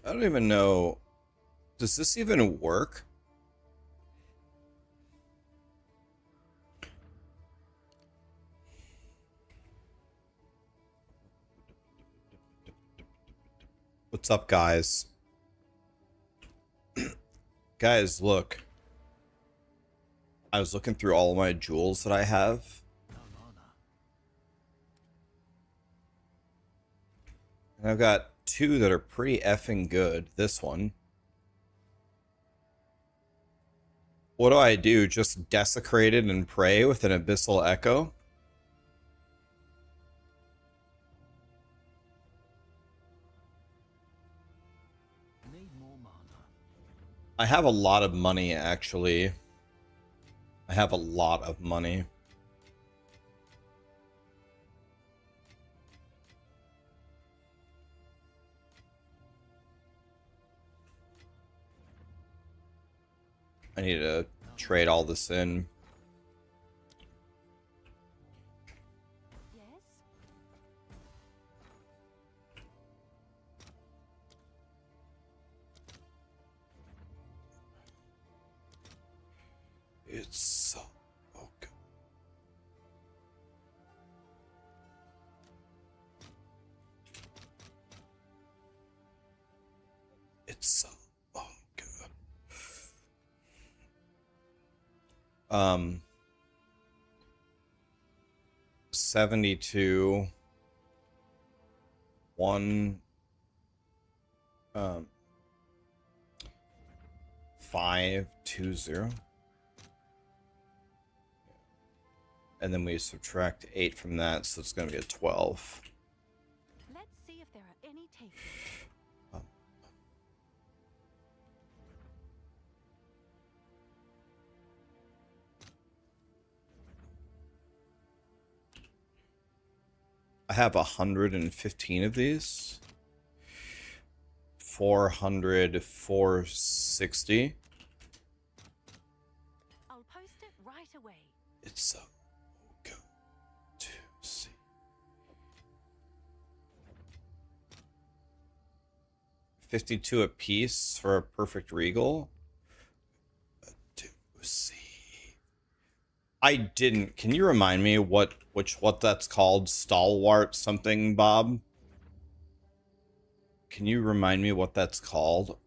I don't even know. Does this even work? What's up, guys? Guys, look. I was looking through all of my jewels that I have. And I've got two that are pretty effing good. This one. What do? Just desecrate it and pray with an abyssal echo? I have a lot of money, actually. I have a lot of money. I need to trade all this in. It's so good. It's so good. 72 1 520, and then we subtract 8 from that, so it's gonna be a 12. Let's see if there are any takers. I have 115 of these. 400, 460. I'll post it right away. It's so good to see. 52 apiece for a perfect regal. To see. I didn't. Can you remind me what that's called? Stalwart something, Bob? Can you remind me what that's called?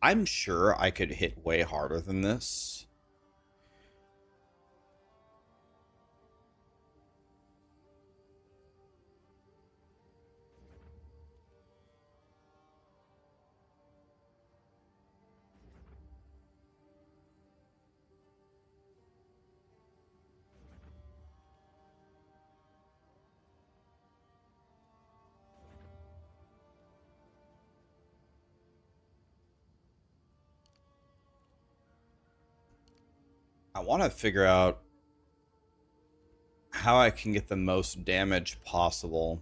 I'm sure I could hit way harder than this. I want to figure out how I can get the most damage possible.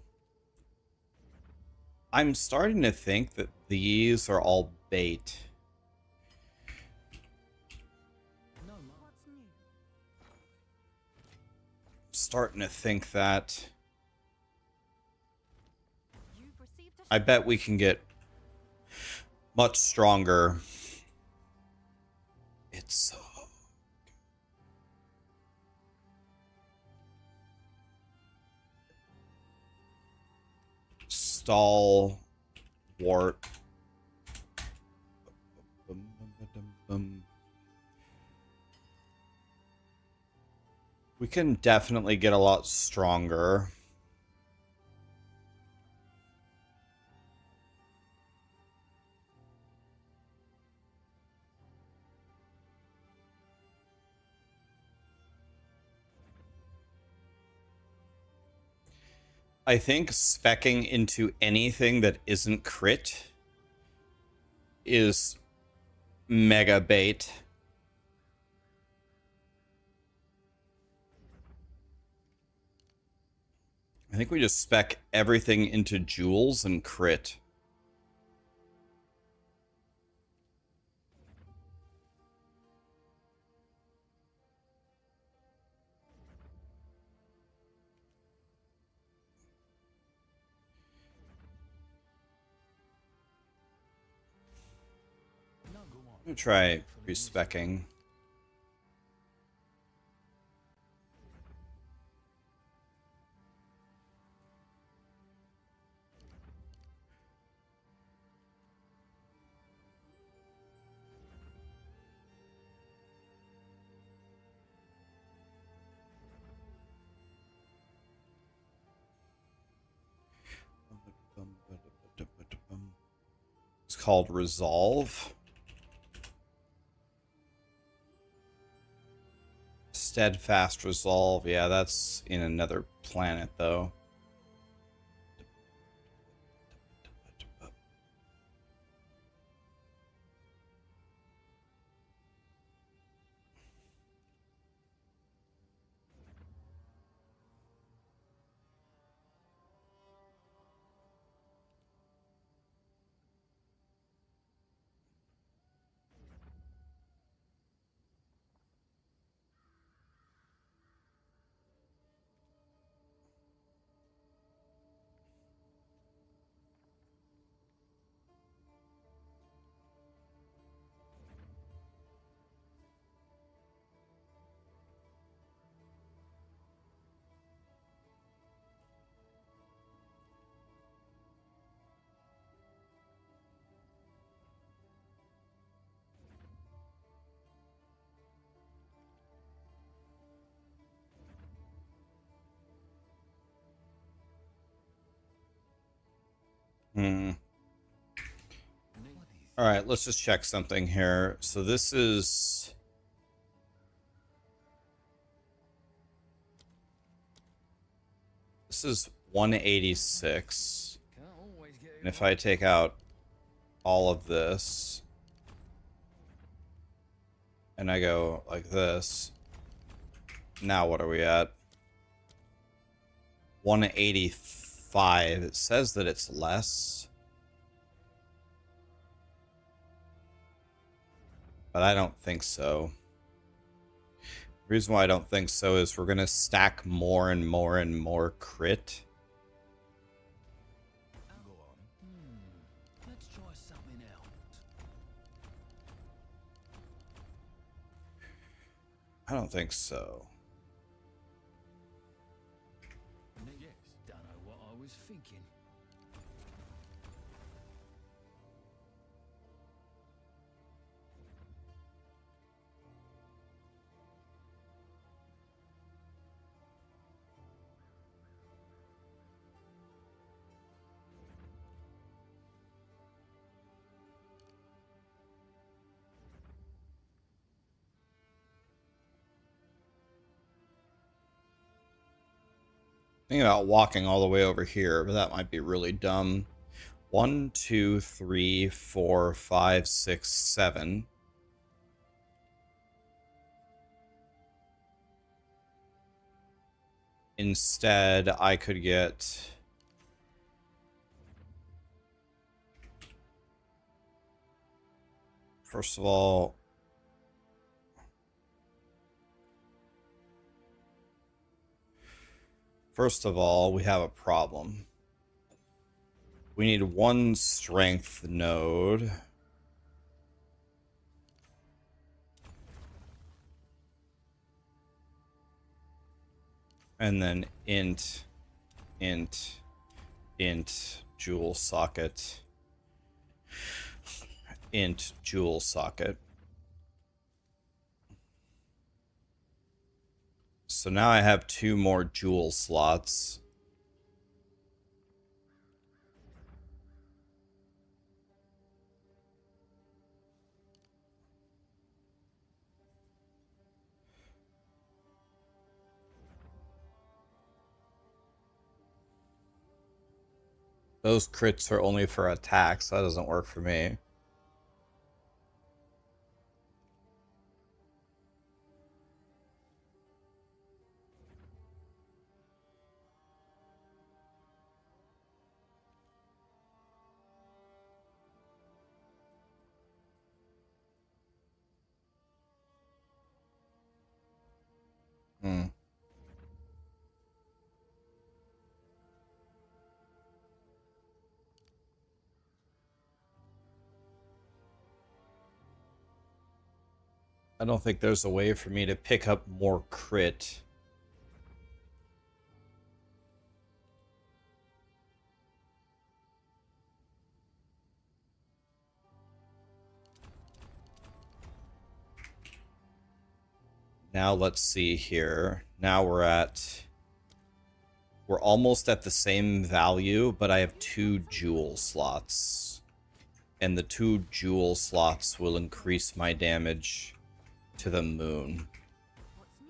I'm starting to think that these are all bait. What's new? Starting to think that. You've received a I bet we can get much stronger. It's so Stalwart. We can definitely get a lot stronger. I think speccing into anything that isn't crit is mega bait. I think we just spec everything into jewels and crit. me try respecking. It's called Resolve. Steadfast Resolve. Yeah, that's in another planet, though. All right, let's just check something here. So this is 186. And if I take out all of this and I go like this, now what are we at? 185. It says that it's less, but I don't think so. The reason why I don't think so is we're gonna stack more and more and more crit. Go on. Let's try something else. I don't think so. Yes, don't know what I was thinking. Thinking about walking all the way over here, but that might be really dumb. 1, 2, 3, 4, 5, 6, 7. Instead, I could get... First of all... we have a problem. We need one strength node. And then int, jewel socket, int, jewel socket. So now I have 2 more jewel slots. Those crits are only for attacks. That doesn't work for me. Hmm. I don't think there's a way for me to pick up more crit. Now let's see here. Now we're almost at the same value, but I have 2 jewel slots. And the 2 jewel slots will increase my damage to the moon. What's new?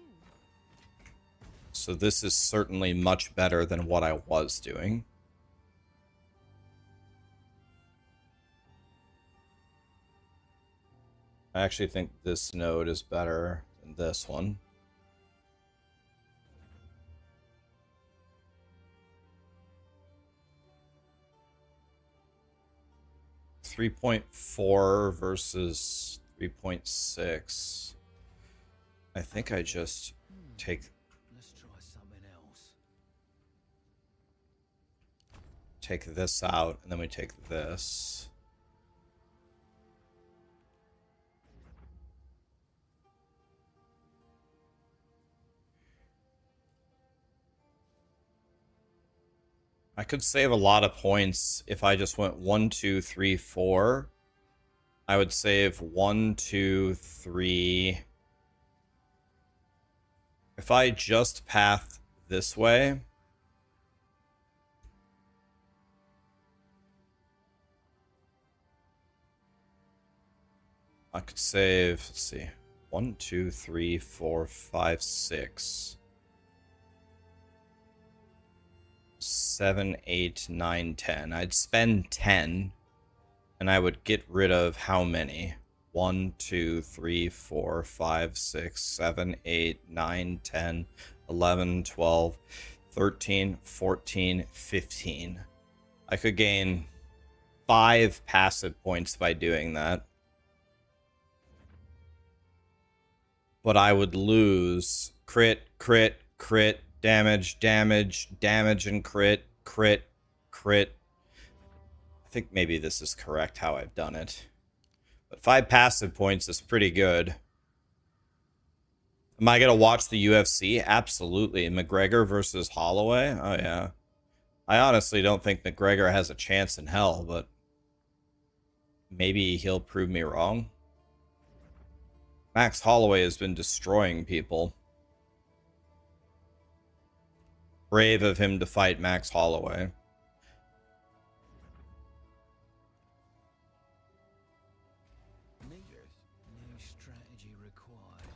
So this is certainly much better than what I was doing. I actually think this node is better than this one. .4 versus 3.6. I think I just take Let's try something else. this out, and then we take this. I could save a lot of points if I just went 1, 2, 3, 4. I would save 1, 2, 3. If I just path this way, I could save, let's see, 1, 2, 3, 4, 5, 6. 7, 8, 9, 10. I'd spend 10, and I would get rid of how many? 1, 2, 3, 4, 5, 6, 7, 8, 9, 10, 11, 12, 13, 14, 15. I could gain 5 passive points by doing that. But I would lose crit, crit, crit, damage, damage, damage, and crit, crit, crit. I think maybe this is correct how I've done it. But 5 passive points is pretty good. Am I going to watch the UFC? Absolutely. McGregor versus Holloway? Oh, yeah. I honestly don't think McGregor has a chance in hell, but maybe he'll prove me wrong. Max Holloway has been destroying people. Brave of him to fight Max Holloway. New strategy required.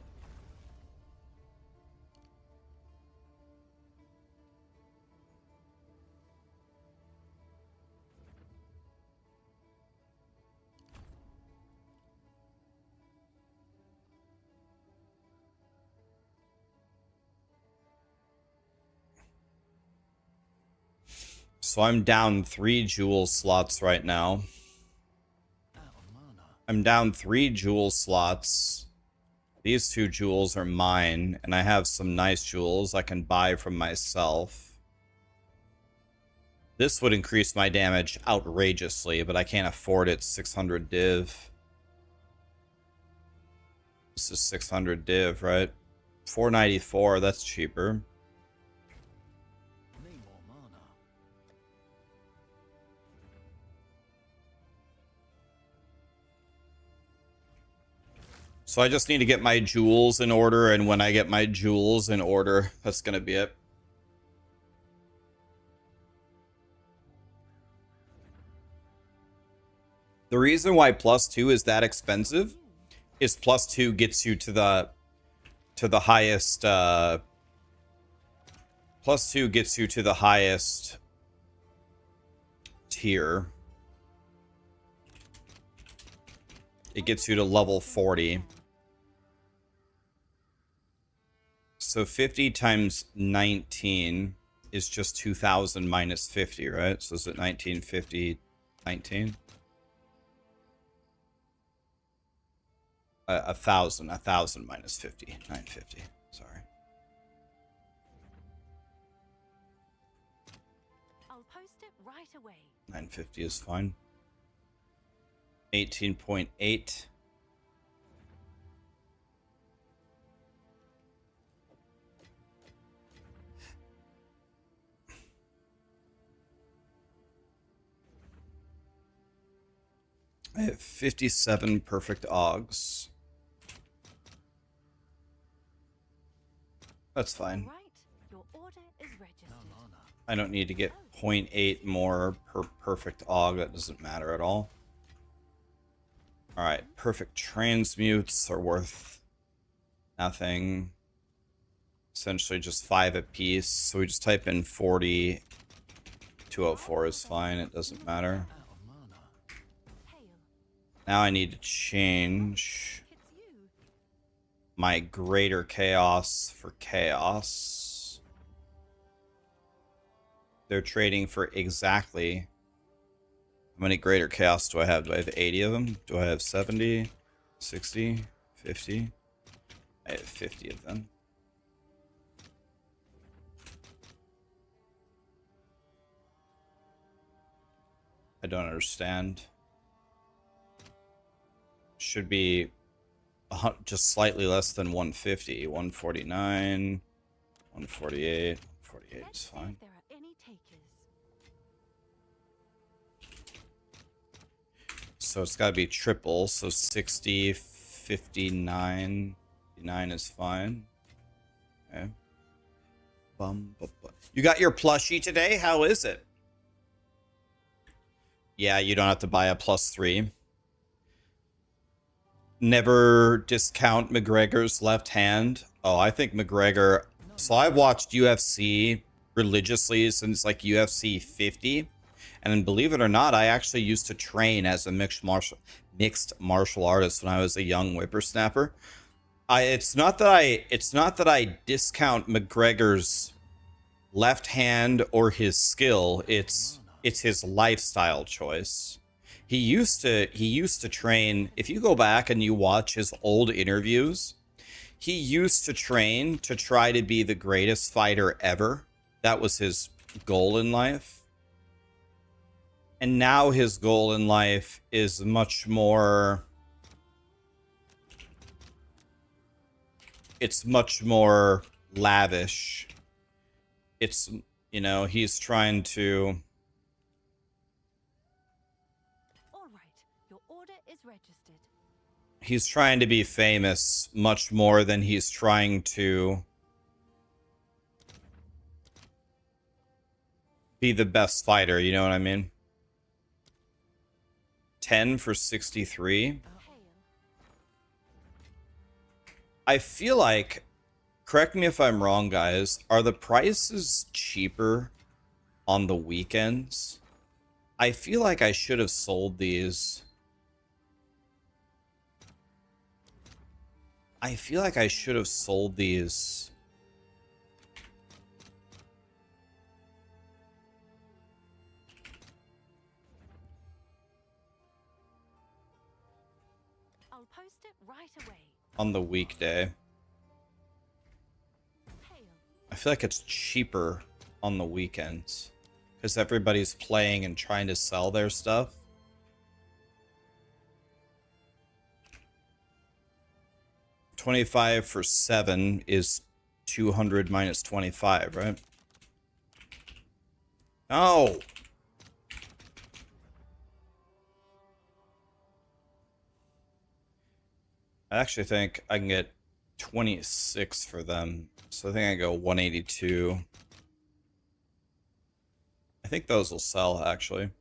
So I'm down 3 jewel slots right now. Out of mana. I'm down 3 jewel slots. These 2 jewels are mine, and I have some nice jewels I can buy from myself. This would increase my damage outrageously, but I can't afford it. 600 div. This is 600 div, right? 494, that's cheaper. Need more mana. So I just need to get my jewels in order, and when I get my jewels in order, that's gonna be it. The reason why +2 is that expensive is +2 gets you to the highest +2 gets you to the highest tier. It gets you to level 40. So 50 times 19 is just 2,000 minus 50, right? So is it 1950, 19? 1,000 minus 50, 950. Sorry. I'll post it right away. 950 is fine. 18.8. I have 57 perfect Augs. That's fine. Right, your order is registered. No mana. I don't need to get 0.8 more per perfect Aug. That doesn't matter at all. Alright, perfect transmutes are worth nothing. Essentially just 5 apiece. So we just type in 40. 204 is fine. It doesn't matter. Out of mana. Hail. Now I need to change It's you. my greater chaos for chaos. They're trading for exactly... How many greater chaos do I have? Do I have 80 of them? Do I have 70? 60? 50? I have 50 of them. I don't understand. Should be just slightly less than 150. 149, 148. 148 Let's is see fine. if there are any takers. So it's got to be triple. So 60, 59. 59 is fine. Okay. You got your plushie today? How is it? Yeah, you don't have to buy a +3. Never discount McGregor's left hand. Oh, I think McGregor... So I've watched UFC religiously since like UFC 50. And believe it or not, I actually used to train as a mixed martial artist when I was a young whippersnapper. It's not that I discount McGregor's left hand or his skill. It's his lifestyle choice. He used to train. If you go back and you watch his old interviews, he used to train to try to be the greatest fighter ever. That was his goal in life. And now his goal in life is much more... It's much more lavish. It's, you know, he's trying to... All right, your order is registered. He's trying to be famous much more than he's trying to be the best fighter, you know what I mean? 10 for 63. Hail. I feel like, correct me if I'm wrong, guys, are the prices cheaper on the weekends? I feel like I should have sold these. I feel like I should have sold these. I'll post it right away. On the weekday. Hail. I feel like it's cheaper on the weekends because everybody's playing and trying to sell their stuff. $25 for 7 is 200 minus 25, right? No. I actually think I can get 26 for them. So I think I go 182. I think those will sell, actually.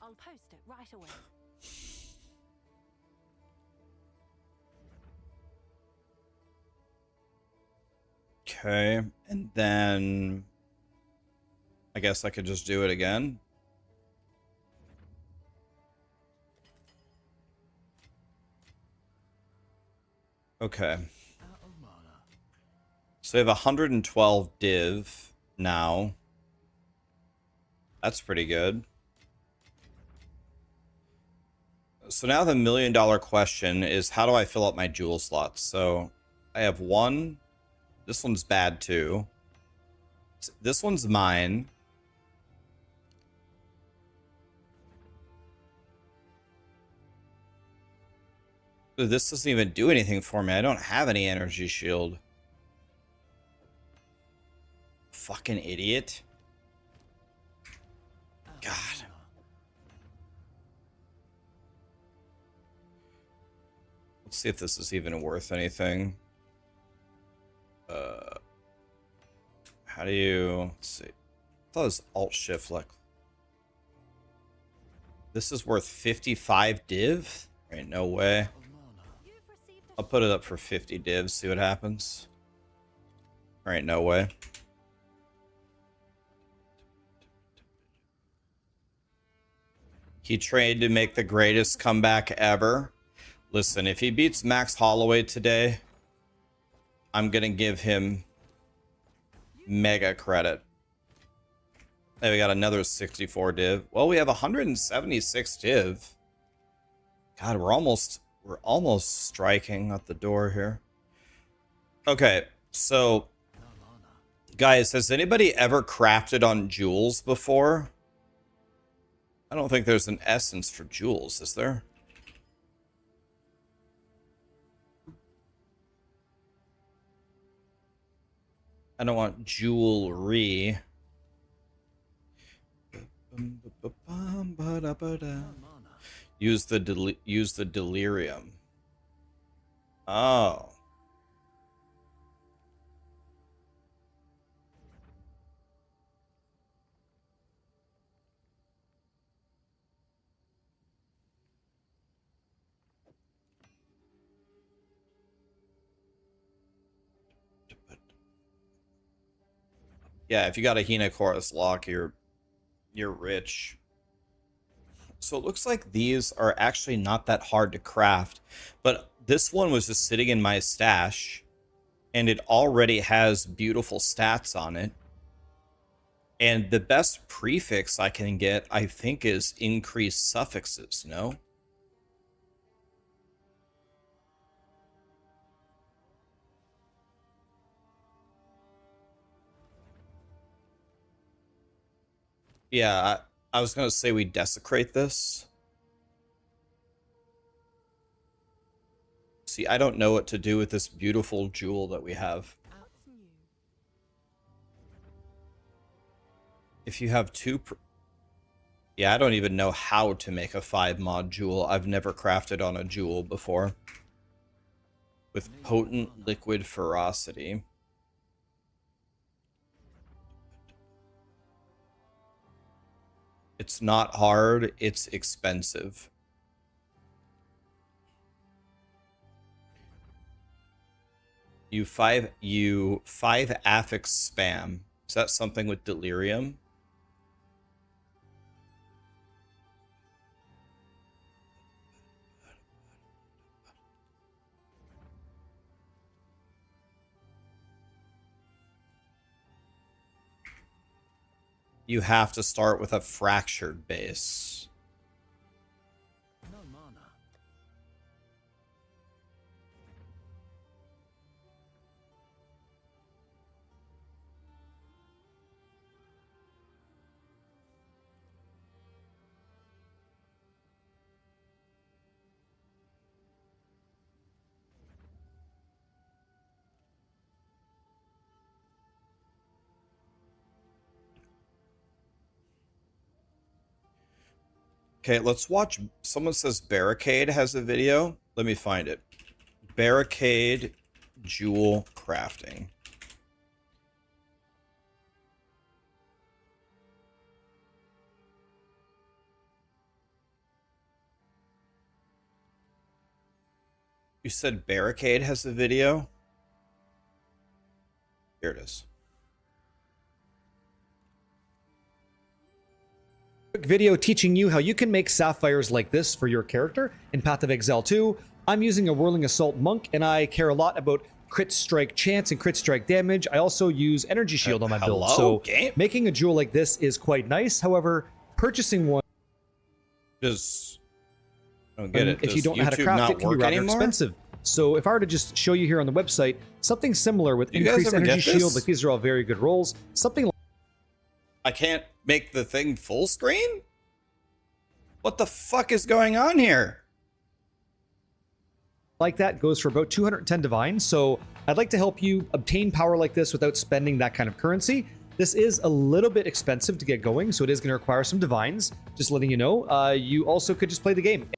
I'll post it right away. Okay, and then I guess I could just do it again. Okay. Out of mana. So we have 112 div now. That's pretty good. So now the $1 million question is, how do I fill up my jewel slots? So I have one. This one's bad too. This one's mine. Ooh, this doesn't even do anything for me. I don't have any energy shield. Fucking idiot. God. Let's see if this is even worth anything. How do you... Let's see. I thought it was Alt-Shift, like... This is worth 55 div? Ain't no way. I'll put it up for 50 divs, see what happens. Ain't no way. He trained to make the greatest comeback ever. Listen, if he beats Max Holloway today, I'm gonna give him mega credit. Hey, we got another 64 div. Well, we have 176 div. God, we're almost striking at the door here. Okay, so guys, has anybody ever crafted on jewels before? I don't think there's an essence for jewels, is there? I don't want jewelry. Use the delirium. Oh. Yeah, if you got a Hina Chorus lock, you're rich. So it looks like these are actually not that hard to craft, but this one was just sitting in my stash and it already has beautiful stats on it. And the best prefix I can get, I think, is increased suffixes, no? Yeah, I was going to say we desecrate this. See, I don't know what to do with this beautiful jewel that we have. If you have two... Yeah, I don't even know how to make a 5-mod jewel. I've never crafted on a jewel before. With potent liquid ferocity. It's not hard, it's expensive. You five affix spam. Is that something with delirium? You have to start with a fractured base. No mana. Okay, let's watch. Someone says Barricade has a video. Let me find it. Barricade jewel crafting. You said Barricade has a video? Here it is. Quick video teaching you how you can make sapphires like this for your character in Path of Exile 2. I'm using a Whirling Assault Monk, and I care a lot about crit strike chance and crit strike damage. I also use Energy Shield on my build, so making a jewel like this is quite nice. However, purchasing one... Just... I don't get it. If you don't know how to craft it, can be rather expensive. So if I were to just show you here on the website, something similar with You guys increased ever energy get this? shield, like these are all very good rolls. Something I can't make the thing full screen? What the fuck is going on here? like that goes for about 210 divine. So I'd like to help you obtain power like this without spending that kind of currency. This is a little bit expensive to get going, so it is going to require some divines. Just letting you know. You also could just play the game.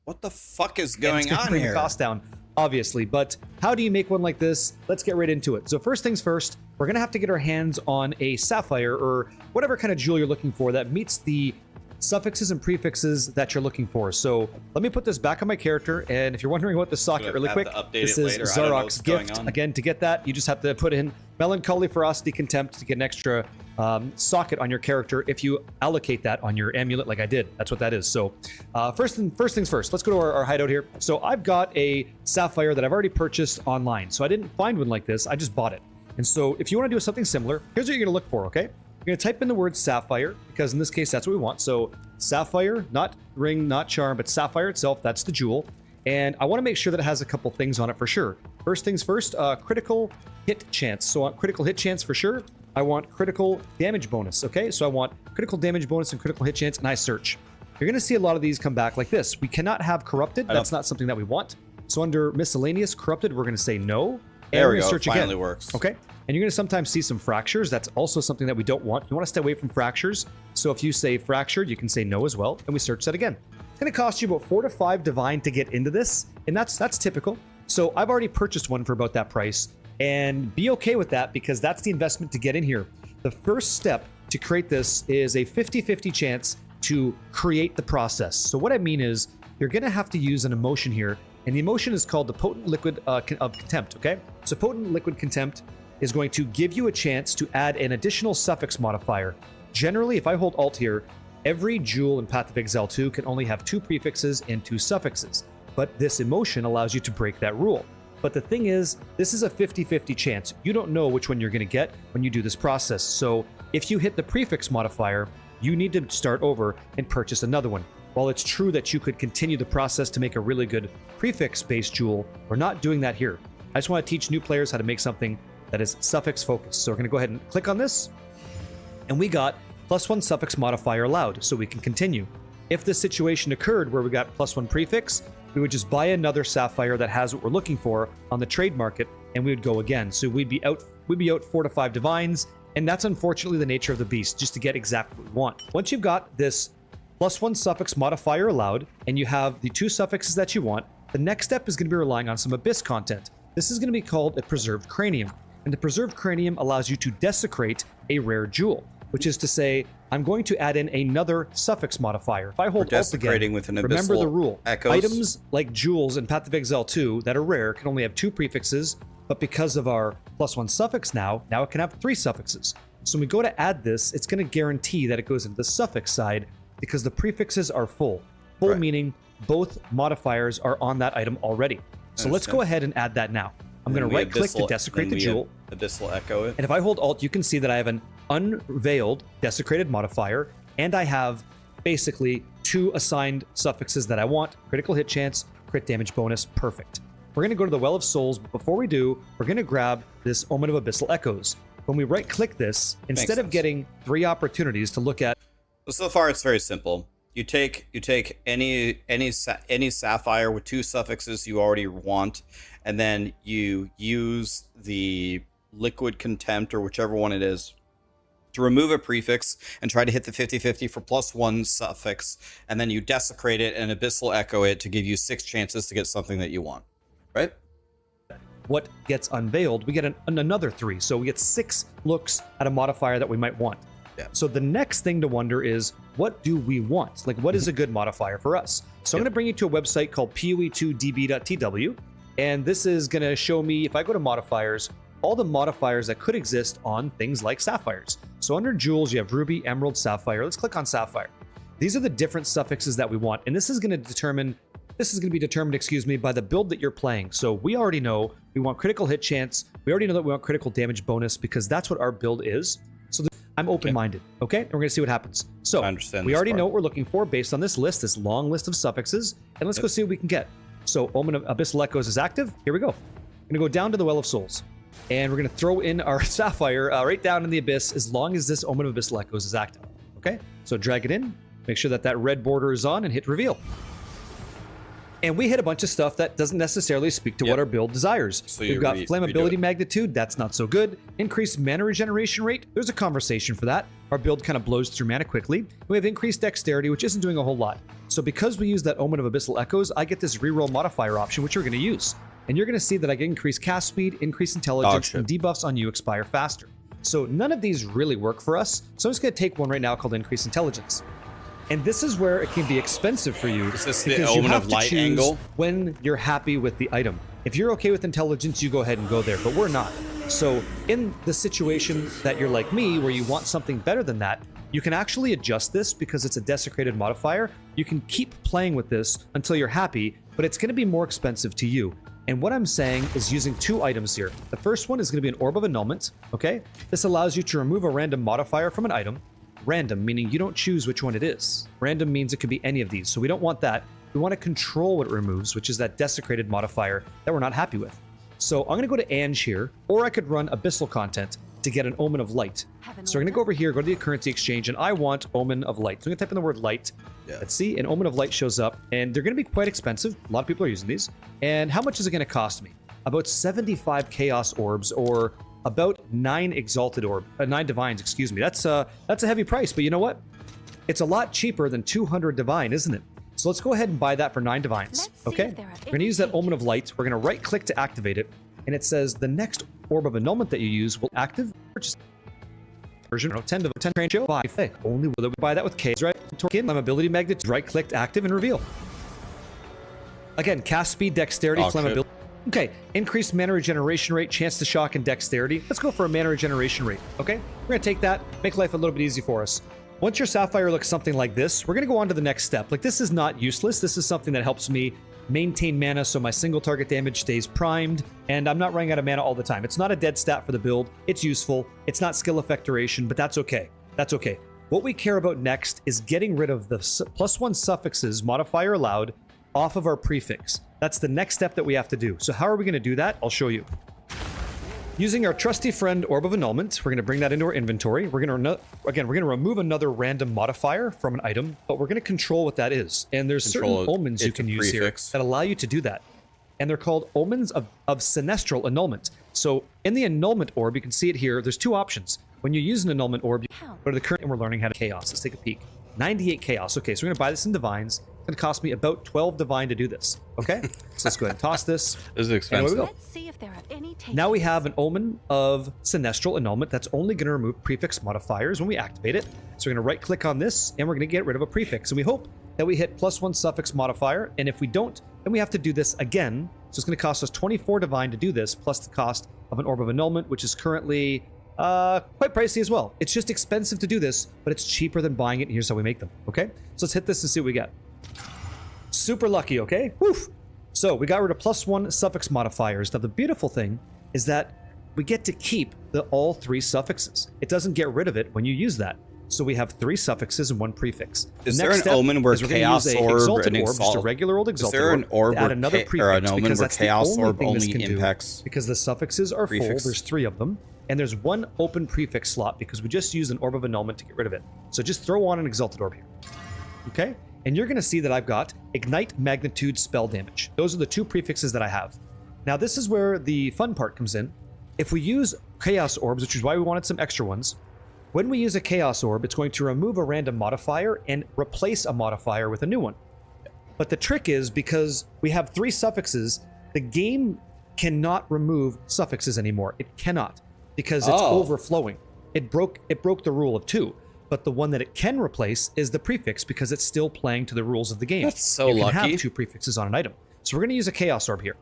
What the fuck is And going it's gonna on bring here? the cost down, obviously. But how do you make one like this? Let's get right into it. So first things first, we're going to have to get our hands on a sapphire or whatever kind of jewel you're looking for that meets the suffixes and prefixes that you're looking for. So let me put this back on my character, and if you're wondering what the socket Gonna really have quick, to update this it is later. I don't know Zarok's what's going gift. on. Again, to get that, you just have to put in Melancholy, Ferocity, Contempt to get an extra socket on your character if you allocate that on your amulet like I did. That's what that is. So first things first, let's go to our hideout here. So I've got a sapphire that I've already purchased online. So I didn't find one like this, I just bought it. And so if you want to do something similar, here's what you're going to look for, okay? You're going to type in the word sapphire, because in this case, that's what we want. So sapphire, not ring, not charm, but sapphire itself, that's the jewel. And I want to make sure that it has a couple things on it for sure. First things first, critical hit chance. So I want critical hit chance for sure. I want critical damage bonus, okay? So I want critical damage bonus and critical hit chance, and I search. You're going to see a lot of these come back like this. We cannot have corrupted. That's not something that we want. So under miscellaneous corrupted, we're going to say no. And There we're we gonna go. search It finally again. works. Okay. And you're going to sometimes see some fractures. That's also something that we don't want. You want to stay away from fractures. So if you say fractured, you can say no as well. And we search that again. It's going to cost you about 4 to 5 divine to get into this. And that's typical. So I've already purchased one for about that price. And be okay with that, because that's the investment to get in here. The first step to create this is a 50-50 chance to create the process. So what I mean is you're going to have to use an emotion here. And the emotion is called the Potent Liquid of Contempt, okay? So Potent Liquid Contempt is going to give you a chance to add an additional suffix modifier. Generally, if I hold Alt here, every jewel in Path of Exile 2 can only have 2 prefixes and 2 suffixes. But this emotion allows you to break that rule. But the thing is, this is a 50-50 chance. You don't know which one you're going to get when you do this process. So if you hit the prefix modifier, you need to start over and purchase another one. While it's true that you could continue the process to make a really good prefix-based jewel, we're not doing that here. I just want to teach new players how to make something that is suffix-focused. So we're going to go ahead and click on this, and we got +1 suffix modifier allowed, so we can continue. If this situation occurred where we got +1 prefix, we would just buy another sapphire that has what we're looking for on the trade market, and we would go again. So we'd be out 4 to 5 divines, and that's unfortunately the nature of the beast, just to get exactly what we want. Once you've got this +1 suffix modifier allowed, and you have the 2 suffixes that you want, the next step is going to be relying on some abyss content. This is going to be called a preserved cranium, and the preserved cranium allows you to desecrate a rare jewel, which is to say, I'm going to add in another suffix modifier. If I hold Alt again, with an remember the abyssal rule. echoes. Items like jewels in Path of Exile 2 that are rare can only have 2 prefixes, but because of our +1 suffix now it can have 3 suffixes. So when we go to add this, it's going to guarantee that it goes into the suffix side because the prefixes are full. Full Right. meaning both modifiers are on that item already. So let's go ahead and add that now. I'm going to right click to desecrate the jewel. Abyssal echo it. And if I hold Alt, you can see that I have an unveiled desecrated modifier, and I have basically 2 assigned suffixes that I want: critical hit chance, crit damage bonus. Perfect. We're going to go to the Well of Souls, but before we do, we're going to grab this Omen of Abyssal Echoes. When we right click this, instead of sense. getting 3 opportunities to look at, So far, it's very simple. You take any sapphire with 2 suffixes you already want, and then you use the liquid contempt or whichever one it is to remove a prefix and try to hit the 50-50 for +1 suffix, and then you desecrate it and abyssal echo it to give you 6 chances to get something that you want. Right? what gets unveiled, we get another 3. So we get 6 looks at a modifier that we might want. Yeah. So the next thing to wonder is, what do we want? Like, what is a good modifier for us? So I'm going to bring you to a website called poe2db.tw, and this is going to show me, if I go to modifiers, all the modifiers that could exist on things like sapphires. So under jewels, you have ruby, emerald, sapphire. Let's click on sapphire. These are the different suffixes that we want, and this is going to be determined, by the build that you're playing. So we already know we want critical hit chance. We already know that we want critical damage bonus because that's what our build is. So I'm open-minded, okay? And we're going to see what happens. So I understand we this already part. know what we're looking for based on this list, this long list of suffixes, and let's go see what we can get. So Omen of Abyssal Echoes is active. Here we go. I'm going to go down to the Well of Souls. And we're going to throw in our Sapphire right down in the Abyss as long as this Omen of Abyssal Echoes is active. Okay? So drag it in. Make sure that red border is on and hit reveal. And we hit a bunch of stuff that doesn't necessarily speak to what our build desires. So We've got Flammability Magnitude. That's not so good. Increased Mana Regeneration Rate. There's a conversation for that. Our build kind of blows through mana quickly. We have Increased Dexterity, which isn't doing a whole lot. So because we use that Omen of Abyssal Echoes, I get this reroll modifier option, which we're going to use. And you're going to see that I get increased cast speed, increased intelligence, and debuffs on you expire faster. So none of these really work for us. So I'm just going to take one right now called Increased Intelligence. And this is where it can be expensive for you. Is this the Omen of Light angle? When you're happy with the item. If you're okay with intelligence, you go ahead and go there, but we're not. So in the situation that you're like me, where you want something better than that, you can actually adjust this because it's a desecrated modifier. You can keep playing with this until you're happy, but it's going to be more expensive to you. And what I'm saying is using two items here. The first one is going to be an Orb of Annulment, okay? This allows you to remove a random modifier from an item. Random, meaning you don't choose which one it is. Random means it could be any of these, so we don't want that. We want to control what it removes, which is that desecrated modifier that we're not happy with. So I'm going to go to Ange here, or I could run Abyssal Content to get an Omen of Light. So we're going to go over here, go to the Currency Exchange, and I want Omen of Light. So I'm going to type in the word Light. Yeah. Let's see, an Omen of Light shows up, and they're going to be quite expensive. A lot of people are using these. And how much is it going to cost me? About 75 Chaos Orbs, or about 9 Exalted Orb, 9 Divines, excuse me. That's a heavy price, but you know what? It's a lot cheaper than 200 Divine, isn't it? So let's go ahead and buy that for 9 Divines, okay? We're going to use that Omen of Light. We're going to right-click to activate it, and it says the next Orb of Annulment that you use will active purchase version 10 ratio 5. Only will we buy that with K, right? Token, Flammability Magnitude, right-click, active, and reveal. Again, cast speed, dexterity, flammability. Okay, increased mana regeneration rate, chance to shock, and dexterity. Let's go for a mana regeneration rate, okay? We're going to take that, make life a little bit easy for us. Once your Sapphire looks something like this, we're going to go on to the next step. Like, this is not useless. This is something that helps me maintain mana so my single target damage stays primed, and I'm not running out of mana all the time. It's not a dead stat for the build. It's useful. It's not skill effect duration, but that's okay. That's okay. What we care about next is getting rid of the +1 suffixes modifier allowed off of our prefix. That's the next step that we have to do. So how are we going to do that? I'll show you. Using our trusty friend Orb of Annulment, we're going to bring that into our inventory. We're going to remove another random modifier from an item, but we're going to control what that is. And there's certain omens you can use here that allow you to do that. And they're called Omens of Sinestral Annulment. So in the Annulment Orb, you can see it here, there's two options. When you use an Annulment Orb, you go to the current, and we're learning how to Chaos. Let's take a peek. 98 Chaos. Okay, so we're going to buy this in Divines. It's going to cost me about 12 Divine to do this. Okay? So let's go ahead and toss this. This is expensive. Let's see if there are any now we have an Omen of Sinestral Annulment that's only going to remove prefix modifiers when we activate it. So we're going to right-click on this, and we're going to get rid of a prefix. And we hope that we hit +1 suffix modifier, and if we don't, then we have to do this again. So it's going to cost us 24 Divine to do this, plus the cost of an Orb of Annulment, which is currently quite pricey as well. It's just expensive to do this, but it's cheaper than buying it, and here's how we make them, okay? So let's hit this and see what we get. Super lucky, okay? Woof! So we got rid of +1 suffix modifiers. Now the beautiful thing is that we get to keep all 3 suffixes. It doesn't get rid of it when you use that. So we have 3 suffixes and 1 prefix. Is there an omen where Chaos Orb and just a regular old Exalted Is there an orb add another prefix, or an omen because where that's Chaos the only Orb thing this only can impacts do, because the suffixes are prefix? full. There's 3 of them. And there's 1 open prefix slot because we just used an Orb of Annulment to get rid of it. So just throw on an Exalted Orb here. Okay? And you're going to see that I've got Ignite, Magnitude, Spell Damage. Those are the 2 prefixes that I have. Now this is where the fun part comes in. If we use Chaos Orbs, which is why we wanted some extra ones, when we use a Chaos Orb, it's going to remove a random modifier and replace a modifier with a new one. But the trick is, because we have 3 suffixes, the game cannot remove suffixes anymore. It cannot, because it's overflowing. It broke the rule of 2. But the one that it can replace is the prefix, because it's still playing to the rules of the game. That's so lucky. You can have 2 prefixes on an item. So we're going to use a Chaos Orb here.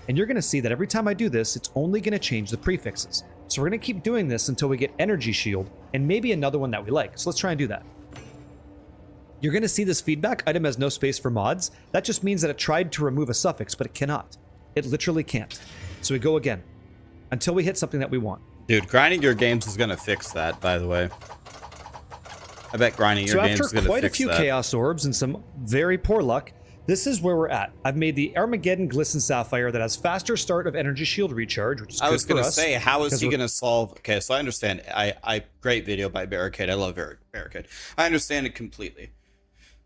And you're going to see that every time I do this, it's only going to change the prefixes. So we're going to keep doing this until we get Energy Shield and maybe another one that we like. So let's try and do that. You're going to see this feedback. Item has no space for mods. That just means that it tried to remove a suffix, but it cannot. It literally can't. So we go again until we hit something that we want. Dude, grinding your games is going to fix that, by the way. I bet grinding your games is going to fix that. So after quite a few Chaos Orbs and some very poor luck, This is where we're at. I've made the Armageddon Glisten Sapphire that has faster start of energy shield recharge, which is I good was for gonna us. say, how is because he we're- gonna solve? Okay, so I understand. I great video by Barricade. I love Barricade. I understand it completely.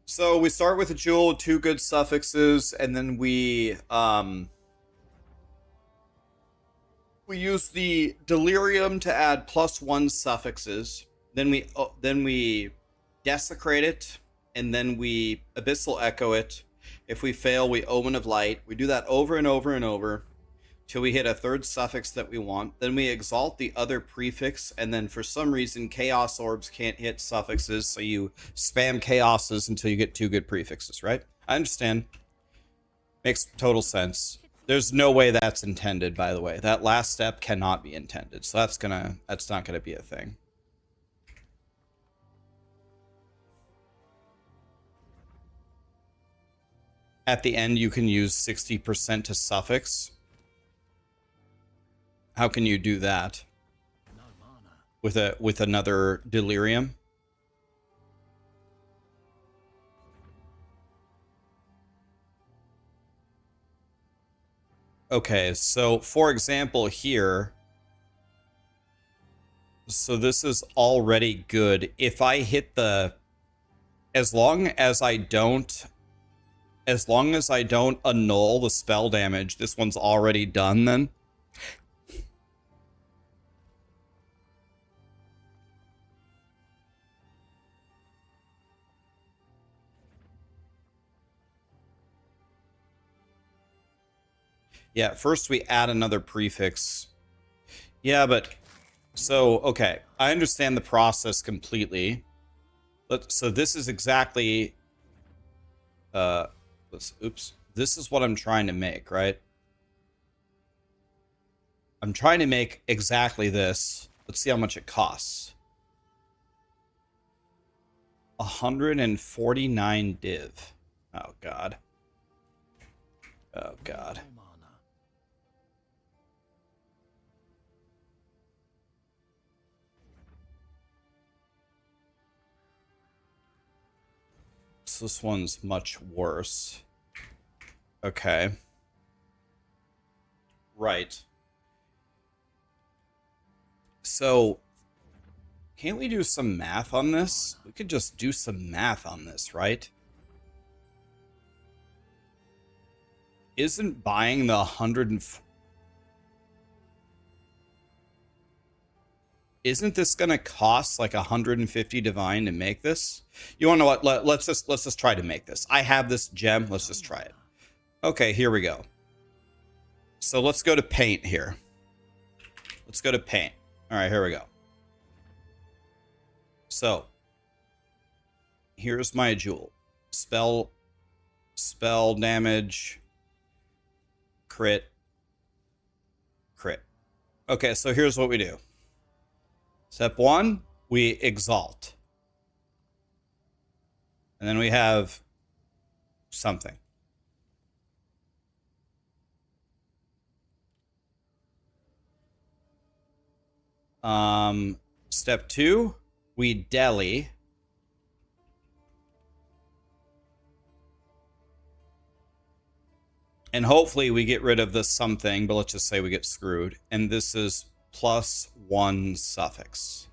So we start with a jewel with 2 good suffixes, and then we use the delirium to add +1 suffixes. Then we desecrate it, and then we abyssal echo it. If we fail, we omen of light. We do that over and over and over till we hit a 3rd suffix that we want. Then we exalt the other prefix, and then for some reason chaos orbs can't hit suffixes, so you spam chaoses until you get 2 good prefixes, right? I understand. Makes total sense. There's no way that's intended, by the way. That last step cannot be intended, so that's not gonna be a thing. At the end, you can use 60% to suffix. How can you do that? No mana. With another delirium? Okay, so for example here, so this is already good. If I hit the, as long as I don't annul the spell damage, this one's already done then. Yeah, first we add another prefix. Yeah, but so okay, I understand the process completely. So this is exactly oops. This is what I'm trying to make, right? I'm trying to make exactly this. Let's see how much it costs. 149 div. Oh god. Oh god. No mana. So this one's much worse. Okay. Right. So, can't we do some math on this? We could just do some math on this, right? Isn't buying the 100 and... Isn't this gonna cost like 150 divine to make this? You wanna know what? Let's just try to make this. I have this gem. Let's just try it. Okay, here we go. So let's go to paint here. Let's go to paint. All right, here we go. So here's my jewel. Spell damage, crit. Okay, so here's what we do. Step 1, we exalt. And then we have something. Step 2, we deli. And hopefully we get rid of this something, but let's just say we get screwed. And this is +1 suffix.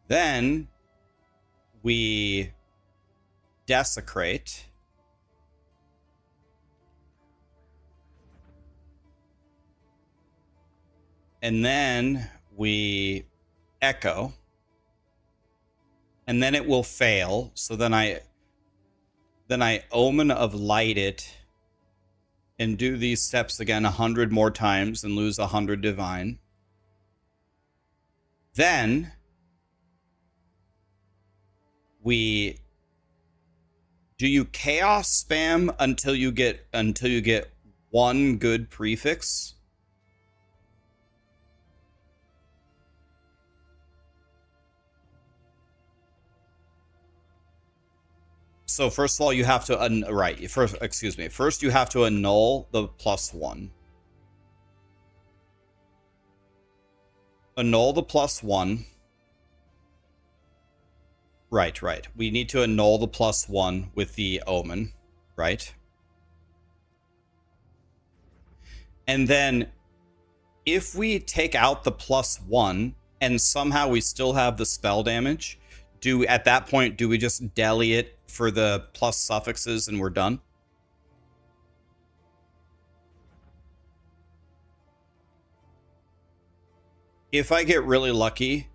Then we desecrate. And then we echo. And then it will fail. So then I omen of light it and do these steps again 100 more times and lose 100 divine. Then do you chaos spam until you get 1 good prefix? So first of all, you have to First, you have to annul the +1. Annul the +1. Right. We need to annul the +1 with the omen. right? And then if we take out the +1 and somehow we still have the spell damage, at that point, do we just deli it for the plus suffixes and we're done? If I get really lucky,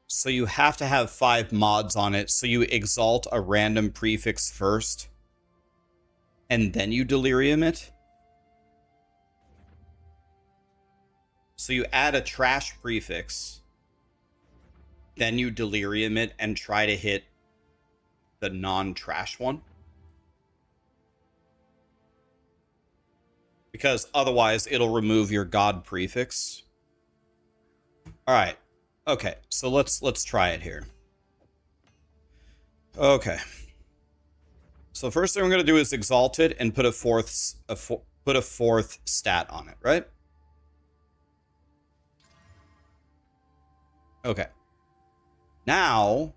so you have to have 5 mods on it. So you exalt a random prefix first, and then you delirium it. So you add a trash prefix, then you delirium it and try to hit the non-trash one. Because otherwise it'll remove your god prefix. All right. Okay, so let's try it here. Okay. So first thing we're gonna do is exalt it and put a fourth stat on it, right? Okay. Now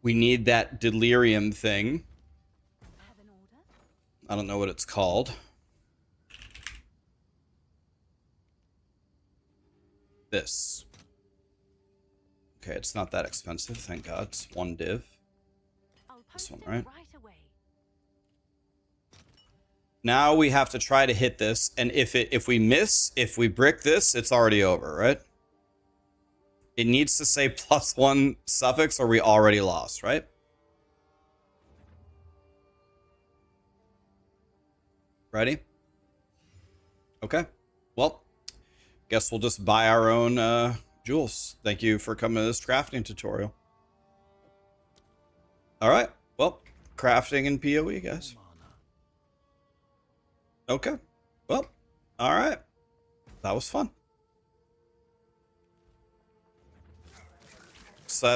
we need that delirium thing. I have an order. I don't know what it's called. This. Okay, it's not that expensive, thank God. It's 1 div. I'll This post one, it right? right away. Now we have to try to hit this, and if we miss, if we brick this, it's already over, right? It needs to say +1 suffix or we already lost, right? Ready? Okay. Well, guess we'll just buy our own jewels. Thank you for coming to this crafting tutorial. All right. Well, crafting and PoE, guys. Okay. Well, all right. That was fun. So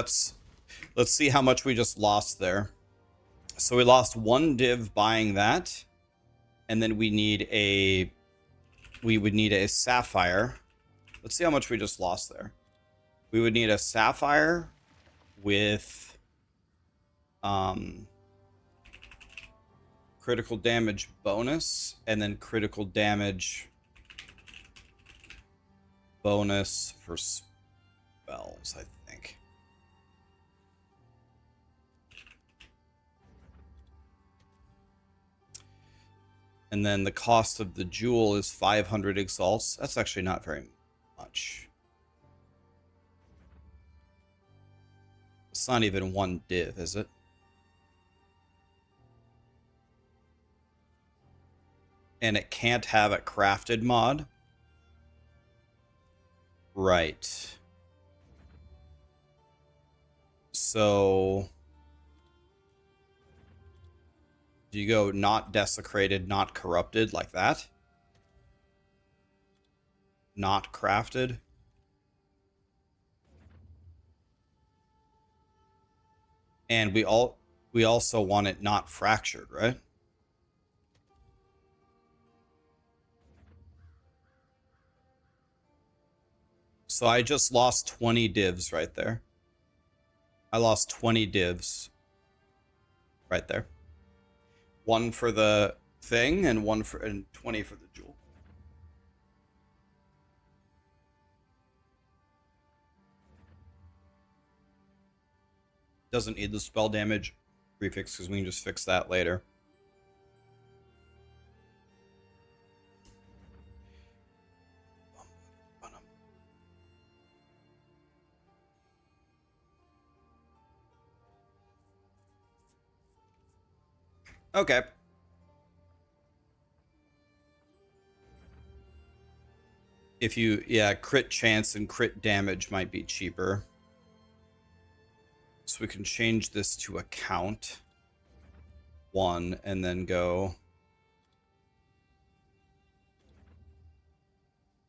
let's see how much we just lost there. So we lost 1 div buying that, and then we would need a sapphire. Let's see how much we just lost there. We would need a sapphire with critical damage bonus, and then critical damage bonus for spells, I think. And then the cost of the jewel is 500 exalts. That's actually not very much. It's not even 1 div, is it? And it can't have a crafted mod. Right. So do you go not desecrated, not corrupted like that? Not crafted? And we also want it not fractured, right? So I just lost 20 divs right there. I lost 20 divs right there. 1 for the thing and 20 for the jewel. Doesn't need the spell damage prefix because we can just fix that later. Okay. If you, yeah, crit chance and crit damage might be cheaper. So we can change this to a count 1 and then go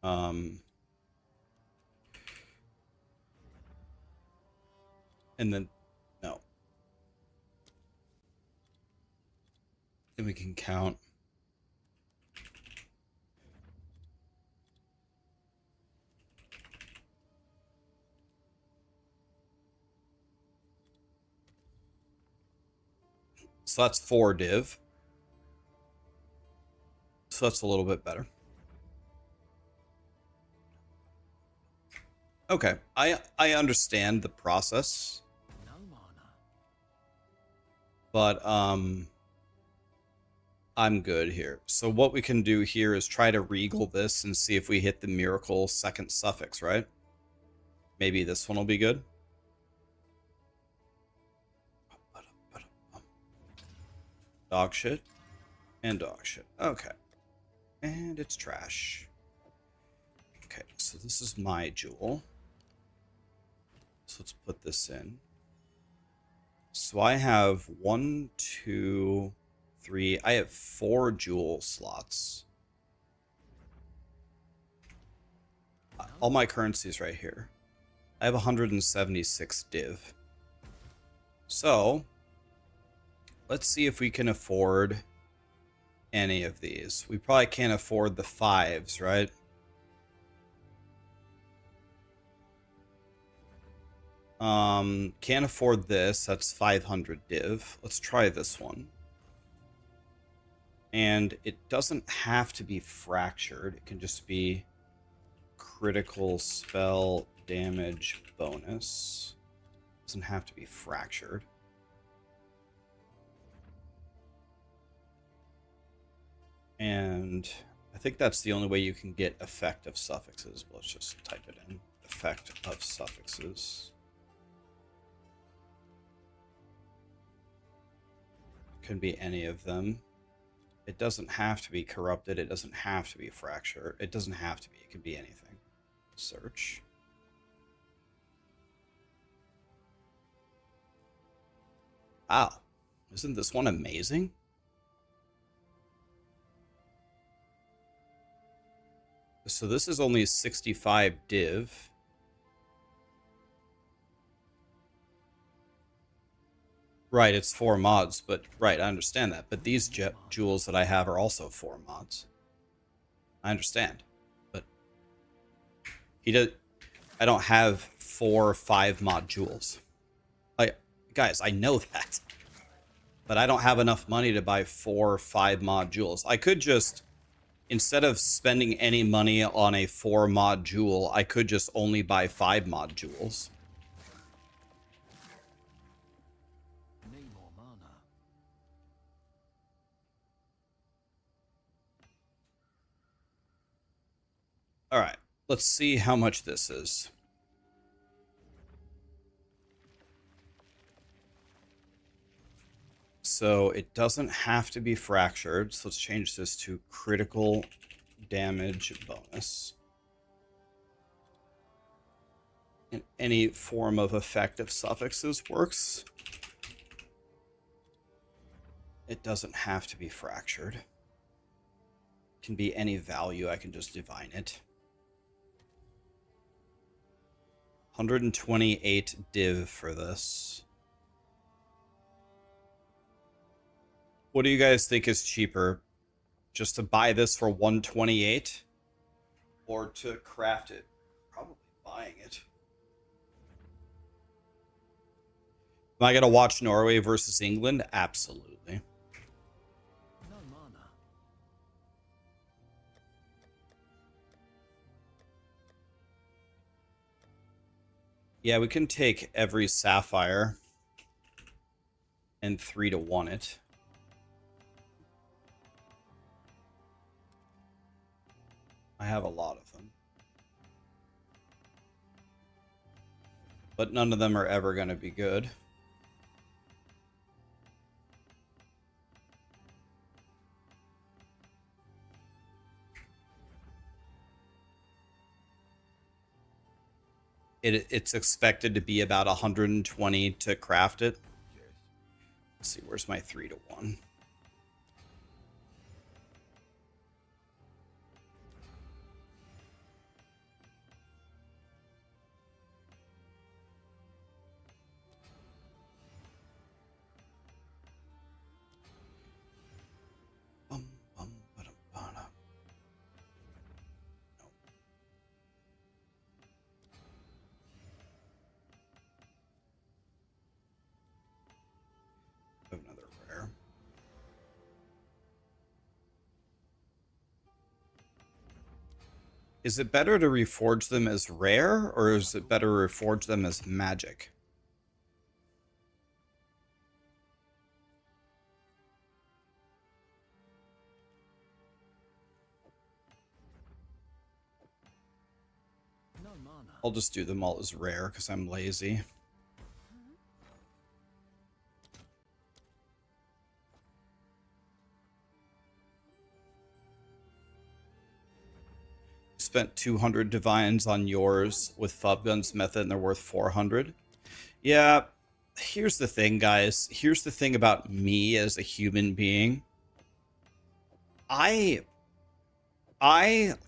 and then no. Then we can count. So that's 4 div. So that's a little bit better. Okay, I understand the process, No mana. but I'm good here. So what we can do here is try to regal this and see if we hit the miracle second suffix, right? Maybe this one will be good. Dog shit and dog shit. Okay. And it's trash. Okay, so this is my jewel. So let's put this in. So I have 1, 2, 3. I have 4 jewel slots. All my currencies right here. I have 176 div. So let's see if we can afford any of these. We probably can't afford the 5s, right? Can't afford this. That's 500 div. Let's try this one. And it doesn't have to be fractured. It can just be critical spell damage bonus. Doesn't have to be fractured. And I think that's the only way you can get effect of suffixes. Let's just type it in. Effect of suffixes. Can be any of them. It doesn't have to be corrupted. It doesn't have to be fracture. It doesn't have to be. It can be anything. Search. Wow. Isn't this one amazing? So this is only 65 div. Right, it's 4 mods, but right, I understand that. But these jewels that I have are also 4 mods. I understand, but I don't have 4 or 5 mod jewels. Guys, I know that, but I don't have enough money to buy 4 or 5 mod jewels. I could just, instead of spending any money on a 4 mod jewel, I could just only buy 5 mod jewels. Need more mana. All right, let's see how much this is. So it doesn't have to be fractured. So let's change this to critical damage bonus. And any form of effective suffixes works. It doesn't have to be fractured. It can be any value. I can just divine it. 128 div for this. What do you guys think is cheaper? Just to buy this for 128? Or to craft it? Probably buying it. Am I going to watch Norway versus England? Absolutely. No mana. Yeah, we can take every sapphire and 3-to-1 it. I have a lot of them. But none of them are ever going to be good. It's expected to be about 120 to craft it. Let's see, where's my 3-to-1? Is it better to reforge them as rare, or is it better to reforge them as magic? No mana. I'll just do them all as rare because I'm lazy. Spent 200 divines on yours with Fubgun's method and they're worth 400. Yeah, here's the thing, guys. Here's the thing about me as a human being. I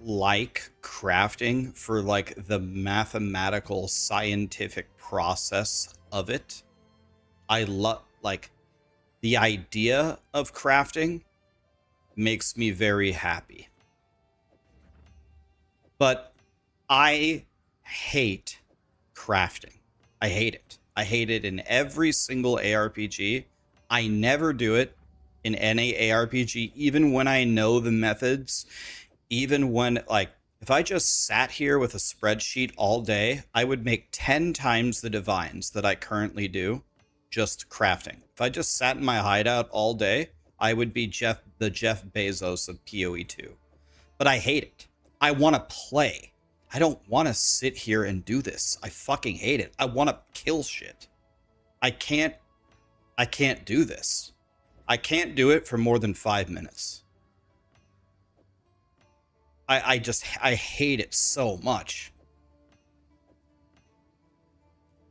like crafting for like the mathematical scientific process of it. I love like the idea of crafting makes me very happy. But I hate crafting. I hate it. I hate it in every single ARPG. I never do it in any ARPG, even when I know the methods. Even when, like, if I just sat here with a spreadsheet all day, I would make 10 times the divines that I currently do just crafting. If I just sat in my hideout all day, I would be the Jeff Bezos of PoE 2. But I hate it. I want to play. I don't want to sit here and do this. I fucking hate it. I want to kill shit. I can't do this. I can't do it for more than 5 minutes. I hate it so much.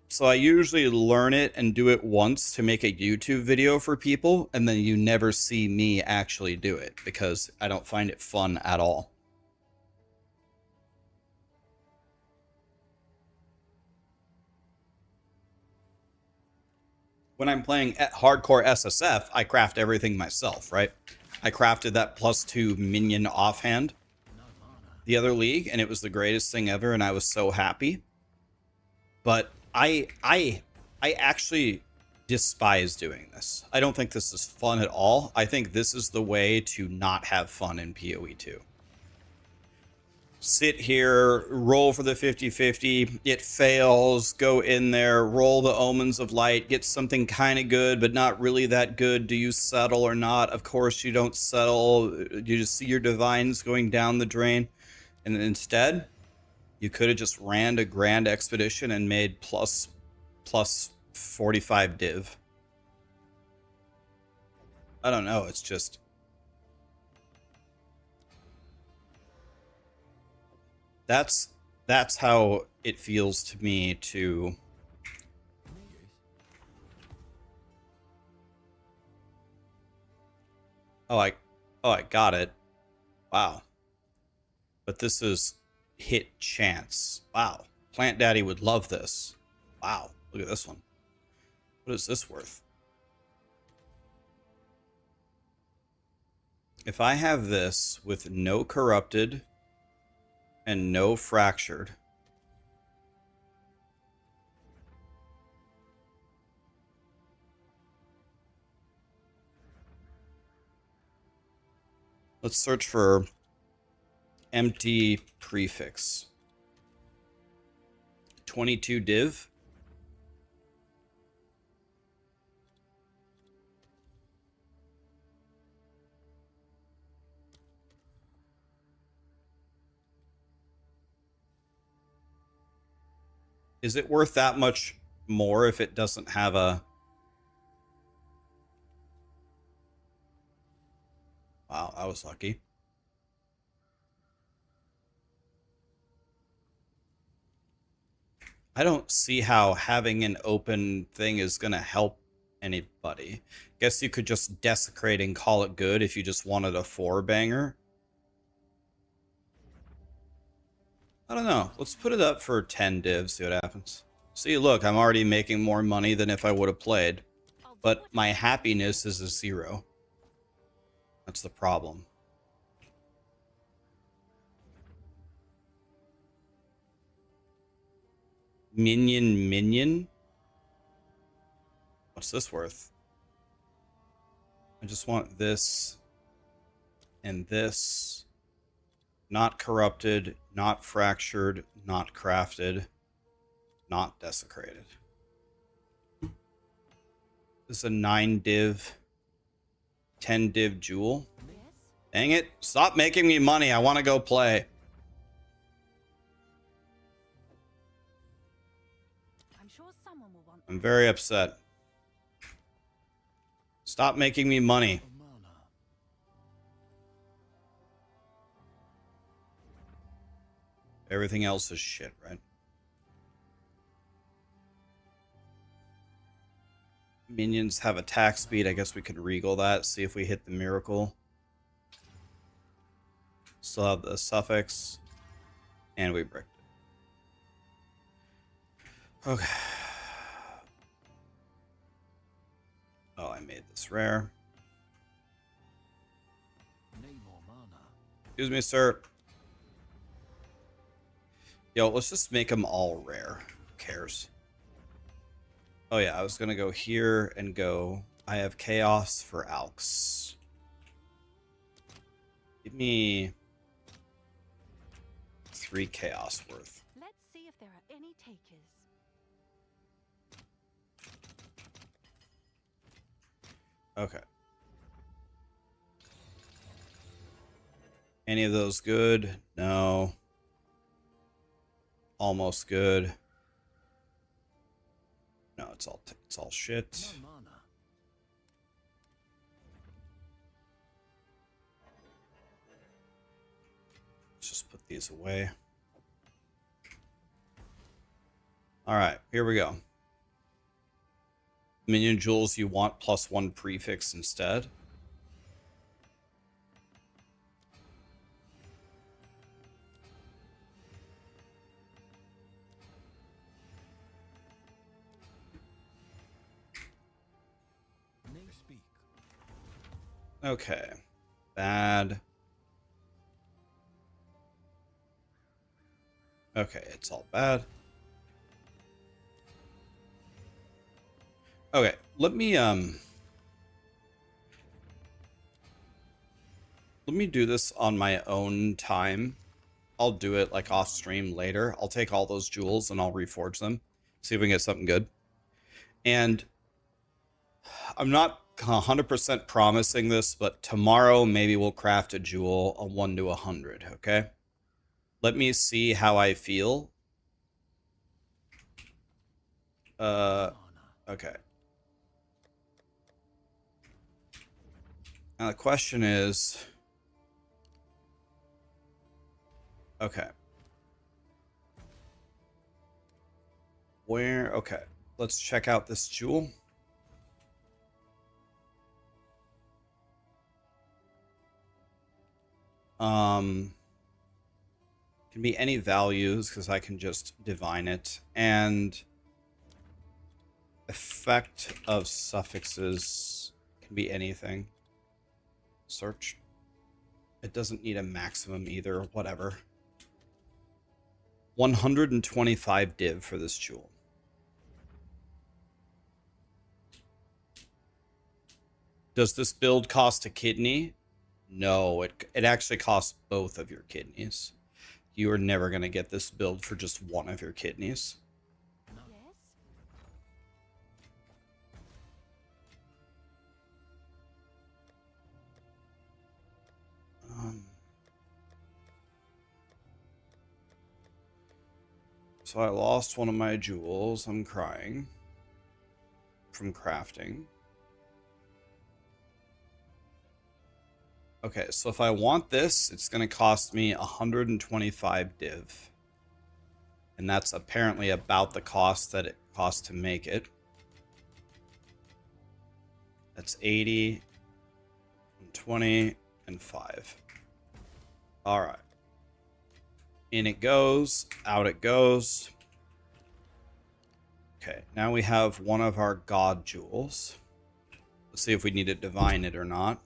So I usually learn it and do it once to make a YouTube video for people, and then you never see me actually do it because I don't find it fun at all. When I'm playing hardcore SSF, I craft everything myself, right? I crafted that +2 minion offhand the other league, and it was the greatest thing ever, and I was so happy. But I actually despise doing this. I don't think this is fun at all. I think this is the way to not have fun in PoE 2. Sit here, roll for the 50-50, it fails, go in there, roll the Omens of Light, get something kind of good, but not really that good. Do you settle or not? Of course you don't settle. You just see your divines going down the drain. And instead, you could have just ran a grand expedition and made plus 45 div. I don't know, it's just... That's how it feels to me to... Oh, I got it. Wow. But this is hit chance. Wow. Plant Daddy would love this. Wow. Look at this one. What is this worth? If I have this with no corrupted and no fractured, let's search for empty prefix. 22 div. Is it worth that much more if it doesn't have a... Wow, I was lucky. I don't see how having an open thing is going to help anybody. Guess you could just desecrate and call it good if you just wanted a 4-banger. I don't know. Let's put it up for 10 divs, see what happens. See, look, I'm already making more money than if I would have played. But my happiness is a 0. That's the problem. Minion? What's this worth? I just want this and this. not corrupted, not fractured, not crafted, not desecrated. This is a 9 div, 10 div jewel. Yes? Dang it. Stop making me money. I want to go play. I'm sure someone will want I'm very upset. Stop making me money. A mana. Everything else is shit, right? Minions have attack speed. I guess we could regal that. See if we hit the miracle. Still have the suffix. And we bricked it. Okay. Oh, I made this rare. Need more mana. Excuse me, sir. Yo, let's just make them all rare. Who cares? Oh yeah, I was gonna go here and go. I have chaos for Alks. Give me 3 chaos worth. Let's see if there are any takers. Okay. Any of those good? No. Almost good. No, it's all shit. No mana. Let's just put these away. All right, here we go. Minion jewels, you want +1 prefix instead. Name speak. Okay. Bad. Okay, it's all bad. Okay, let me do this on my own time. I'll do it like off stream later. I'll take all those jewels and I'll reforge them. See if we can get something good. And I'm not 100% promising this, but tomorrow maybe we'll craft a jewel, a 1 to 100, okay? Let me see how I feel. Mana. Okay. Now the question is, okay. Where, okay. Let's check out this jewel. Can be any values because I can just divine it. And effect of suffixes can be anything. Search. It doesn't need a maximum either, whatever. 125 div for this jewel. Does this build cost a kidney? No, it actually costs both of your kidneys. You are never going to get this build for just one of your kidneys. Yes? So I lost one of my jewels. I'm crying. From crafting. Okay, so if I want this, it's going to cost me 125 div. And that's apparently about the cost that it costs to make it. That's 80, 20, and 5. All right. In it goes, out it goes. Okay, now we have one of our god jewels. Let's see if we need to divine it or not.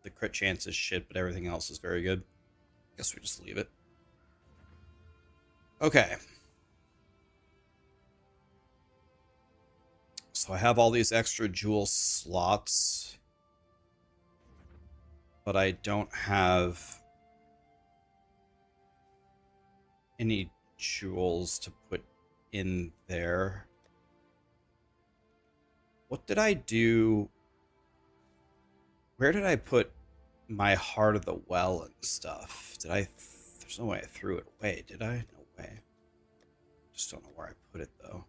The crit chance is shit, but everything else is very good. Guess we just leave it. Okay. So I have all these extra jewel slots. but I don't have any jewels to put in there. What did I do? Where did I put my Heart of the Well and stuff? Did I... There's no way I threw it away, did I? No way. Just don't know where I put it, though.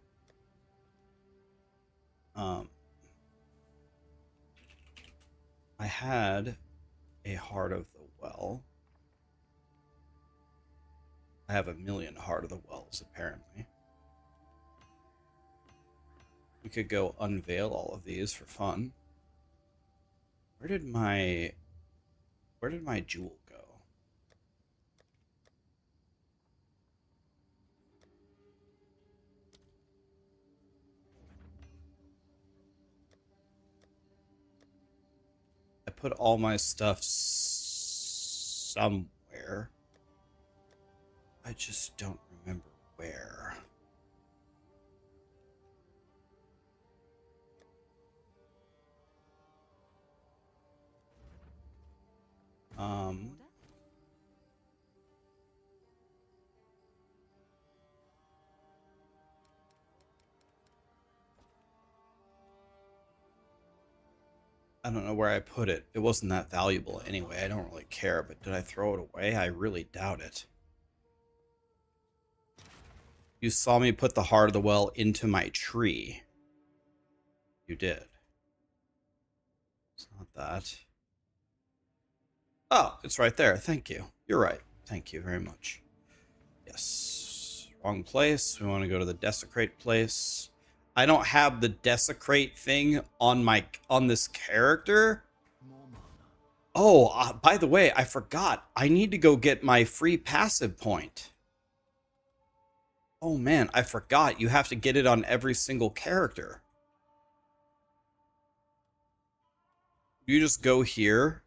I had a Heart of the Well. I have a million Heart of the Wells, apparently. We could go unveil all of these for fun. Where did my jewel go? I put all my stuff somewhere. I just don't remember where. I don't know where I put it. It wasn't that valuable anyway. I don't really care, but did I throw it away? I really doubt it. You saw me put the Heart of the Well into my tree. You did. It's not that. Oh, it's right there. Thank you. You're right. Thank you very much. Yes. Wrong place. We want to go to the Desecrate place. I don't have the Desecrate thing on this character. Oh, by the way, I forgot. I need to go get my free passive point. Oh man, I forgot. You have to get it on every single character. You just go here.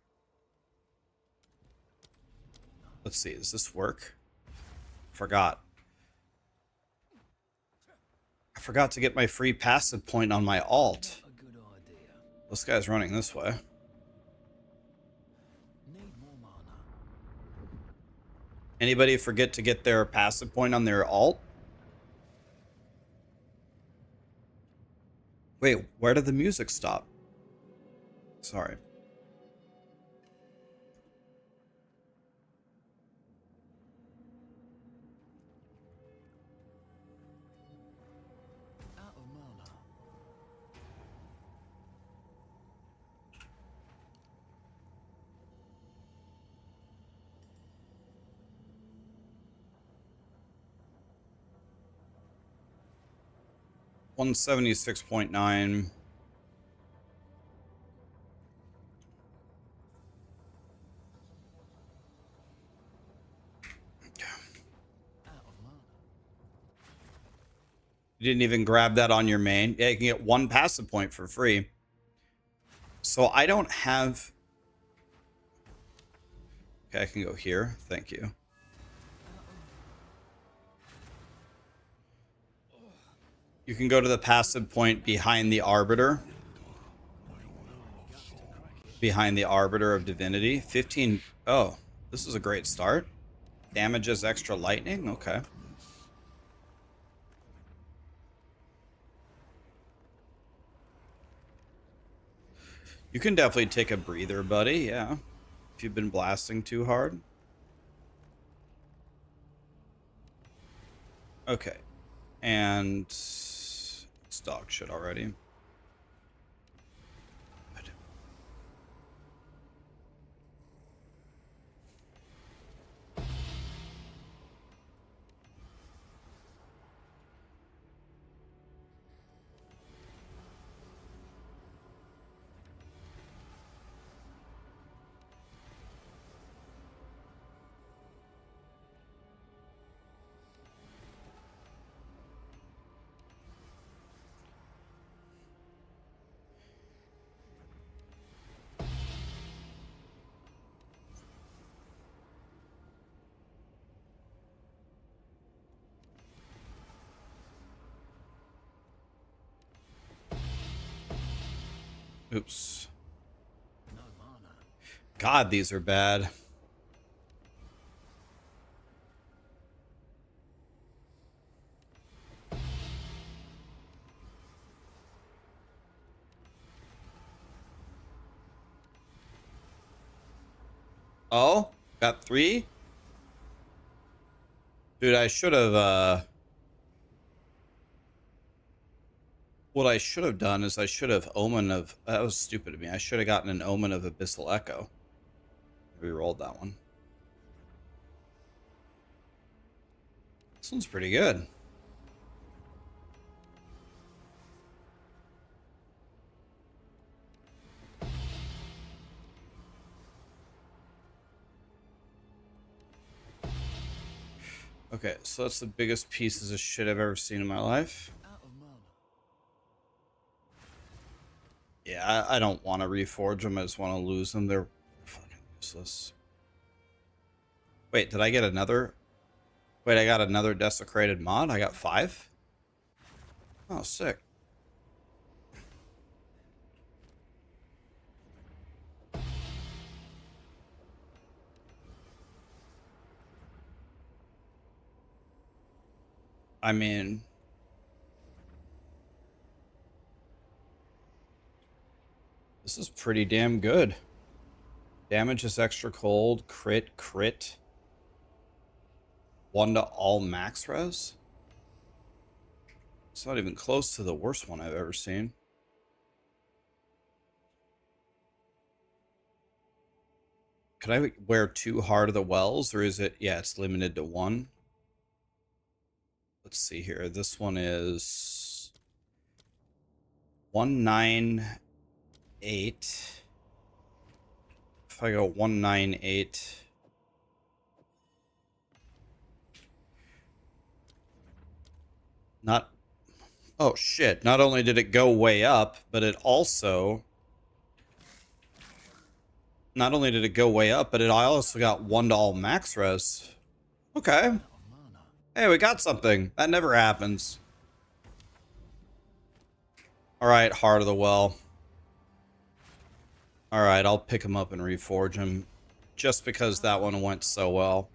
Let's see, does this work? Forgot. I forgot to get my free passive point on my alt. This guy's running this way. Anybody forget to get their passive point on their alt? Wait, where did the music stop? Sorry. Out of mana. 176.9. You didn't even grab that on your main. Yeah, you can get one passive point for free. So I don't have... Okay, I can go here. Thank you. You can go to the passive point behind the Arbiter. Behind the Arbiter of Divinity. 15... Oh, this is a great start. Damages extra lightning? Okay. You can definitely take a breather, buddy. Yeah. If you've been blasting too hard. Okay. And... it's dog shit already. Good. Oops. God, these are bad. Oh, got 3? Dude, I should have, what I should have done is I should have Omen of... That was stupid of me. I should have gotten an Omen of Abyssal Echo. Rerolled that one. This one's pretty good. Okay, so that's the biggest pieces of shit I've ever seen in my life. Out of mana. Yeah, I don't want to reforge them. I just want to lose them. They're fucking useless. Wait, did I get another? Wait, I got another desecrated mod? I got 5? Oh, sick. I mean... This is pretty damn good. Damage is extra cold. Crit, crit. 1 to all max res? It's not even close to the worst one I've ever seen. Could I wear 2 Heart of the Wells, or is it... Yeah, it's limited to 1. Let's see here. This one is 198. If I go 198, not... Oh shit, not only did it go way up, but it also... Not only did it go way up, but I also got 1 to all max res. Okay. Out of mana. Hey, we got something. That never happens. Alright, Heart of the Well. Alright, I'll pick him up and reforge him. Just because that one went so well.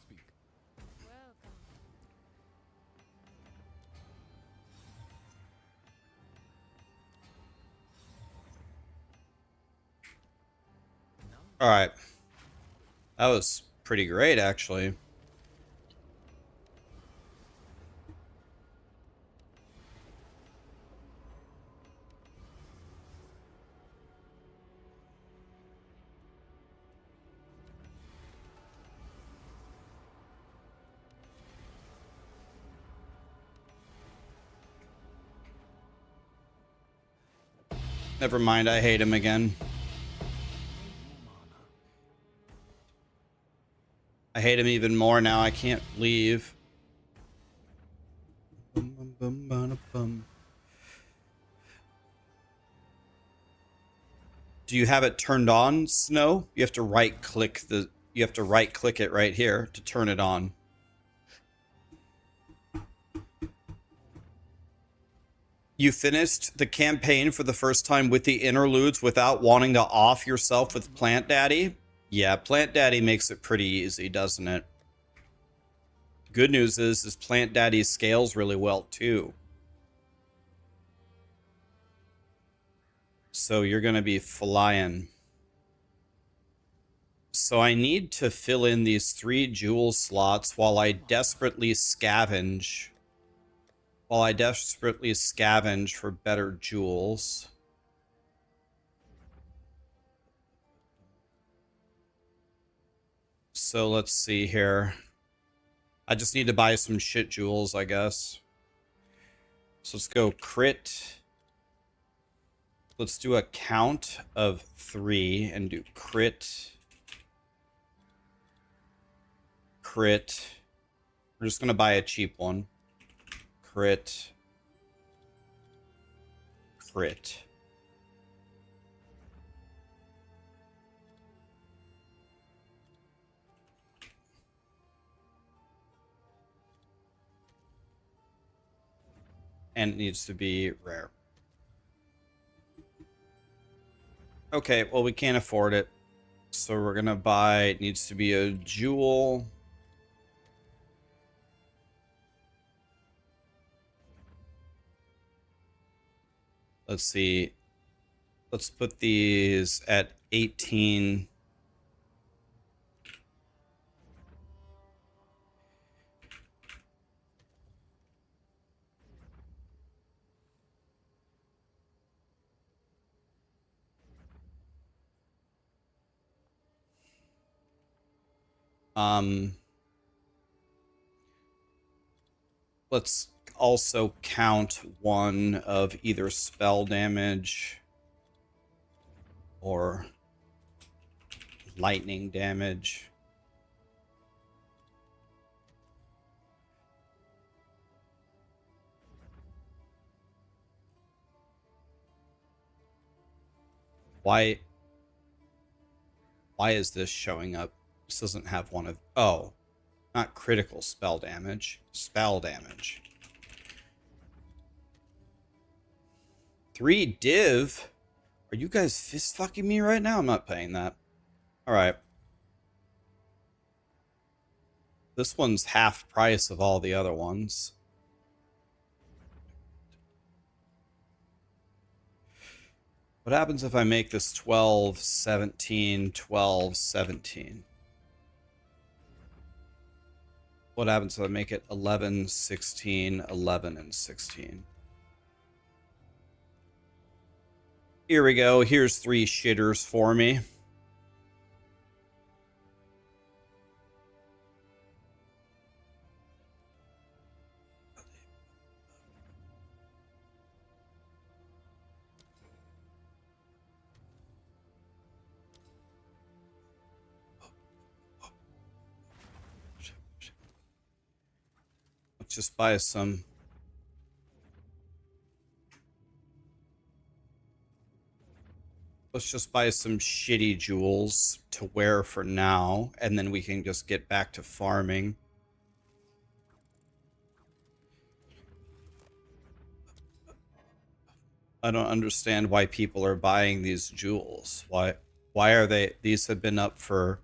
Speak. Welcome. No. Alright. That was pretty great, actually. Never mind, I hate him again. More mana. I hate him even more now. I can't leave. Bum, bum, bum, bum, bum. Do you have it turned on, Snow? You have to right click the... You have to right click it right here to turn it on. You finished the campaign for the first time with the interludes without wanting to off yourself with Plant Daddy? Yeah, Plant Daddy makes it pretty easy, doesn't it? Good news is Plant Daddy scales really well too. So you're going to be flying. So I need to fill in these 3 jewel slots while I desperately scavenge. While I desperately scavenge for better jewels. So let's see here. I just need to buy some shit jewels, I guess. So let's go crit. Let's do a count of 3 and do crit. Crit. We're just going to buy a cheap one. Crit. Crit. And it needs to be rare. Okay, well, we can't afford it. So we're gonna buy, it needs to be a jewel. Let's see. Let's put these at 18. Let's also count one of either spell damage or lightning damage. Why is this showing up? This doesn't have one of, oh, not critical spell damage, spell damage. 3 div? Are you guys fist fucking me right now? I'm not paying that. All right. This one's half price of all the other ones. What happens if I make this 12, 17, 12, 17? What happens if I make it 11, 16, 11, and 16? Here we go. Here's 3 shitters for me. Let's just buy some. Let's just buy some shitty jewels to wear for now, and then we can just get back to farming. I don't understand why people are buying these jewels. Why are they? These have been up for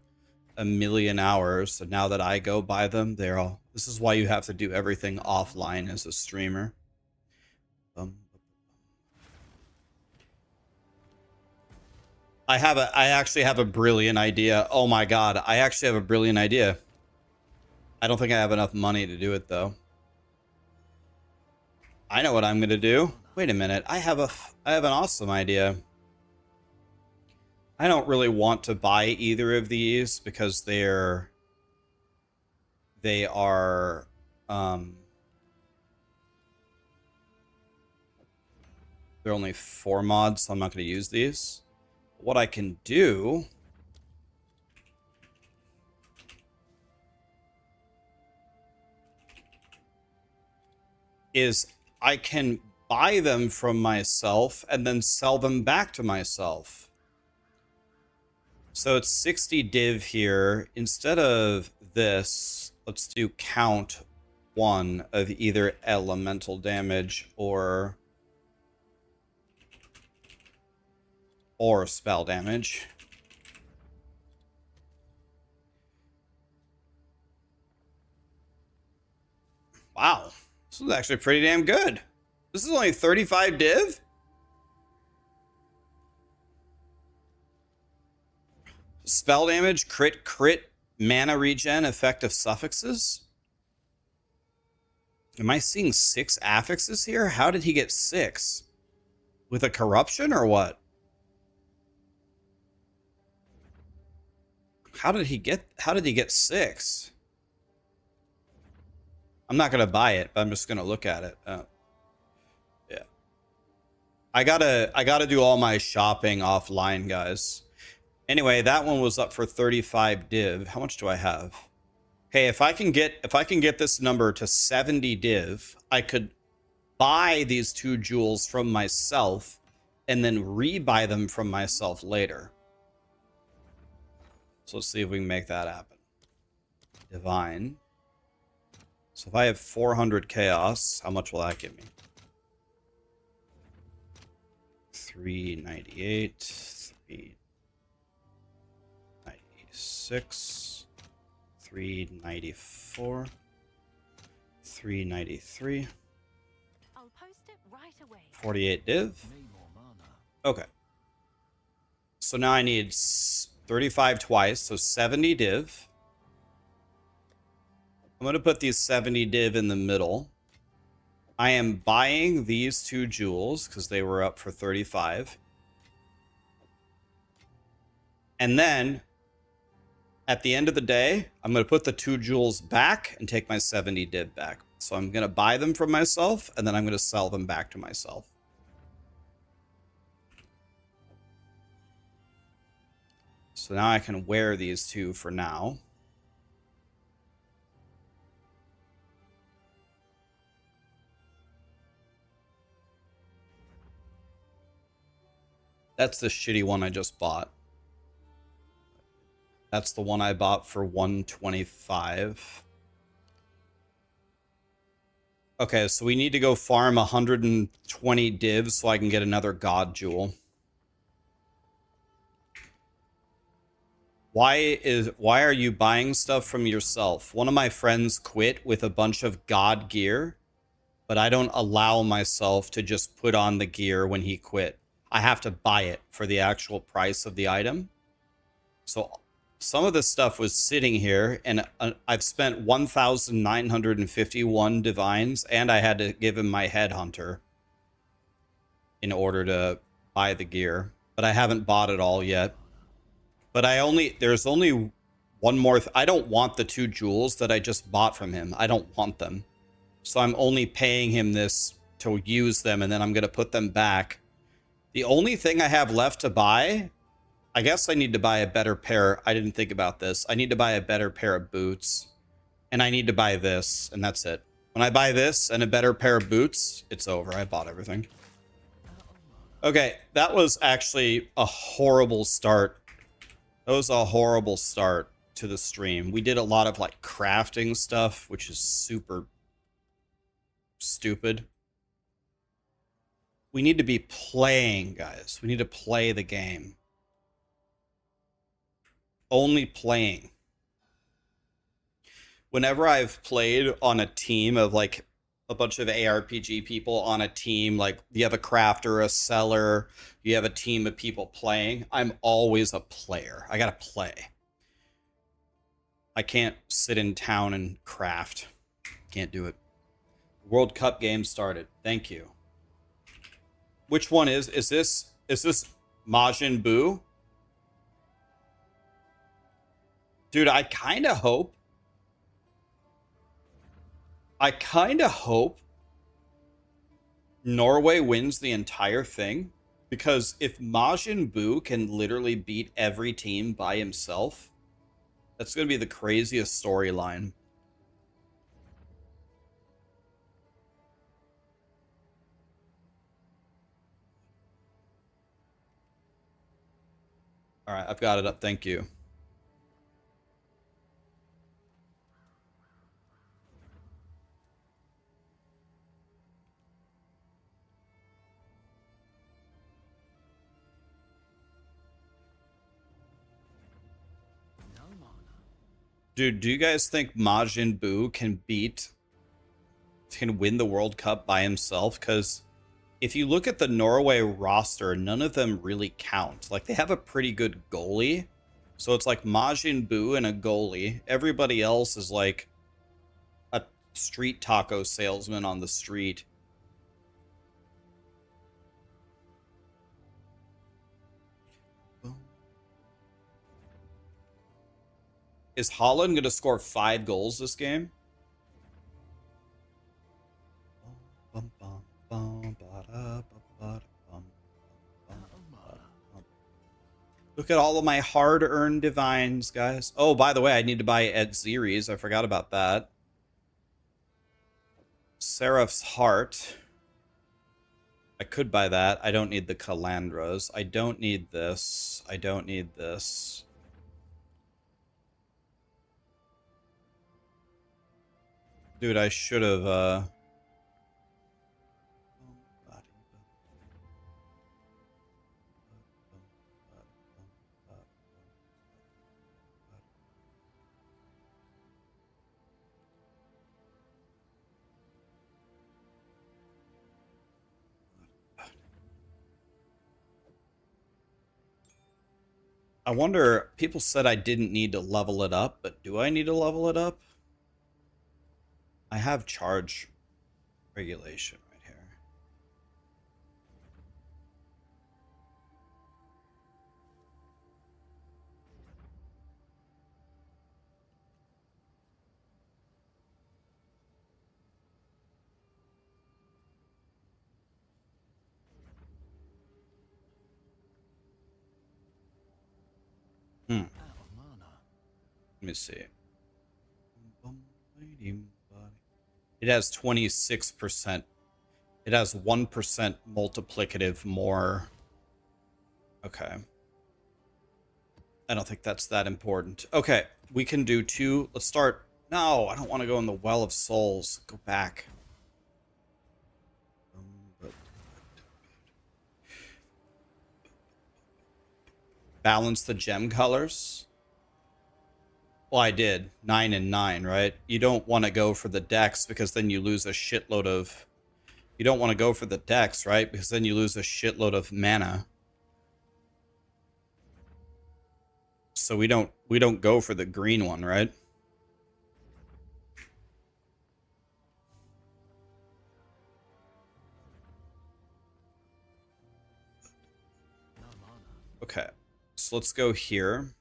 a million hours, and now that I go buy them, they're all. This is why you have to do everything offline as a streamer. I actually have a brilliant idea. Oh my god, I actually have a brilliant idea. I don't think I have enough money to do it though. I know what I'm gonna do. Wait a minute, I have an awesome idea. I don't really want to buy either of these because they are they're only 4 mods, so I'm not going to use these. What I can do is I can buy them from myself and then sell them back to myself. So it's 60 div here. Instead of this, let's do count 1 of either elemental damage or spell damage. Wow, this is actually pretty damn good. This is only 35 div? Spell damage, crit, mana regen, effective suffixes. Am I seeing 6 affixes here? How did he get 6? With a corruption or what? How did he get 6? I'm not gonna buy it, but I'm just gonna look at it. Yeah. I gotta do all my shopping offline, guys. Anyway, that one was up for 35 div. How much do I have? Okay, if I can get this number to 70 div, I could buy these 2 jewels from myself and then rebuy them from myself later. So let's see if we can make that happen. Divine. So if I have 400 chaos, how much will that give me? 398, 396, 394, 393, I'll post it right away. 48 div. Need more mana. Okay. So now I need 35 twice, so 70 div. I'm going to put these 70 div in the middle. I am buying these 2 jewels because they were up for 35. And then, at the end of the day, I'm going to put the 2 jewels back and take my 70 div back. So I'm going to buy them from myself, and then I'm going to sell them back to myself. So now I can wear these 2 for now. That's the shitty one I just bought. That's the one I bought for 125. Okay, so we need to go farm 120 divs so I can get another god jewel. Why are you buying stuff from yourself? One of my friends quit with a bunch of god gear, but I don't allow myself to just put on the gear when he quit. I have to buy it for the actual price of the item. So some of this stuff was sitting here, and I've spent 1,951 divines, and I had to give him my headhunter in order to buy the gear. But I haven't bought it all yet. But there's only one more. I don't want the 2 jewels that I just bought from him. I don't want them. So I'm only paying him this to use them, and then I'm going to put them back. The only thing I have left to buy, I guess I need to buy a better pair. I didn't think about this. I need to buy a better pair of boots. And I need to buy this, and that's it. When I buy this and a better pair of boots, it's over. I bought everything. Okay, that was actually a horrible start. That was a horrible start to the stream. We did a lot of like crafting stuff, which is super stupid. We need to be playing, guys. We need to play the game. Only playing. Whenever I've played on a team of like a bunch of ARPG people on a team, like you have a crafter, a seller, you have a team of people playing, I'm always a player. I gotta play. I can't sit in town and craft. Can't do it. World Cup game started. Thank you. Which one is this Majin Buu? Dude, I kind of hope Norway wins the entire thing, because if Majin Buu can literally beat every team by himself, that's going to be the craziest storyline. All right, I've got it up. Thank you. No mana. Dude, do you guys think Majin Buu can win the World Cup by himself? Because if you look at the Norway roster, none of them really count. Like, they have a pretty good goalie. So it's like Majin Buu and a goalie. Everybody else is like a street taco salesman on the street. Is Holland going to score 5 goals this game? Look at all of my hard-earned divines, guys. Oh, by the way, I need to buy Ed Series. I forgot about that. Seraph's Heart. I could buy that. I don't need the Calandras. I don't need this. I don't need this. Dude, I should have, I wonder, people said I didn't need to level it up, but do I need to level it up? I have charge regulation right here. Out of mana. Let me see. It has 26%. It has 1% multiplicative more. Okay. I don't think that's that important. Okay, we can do 2. Let's start. No, I don't want to go in the Well of Souls. Go back. Balance the gem colors. Well, I did 9 and 9, right? You don't want to go for the dex because then you lose a shitload of. You don't want to go for the dex, right? Because then you lose a shitload of mana. So we don't go for the green one, right? No mana. Okay. So let's go here.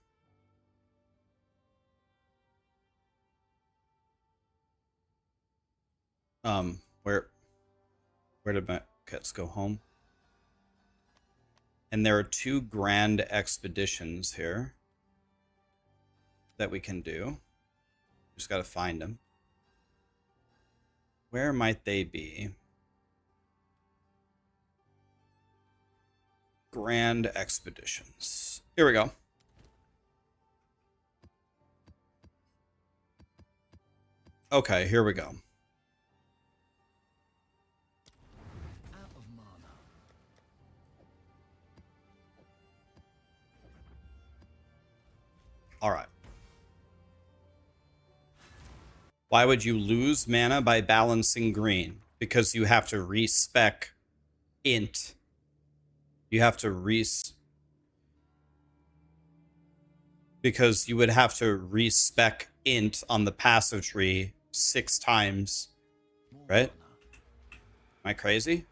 Where did my... Okay, let's go home. And there are 2 grand expeditions here that we can do. Just got to find them. Where might they be? Grand expeditions. Here we go. Okay, here we go. Out of mana. All right. Why would you lose mana by balancing green? Because you have to respec int. You have to because you would have to respec int on the passive tree 6 times. More Right? mana. Am I crazy?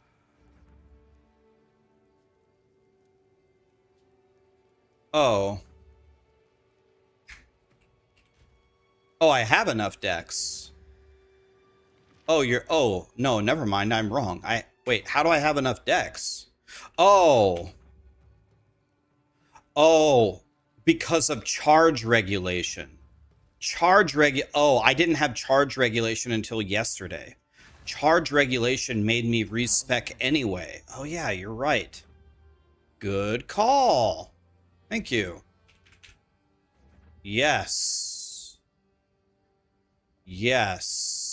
Oh. Oh, I have enough decks. Oh, no, never mind. I'm wrong. Wait, how do I have enough decks? Oh. Oh, because of charge regulation. Oh, I didn't have charge regulation until yesterday. Charge regulation made me respec anyway. Oh yeah, you're right. Good call. Thank you. Yes. Yes.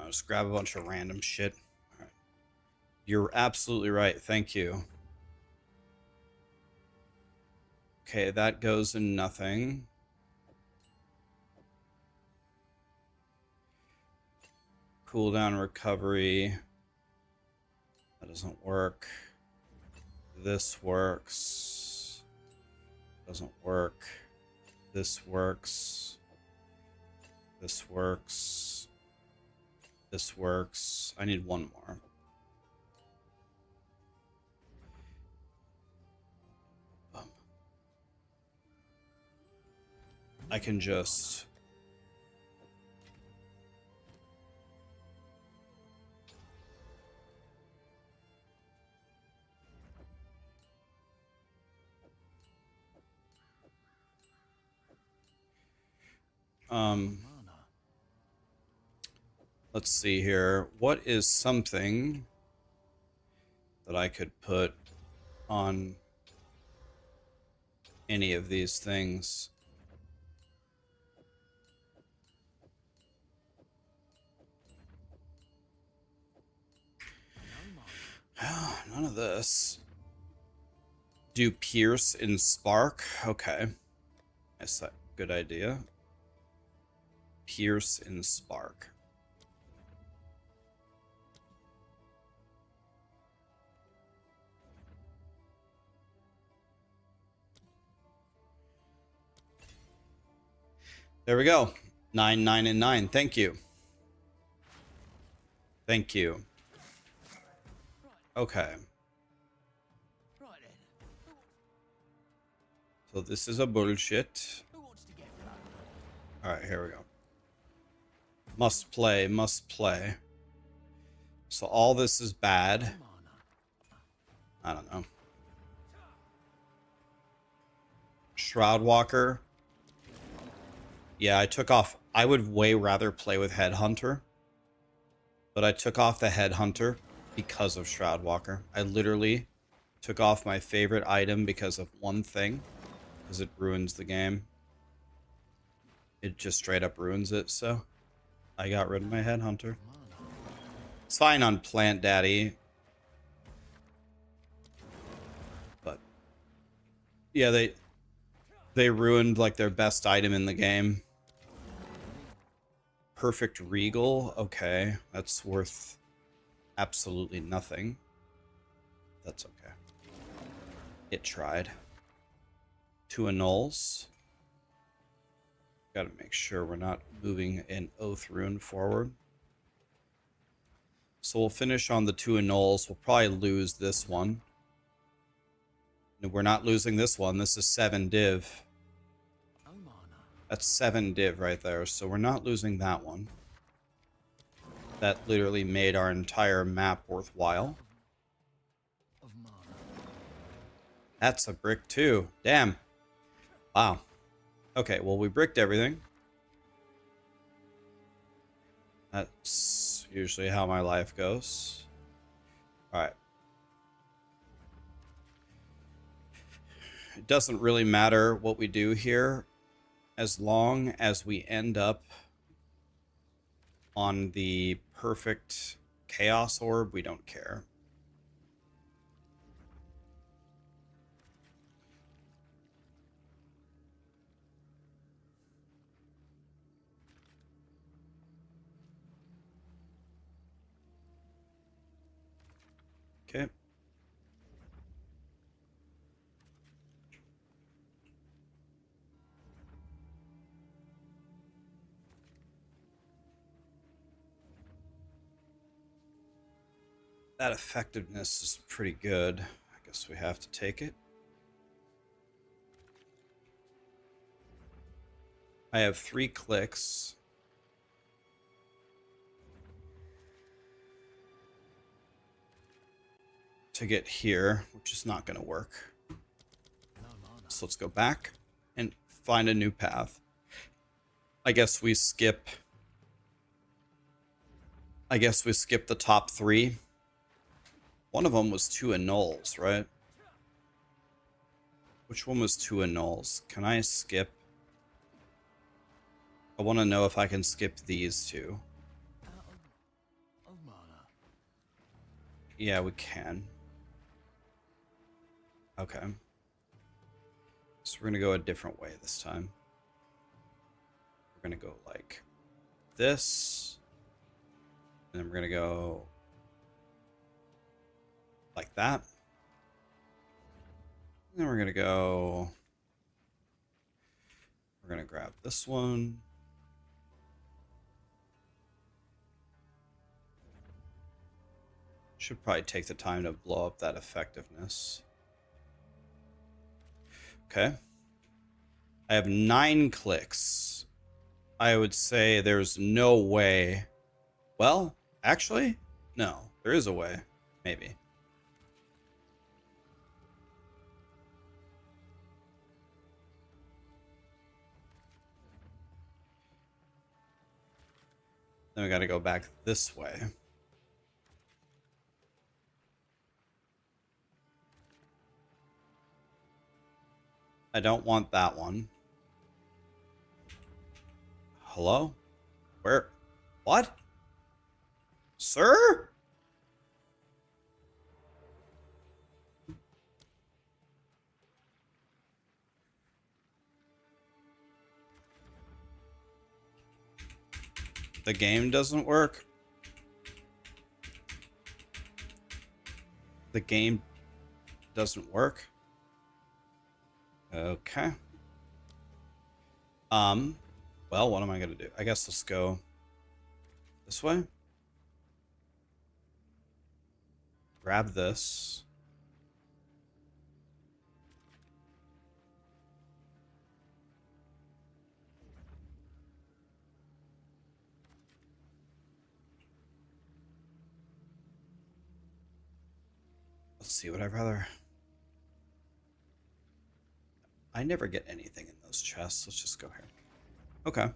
Just grab a bunch of random shit. All right. You're absolutely right. Thank you. Okay, that goes in nothing. Cooldown recovery. That doesn't work. This works. Doesn't work. This works. This works. This works. I need one more. I can just... Mana. Let's see here. What is something that I could put on any of these things? No mana. None of this. Do Pierce in Spark. Okay. That's a good idea. Pierce in Spark. There we go. 9, 9, and 9. Thank you. Thank you. Okay. Right then. So this is a bullshit. Who wants to get blown? Alright, here we go. Must play, must play. So all this is bad. Mana. I don't know. Shroudwalker. Yeah, I took off. I would way rather play with Headhunter. But I took off the Headhunter because of Shroudwalker. I literally took off my favorite item because of one thing. Because it ruins the game. It just straight up ruins it, so I got rid of my Headhunter. It's fine on Plant Daddy. But yeah, they ruined like their best item in the game. Perfect Regal. Okay, that's worth absolutely nothing. That's okay. It tried. 2 annuls. Got to make sure we're not moving an Oath Rune forward. So we'll finish on the 2 annuls. We'll probably lose this one. No, we're not losing this one. This is 7 div. Oh, mana. That's 7 div right there. So we're not losing that one. That literally made our entire map worthwhile. Of mana. That's a brick too. Damn. Wow. Okay, well, we bricked everything. That's usually how my life goes. Alright. It doesn't really matter what we do here, as long as we end up on the perfect Chaos Orb, we don't care. Okay. That effectiveness is pretty good. I guess we have to take it. I have 3 clicks. To get here, which is not going to work. No mana. So let's go back and find a new path. I guess we skip the top 3. One of them was 2 annuls, right? Which one was 2 annuls? Can I skip? I want to know if I can skip these 2. Of mana. Yeah, we can. Okay. So we're going to go a different way this time. We're going to go like this. And then we're going to go like that. And then we're going to go... We're going to grab this one. Should probably take the time to blow up that effectiveness. Okay. I have 9 clicks. I would say there's no way. Well, actually, no. There is a way. Maybe. Then we got to go back this way. I don't want that one. Hello? Where? What? Sir? The game doesn't work. The game doesn't work. Okay. Well, what am I gonna do? I guess let's go this way. Grab this. Let's see, would I rather... I never get anything in those chests. Let's just go here. Okay.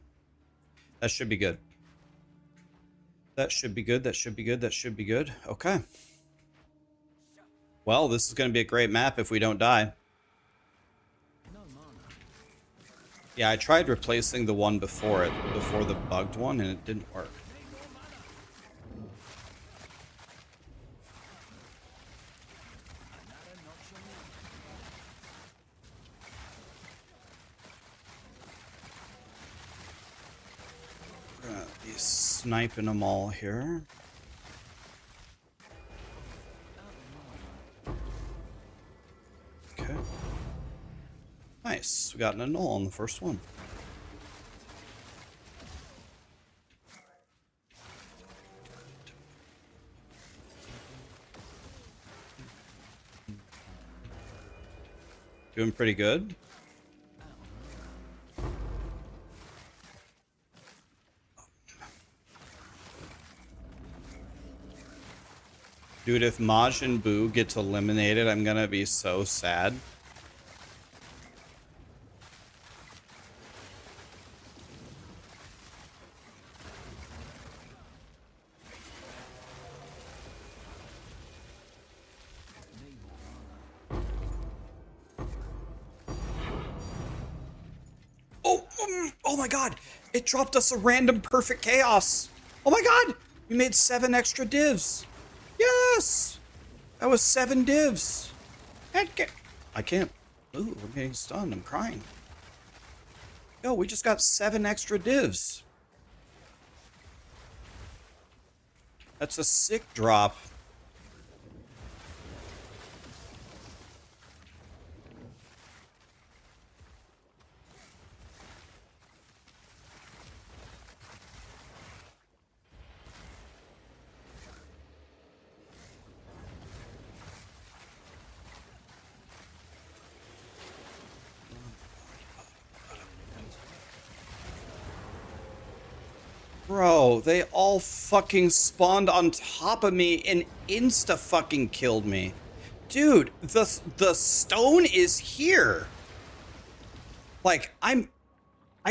That should be good. That should be good. That should be good. That should be good. Okay. Well, this is going to be a great map if we don't die. Yeah, I tried replacing the one before it, before the bugged one, and it didn't work. We're gonna be sniping them all here. Okay. Nice. We got an annul on the first one. Doing pretty good. Dude, if Majin Buu gets eliminated, I'm gonna be so sad. Oh my god! It dropped us a random perfect chaos! Oh my god! We made 7 extra divs! Yes! That was 7 divs! I can't. Ooh, I'm getting stunned. I'm crying. Yo, we just got 7 extra divs. That's a sick drop. Bro, they all fucking spawned on top of me and insta-fucking killed me. Dude, the stone is here. Like, I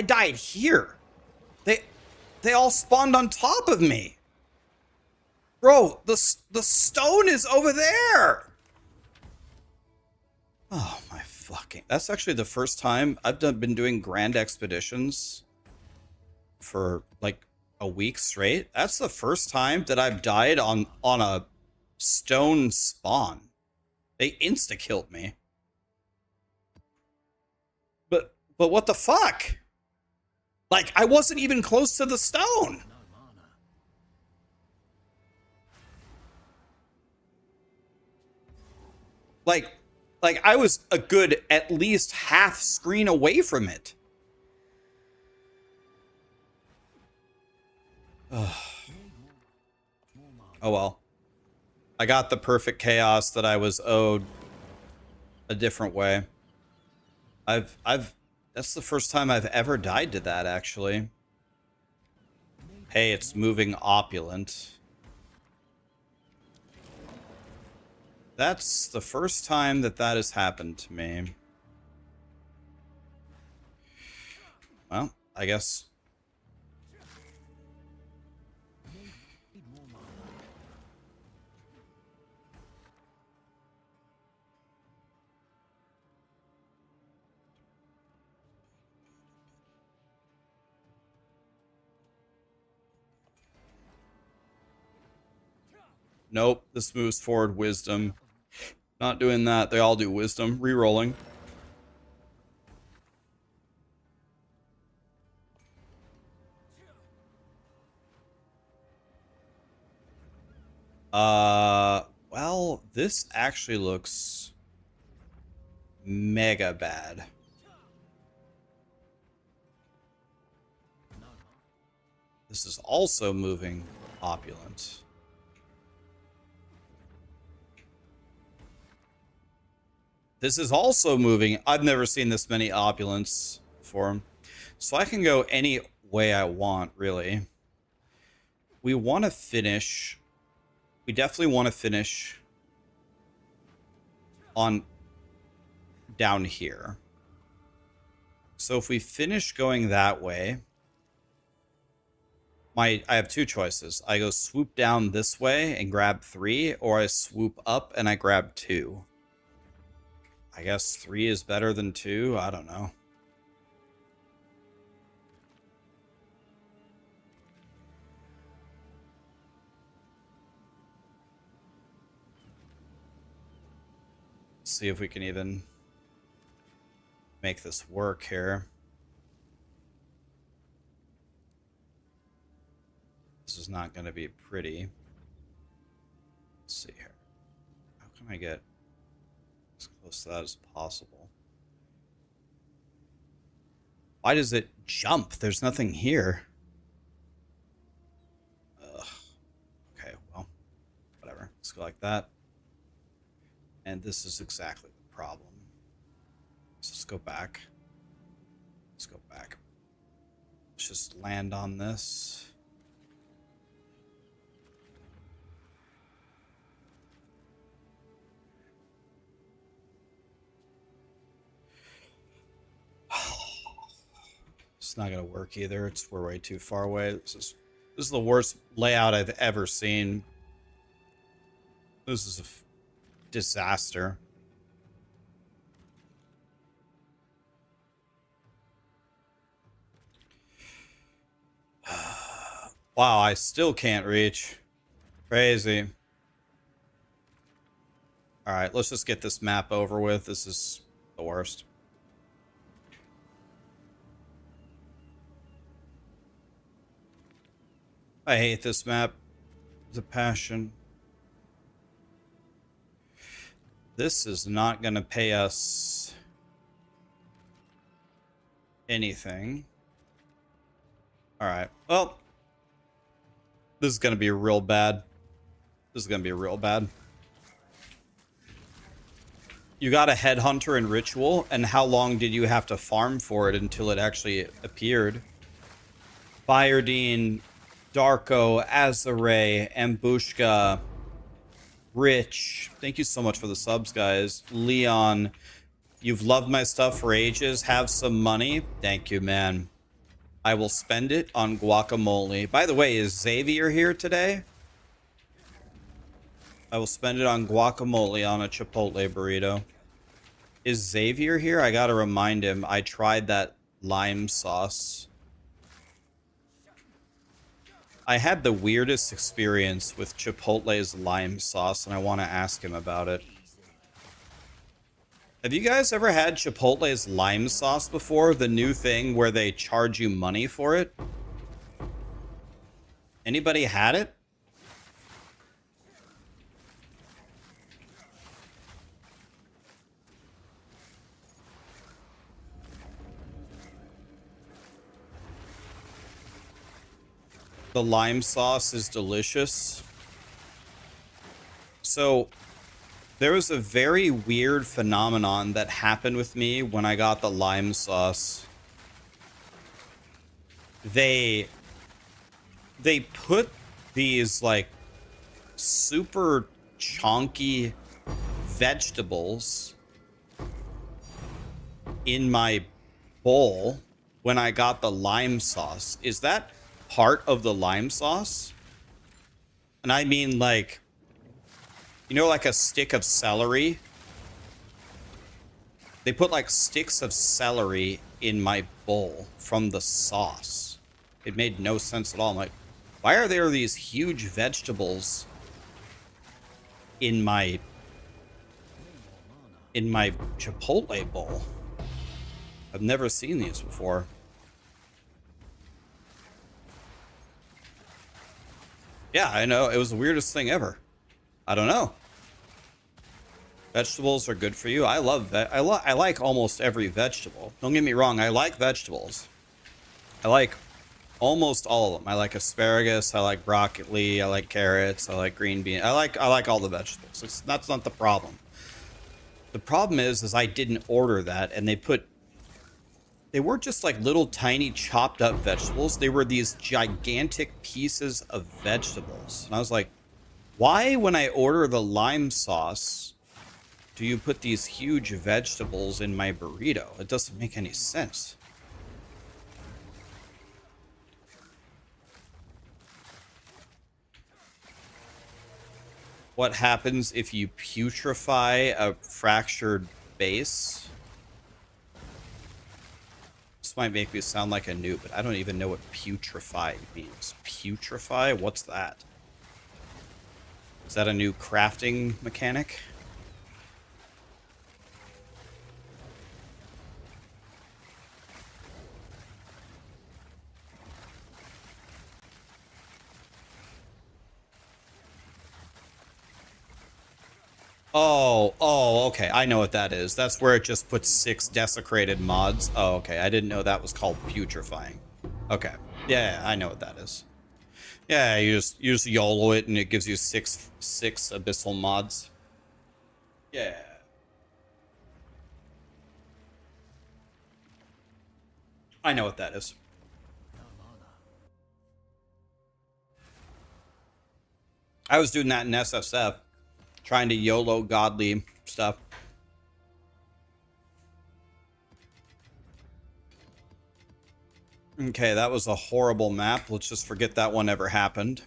died here. They all spawned on top of me. Bro, the stone is over there. Oh my fucking... That's actually the first time I've been doing grand expeditions for like a week straight. That's the first time that I've died on a stone spawn. They insta-killed me. But what the fuck? Like, I wasn't even close to the stone. Like I was a good at least half screen away from it. Oh well. I got the perfect chaos that I was owed a different way. That's the first time I've ever died to that, actually. Hey, it's moving opulent. That's the first time that has happened to me. Well, I guess... Nope, this moves forward wisdom. Not doing that. They all do wisdom. Rerolling. Well, this actually looks mega bad. This is also moving opulent. This is also moving. I've never seen this many opulence for him. So I can go any way I want, really. We want to finish. We definitely want to finish on down here. So if we finish going that way, I have two choices. I go swoop down this way and grab 3, or I swoop up and I grab 2. I guess 3 is better than 2. I don't know. See if we can even make this work here. This is not going to be pretty. Let's see here. How can I get as close to that as possible? Why does it jump? There's nothing here. Ugh. Okay, well, whatever. Let's go like that. And this is exactly the problem. So let's go back. Let's go back. Let's just land on this. It's not gonna work either. We're way too far away. This is the worst layout I've ever seen. This is a disaster. Wow, I still can't reach. Crazy. All right, let's just get this map over with. This is the worst. I hate this map. It's a passion. This is not going to pay us anything. All right. Well, this is going to be real bad. This is going to be real bad. You got a headhunter in Ritual, and how long did you have to farm for it until it actually appeared? Firedean, Darko, Azare, Ambushka, Rich, thank you so much for the subs, guys. Leon, you've loved my stuff for ages. Have some money. Thank you, man. I will spend it on guacamole. By the way, is Xavier here today? I will spend it on guacamole on a Chipotle burrito. Is Xavier here? I gotta remind him. I tried that lime sauce. I had the weirdest experience with Chipotle's lime sauce, and I want to ask him about it. Have you guys ever had Chipotle's lime sauce before? The new thing where they charge you money for it? Anybody had it? The lime sauce is delicious. So, there was a very weird phenomenon that happened with me when I got the lime sauce. They put these, like, super chonky vegetables in my bowl when I got the lime sauce. Is that part of the lime sauce? And I mean, like, you know, like a stick of celery? They put like sticks of celery in my bowl from the sauce. It made no sense at all. I'm like, why are there these huge vegetables in my Chipotle bowl? I've never seen these before. Yeah, I know. It was the weirdest thing ever. I don't know. Vegetables are good for you. I love that. I like almost every vegetable. Don't get me wrong. I like vegetables. I like almost all of them. I like asparagus. I like broccoli. I like carrots. I like green beans. I like all the vegetables. That's not the problem. The problem is I didn't order that, and they weren't just like little tiny chopped up vegetables. They were these gigantic pieces of vegetables. And I was like, why, when I order the lime sauce, do you put these huge vegetables in my burrito? It doesn't make any sense. What happens if you putrefy a fractured base? This might make me sound like a noob, but I don't even know what putrefy means. Putrefy? What's that? Is that a new crafting mechanic? Oh, okay. I know what that is. That's where it just puts 6 desecrated mods. Oh, okay. I didn't know that was called putrefying. Okay. Yeah, I know what that is. Yeah, you just YOLO it and it gives you six abyssal mods. Yeah. I know what that is. I was doing that in SSF, trying to YOLO godly stuff. Okay, that was a horrible map. Let's just forget that one ever happened.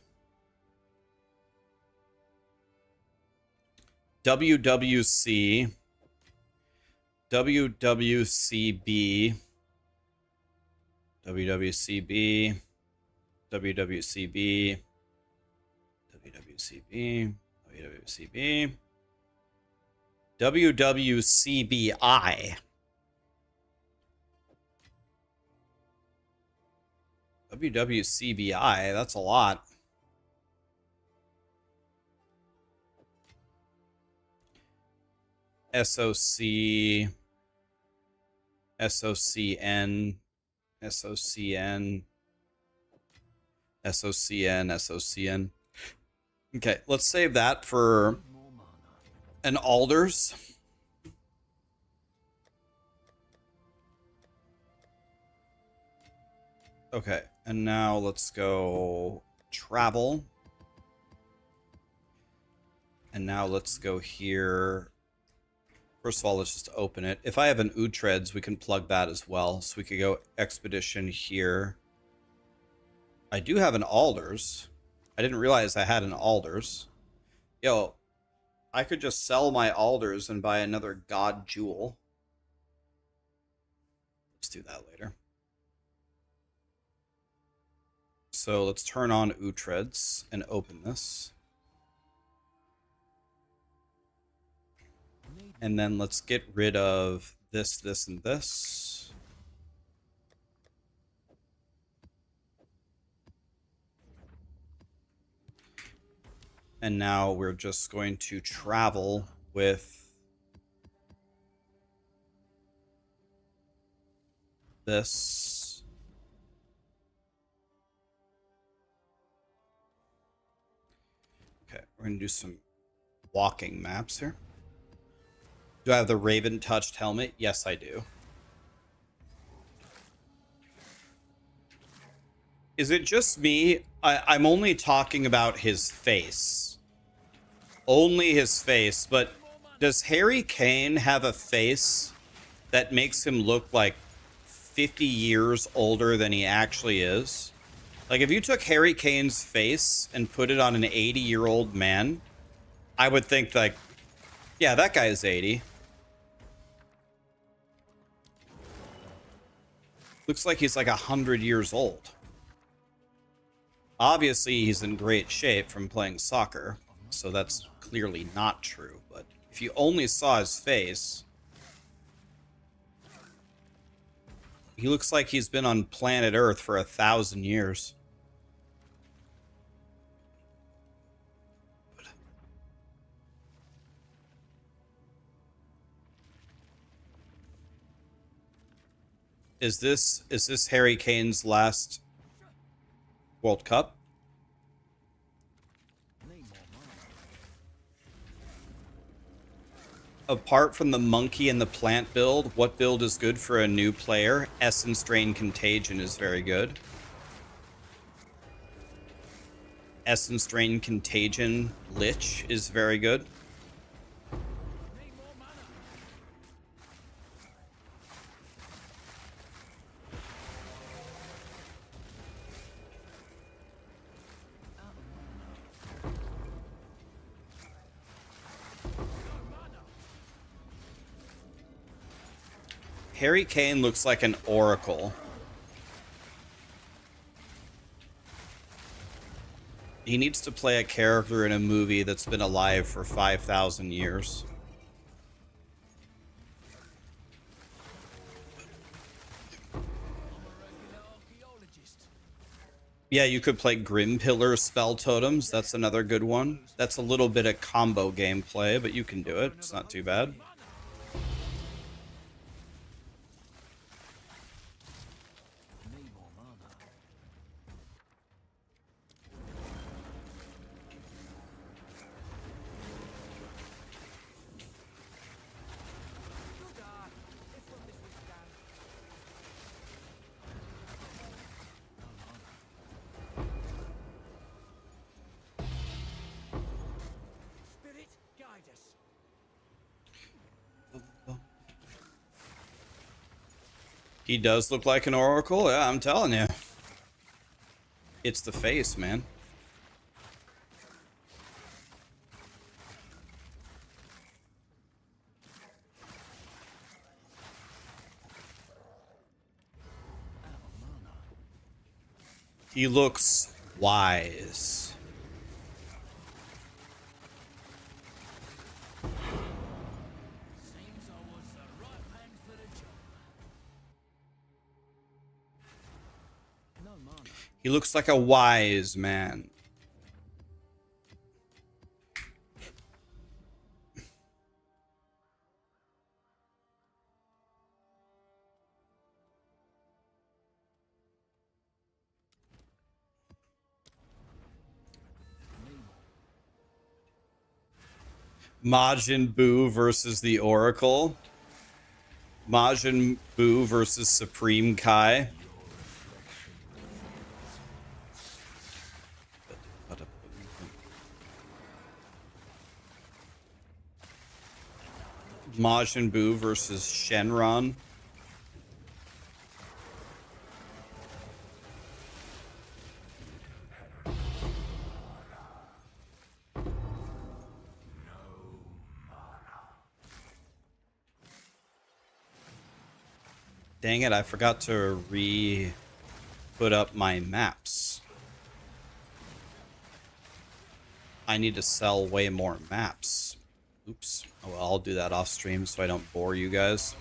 WWC. WWCB. WWCB. WWCB. WWCB. WWCB. WWCBI. WWCBI, that's a lot. SOC, SOCN, SOCN, SOCN, SOCN. Okay, let's save that for an alders. Okay, and now let's go travel. And now let's go here. First of all, let's just open it. If I have an Utreads, we can plug that as well. So we could go expedition here. I do have an alders. I didn't realize I had an alders. Yo, I could just sell my alders and buy another god jewel. Let's do that later. So let's turn on Utreads and open this. And then let's get rid of this, this, and this. And now we're just going to travel with this. Okay, we're going to do some walking maps here. Do I have the Raven touched helmet? Yes, I do. Is it just me? I'm only talking about his face. Only his face, but does Harry Kane have a face that makes him look like 50 years older than he actually is? Like, if you took Harry Kane's face and put it on an 80-year-old man, I would think, like, yeah, that guy is 80. Looks like he's like 100 years old. Obviously, he's in great shape from playing soccer, so that's clearly not true. But if you only saw his face, he looks like he's been on planet Earth for 1,000 years. Is this Harry Kane's last World Cup? Need more mana. Apart from the monkey and the plant build, what build is good for a new player? Essence Drain Contagion is very good. Essence Drain Contagion Lich is very good. Need more mana. Harry Kane looks like an oracle. He needs to play a character in a movie that's been alive for 5,000 years. Archaeologist. Yeah, you could play Grim Pillar Spell Totems. That's another good one. That's a little bit of combo gameplay, but you can do it. It's not too bad. Need more mana. Spirit, guide us. He does look like an oracle. Yeah, I'm telling you. It's the face, man. He looks wise. Seems I was the right man for the job. No mana. He looks like a wise man. Majin Buu versus the Oracle. Majin Buu versus Supreme Kai. Majin Buu versus Shenron. Dang it, I forgot to put up my maps. I need to sell way more maps. Oops. Oh, well, I'll do that off stream so I don't bore you guys.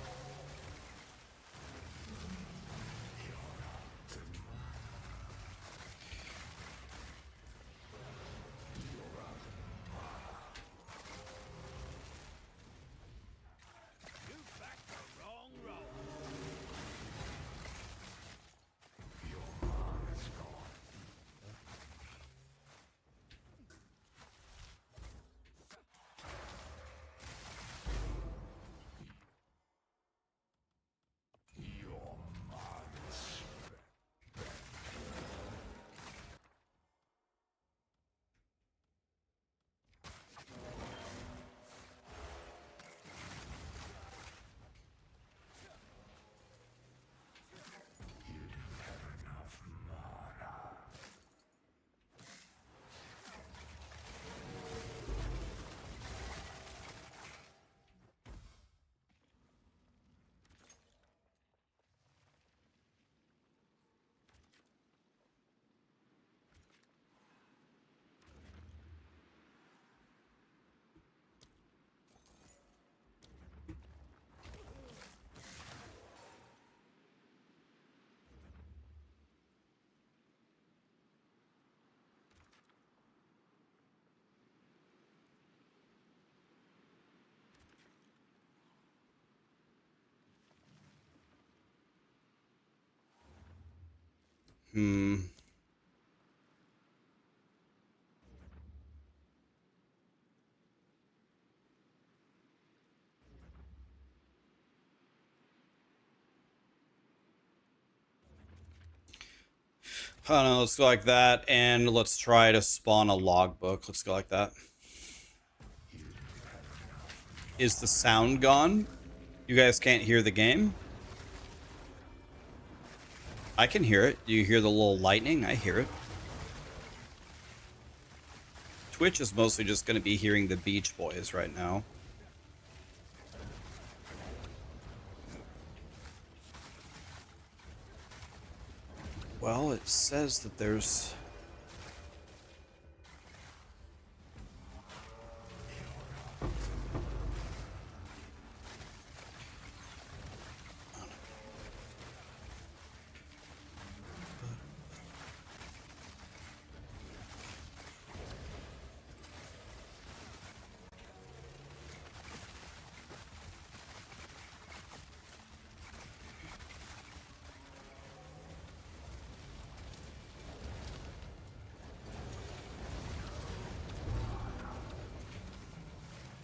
I don't know, let's go like that, and let's try to spawn a logbook. Let's go like that. Is the sound gone? You guys can't hear the game? I can hear it. Do you hear the little lightning? I hear it. Twitch is mostly just going to be hearing the Beach Boys right now. Well, it says that there's...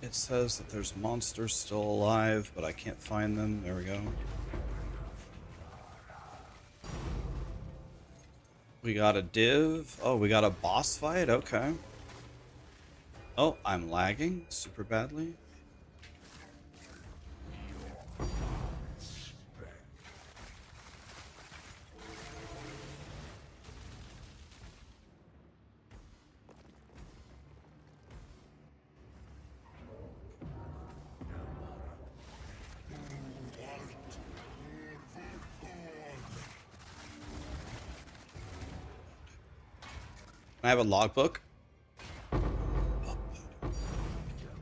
It says that there's monsters still alive, but I can't find them. There we go. We got a div. Oh, we got a boss fight? Okay. Oh, I'm lagging super badly. I have a logbook.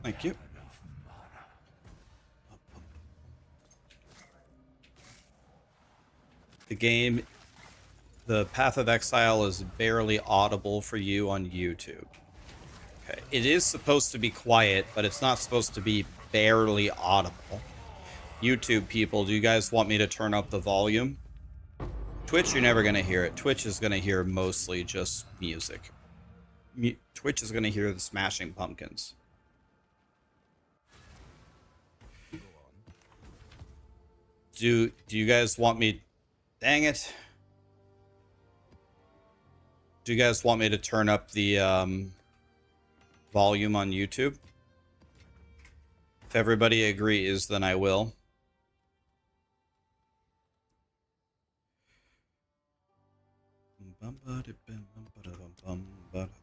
Thank you. The game, the Path of Exile is barely audible for you on YouTube. Okay, it is supposed to be quiet, but it's not supposed to be barely audible. YouTube people, do you guys want me to turn up the volume? Twitch, you're never going to hear it. Twitch is going to hear mostly just music. Twitch is going to hear the Smashing Pumpkins. Do you guys want me... Dang it. Do you guys want me to turn up the volume on YouTube? If everybody agrees, then I will.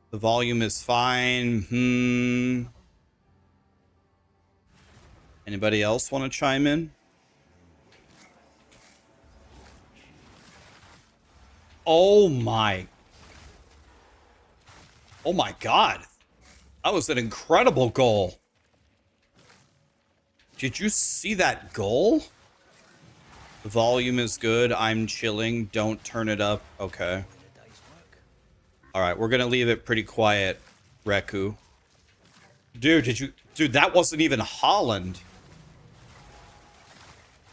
The volume is fine. Anybody else want to chime in? Oh my God. That was an incredible goal. Did you see that goal? The volume is good. I'm chilling. Don't turn it up. Okay. All right, we're going to leave it pretty quiet, Reku. Dude, Dude, that wasn't even Holland.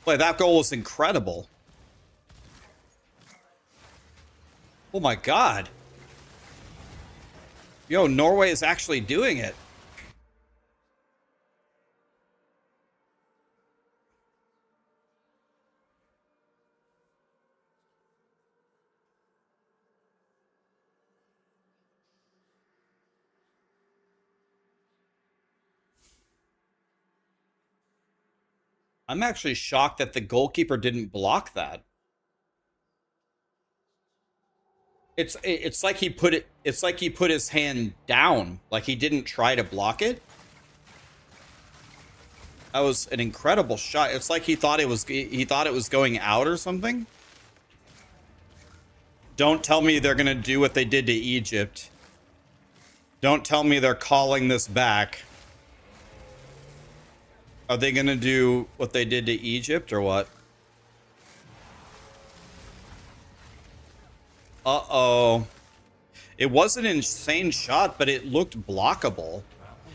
Like, that goal was incredible. Oh my God. Yo, Norway is actually doing it. I'm actually shocked that the goalkeeper didn't block that. It's like he put it. It's like he put his hand down, like he didn't try to block it. That was an incredible shot. It's like he thought it was going out or something. Don't tell me they're gonna do what they did to Egypt. Don't tell me they're calling this back. Are they gonna do what they did to Egypt or what? Uh-oh. It was an insane shot, but it looked blockable.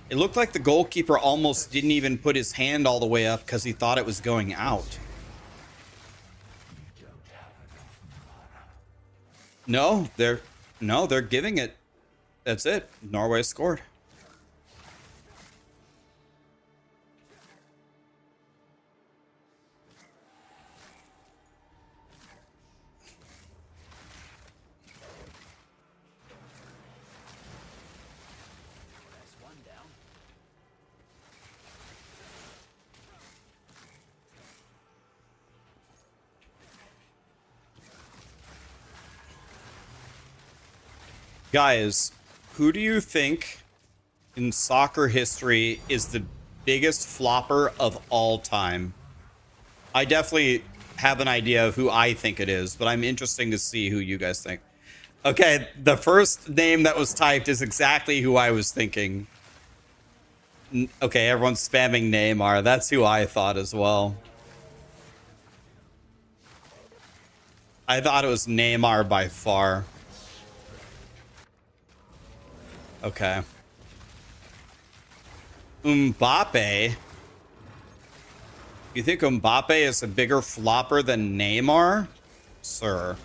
It looked like the goalkeeper almost didn't even put his hand all the way up because he thought it was going out. No, they're giving it. That's it. Norway scored. That's one down. Guys, who do you think in soccer history is the biggest flopper of all time? I definitely have an idea of who I think it is, but I'm interested to see who you guys think. Okay, the first name that was typed is exactly who I was thinking. Okay, everyone's spamming Neymar. That's who I thought as well. I thought it was Neymar by far. Okay. Mbappe? You think Mbappe is a bigger flopper than Neymar? Sir.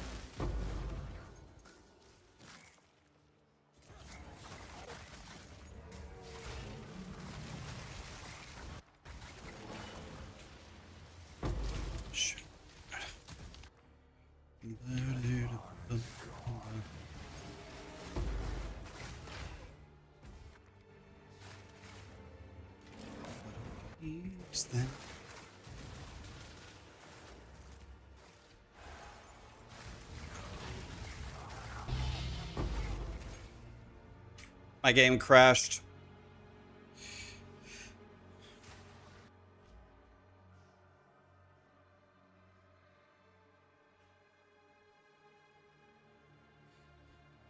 My game crashed.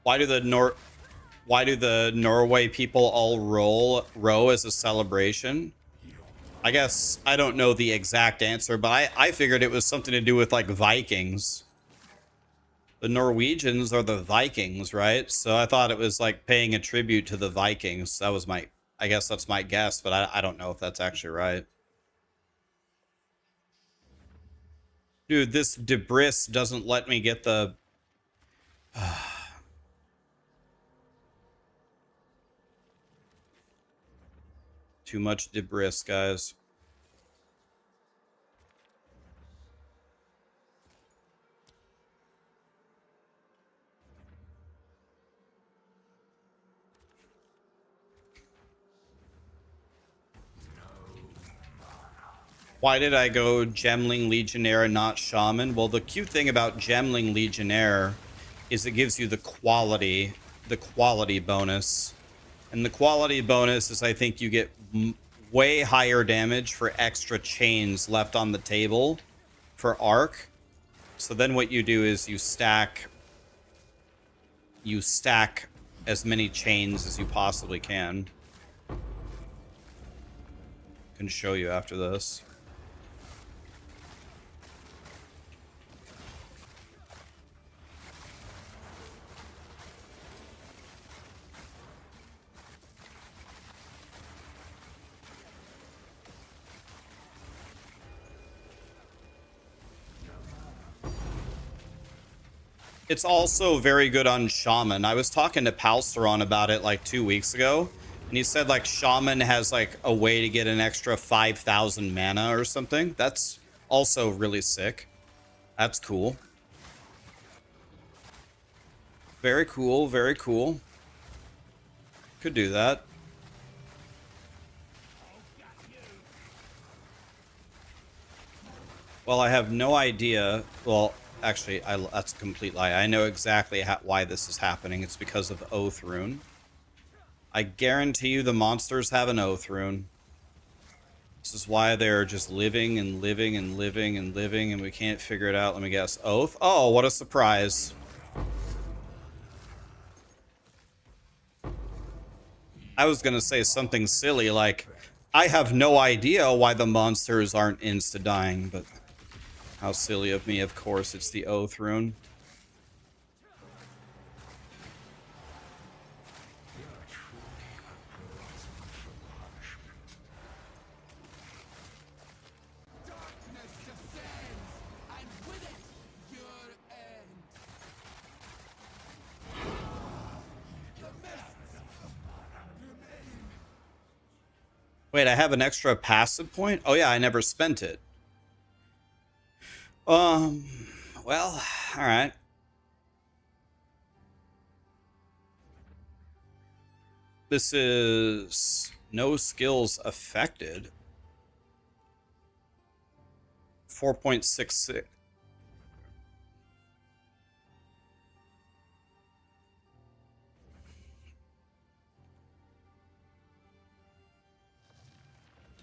Why do the Norway people all row as a celebration? I guess I don't know the exact answer, but I figured it was something to do with like Vikings. The Norwegians are the Vikings, right? So I thought it was like paying a tribute to the Vikings. That was I guess that's my guess, but I don't know if that's actually right. Dude, this Debris doesn't let me get the... Too much Debris, guys. Why did I go Gemling Legionnaire and not Shaman? Well, the cute thing about Gemling Legionnaire is it gives you the quality bonus. And the quality bonus is I think you get way higher damage for extra chains left on the table for arc. So then what you do is you stack as many chains as you possibly can. Can show you after this. It's also very good on Shaman. I was talking to Palsteron about it like 2 weeks ago, and he said like Shaman has like a way to get an extra 5,000 mana or something. That's also really sick. That's cool. Very cool, very cool. Could do that. Well, I have no idea. Well, actually, that's a complete lie. I know exactly why this is happening. It's because of Oath Rune. I guarantee you the monsters have an Oath Rune. This is why they're just living and living and living and living, and we can't figure it out. Let me guess. Oath? Oh, what a surprise. I was going to say something silly like, I have no idea why the monsters aren't insta-dying, but how silly of me. Of course, it's the Oath Rune. Wait, I have an extra passive point? Oh yeah, I never spent it. Well, all right. This is no skills affected. 4.66.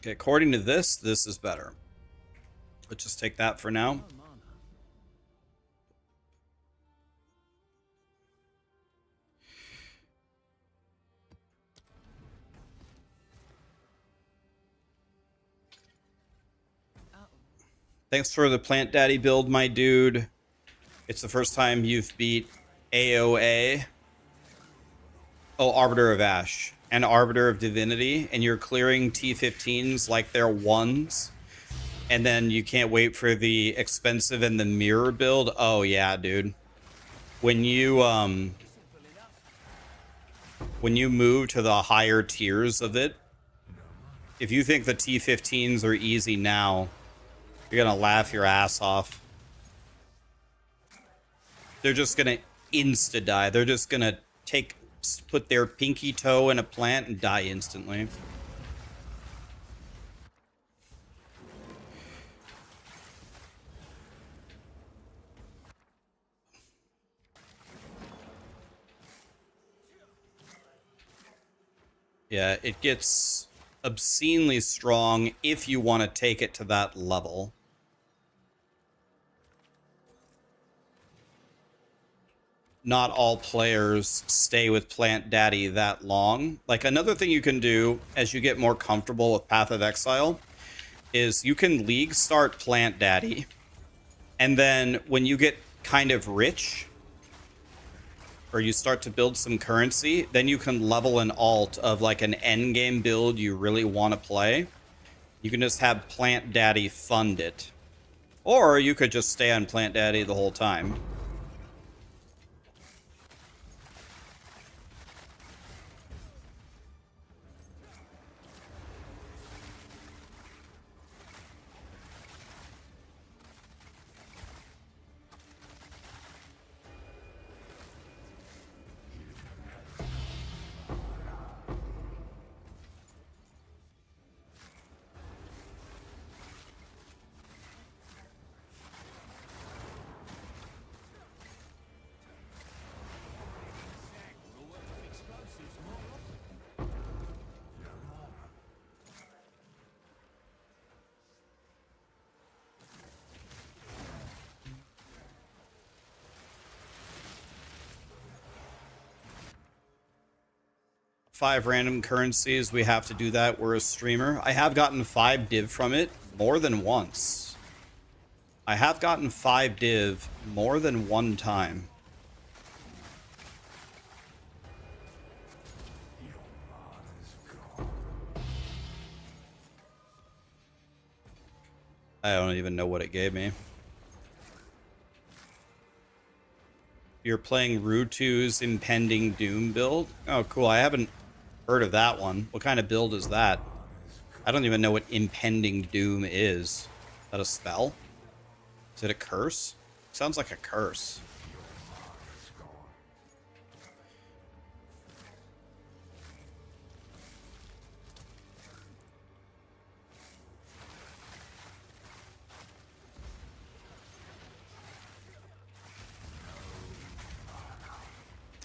Okay, according to this, this is better. Let's just take that for now. No mana. Thanks for the Plant Daddy build, my dude. It's the first time you've beat AOA. Oh, Arbiter of Ash and Arbiter of Divinity, and you're clearing T15s like they're ones. And then you can't wait for the expensive and the mirror build. Oh yeah, dude. When you move to the higher tiers of it, if you think the T15s are easy now, you're gonna laugh your ass off. They're just gonna insta die. They're just gonna put their pinky toe in a plant and die instantly. Yeah, it gets obscenely strong if you want to take it to that level. Not all players stay with Plant Daddy that long. Like, another thing you can do as you get more comfortable with Path of Exile is you can league start Plant Daddy, and then when you get kind of rich, or you start to build some currency, then you can level an alt of like an end game build you really want to play. You can just have Plant Daddy fund it. Or you could just stay on Plant Daddy the whole time. Five random currencies. We have to do that. We're a streamer. I have gotten 5 div from it more than once. I have gotten 5 div more than one time. I don't even know what it gave me. You're playing Rutu's Impending Doom build? Oh, cool. I haven't heard of that one. What kind of build is that? I don't even know what Impending Doom is. Is that a spell? Is it a curse? Sounds like a curse.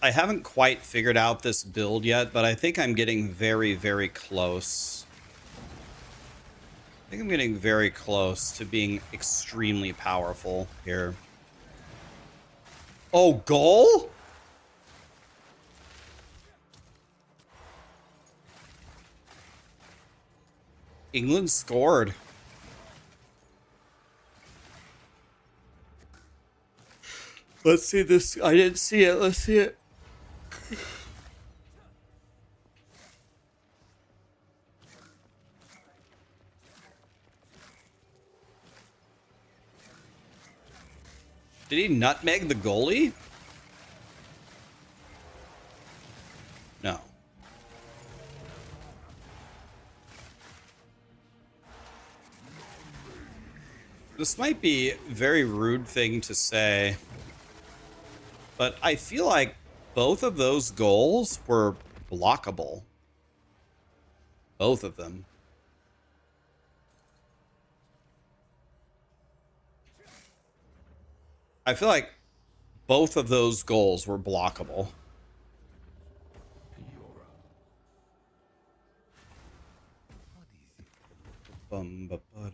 I haven't quite figured out this build yet, but I think I'm getting very, very close. I think I'm getting very close to being extremely powerful here. Oh, goal? England scored. Let's see this. I didn't see it. Let's see it. Did he nutmeg the goalie? No. This might be a very rude thing to say, but I feel like both of those goals were blockable. Both of them. I feel like both of those goals were blockable. Bum, ba, ba,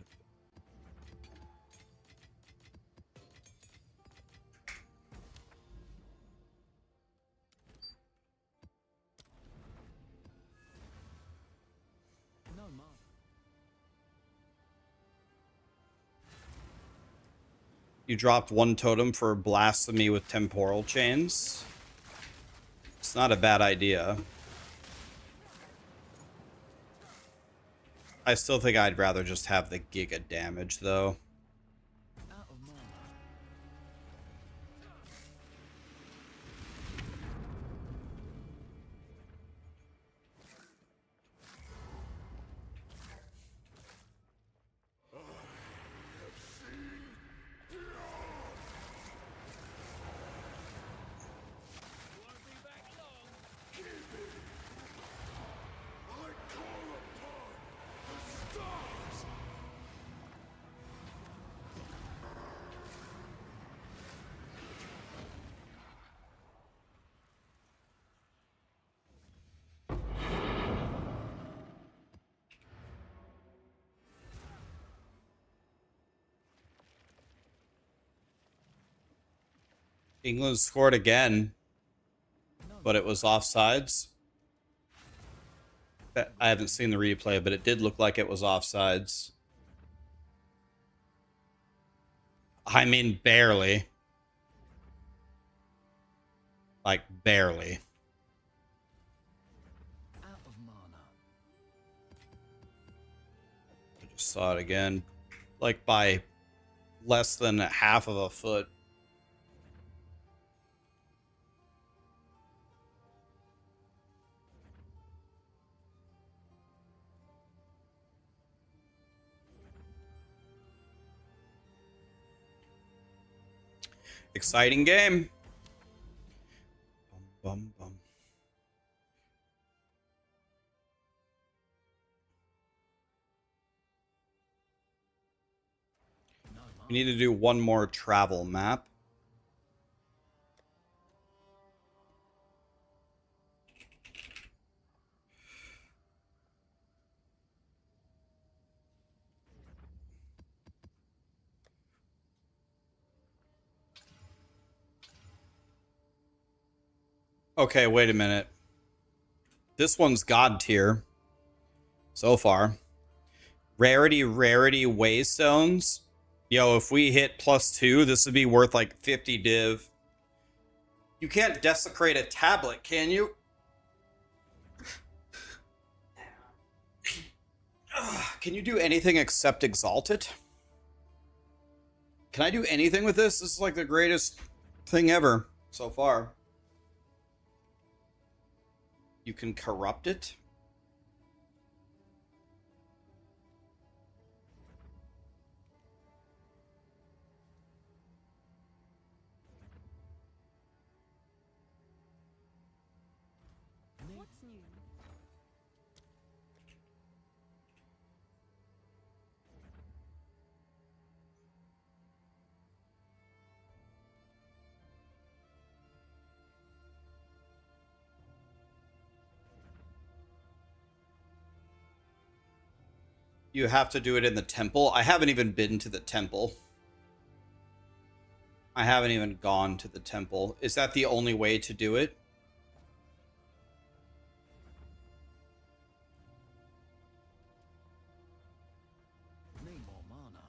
No mana. You dropped one totem for blasphemy with temporal chains. It's not a bad idea. I still think I'd rather just have the giga damage, though. Out of mana. England scored again, but it was offsides. I haven't seen the replay, but it did look like it was offsides. I mean, barely. Like, barely. Out of mana. I just saw it again. Like, by less than half of a foot. Exciting game. Bum, bum, bum. No mana. We need to do one more travel map. Okay, wait a minute. This one's God tier so far. Rarity, waystones. Yo, if we hit +2, this would be worth like 50 div. You can't desecrate a tablet, can you? Can you do anything except exalt it? Can I do anything with this? This is like the greatest thing ever so far. You can corrupt it? What's new? You have to do it in the temple. I haven't even been to the temple. I haven't even gone to the temple. Is that the only way to do it? Need more mana.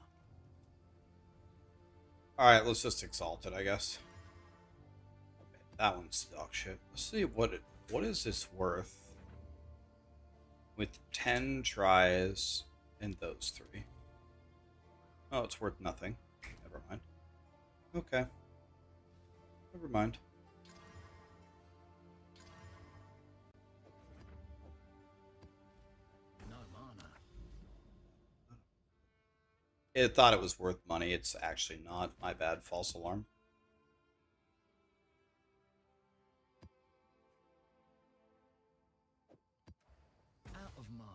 Alright, let's just exalt it, I guess. Okay, that one's dog shit. Let's see what is this worth with 10 tries and those 3. Oh, it's worth nothing. Never mind. Okay. Never mind. No mana. It thought it was worth money. It's actually not. My bad. False alarm. Out of mana.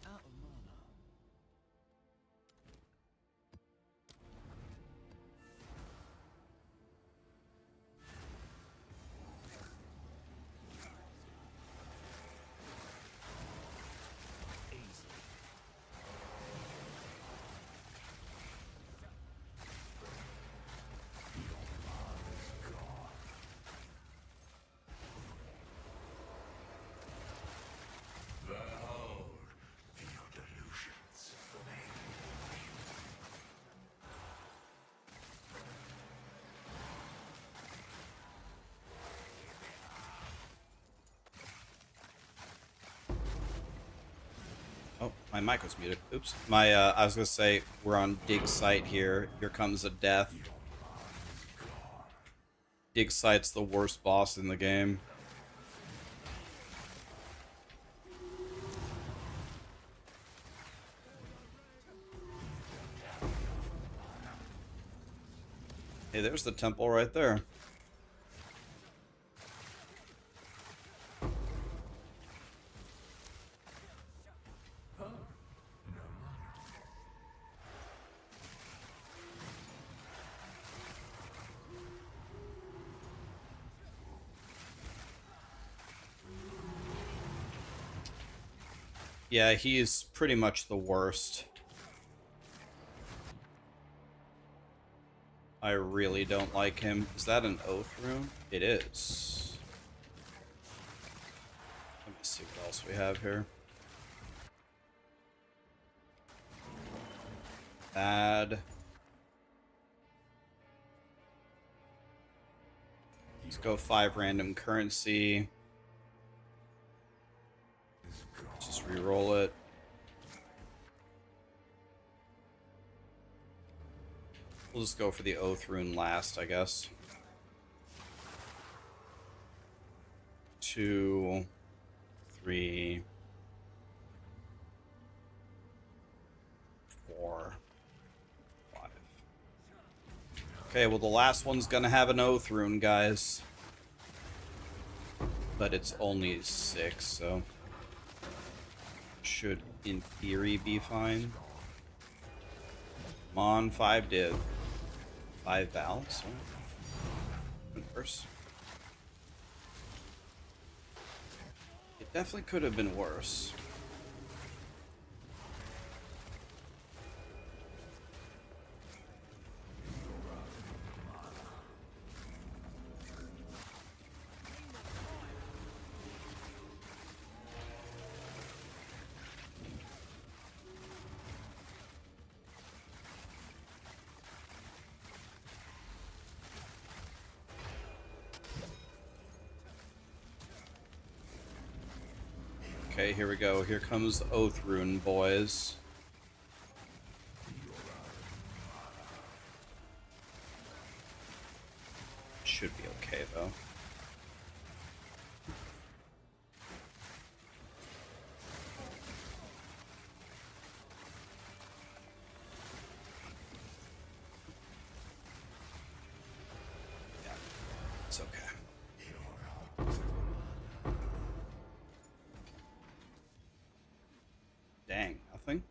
Out of mana. Easy. Oh, my mic was muted. Oops. My, I was gonna say, we're on dig site here. Here comes a death. Dig site's the worst boss in the game. Hey, there's the temple right there. Yeah, he's pretty much the worst. I really don't like him. Is that an oath rune? It is. Let me see what else we have here. Bad. Let's go 5 random currency. Just re-roll it. We'll just go for the oath rune last, I guess. 2, 3, 4, 5. Okay, well the last one's gonna have an oath rune, guys. But it's only 6, so should in theory be fine. Come on, 5 did. 5 valves. Worse. It definitely could have been worse. Okay, here we go. Here comes the Oath Rune, boys. Should be okay, though. Yeah, it's okay. Dang, nothing?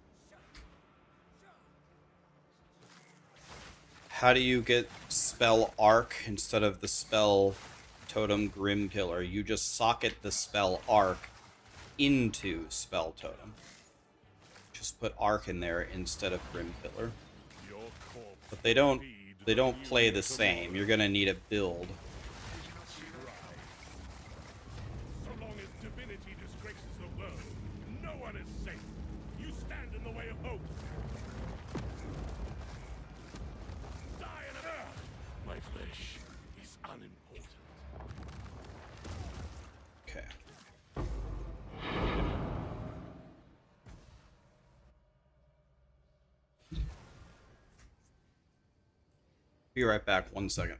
How do you get spell Arc instead of the spell Totem Grim Pillar? You just socket the spell Arc into spell Totem. Just put Arc in there instead of Grim Pillar. But they don't play the same. You're gonna need a build. So long as divinity disgraces the world, no one is safe. You stand in the way of hope. Die in an earth. My flesh is unimportant. Okay. Be right back. 1 second.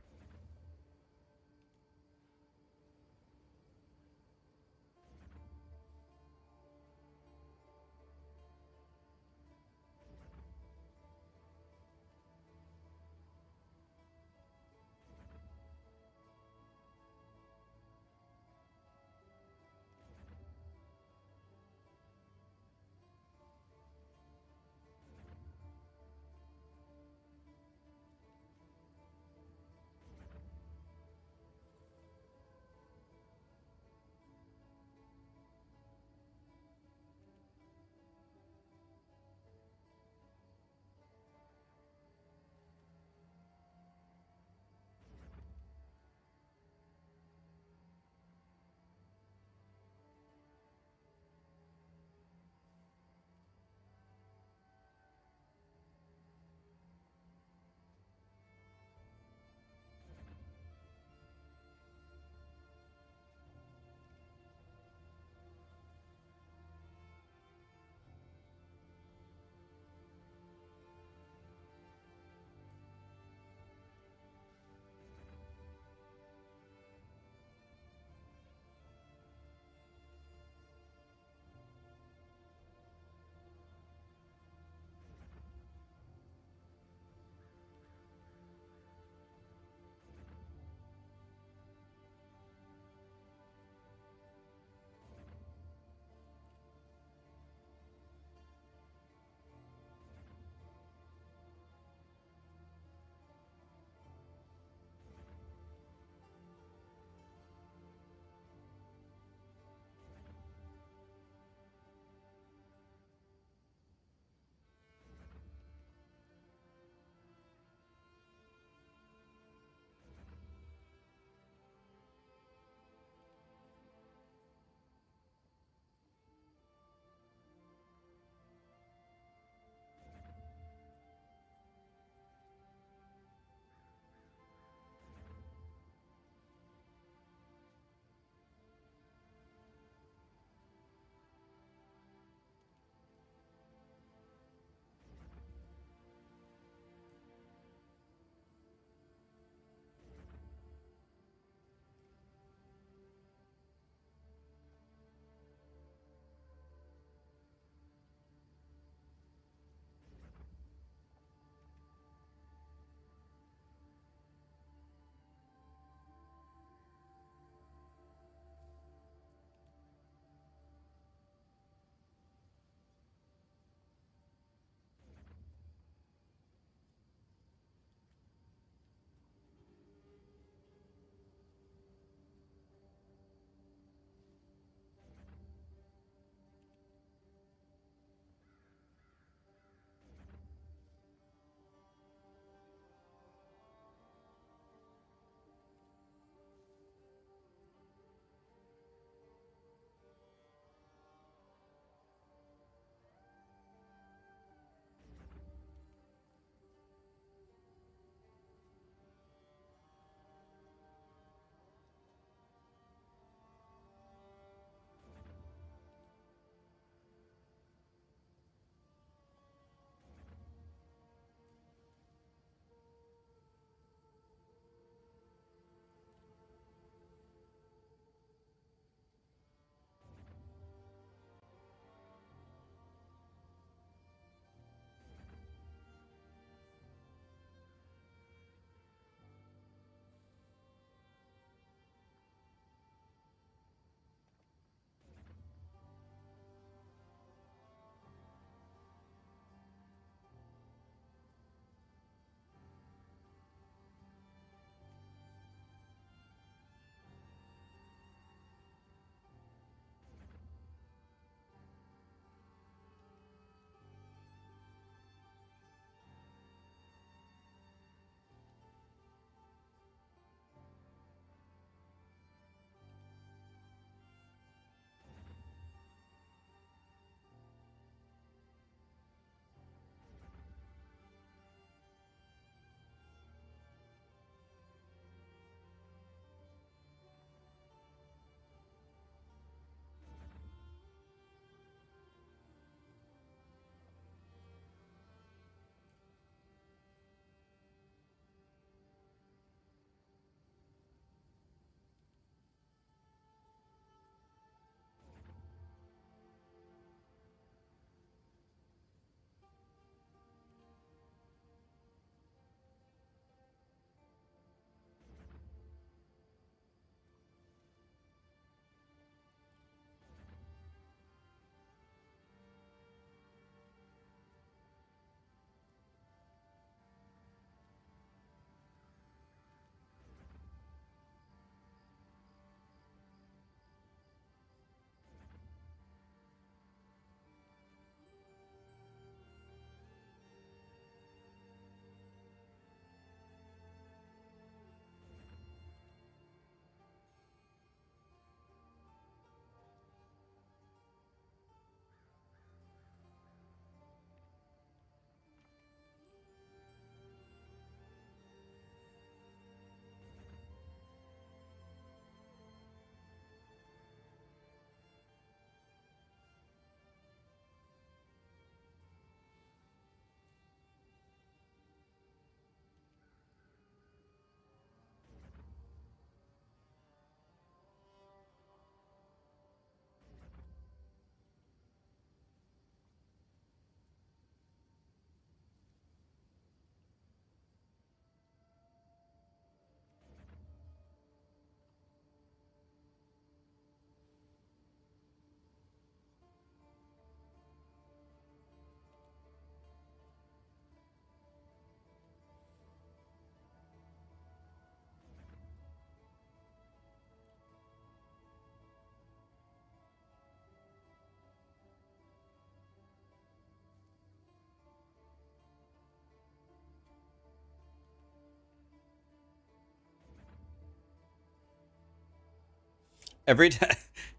Every day,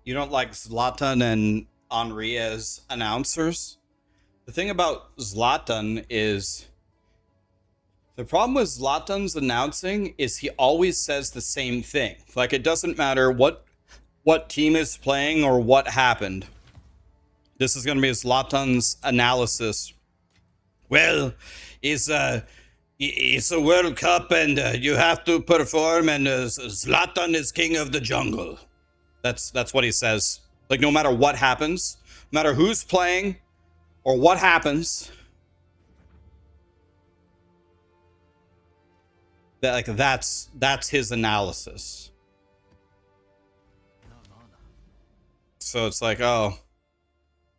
you don't like Zlatan and Henri as announcers? The thing about Zlatan is the problem with Zlatan's announcing is he always says the same thing. Like it doesn't matter what team is playing or what happened. This is going to be Zlatan's analysis. Well, it's a World Cup and you have to perform, and Zlatan is king of the jungle. That's what he says. Like no matter what happens, no matter who's playing or what happens, that like that's his analysis. No mana. So it's like, oh,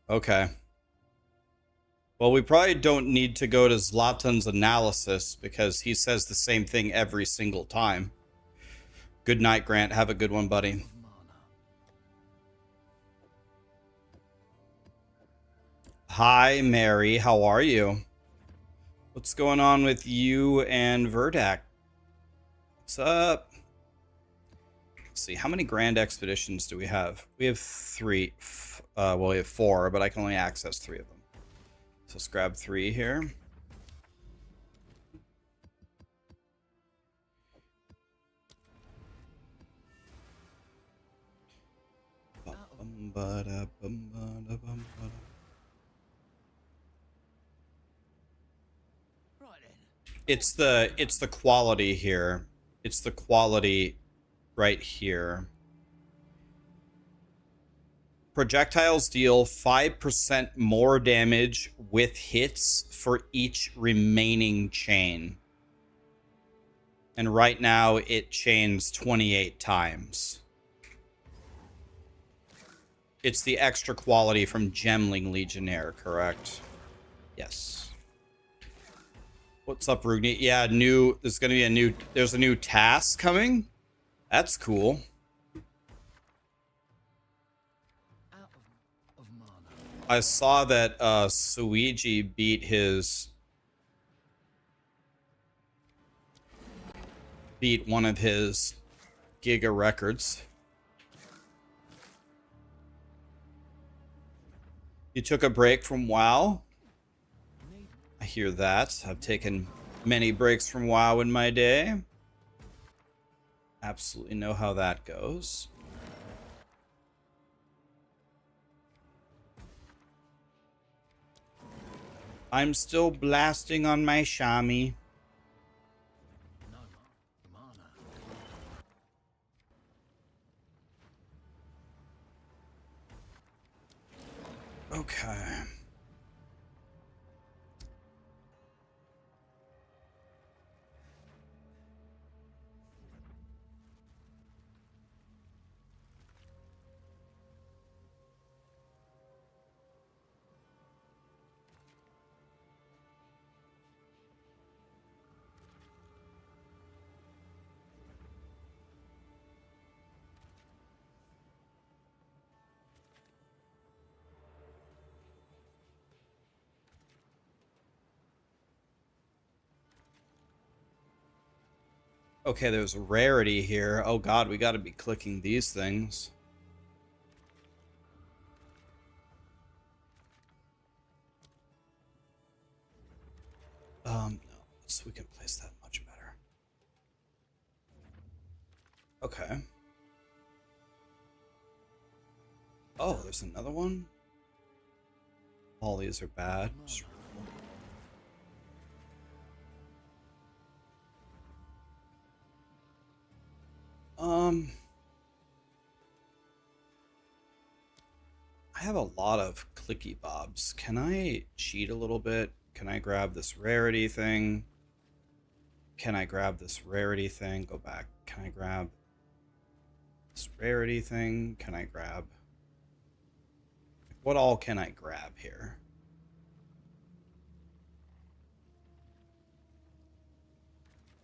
okay. Well, we probably don't need to go to Zlatan's analysis because he says the same thing every single time. Good night, Grant. Have a good one, buddy. Of mana. Hi, Mary. How are you? What's going on with you and Verdak? What's up? Let's see. How many Grand Expeditions do we have? We have 3. Well, we have 4, but I can only access 3 of them. So let's grab 3 here. Right then. It's the quality here. It's the quality right here. Projectiles deal 5% more damage with hits for each remaining chain. And right now it chains 28 times. It's the extra quality from Gemling Legionnaire, correct? Yes. What's up, Rugni? Yeah, there's gonna be there's a new task coming. That's cool. Out of mana. I saw that Suiji beat one of his Giga records. You took a break from WoW? I hear that. I've taken many breaks from WoW in my day. Absolutely know how that goes. I'm still blasting on my Shami. No mana. Okay. Okay, there's a rarity here. Oh god, we gotta be clicking these things. No, so we can place that much better. Okay. Oh, there's another one? All these are bad. Just I have a lot of clicky bobs. Can I cheat a little bit? Can I grab this rarity thing? Can I grab this rarity thing? Go back. Can I grab this rarity thing? Can I grab... What all can I grab here?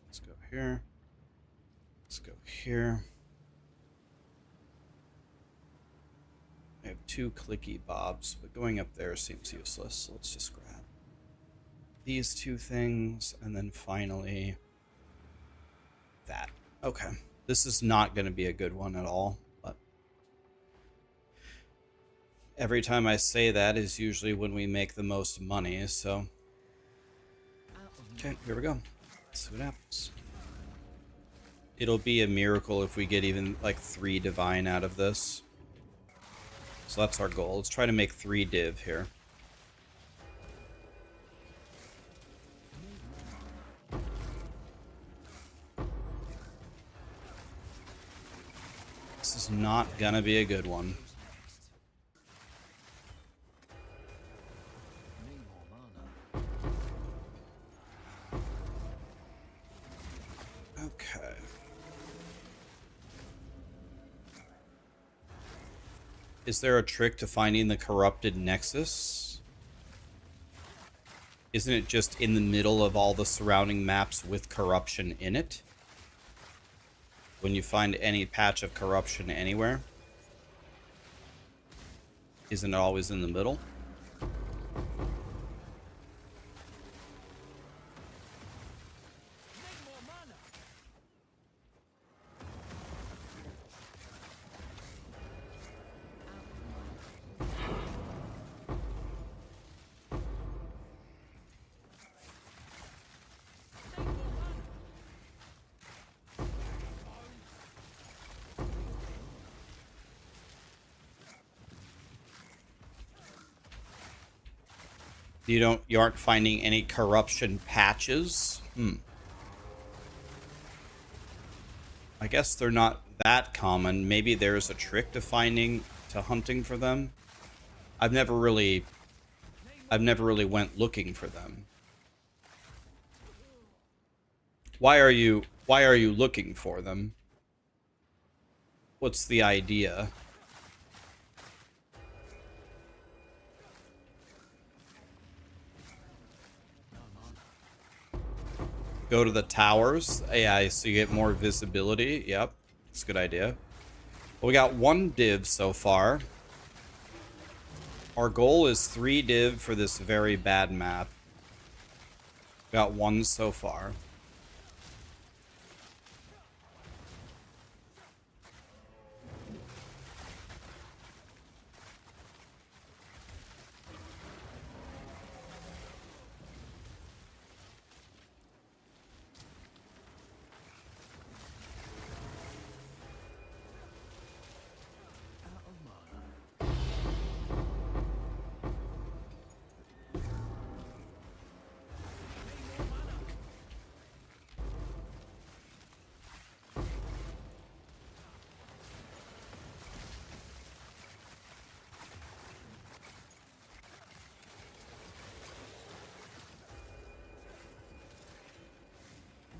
Let's go here. Let's go here. I have 2 clicky bobs, but going up there seems useless, so let's just grab these 2 things, and then finally that. Okay. This is not going to be a good one at all, but Every time I say that is usually when we make the most money, so. Okay, here we go. Let's see what happens. It'll be a miracle if we get even like 3 divine out of this. So that's our goal. Let's try to make 3 div here. This is not gonna be a good one. Need more mana. Okay. Is there a trick to finding the corrupted nexus? Isn't it just in the middle of all the surrounding maps with corruption in it? When you find any patch of corruption anywhere? Isn't it always in the middle? You aren't finding any corruption patches? I guess they're not that common. Maybe there's a trick to hunting for them. I've never really went looking for them. Why are you looking for them? What's the idea? Go to the towers. Yeah, so you get more visibility. Yep, it's a good idea. Well, we got 1 div so far. Our goal is 3 div for this very bad map. Got 1 so far.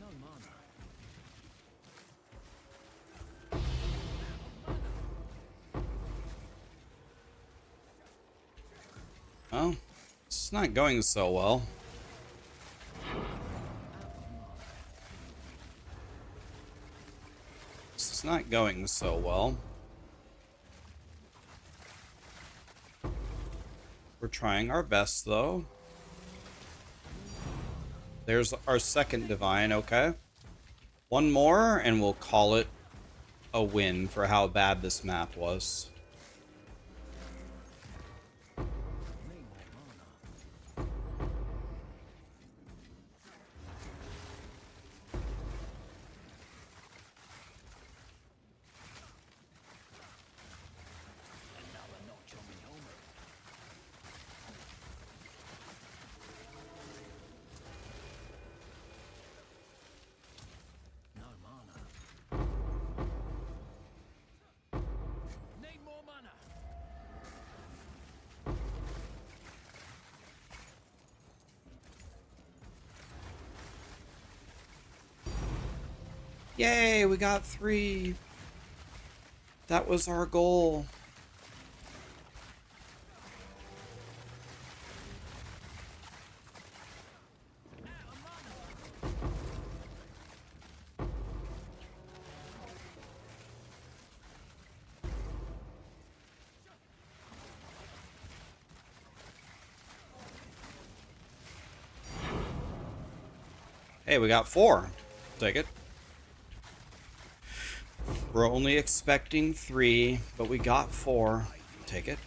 No mana. Well, it's not going so well. It's not going so well. We're trying our best, though. There's our second divine, okay. 1 more, and we'll call it a win for how bad this map was. No mana. Need more mana. Yay, we got 3. That was our goal. Hey, we got 4. Take it. We're only expecting 3, but we got 4. Take it.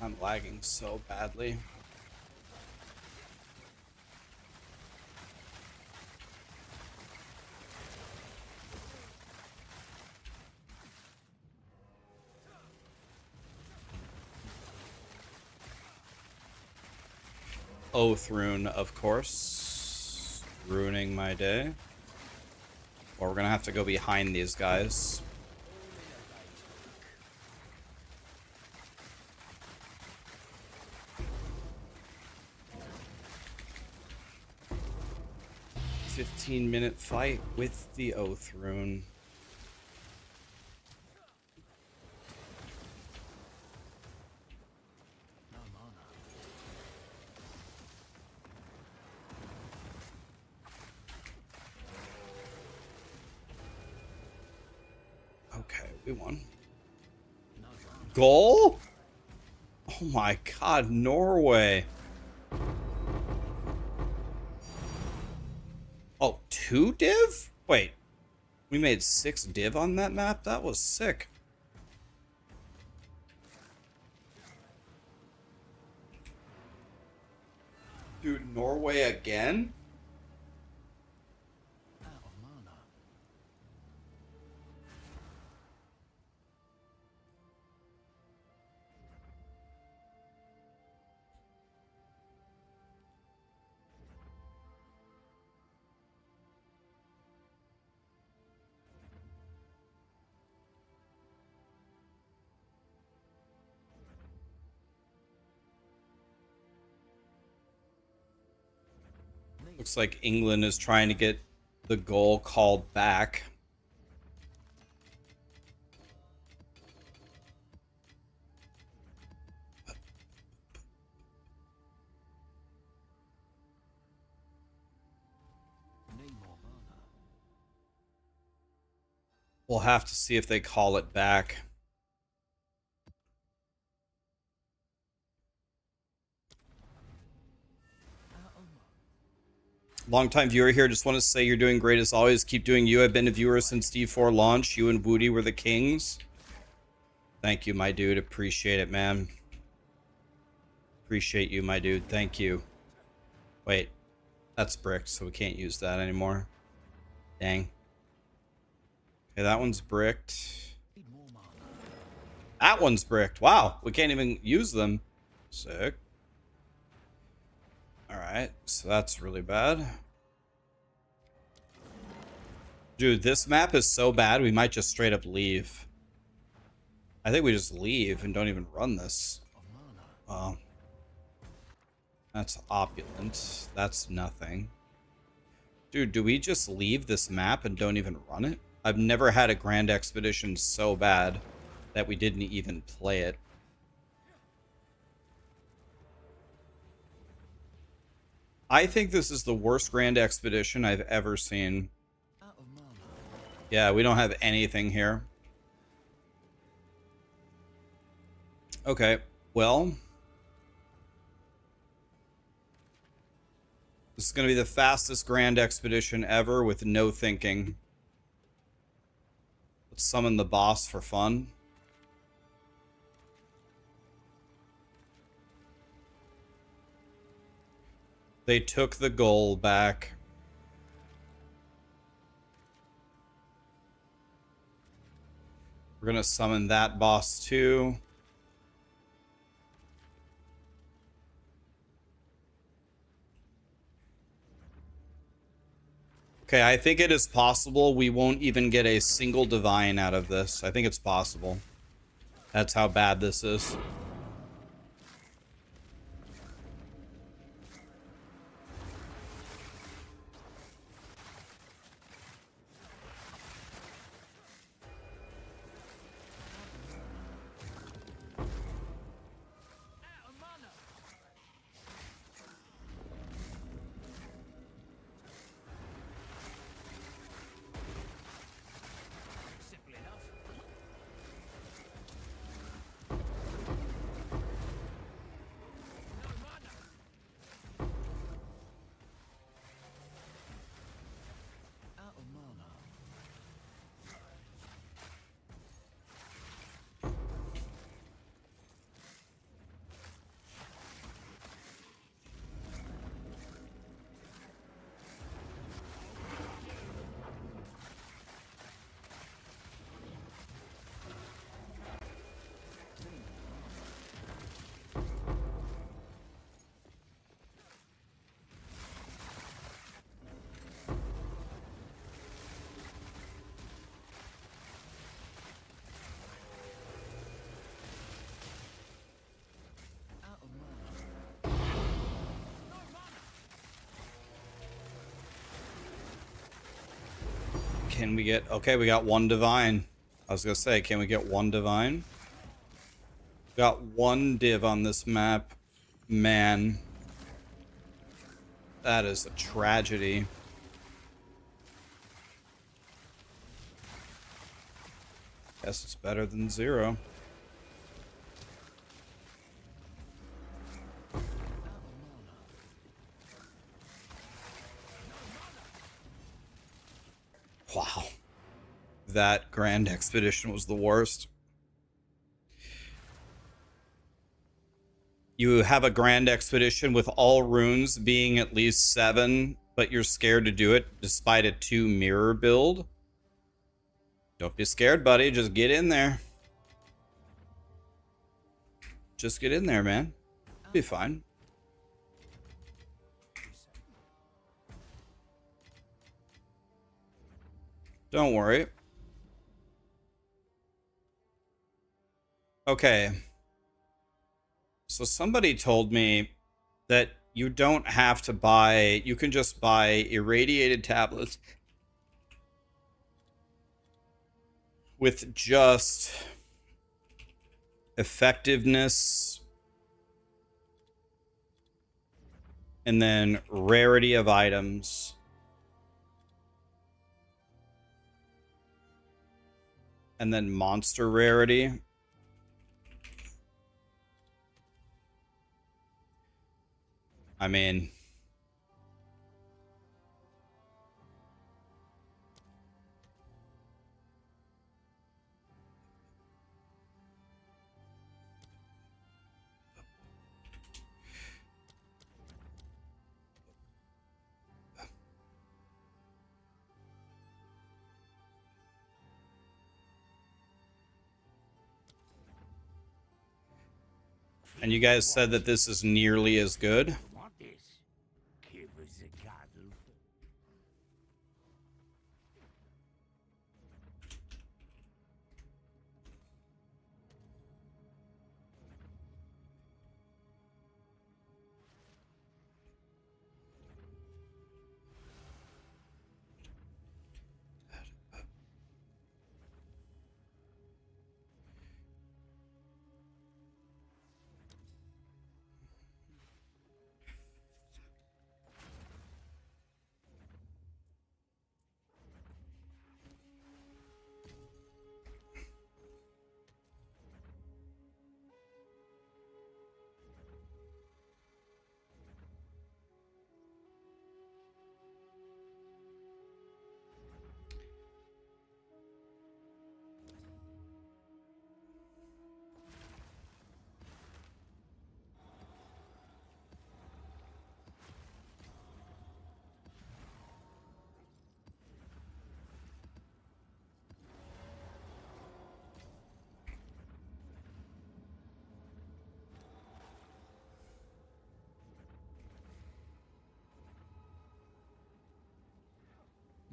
I'm lagging so badly. Oath rune, of course. Ruining my day. Or we're gonna have to go behind these guys. "15-minute fight with the Oath rune." No mana. Okay, we won. No mana. Goal? Oh my god, Norway. Oh, 2 div? Wait, we made 6 div on that map? That was sick. Dude, Norway again? Out of mana. Looks like England is trying to get the goal called back. Need more mana. We'll have to see if they call it back. Out of mana. Longtime viewer here. Just want to say you're doing great as always. Keep doing you. I've been a viewer since D4 launch. You and Woody were the kings. Thank you, my dude. Appreciate it, man. Appreciate you, my dude. Thank you. Wait. That's bricked, so we can't use that anymore. Dang. Okay, that one's bricked. Need more mana. That one's bricked. Wow, we can't even use them. Sick. Alright, so that's really bad. Dude, this map is so bad, we might just straight up leave. I think we just leave and don't even run this. Of mana. Well, that's opulent. That's nothing. Dude, do we just leave this map and don't even run it? I've never had a Grand Expedition so bad that we didn't even play it. I think this is the worst Grand Expedition I've ever seen. Out of mana. Yeah, we don't have anything here. Okay, well. This is going to be the fastest Grand Expedition ever with no thinking. Let's summon the boss for fun. They took the goal back. We're going to summon that boss too. Okay, I think it is possible we won't even get a single divine out of this. I think it's possible. That's how bad this is. Out of mana. Simple enough. Can we get... Okay, we got one divine. I was gonna say, can we get one divine? Got one div on this map. Man. That is a tragedy. Guess it's better than 0. Wow. That Grand Expedition was the worst. You have a Grand Expedition with all runes being at least 7, but you're scared to do it despite a 2 mirror build. Don't be scared, buddy. Just get in there. Just get in there, man. Be fine. Don't worry. Okay. So somebody told me that you don't have to buy, you can just buy irradiated tablets with just effectiveness and then rarity of items and then monster rarity. I mean, and you guys said that this is nearly as good. Want this? Give us a cuddle.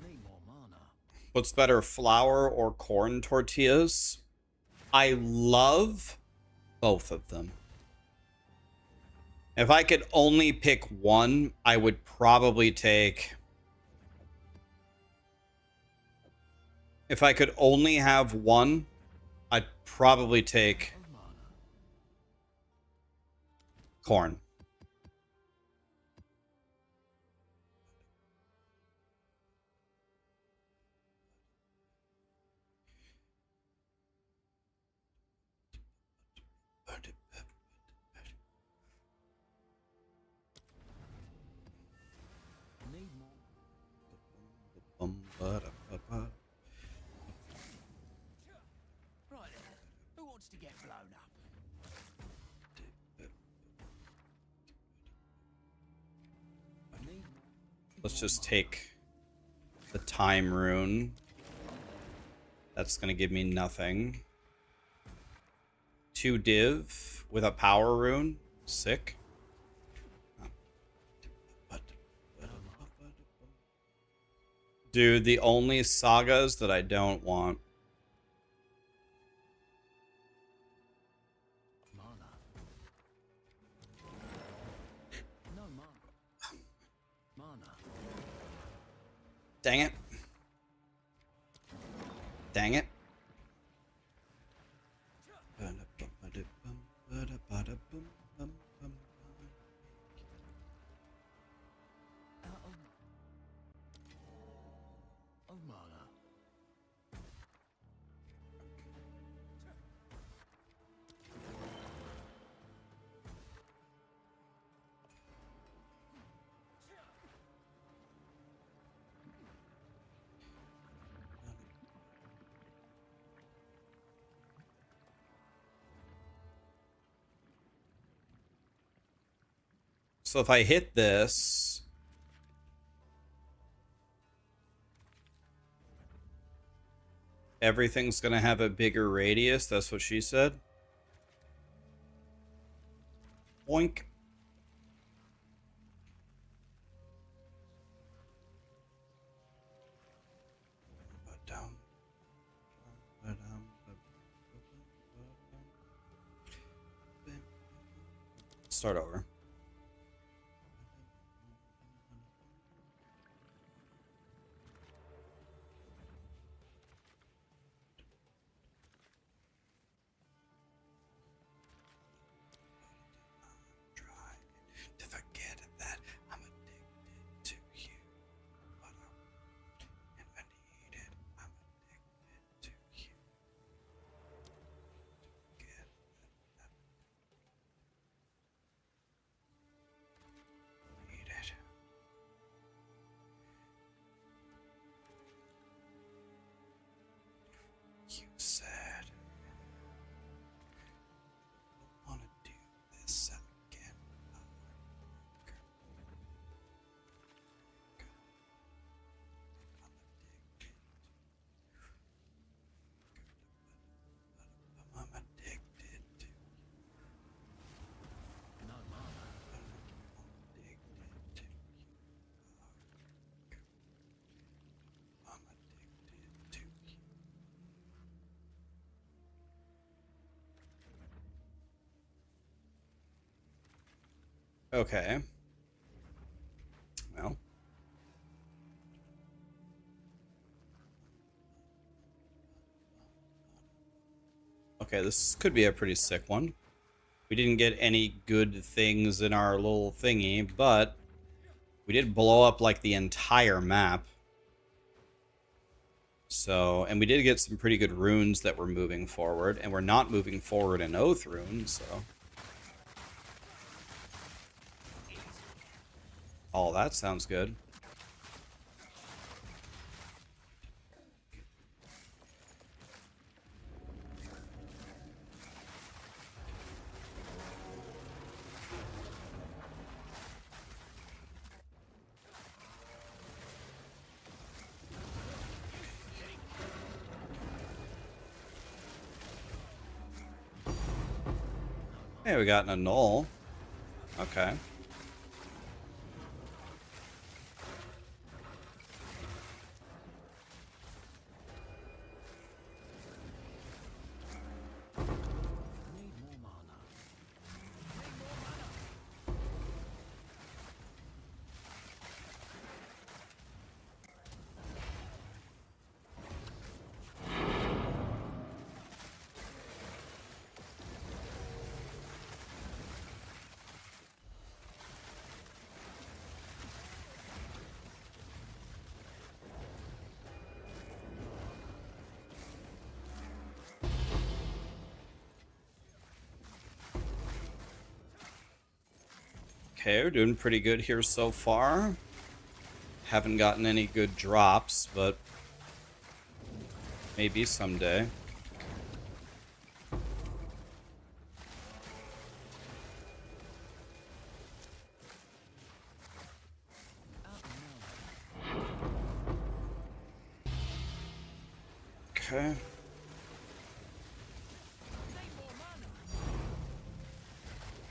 Need more mana. What's better, flour or corn tortillas? I love both of them. If I could only pick one, I would probably take... If I could only have one, I'd probably take Oh, mana. corn. Need more. Right then. Who wants to get blown up? Need Let's just take the time rune. That's going to give me nothing. 2 div with a power rune. Sick. Dude, the only sagas that I don't want. mana. No mana. Mana. Dang it. Dang it. Oh, mana. So if I hit this, everything's gonna have a bigger radius. That's what she said. Oink. Start over. To forget that I'm addicted to you, but and I need it. I'm addicted to you. Forget that I need it. You said I want to do this again. I'm addicted to you. No mana. I'm addicted to you. I'm addicted to you. Okay. Well. Okay, this could be a pretty sick one. We didn't get any good things in our little thingy, but we did blow up like the entire map. So, and we did get some pretty good runes that were moving forward, and we're not moving forward in Oath Rune, so. Oh, that sounds good. Hey, we got an annul. Okay. Need more mana. Okay, we're doing pretty good here so far. Haven't gotten any good drops, but maybe someday. Okay.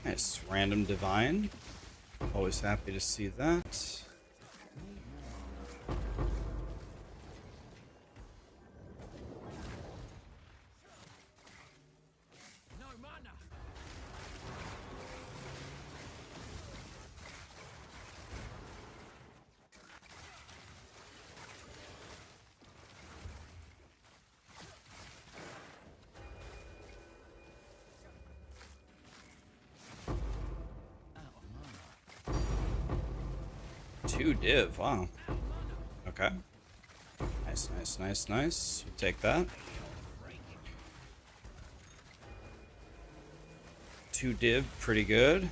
Nice. Random divine. Always happy to see that. No mana. 2 div. Wow. Okay. Nice, nice, nice, nice. We'll take that. 2 div, pretty good.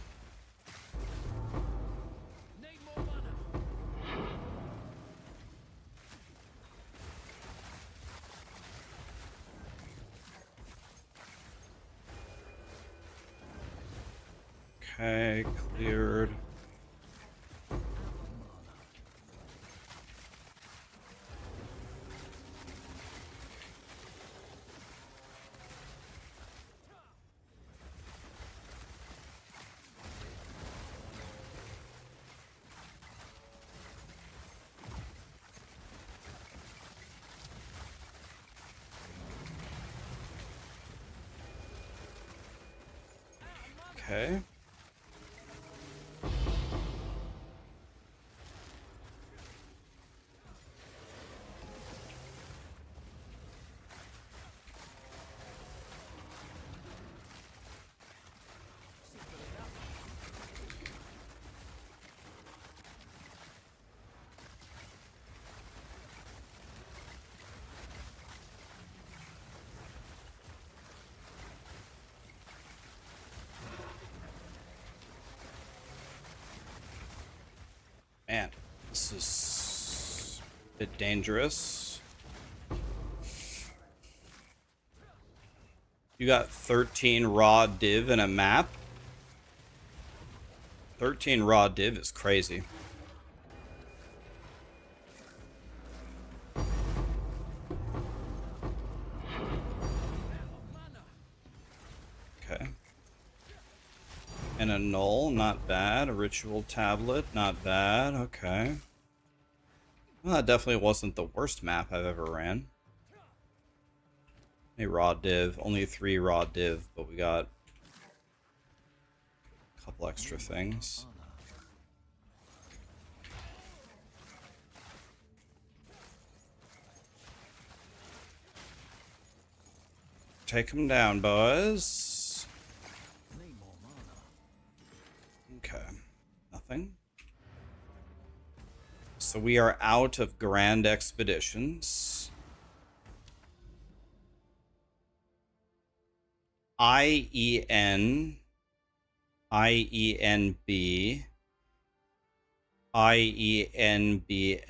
Need more mana. Okay, cleared. Okay. Man, this is a bit dangerous. You got 13 raw div in a map? 13 raw div is crazy. Okay. And a null, not bad. A ritual tablet, not bad. Okay. Well, that definitely wasn't the worst map I've ever ran. A raw div, only 3 raw div, but we got a couple extra things. Take him down, boys. Need more mana. Okay. Nothing. So we are out of Grand Expeditions. IEN, IENB, IENBS.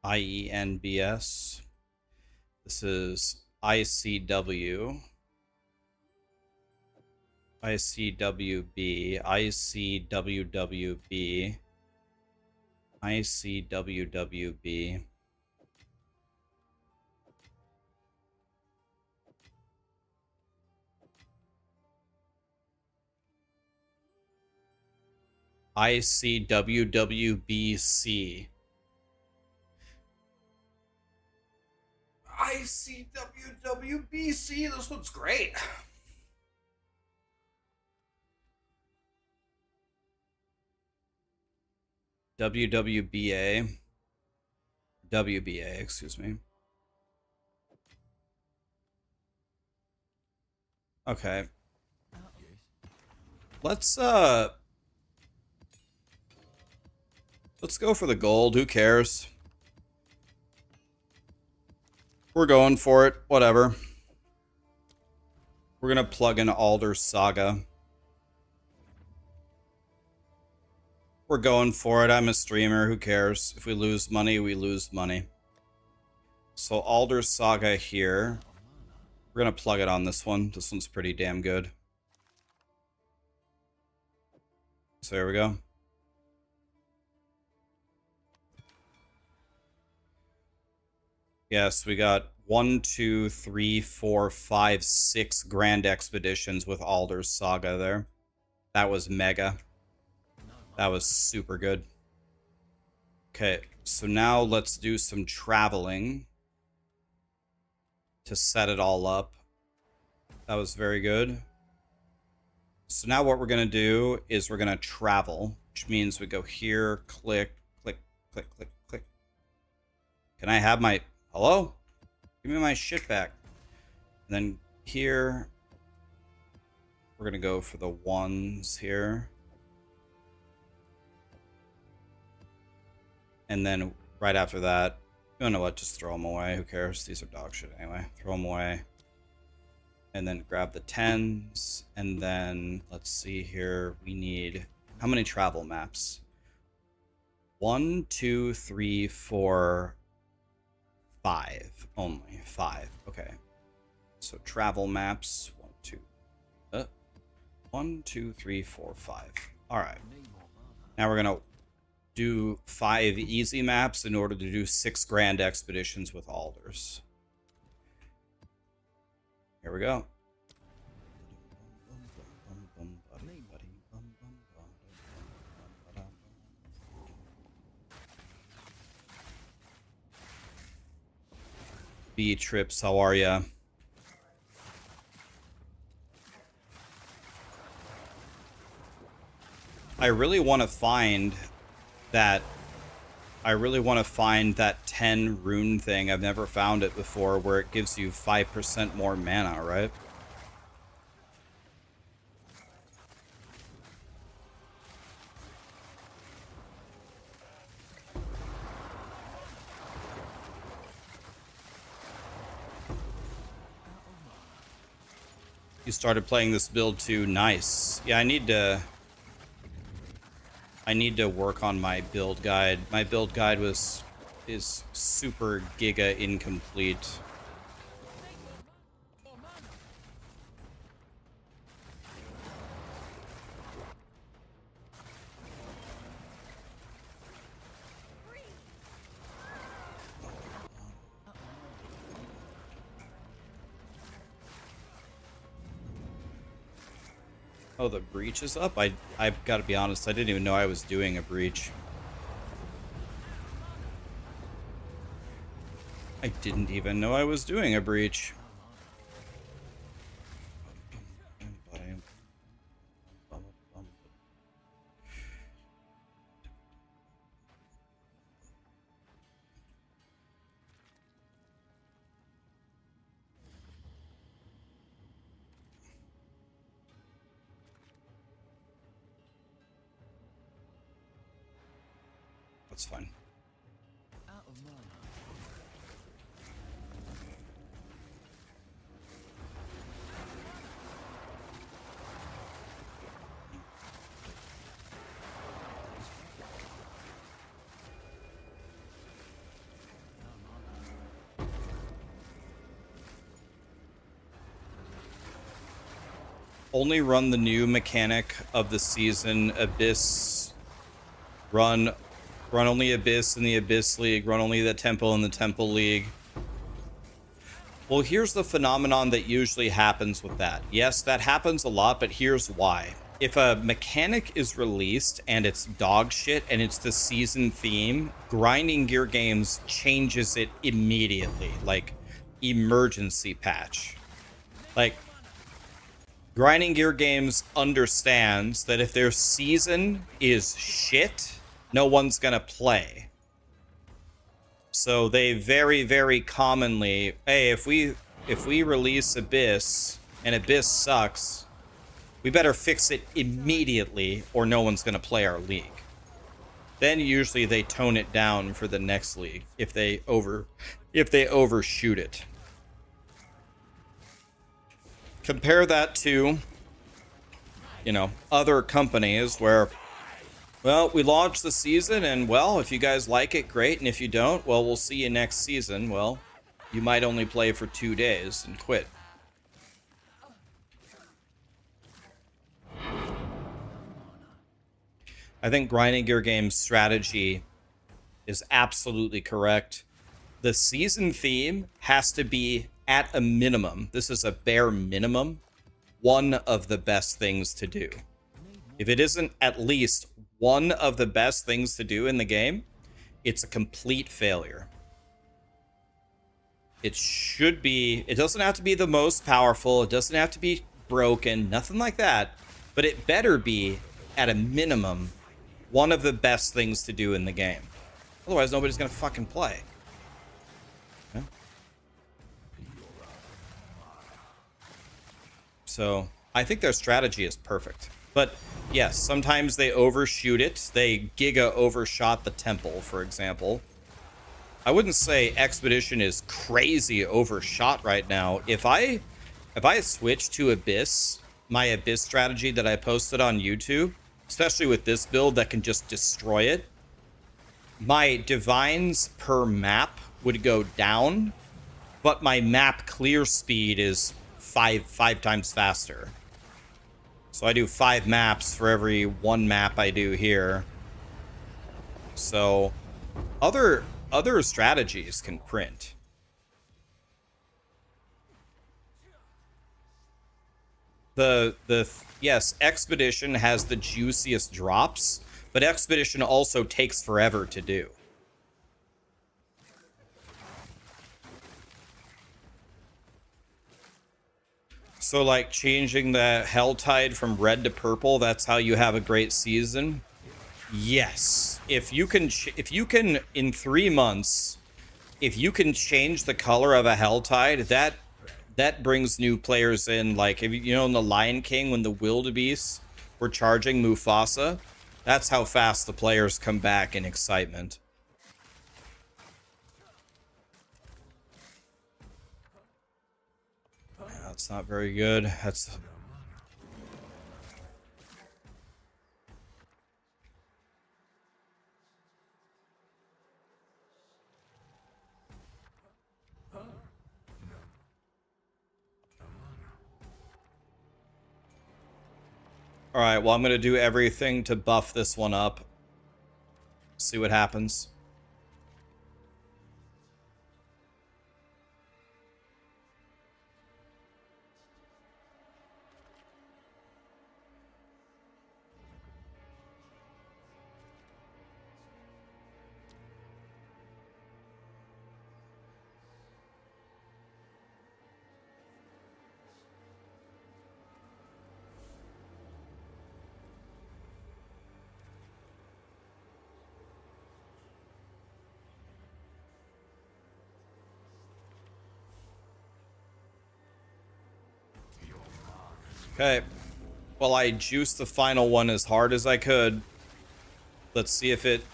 IENBS. This is ICW. ICWB. ICWWB. ICWWB. ICWWBC. ICWWBC. This one's great. WWBA. WBA, excuse me. Okay. Let's go for the gold. Who cares? We're going for it. Whatever. We're gonna plug in Alder's Saga. We're going for it. I'm a streamer. Who cares? If we lose money, we lose money. So Alder's Saga here. We're gonna plug it on this one. This one's pretty damn good. So there we go. Yes, we got 1, 2, 3, 4, 5, 6 Grand Expeditions with Alder's Saga there. That was mega. That was super good. Okay, so now let's do some traveling to set it all up. That was very good. So now what we're going to do is we're going to travel, which means we go here, click, click, click, click, click. Can I have my... Hello? Give me my shit back. And then here, We're gonna go for the ones here. And then right after that, you know what, just throw them away. Who cares? These are dog shit anyway. Throw them away. And then grab the 10s. And then, let's see here. We need, how many travel maps? 1, 2, 3, 4, 5. Only 5. Okay. So travel maps. 1, 2, 3, 4, 5. All right. Now we're gonna do 5 easy maps in order to do 6 grand expeditions with alders. Here we go. B-Trips, how are ya? I really want to find that 10 rune thing. I've never found it before, where it gives you 5% more mana, right? You started playing this build too. Nice. Yeah, I need to work on my build guide. My build guide is super giga incomplete. Oh, the breach is up? I've got to be honest, I didn't even know I was doing a breach. I didn't even know I was doing a breach. That's fine. Out of mana. Only run the new mechanic of the season, Abyss. Run only Abyss in the Abyss League. Run only the Temple in the Temple League. Well, here's the phenomenon that usually happens with that. Yes, that happens a lot, but here's why. If a mechanic is released and it's dog shit and it's the season theme, Grinding Gear Games changes it immediately. Like, emergency patch. Like, Grinding Gear Games understands that if their season is shit, no one's gonna play. So they very, very commonly, hey, if we release Abyss and Abyss sucks, we better fix it immediately or no one's gonna play our league. Then usually they tone it down for the next league if they overshoot it. Compare that to, you know, other companies where, well, we launched the season and, well, if you guys like it, great. And if you don't, well, we'll see you next season. Well, you might only play for 2 days and quit. I think Grinding Gear Games' strategy is absolutely correct. The season theme has to be, at a minimum, this is a bare minimum, one of the best things to do. If it isn't at least one of the best things to do in the game, it's a complete failure. It should be, it doesn't have to be the most powerful, it doesn't have to be broken, nothing like that, but it better be, at a minimum, one of the best things to do in the game. Otherwise, nobody's gonna fucking play. Okay? So, I think their strategy is perfect. But yes, sometimes they overshoot it. They giga overshot the temple, for example. I wouldn't say Expedition is crazy overshot right now. If I switch to Abyss, my Abyss strategy that I posted on YouTube, especially with this build that can just destroy it, my divines per map would go down, but my map clear speed is five times faster. So I do 5 maps for every 1 map I do here. So other strategies can print. Yes, Expedition has the juiciest drops, but Expedition also takes forever to do. So like changing the Helltide from red to purple, that's how you have a great season. Yes, if you can in 3 months, if you can change the color of a Helltide, that brings new players in. Like, if you know, in the Lion King, when the wildebeests were charging Mufasa, that's how fast the players come back in excitement. That's not very good. That's... Alright, well, I'm going to do everything to buff this one up. See what happens. Okay. Well, I juiced the final one as hard as I could. Let's see if it...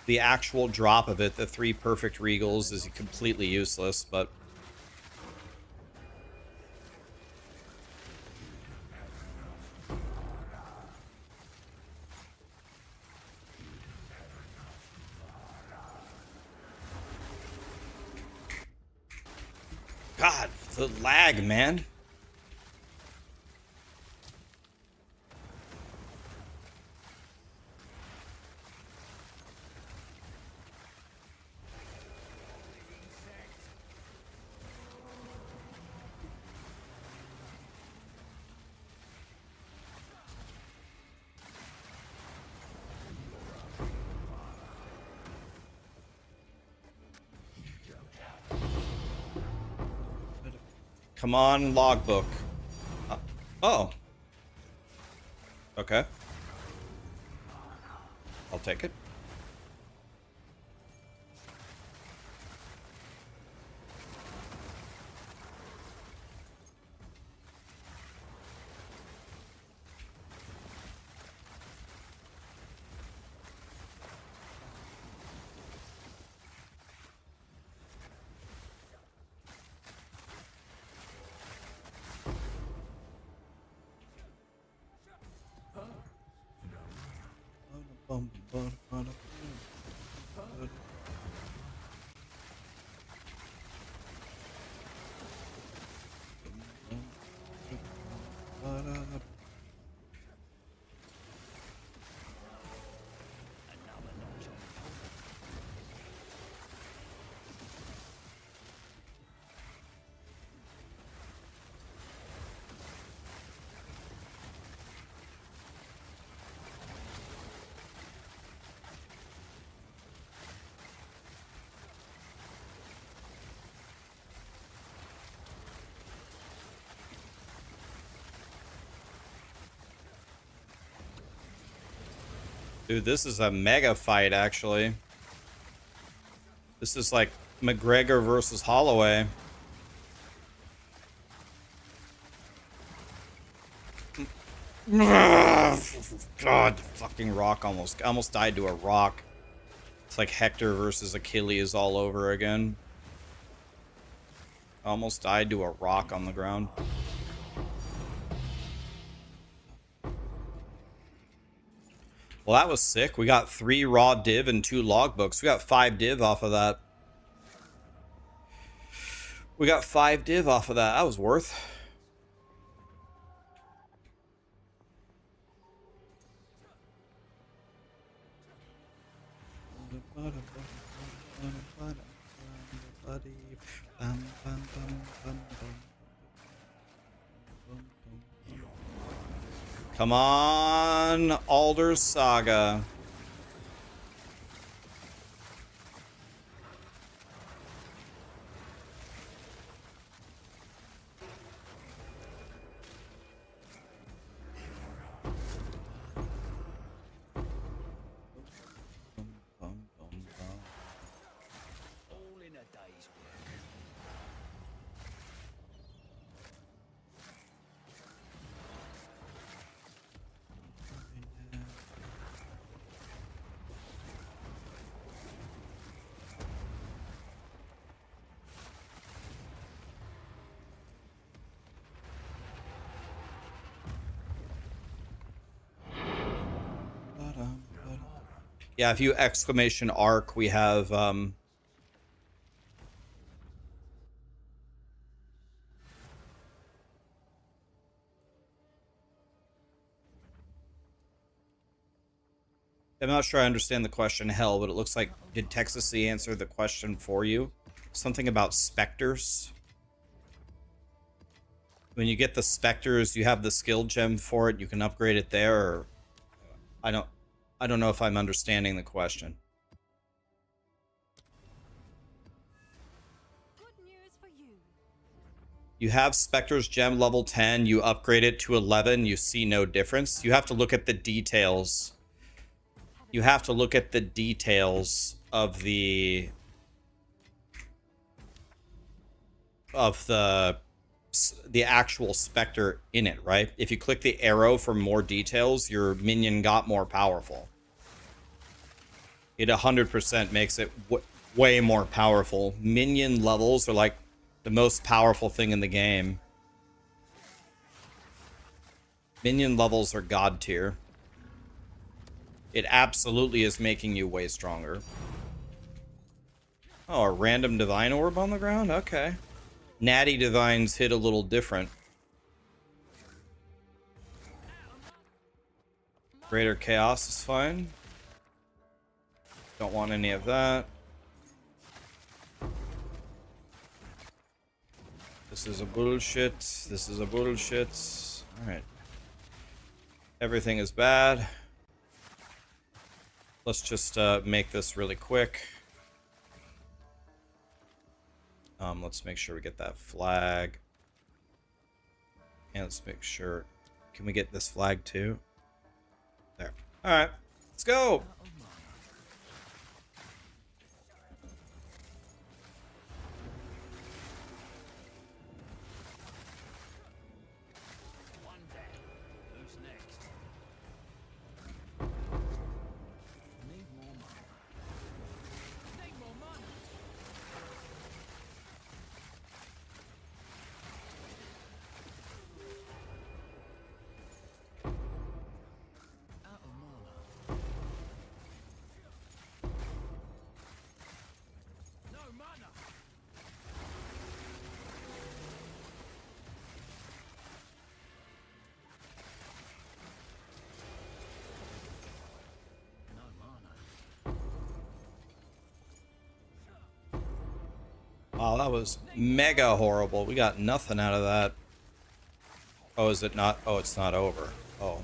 The actual drop of it, the 3 perfect regals, is completely useless, but... God, the lag, man. Come on, logbook. Oh. Okay. I'll take it. Dude, this is a mega fight, actually. This is like McGregor versus Holloway. God, the fucking rock almost died to a rock. It's like Hector versus Achilles all over again. Almost died to a rock on the ground. Well, that was sick. We got 3 raw div and 2 logbooks. We got 5 div off of that. That was worth. Come on, Alder's Saga. All in a day's work. Yeah, if you exclamation arc, we have I'm not sure I understand the question, hell, but it looks like, did Texas C answer the question for you? Something about specters. When you get the specters, you have the skill gem for it, you can upgrade it there, or I don't know if I'm understanding the question. Good news for you. You have Spectre's gem level 10, you upgrade it to 11, you see no difference. You have to look at the details. You have to look at the details of the actual Spectre in it, right? If you click the arrow for more details, your minion got more powerful. It 100% makes it way more powerful. Minion levels are like the most powerful thing in the game. Minion levels are god tier. It absolutely is making you way stronger. Oh, a random divine orb on the ground? Okay. Natty divines hit a little different. Greater chaos is fine. Don't want any of that. This is a bullshit. This is a bullshit. Alright. Everything is bad. Let's just make this really quick. Let's make sure we get that flag. And let's make sure... Can we get this flag too? There. Alright. Let's go! One down. Who's next? Need more money. Need more money. Out of mana. No mana. No mana. Wow, that was mega horrible. We got nothing out of that. Oh, is it not? Oh, it's not over. Oh.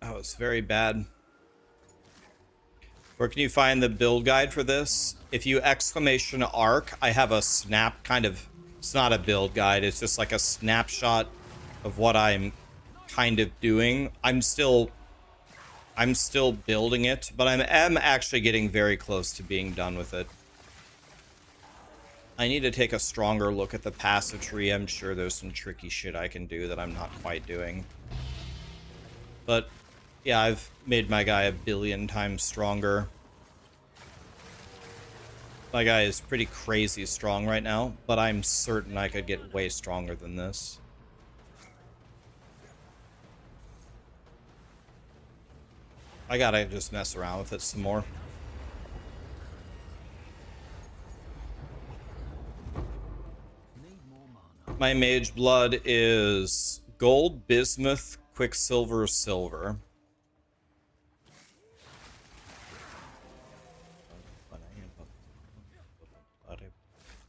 That was very bad. Where can you find the build guide for this? If you exclamation arc, I have a snap kind of... It's not a build guide. It's just like a snapshot of what I'm kind of doing. I'm still I'm still building it, but am actually getting very close to being done with it. I need to take a stronger look at the passive tree. I'm sure there's some tricky shit I can do that I'm not quite doing. But yeah, I've made my guy 1,000,000,000 times stronger. My guy is pretty crazy strong right now, but I'm certain I could get way stronger than this. I gotta just mess around with it some more. Need more mana. My mage blood is gold, bismuth, quicksilver, silver.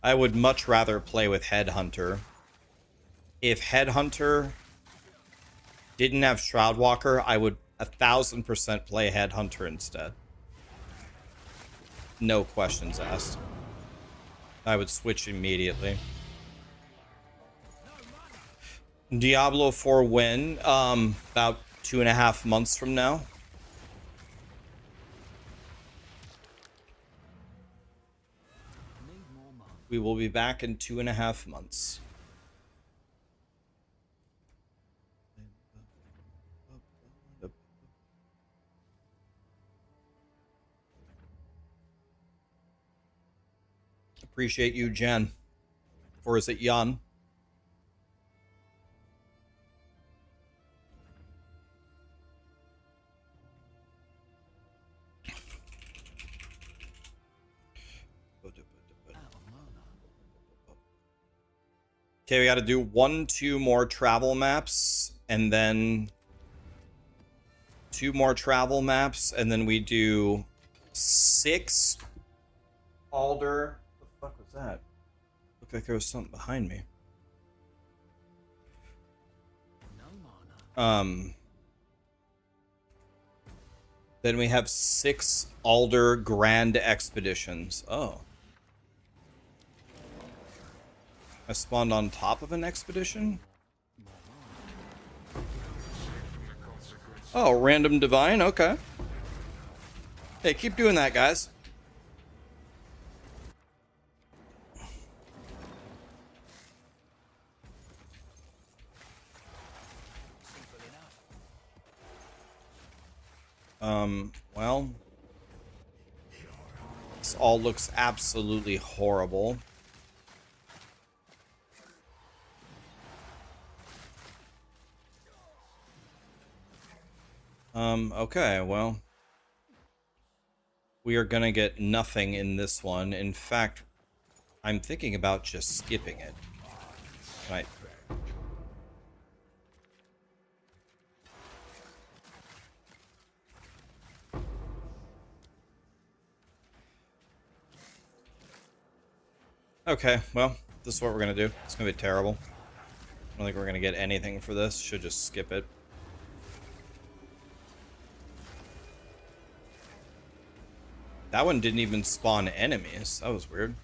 I would much rather play with Headhunter. If Headhunter didn't have Shroudwalker, I would 1,000% play Headhunter instead. No questions asked. I would switch immediately. Diablo 4 when? About 2.5 months from now. Need more mana. We will be back in 2.5 months. Appreciate you, Jen. Or is it Jan? Out of mana. Okay, we got to do 2 more travel maps, and then 2 more travel maps, and then we do 6 Alder. What the fuck was that? Looked like there was something behind me. No mana. Then we have 6 Alder Grand Expeditions. Oh. I spawned on top of an expedition? Oh, random divine? Okay. Hey, keep doing that, guys. Simple enough. Well. This all looks absolutely horrible. Okay, well. We are gonna get nothing in this one. In fact, I'm thinking about just skipping it. Right. Okay, well, this is what we're gonna do. It's gonna be terrible. I don't think we're gonna get anything for this. Should just skip it. That one didn't even spawn enemies. That was weird.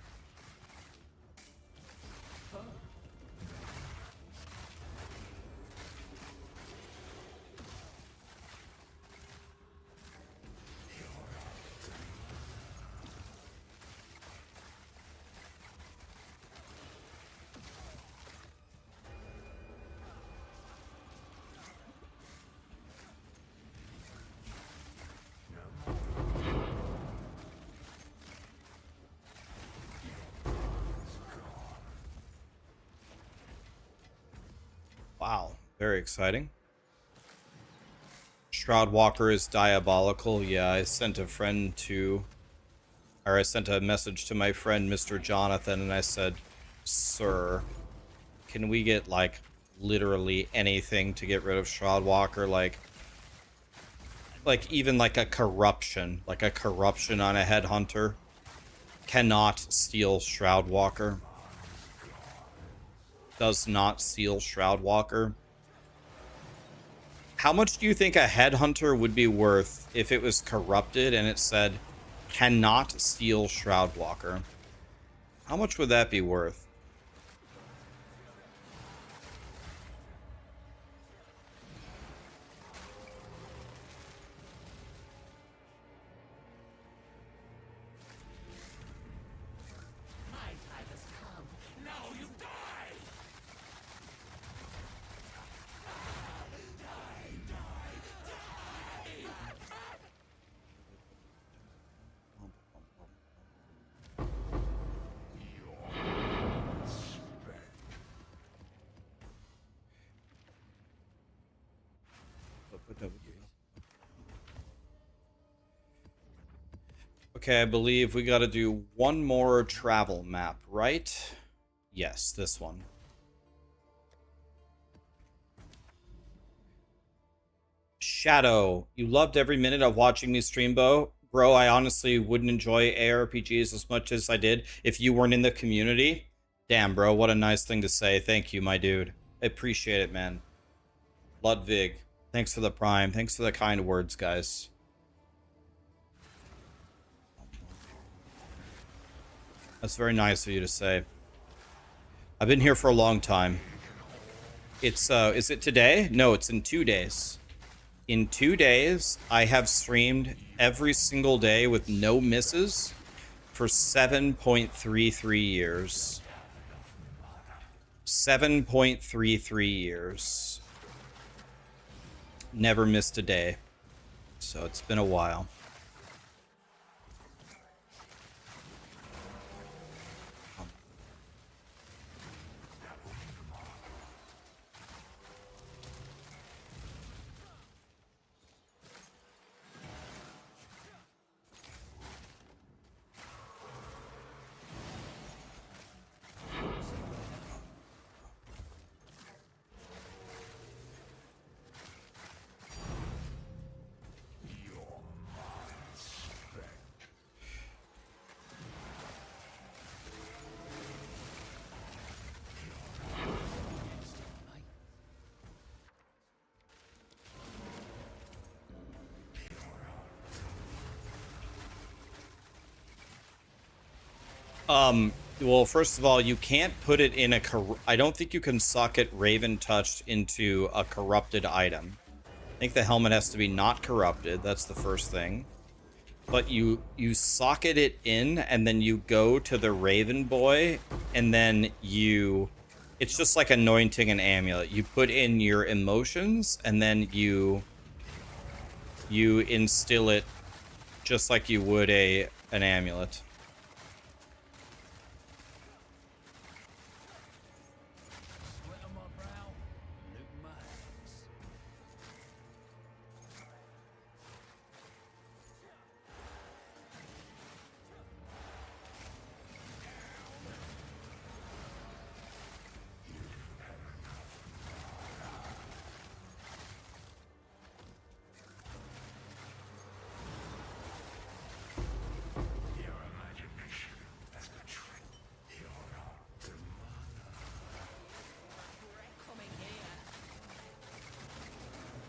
Wow, very exciting. Shroudwalker is diabolical. Yeah, I sent a message to my friend Mr. Jonathan, and I said, "Sir, can we get like literally anything to get rid of Shroudwalker? Like even like a corruption on a headhunter cannot steal Shroudwalker. Does not steal Shroudwalker. How much do you think a headhunter would be worth if it was corrupted and it said cannot steal Shroudwalker? How much would that be worth? Okay, I believe we got to do one more travel map, right? Yes, this one. Shadow, you loved every minute of watching me stream, bro. I honestly wouldn't enjoy ARPGs as much as I did if you weren't in the community. Damn, bro, what a nice thing to say. Thank you, my dude. I appreciate it, man. Ludwig, thanks for the prime. Thanks for the kind words, guys. That's very nice of you to say. I've been here for a long time. It's, is it today? No, it's in 2 days. In 2 days, I have streamed every single day with no misses for 7.33 years. 7.33 years. Never missed a day. So it's been a while. Well, first of all, you can't put it in a I don't think you can socket Raven Touched into a corrupted item. I think the helmet has to be not corrupted. That's the first thing. But you socket it in, and then you go to the Raven Boy, and then it's just like anointing an amulet. You put in your emotions, and then you instill it just like you would an amulet. Sweat on my brow, loot in my hands.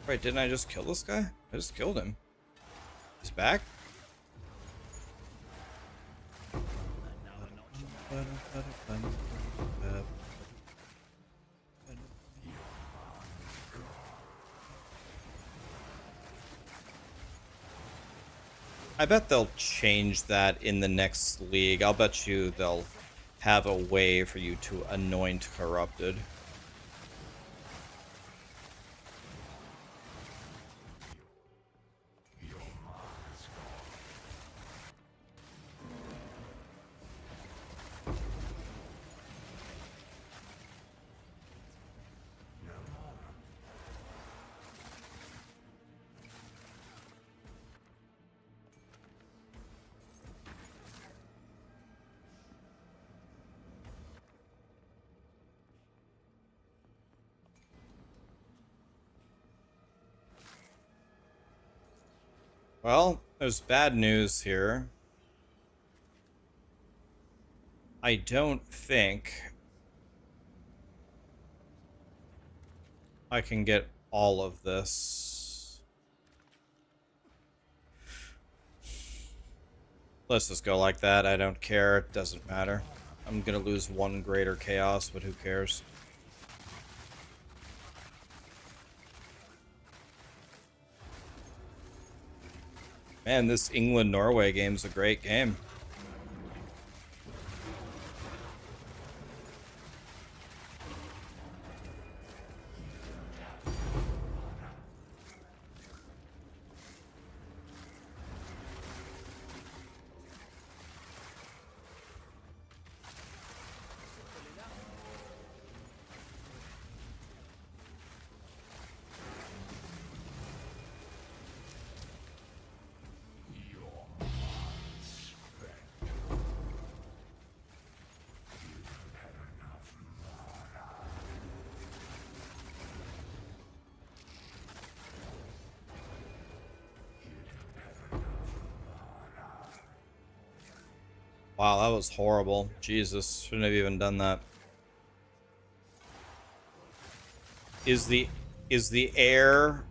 Wait, didn't I just kill this guy? I just killed him. He's back? I bet they'll change that in the next league. I'll bet you they'll have a way for you to anoint corrupted. Well, there's bad news here. I don't think I can get all of this. Let's just go like that. I don't care. It doesn't matter. I'm gonna lose one greater chaos, but who cares? Man, this England-Norway game's a great game. Wow, that was horrible. Jesus, shouldn't have even done that. Is the air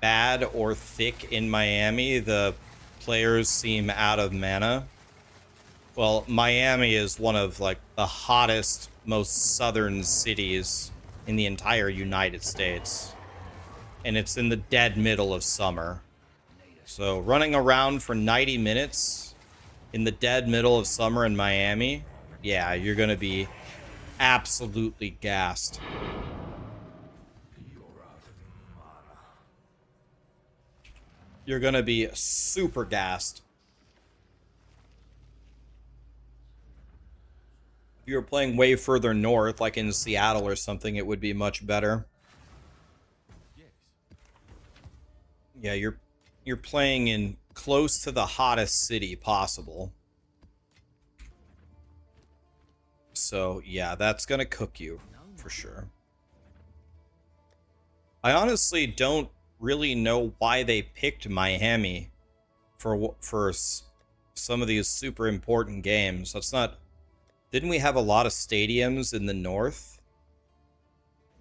bad or thick in Miami? The players seem out of mana. Well, Miami is one of like the hottest, most southern cities in the entire United States. And it's in the dead middle of summer. So running around for 90 minutes in the dead middle of summer in Miami, yeah, you're going to be absolutely gassed. You're going to be super gassed. If you were playing way further north, like in Seattle or something, it would be much better. Yeah, you're playing in close to the hottest city possible. So, yeah, that's going to cook you for sure. I honestly don't really know why they picked Miami for some of these super important games. That's not... Didn't we have a lot of stadiums in the north?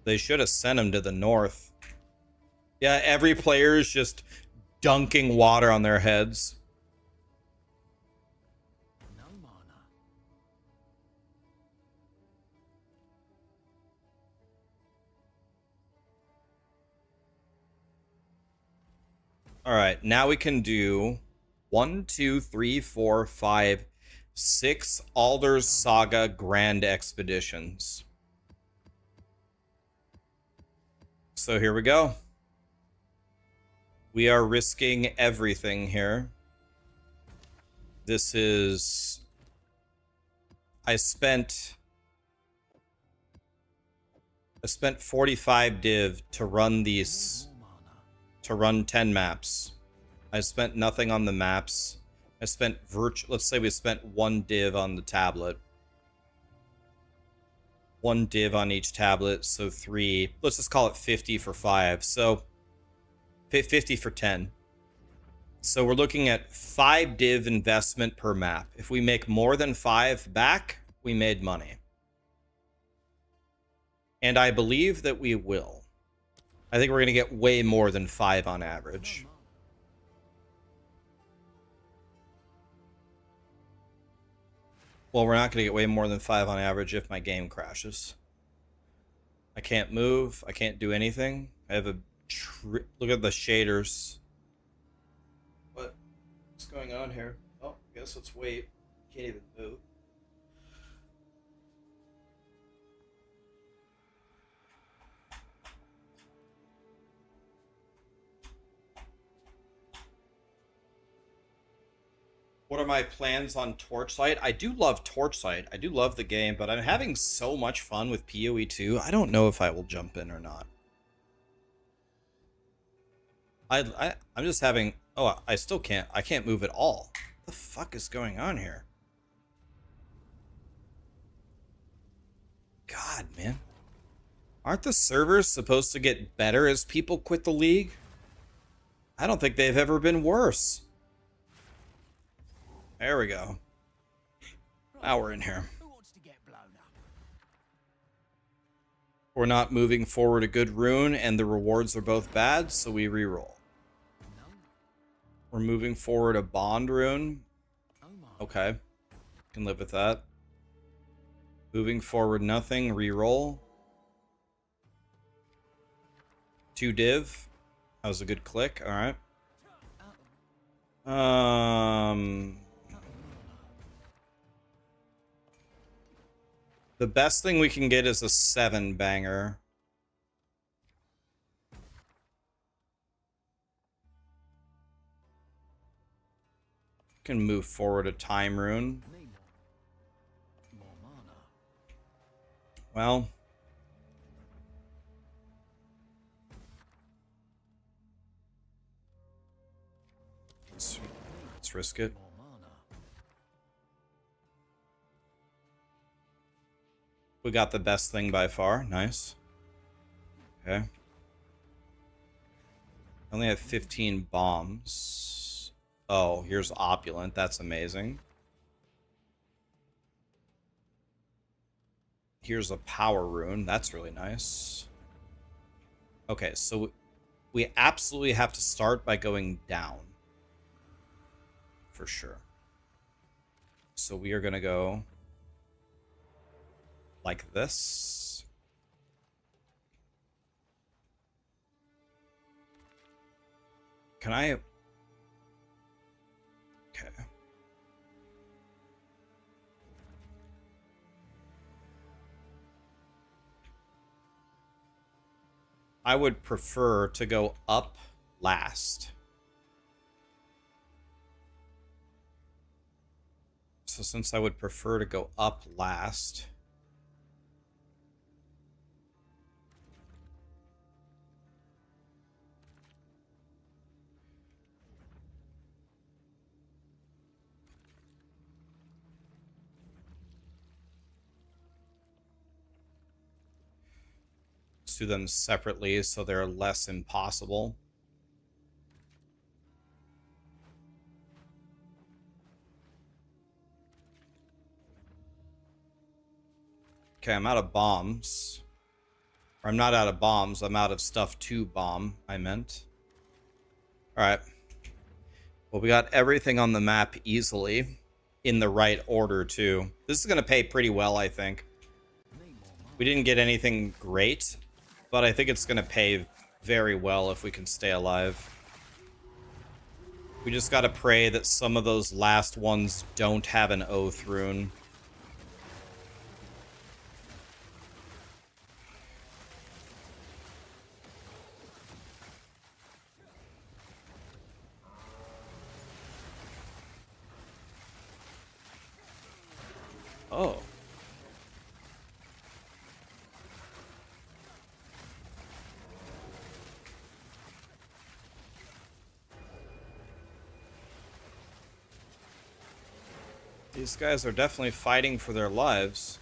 They should have sent them to the north. Yeah, every player is just dunking water on their heads. No mana. All right, now we can do 1, 2, 3, 4, 5, 6 Alder's Saga Grand Expeditions. So here we go. We are risking everything here. This is... I spent 45 div to run these, to run 10 maps. I spent nothing on the maps. I spent let's say we spent 1 div on the tablet. 1 div on each tablet, so 3. Let's just call it 50 for 5. So 50 for 10. So we're looking at 5 div investment per map. If we make more than 5 back, we made money. And I believe that we will. I think we're going to get way more than 5 on average. Well, we're not going to get way more than 5 on average if my game crashes. I can't move. I can't do anything. I have a... Look at the shaders. What's going on here? Oh, I guess let's wait. Can't even move. What are my plans on Torchlight? I do love Torchlight. I do love the game, but I'm having so much fun with PoE 2. I don't know if I will jump in or not. I'm just having... Oh, I still can't. I can't move at all. What the fuck is going on here? God, man. Aren't the servers supposed to get better as people quit the league? I don't think they've ever been worse. There we go. Now we're in here. Who wants to get blown up? We're not moving forward a good rune, and the rewards are both bad, so we reroll. No. We're moving forward a bond rune. No mana. Okay. Can live with that. Moving forward nothing, reroll. 2 div. That was a good click, alright. The best thing we can get is a 7 banger. Can move forward a time rune. Need more mana. Well, let's risk it. More mana. We got the best thing by far. Nice. Okay. I only have 15 bombs. Oh, here's Opulent. That's amazing. Here's a power rune. That's really nice. Okay, so we absolutely have to start by going down. For sure. So we are going to go like this. Can I... Okay. I would prefer to go up last. So since I would prefer to go up last... do them separately so they're less impossible. Okay, I'm out of bombs. Or I'm not out of bombs, I'm out of stuff to bomb, I meant. Alright. Well, we got everything on the map easily. In the right order, too. This is going to pay pretty well, I think. We didn't get anything great, but I think it's going to pay very well if we can stay alive. We just got to pray that some of those last ones don't have an oath rune. Oh. These guys are definitely fighting for their lives.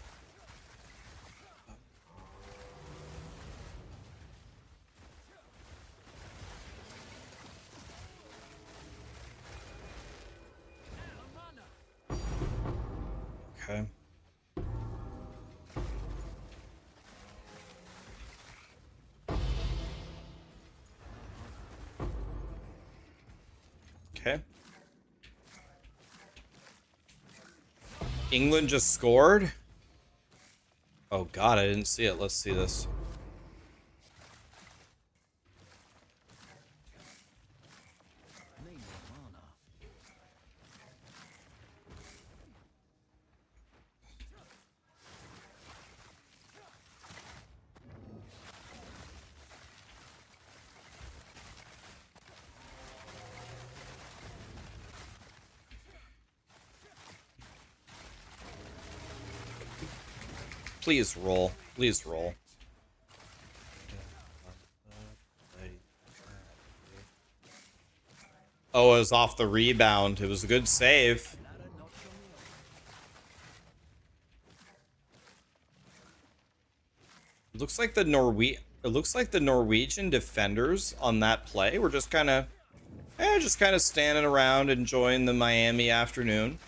Okay. Okay. England just scored? Oh god, I didn't see it. Let's see this. Please roll. Please roll. Oh, it was off the rebound. It was a good save. It looks like the Norwegian defenders on that play were just kind of standing around enjoying the Miami afternoon.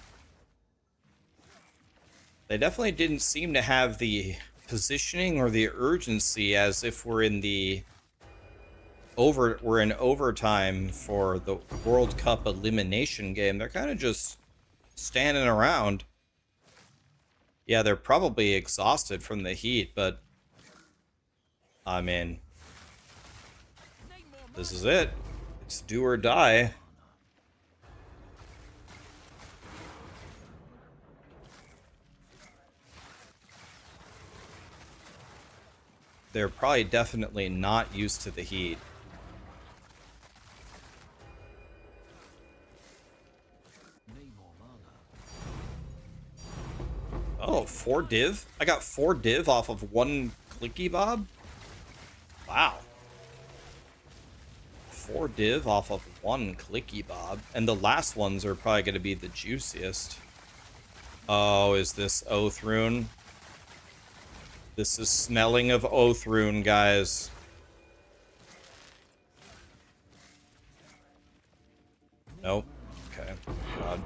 They definitely didn't seem to have the positioning or the urgency as if we're in overtime for the World Cup elimination game. They're kind of just standing around. Yeah, they're probably exhausted from the heat, but I mean, this is it. It's do or die. They're probably definitely not used to the heat. Oh, 4 div? I got 4 div off of 1 clicky bob? Wow. 4 div off of 1 clicky bob. And the last ones are probably going to be the juiciest. Oh, is this oath rune? This is smelling of oath rune, guys. Nope. Okay. God.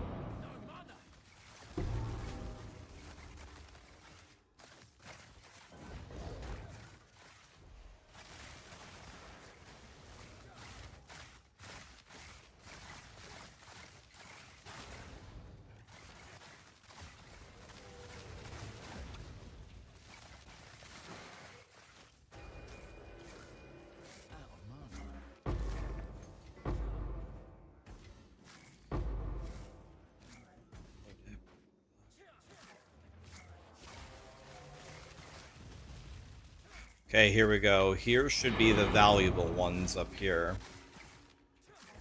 Okay, here we go. Here should be the valuable ones up here.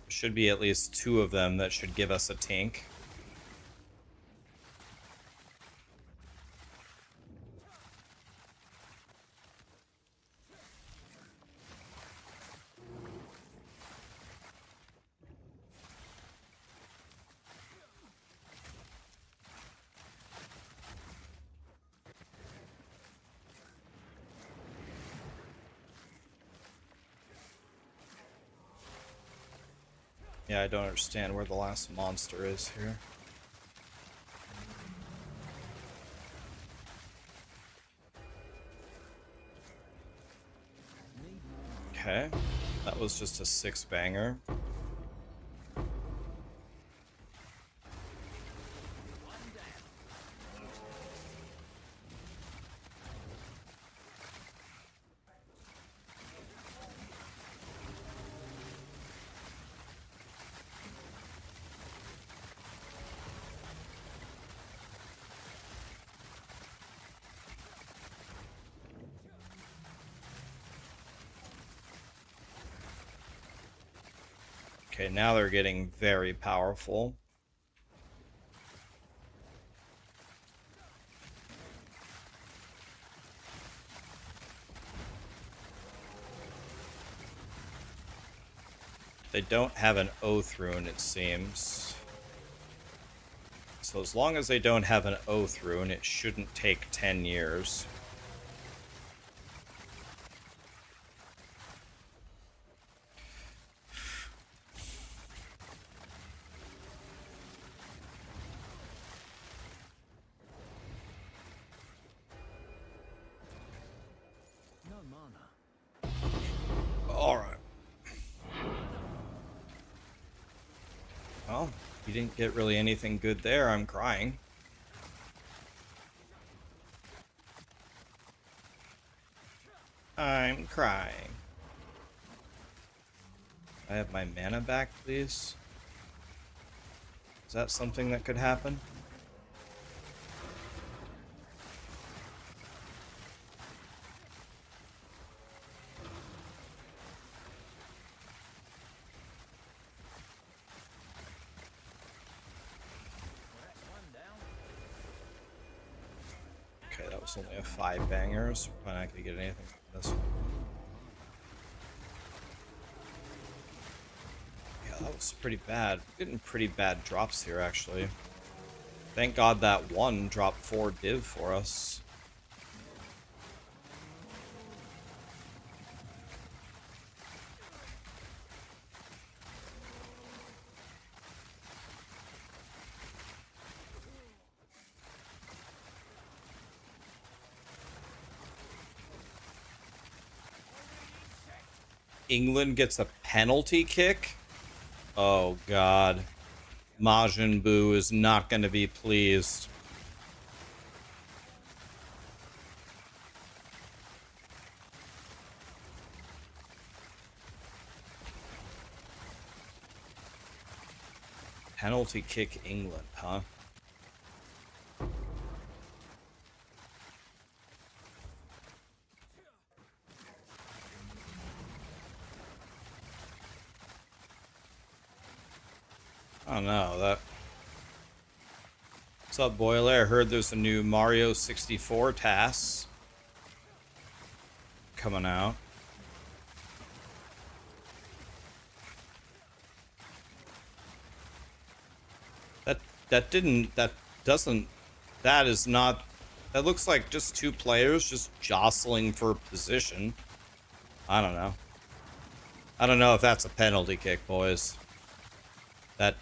Should be at least 2 of them that should give us a tank. Yeah, I don't understand where the last monster is here. Okay, that was just a 6-banger. Okay, now they're getting very powerful. They don't have an Oath rune, it seems. So as long as they don't have an Oath rune, it shouldn't take 10 years. No mana. Alright. Well, you didn't get really anything good there. I'm crying. I'm crying. I have my mana back, please. Is that something that could happen? Okay, that was only a 5-banger, so we're not gonna get anything from this one. Yeah, that was pretty bad. Getting pretty bad drops here, actually. Thank God that one dropped 4 div for us. England gets a penalty kick? Oh, God. Majin Buu is not going to be pleased. Penalty kick England, huh? I don't know, that... What's up, Boiler? I heard there's a new Mario 64 task coming out. That is not... That looks like just 2 players just jostling for position. I don't know. I don't know if that's a penalty kick, boys. That...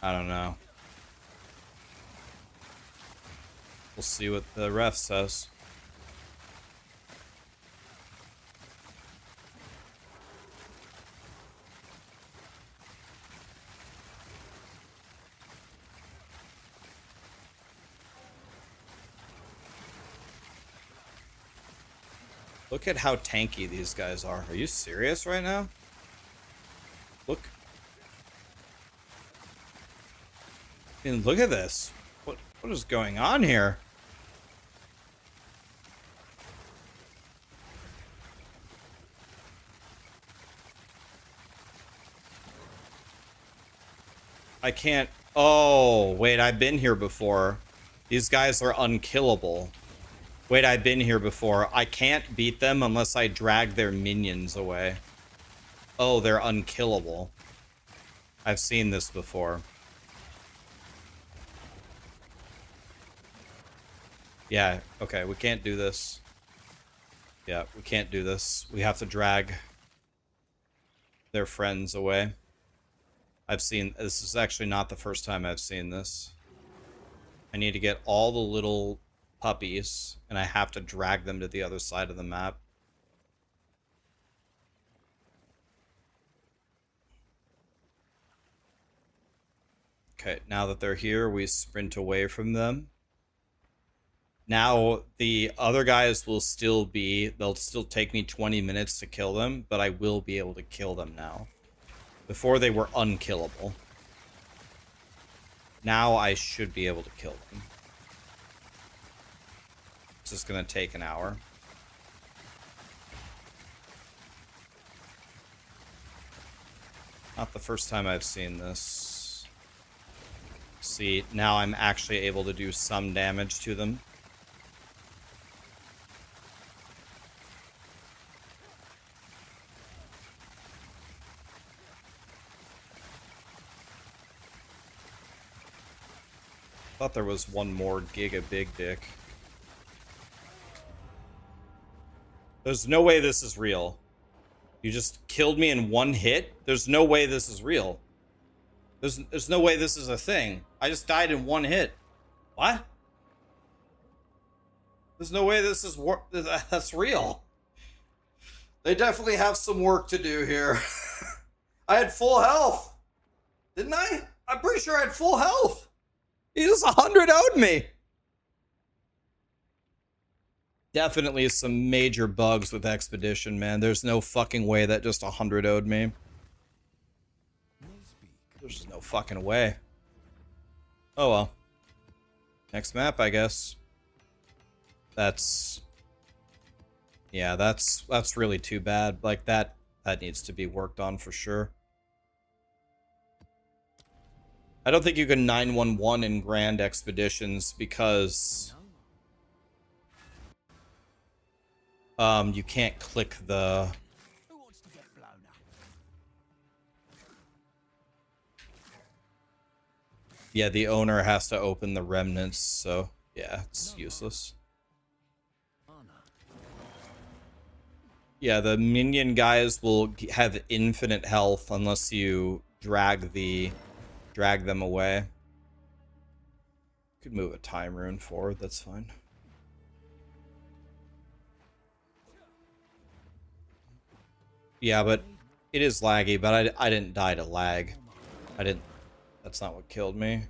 I don't know. We'll see what the ref says. Look at how tanky these guys are. Are you serious right now? Look. I mean, look at this. What is going on here? I can't. Oh, wait, I've been here before. These guys are unkillable. Wait, I've been here before. I can't beat them unless I drag their minions away. Oh, they're unkillable. I've seen this before. Yeah, okay, we can't do this. Yeah, we can't do this. We have to drag their friends away. I've seen... This is actually not the first time I've seen this. I need to get all the little puppies, and I have to drag them to the other side of the map. Okay, now that they're here, we sprint away from them. Now, the other guys will still be... They'll still take me 20 minutes to kill them, but I will be able to kill them now. Before, they were unkillable. Now, I should be able to kill them. It's just gonna take an hour. Not the first time I've seen this. See, now I'm actually able to do some damage to them. Thought there was one more Giga Big Dick. There's no way this is real. You just killed me in one hit? There's no way this is real. There's no way this is a thing. I just died in one hit. What? There's no way this is that's real. They definitely have some work to do here. I had full health. Didn't I? I'm pretty sure I had full health. He just 100-0'd me. Definitely some major bugs with Expedition, man. There's no fucking way that just 100-0'd me. There's just no fucking way. Oh well. Next map, I guess. That's... Yeah, that's really too bad. Like, that needs to be worked on for sure. I don't think you can 911 in Grand Expeditions because... you can't click the... Who wants to get blown up? Yeah, the owner has to open the remnants, so yeah, it's useless. Yeah, the minion guys will have infinite health unless you drag them away. Could move a time rune forward, that's fine. Yeah, but it is laggy, but I didn't die to lag. That's not what killed me.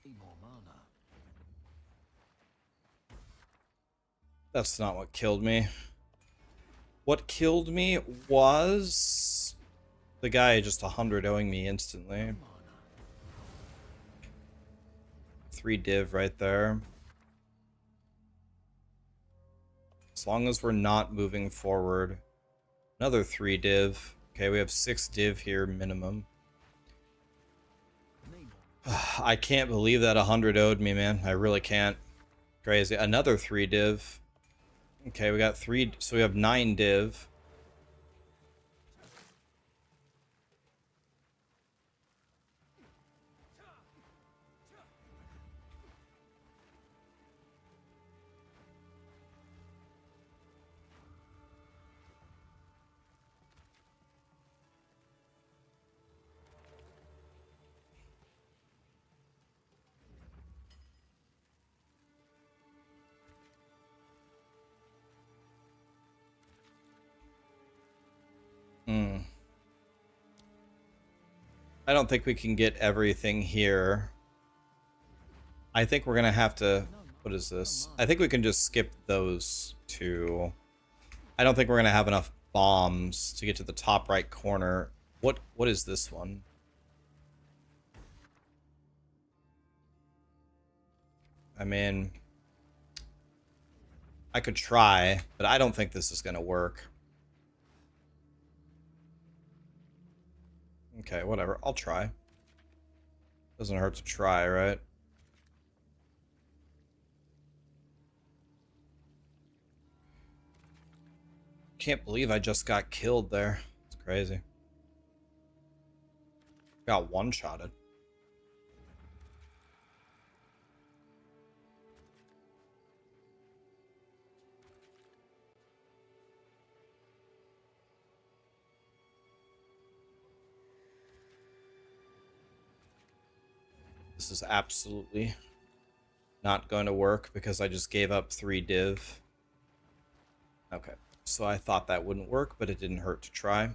Need more mana. That's not what killed me. What killed me was the guy just 100-0ing me instantly. 3 div right there. As long as we're not moving forward. Another 3 div. Okay, we have 6 div here minimum. I can't believe that 100-0'd me, man. I really can't. Crazy. Another 3 div. Okay, we got 3, so we have 9 div. I don't think we can get everything here. I think we're gonna have to... What is this? I think we can just skip those two. I don't think we're gonna have enough bombs to get to the top right corner. What is this one? I mean... I could try, but I don't think this is going to work. Okay, whatever. I'll try. Doesn't hurt to try, right? Can't believe I just got killed there. It's crazy. Got one-shotted. This is absolutely not going to work because I just gave up 3 div. Okay, so I thought that wouldn't work, but it didn't hurt to try.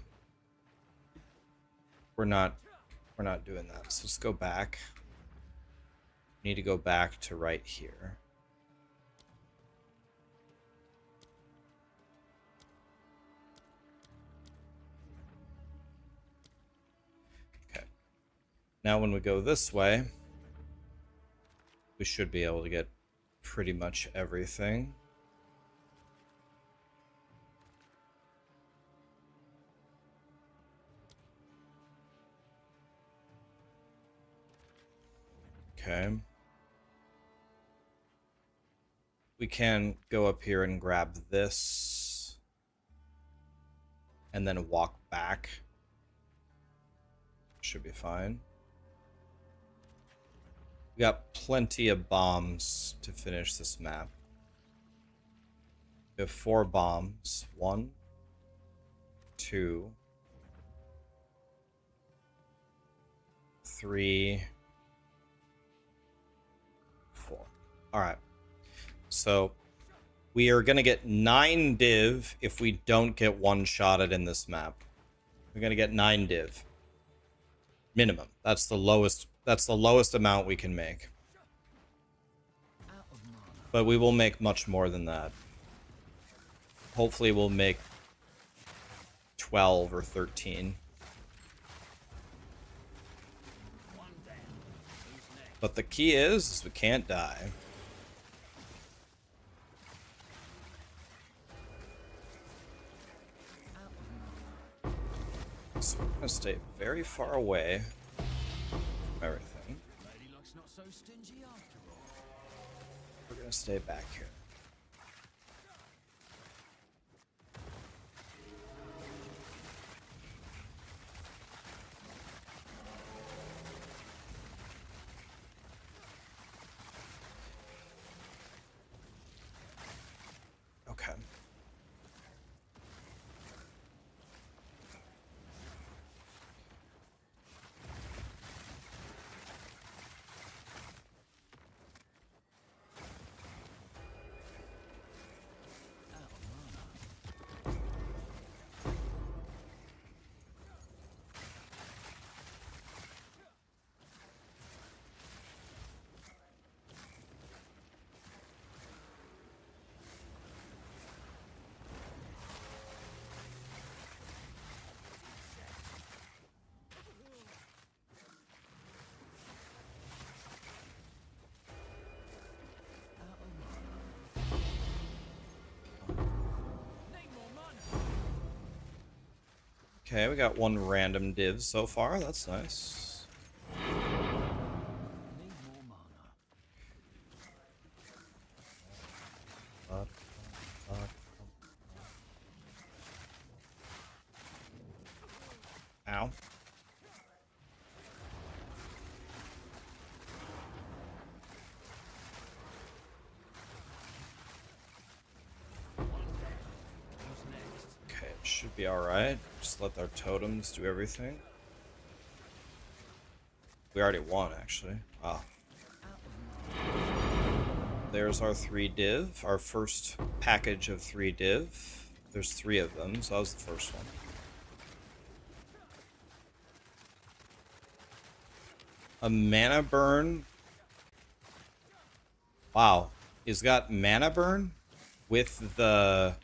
We're not doing that. So let's go back. Need to go back to right here. Okay. Now when we go this way, we should be able to get pretty much everything. Okay. We can go up here and grab this and then walk back. Should be fine. We got plenty of bombs to finish this map. We have 4 bombs. 1, 2, 3, 4. All right. So we are going to get 9 div if we don't get one-shotted in this map. We're going to get 9 div. Minimum. That's the lowest amount we can make. But we will make much more than that. Hopefully we'll make 12 or 13. But the key is we can't die. So we're gonna stay very far away from everything. We're gonna stay back here. Okay. Okay, we got 1 random div so far. That's nice. Ow. Okay, it should be alright. Just let our totems do everything. We already won, actually. Ah. There's our 3 div, our first package of 3 div. There's 3 of them, so that was the first one. A mana burn. Wow. He's got mana burn with the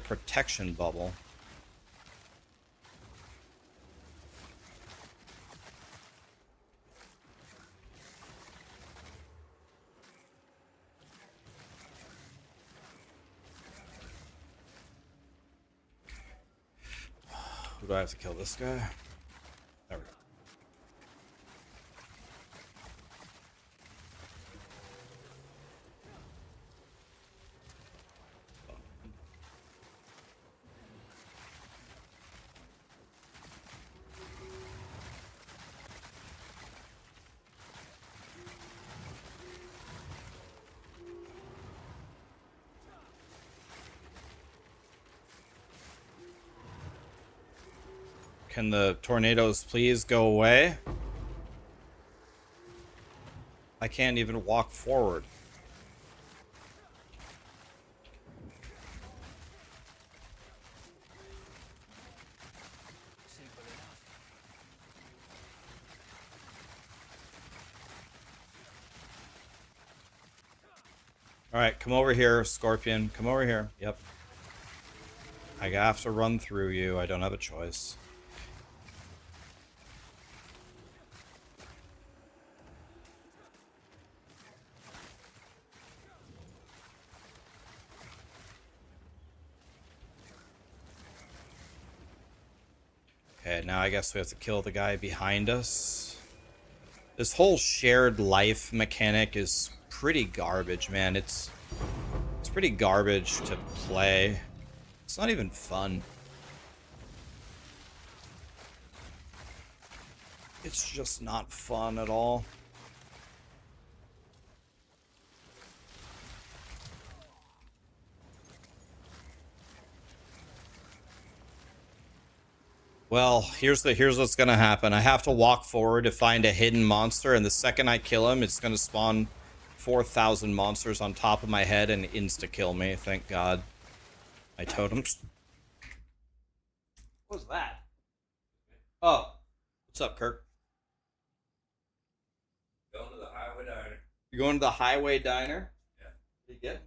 protection bubble. do I have to kill this guy? There we go. Can the tornadoes please go away? I can't even walk forward. Simple enough. Alright, come over here, Scorpion. Come over here. Yep. I have to run through you. I don't have a choice. Okay, now I guess we have to kill the guy behind us. This whole shared life mechanic is pretty garbage, man. It's pretty garbage to play. It's not even fun. It's just not fun at all. Well, here's what's gonna happen. I have to walk forward to find a hidden monster, and the second I kill him, it's gonna spawn 4,000 monsters on top of my head and insta-kill me. Thank God. My totems. What was that? Oh, what's up, Kirk? Going to the highway diner. You going to the highway diner? Yeah. What you get?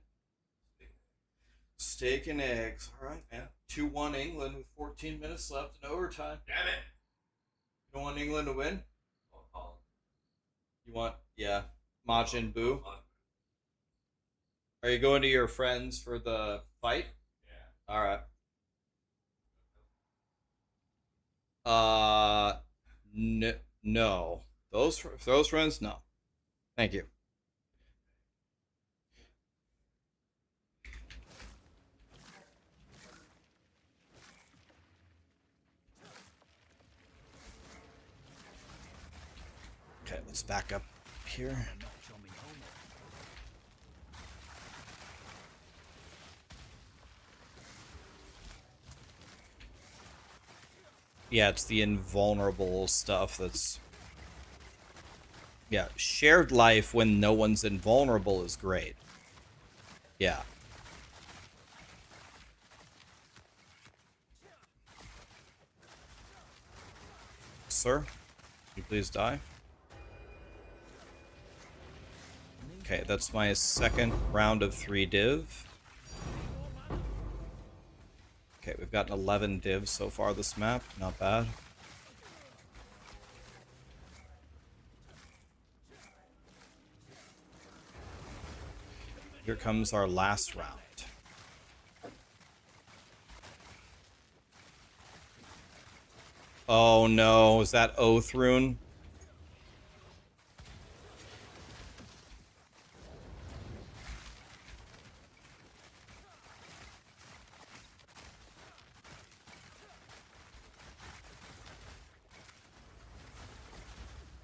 Steak and eggs. All right, man. 2-1 England with 14 minutes left in overtime. Damn it! You don't want England to win? Oh, Holland. You want, yeah, Majin Buu. Holland. Are you going to your friends for the fight? Yeah. All right. No. Those friends, no. Thank you. Okay, let's back up here. A notch on me helmet. Yeah, it's the invulnerable stuff that's... Yeah, shared life when no one's invulnerable is great. Yeah. Sir, can you please die? Okay, that's my second round of 3 div. Okay, we've gotten 11 divs so far this map. Not bad. Here comes our last round. Oh no, is that Oath Rune?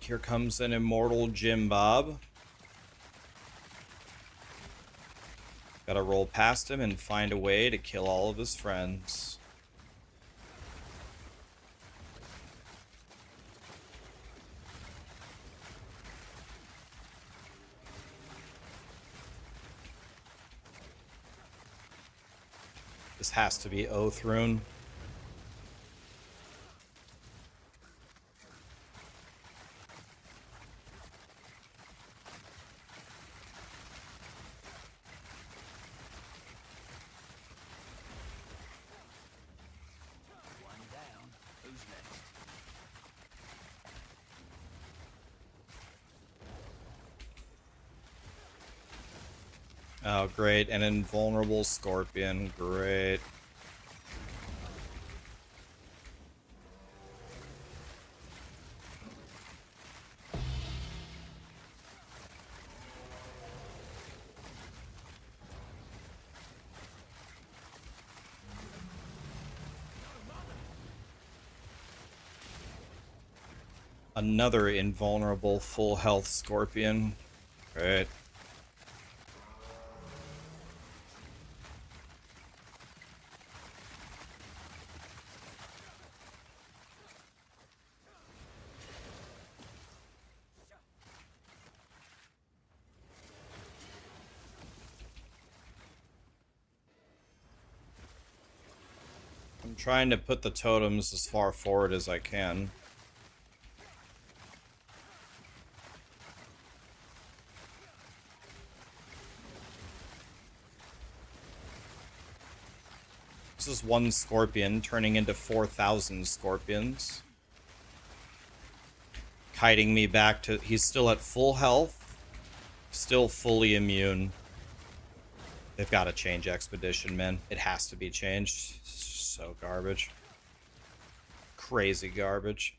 Here comes an immortal Jim Bob. Gotta roll past him and find a way to kill all of his friends. This has to be Oath Rune. One down. Who's next? Oh, great. An invulnerable scorpion. Great. Another invulnerable full health scorpion. Great. I'm trying to put the totems as far forward as I can. This is one scorpion turning into 4,000 scorpions. Kiting me back to... He's still at full health. Still fully immune. They've got to change Expedition, man. It has to be changed. So garbage. Crazy garbage.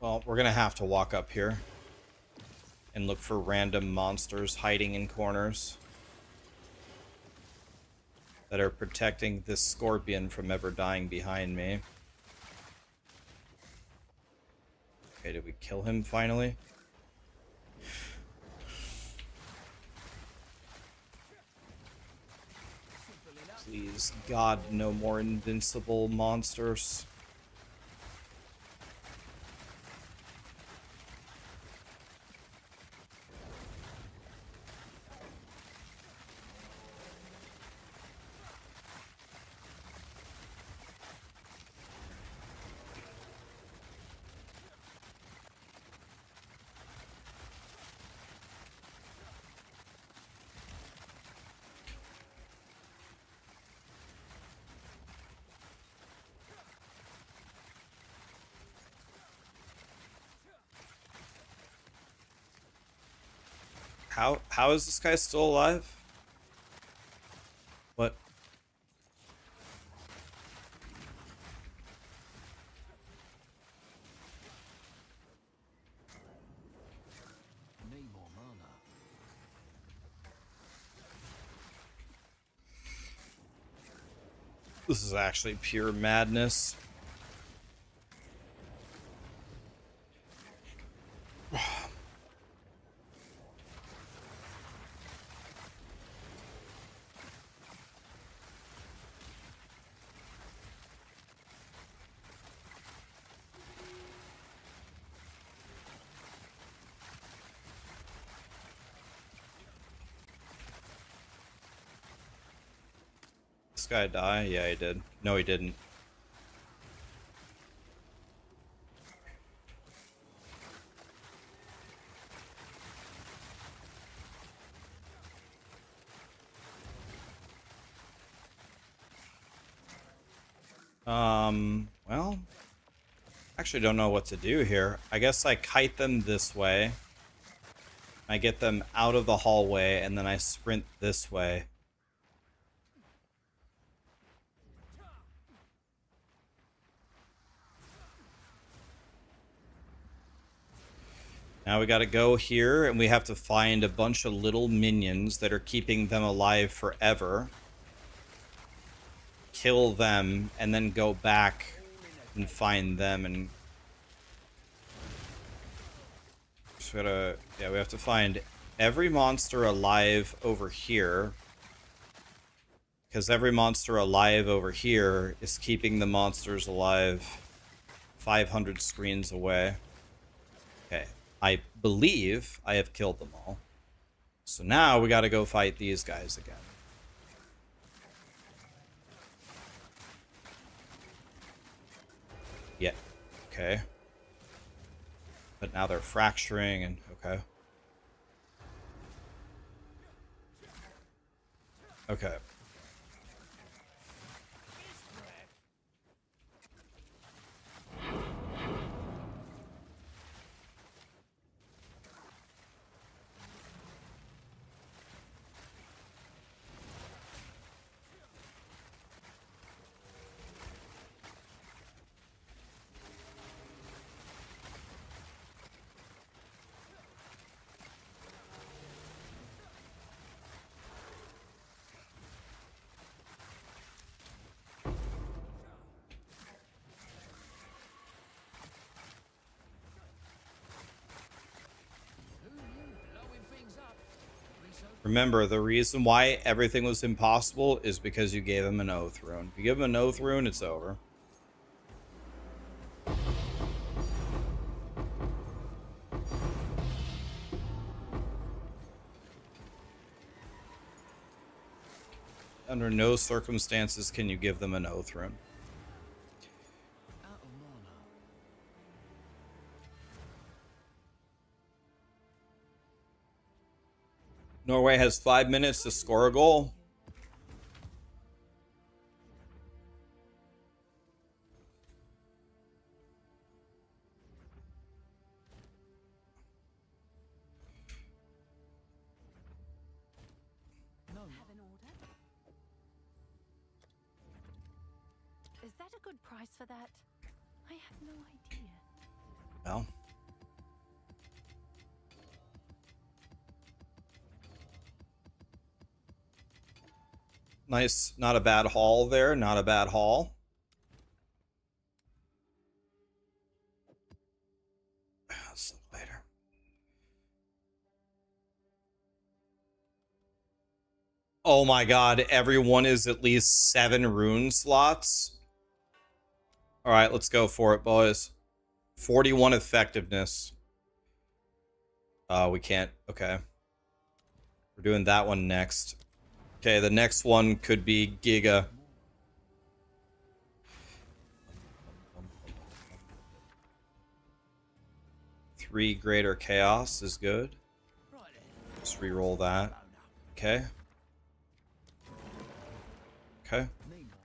Well, we're gonna have to walk up here and look for random monsters hiding in corners that are protecting this scorpion from ever dying behind me. Okay, did we kill him finally? Please, God, no more invincible monsters. How is this guy still alive? What? Need more mana. This is actually pure madness. This guy die? Yeah, he did. No, he didn't. Well, actually don't know what to do here. I guess I kite them this way. I get them out of the hallway, and then I sprint this way. Now we gotta go here, and we have to find a bunch of little minions that are keeping them alive forever. Kill them, and then go back and find them, and... So we have to find every monster alive over here. Because every monster alive over here is keeping the monsters alive 500 screens away. Okay. I believe I have killed them all. So now we gotta go fight these guys again. Yeah. Okay. But now they're fracturing and... Okay. Okay. Remember, the reason why everything was impossible is because you gave him an oath rune. If you give him an oath rune, it's over. Under no circumstances can you give them an oath rune. Out of mana. Norway has 5 minutes to score a goal. No. Have an order? Is that a good price for that? I have no idea. Well. Nice, not a bad haul there, not a bad haul. Let's look later. Oh my god, everyone is at least 7 rune slots. Alright, let's go for it, boys. 41 effectiveness. We can't. Okay. We're doing that one next. Okay, the next one could be Giga. Three greater chaos is good. Right then. Just re-roll that. Okay. Okay. Need more.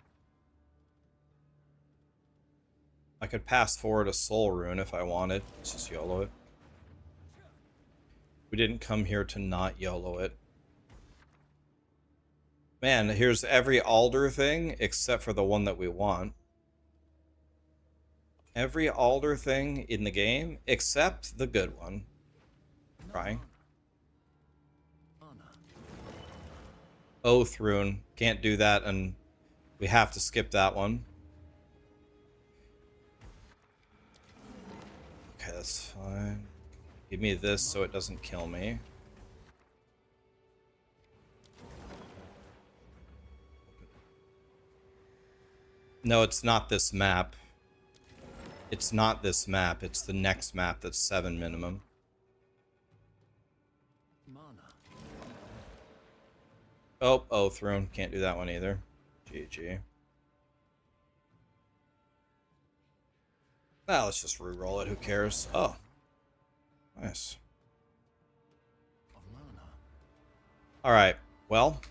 I could pass forward a soul rune if I wanted. Let's just YOLO it. We didn't come here to not YOLO it. Man, here's every alder thing except for the one that we want. Every alder thing in the game except the good one. Trying. Mana. Oath rune. Can't do that, and we have to skip that one. Okay, that's fine. Give me this so it doesn't kill me. No, it's not this map. It's not this map. It's the next map that's 7 minimum. Mana. Oh, Oath rune. Can't do that one either. GG. Now let's just re-roll it. Who cares? Oh. Nice. Of mana. Alright. Well.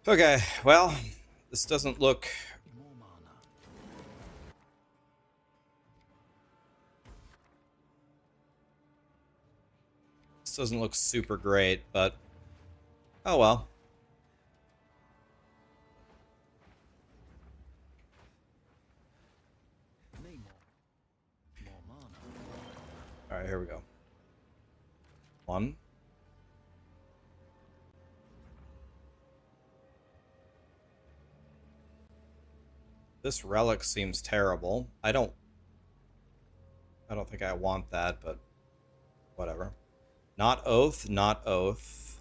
Okay. Well, this doesn't look... More mana. This doesn't look super great, but... Oh well. Need more. More mana. Alright, here we go. 1. This relic seems terrible. I don't think I want that, but whatever. Not oath, not oath.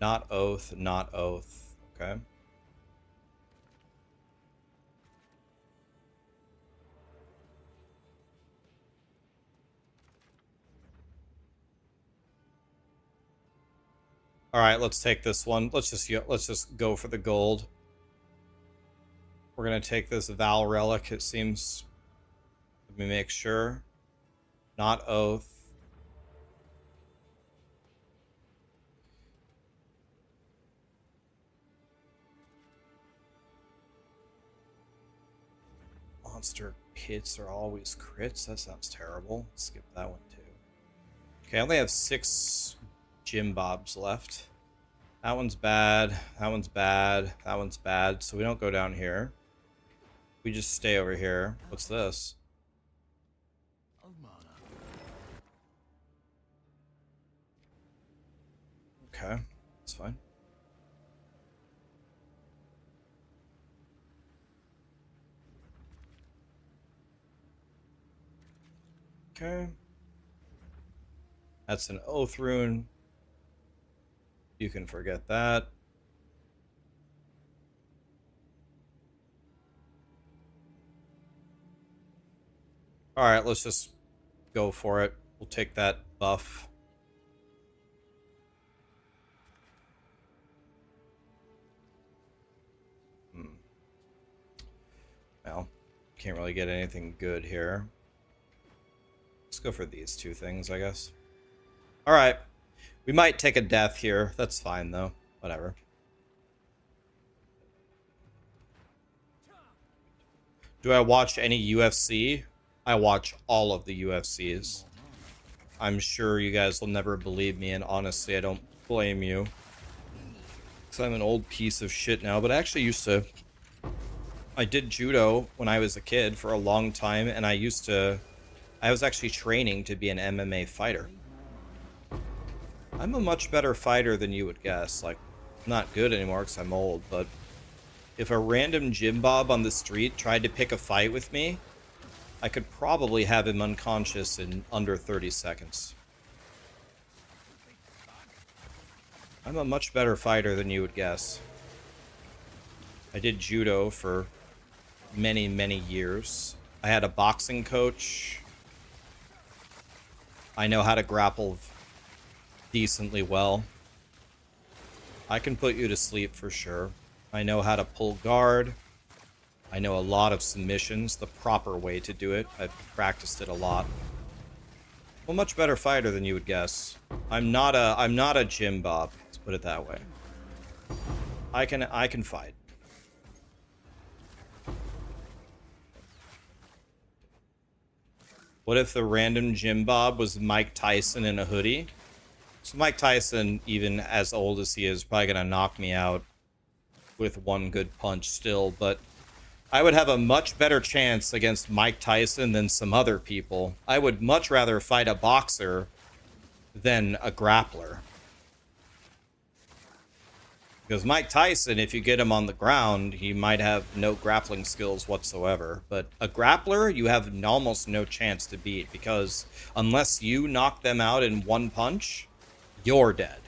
Not oath, not oath. Okay. All right, let's take this one. Let's just go for the gold. We're gonna take this Val relic. It seems. Let me make sure. Not oath. Monster hits are always crits. That sounds terrible. Skip that one too. Okay, I only have 6 Jim Bobs left. That one's bad. That one's bad. That one's bad. So we don't go down here. We just stay over here. What's this? Of mana. Okay, that's fine. Okay. That's an oath rune. You can forget that. Alright, let's just go for it. We'll take that buff. Well, can't really get anything good here. Let's go for these two things, I guess. Alright. We might take a death here. That's fine, though. Whatever. Do I watch any UFC? I watch all of the UFCs. I'm sure you guys will never believe me, and honestly, I don't blame you. Because I'm an old piece of shit now, but I actually used to... I did judo when I was a kid for a long time, and I was actually training to be an MMA fighter. I'm a much better fighter than you would guess. Like, I'm not good anymore because I'm old, but if a random gym bob on the street tried to pick a fight with me, I could probably have him unconscious in under 30 seconds. I'm a much better fighter than you would guess. I did judo for many, many years. I had a boxing coach. I know how to grapple decently well. I can put you to sleep for sure. I know how to pull guard. I know a lot of submissions, the proper way to do it. I've practiced it a lot. I'm a much better fighter than you would guess. I'm not a gym bob, let's put it that way. I can fight. What if the random gym bob was Mike Tyson in a hoodie? So Mike Tyson, even as old as he is, probably gonna knock me out with one good punch still, but I would have a much better chance against Mike Tyson than some other people. I would much rather fight a boxer than a grappler. Because Mike Tyson, if you get him on the ground, he might have no grappling skills whatsoever. But a grappler, you have almost no chance to beat, because unless you knock them out in one punch, you're dead.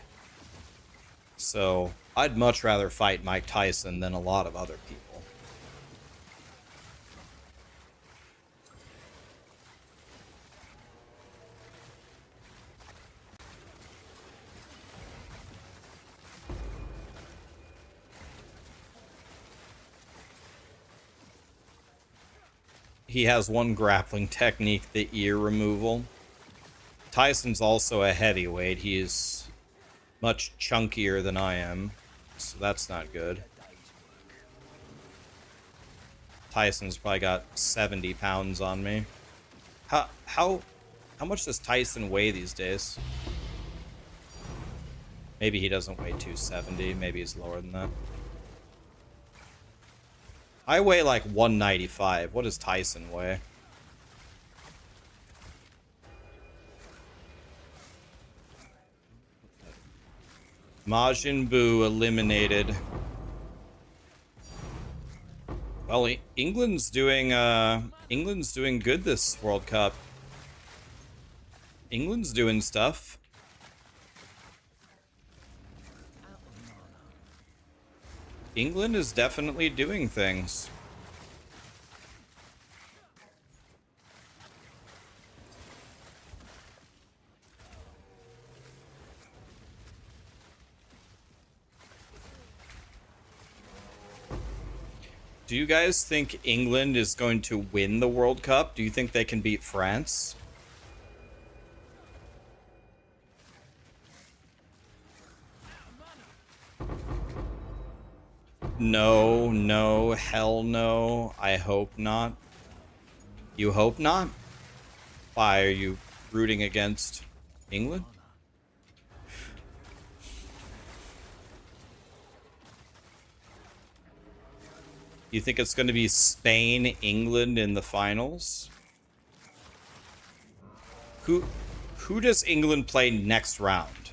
So I'd much rather fight Mike Tyson than a lot of other people. He has one grappling technique, the ear removal. Tyson's also a heavyweight. He's much chunkier than I am, so that's not good. Tyson's probably got 70 pounds on me. How much does Tyson weigh these days? Maybe he doesn't weigh 270. Maybe he's lower than that. I weigh like 195. What does Tyson weigh? Majin Buu eliminated. Well, England's doing good this World Cup. England's doing stuff. England is definitely doing things. Do you guys think England is going to win the World Cup? Do you think they can beat France? No, hell no. I hope not. You hope not? Why are you rooting against England? You think it's going to be Spain, England in the finals? Who does England play next round?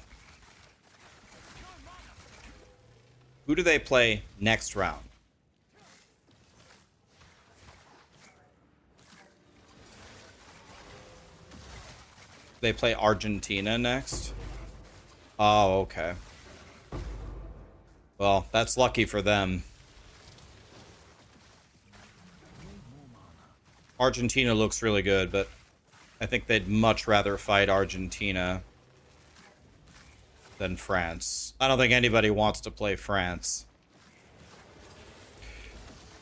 Who do they play next round? They play Argentina next. Oh, okay. Well, that's lucky for them. Argentina looks really good, but I think they'd much rather fight Argentina than France. I don't think anybody wants to play France.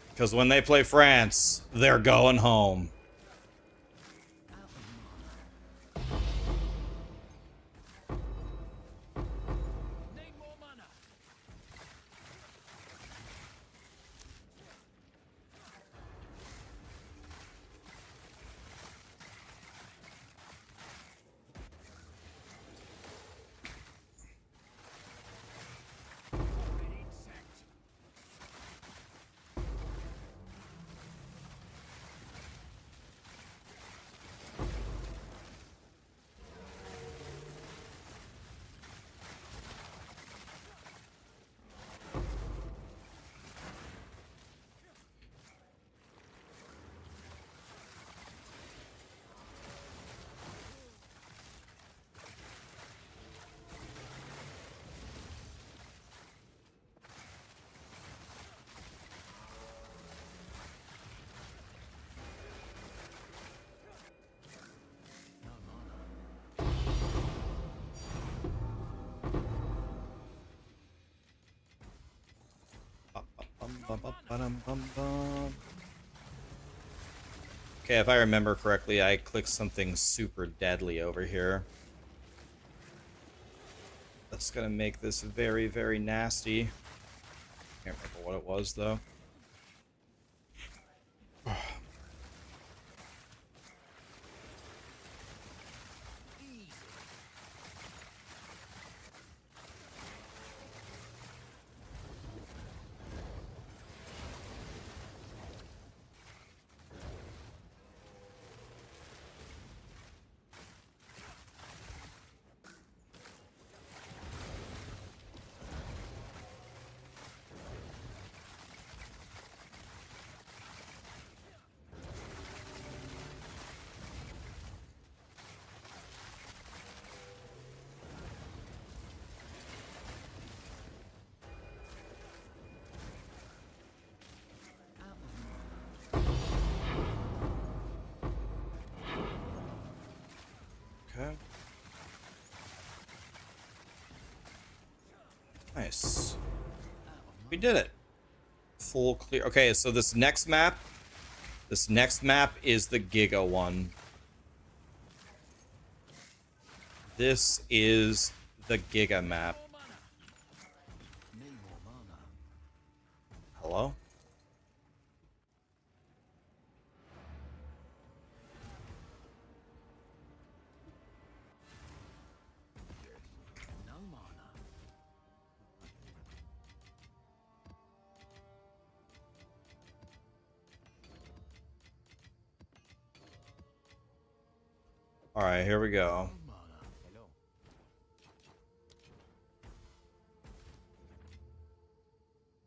Because when they play France, they're going home. Need more mana. Okay, if I remember correctly, I clicked something super deadly over here. That's gonna make this very, very nasty. Can't remember what it was, though. Okay. Nice. We did it. Full clear. Okay, so this next map is the Giga one. This is the Giga map. Hello? No mana. All right, here we go.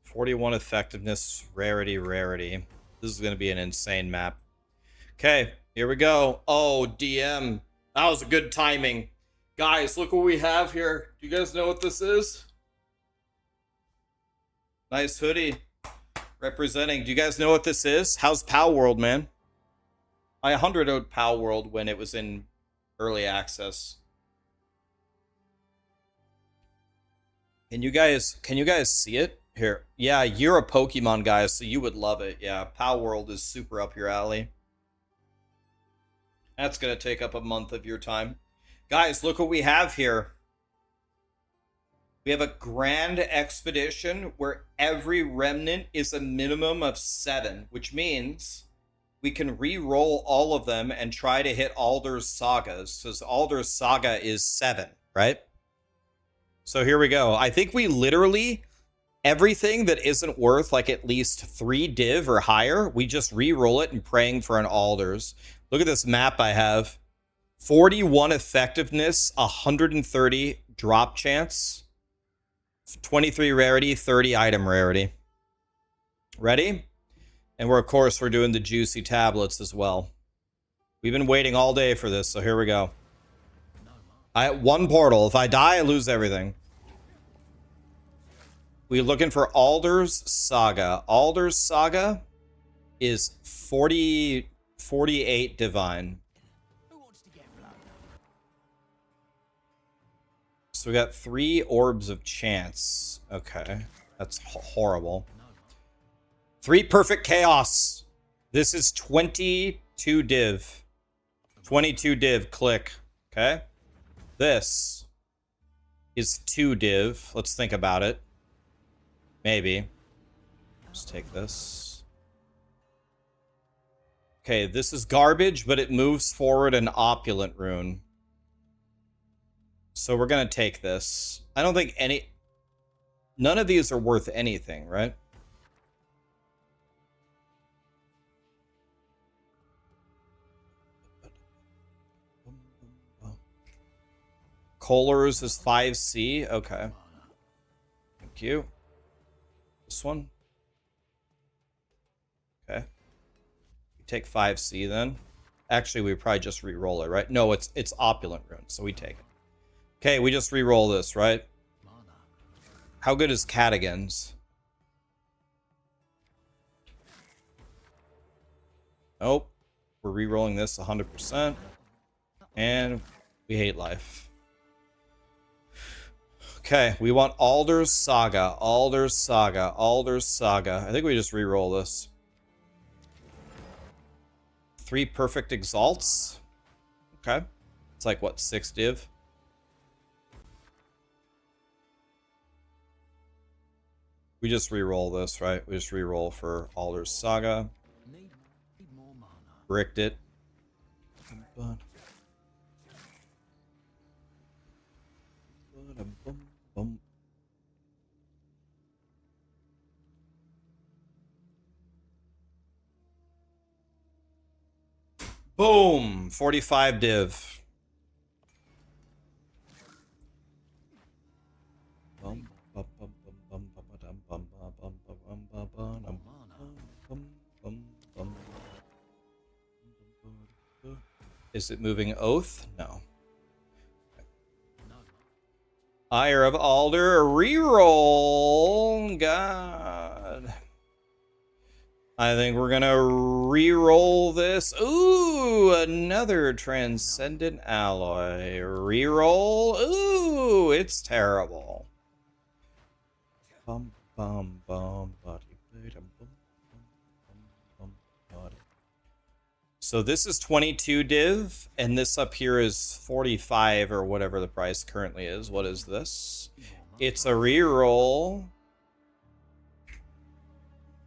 41 effectiveness, rarity. This is going to be an insane map. Okay, here we go. Oh, DM. That was a good timing. Guys, look what we have here. Do you guys know what this is? Nice hoodie. Representing. Do you guys know what this is? How's Pow World, man? I 100'd Pow World when it was in early access. Can you guys see it? Here. Yeah, you're a Pokemon guy, so you would love it. Yeah, Pow World is super up your alley. That's going to take up a month of your time. Guys, look what we have here. We have a grand expedition where every remnant is a minimum of 7, which means we can re-roll all of them and try to hit Alder's Sagas. So Alder's Saga is 7, right? So here we go. I think we literally, everything that isn't worth like at least 3 div or higher, we just re-roll it and praying for an Alder's. Look at this map I have. 41 effectiveness, 130 drop chance, 23 rarity, 30 item rarity. Ready? And we're doing the juicy tablets as well. We've been waiting all day for this, so here we go. I one portal. If I die, I lose everything. We're looking for Alder's Saga. Alder's Saga is 48 divine. Who wants to get blown? So we got 3 orbs of chance. Okay. That's horrible. 3 perfect chaos. This is 22 div. 22 div, click. Okay. This is 2 div. Let's think about it. Maybe. Just take this. Okay, this is garbage, but it moves forward an opulent rune. So we're gonna take this. I don't think none of these are worth anything, right? Kohler's is 5C. Okay. Thank you. This one. Okay. We take 5C then. Actually, we probably just re-roll it, right? No, it's opulent rune, so we take it. Okay, we just re-roll this, right? How good is Catagan's? Nope. We're re-rolling this 100%. And we hate life. Okay, we want Alder's Saga. Alder's Saga. Alder's Saga. I think we just re-roll this. 3 perfect exalts. Okay. It's like, what, 6 div? We just re-roll this, right? We just re-roll for Alder's Saga. Need more mana. Bricked it. Boom! 45 div. Is it moving Oath? No. Ire of Alder, reroll. God. I think we're gonna re-roll this. Ooh, another Transcendent Alloy. Re-roll. Ooh, it's terrible. Bum, bum, bum, buddy, bum, bum, bum, buddy. So this is 22 div, and this up here is 45 or whatever the price currently is. What is this? It's a re-roll.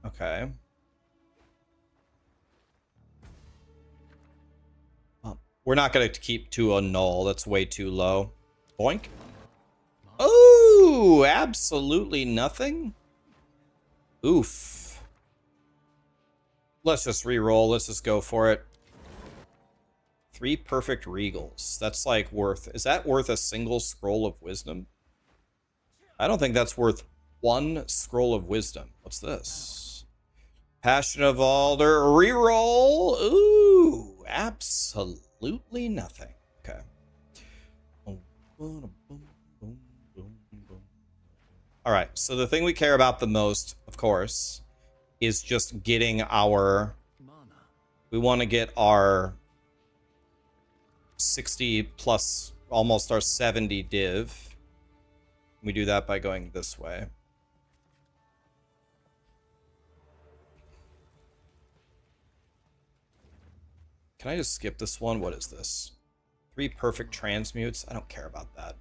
Okay. We're not going to keep to a null. That's way too low. Boink. Oh, absolutely nothing. Oof. Let's just re-roll. Let's just go for it. 3 perfect regals. That's like worth... Is that worth a single scroll of wisdom? I don't think that's worth 1 scroll of wisdom. What's this? Passion of Alder. Re-roll. Ooh, absolutely nothing. Okay. All right, so the thing we care about the most, of course, is just getting our... We want to get our 60 plus, almost our 70 div. We do that by going this way. Can I just skip this one? What is this? 3 perfect transmutes? I don't care about that.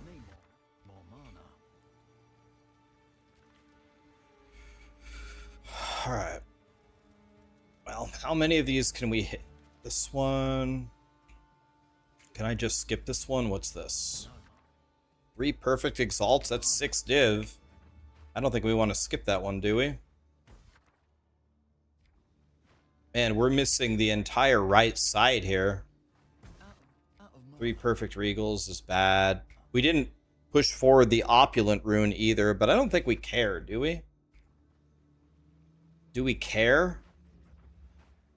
Need more mana. All right. Well, how many of these can we hit? This one. Can I just skip this one? What's this? 3 perfect exalts. That's 6 div. I don't think we want to skip that one, do we? Man, we're missing the entire right side here. 3 perfect regals is bad. We didn't push forward the opulent rune either, but I don't think we care, do we? Do we care?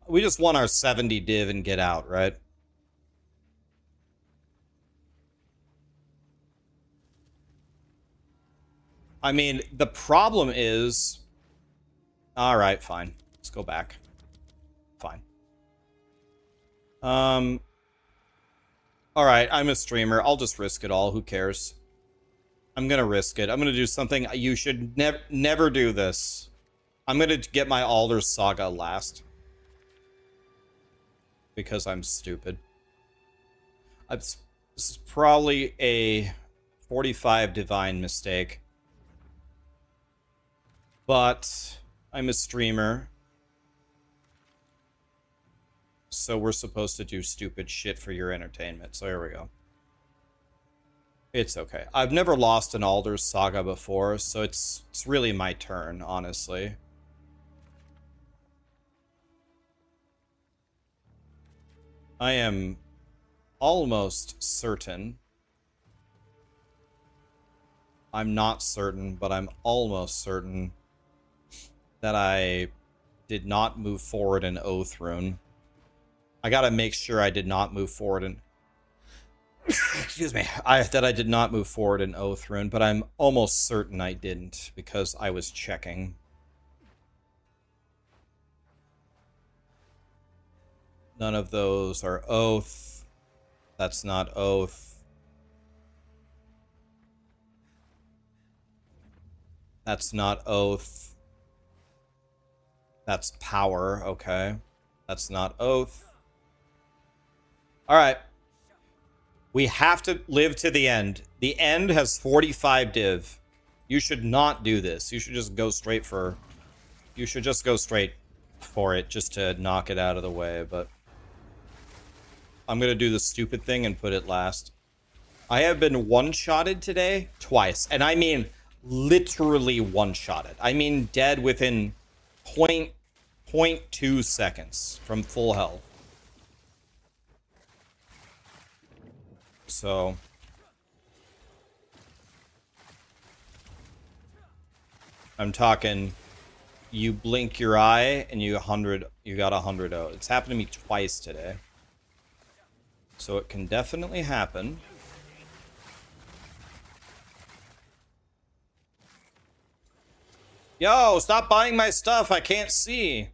We just want our 70 div and get out, right? I mean, the problem is... Alright, fine. Let's go back. Fine. Alright, I'm a streamer. I'll just risk it all. Who cares? I'm gonna risk it. I'm gonna do something... You should never do this. I'm gonna get my Alder's Saga last. Because I'm stupid. This is probably a 45 divine mistake. But I'm a streamer. So we're supposed to do stupid shit for your entertainment. So here we go. It's okay. I've never lost an Alder's Saga before, so it's really my turn, honestly. I am almost certain. I'm not certain, but I'm almost certain that I did not move forward an Oath rune. I gotta make sure I did not move forward an... Excuse me. That I did not move forward an Oath rune, but I'm almost certain I didn't, because I was checking. None of those are Oath. That's not Oath. That's not Oath. That's Power, okay. That's not Oath. Alright. We have to live to the end. The end has 45 div. You should not do this. You should just go straight for... You should just go straight for it, just to knock it out of the way, but... I'm gonna do the stupid thing and put it last. I have been one-shotted today twice. And I mean literally one-shotted. I mean dead within 0.2 seconds from full health. So... I'm talking... You blink your eye and you got 100 out. It's happened to me twice today. So it can definitely happen. Yo, stop buying my stuff. I can't see.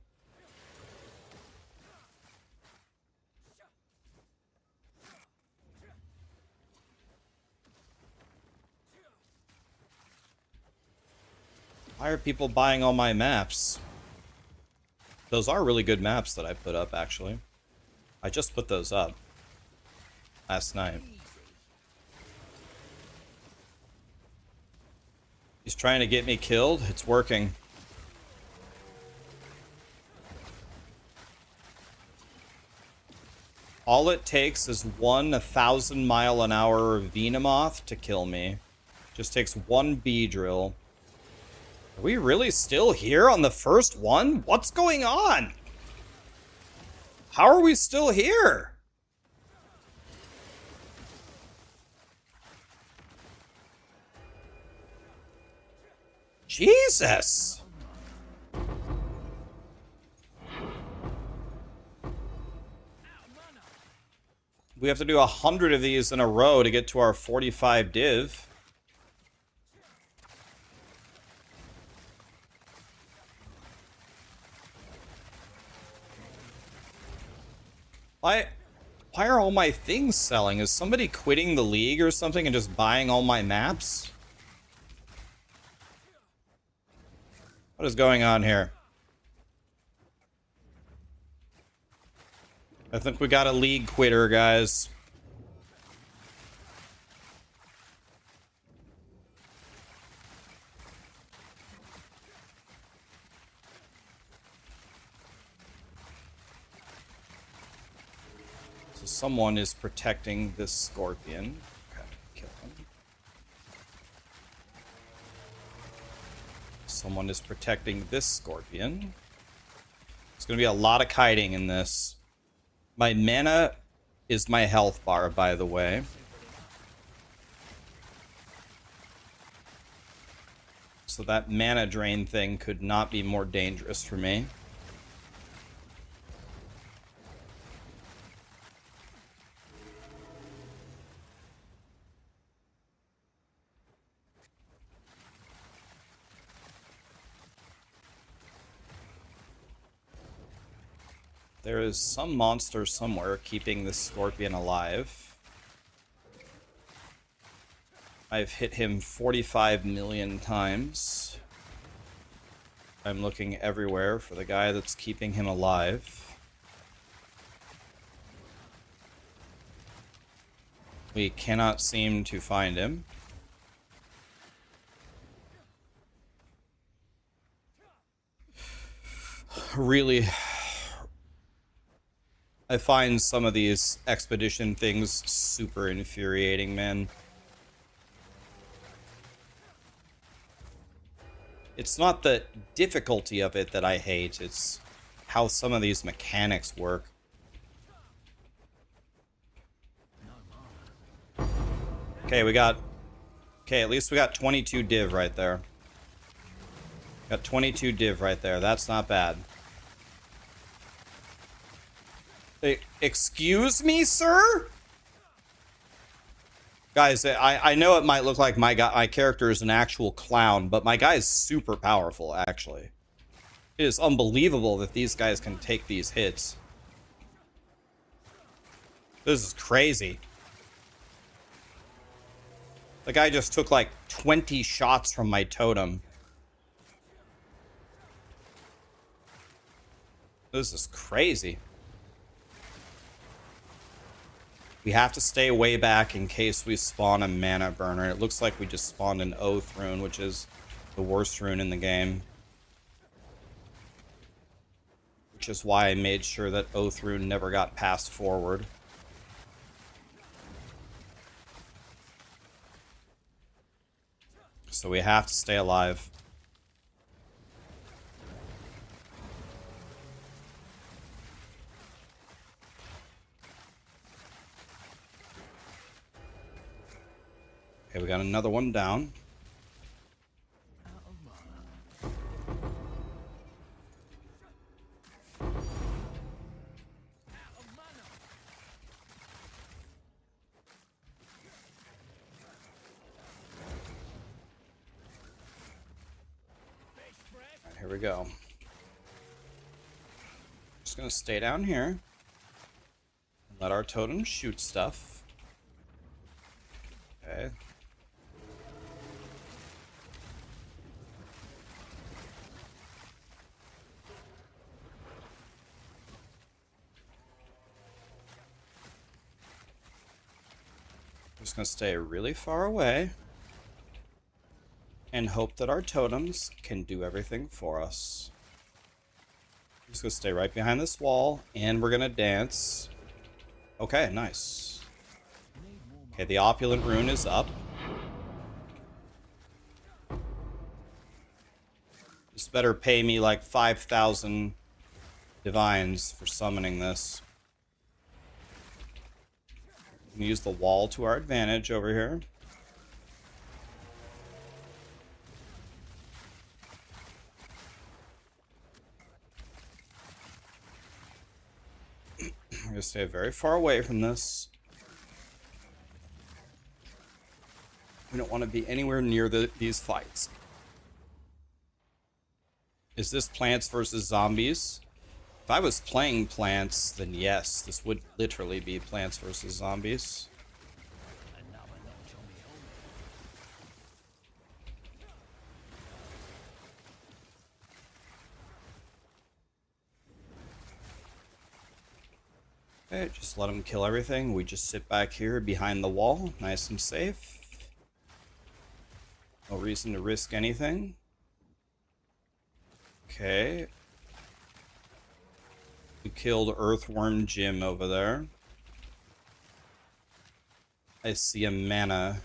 Why are people buying all my maps? Those are really good maps that I put up, actually. I just put those up last night. He's trying to get me killed. It's working. All it takes is one 1,000-mile-an-hour Venemoth to kill me. Just takes one bee drill. Are we really still here on the first one? What's going on? How are we still here? Jesus! We have to do 100 of these in a row to get to our 45 div. Why are all my things selling? Is somebody quitting the league or something and just buying all my maps? What is going on here? I think we got a league quitter, guys. So someone is protecting this scorpion. Okay, kill him. Someone is protecting this scorpion. There's gonna be a lot of kiting in this. My mana is my health bar, by the way. So that mana drain thing could not be more dangerous for me. There is some monster somewhere keeping this scorpion alive. I've hit him 45 million times. I'm looking everywhere for the guy that's keeping him alive. We cannot seem to find him. Really, I find some of these expedition things super infuriating, man. It's not the difficulty of it that I hate, it's how some of these mechanics work. Okay, at least we got 22 div right there. Got 22 div right there, that's not bad. Excuse me, sir? Guys, I know it might look like my character is an actual clown, but my guy is super powerful, actually. It is unbelievable that these guys can take these hits. This is crazy. The guy just took like 20 shots from my totem. This is crazy. We have to stay way back in case we spawn a mana burner. It looks like we just spawned an Oath rune, which is the worst rune in the game. Which is why I made sure that Oath rune never got passed forward. So we have to stay alive. Okay, we got another one down. Alright, here we go. Just gonna stay down here and let our totem shoot stuff. Okay. Just gonna stay really far away and hope that our totems can do everything for us. I'm just gonna stay right behind this wall and we're gonna dance. Okay, nice. Okay, the opulent rune is up. This better pay me like 5,000 divines for summoning this. We can use the wall to our advantage over here. We're gonna stay very far away from this. We don't want to be anywhere near these fights. Is this plants versus zombies? If I was playing plants, then yes, this would literally be plants versus zombies. Okay, just let them kill everything. We just sit back here behind the wall, nice and safe. No reason to risk anything. Okay. We killed Earthworm Jim over there. I see a mana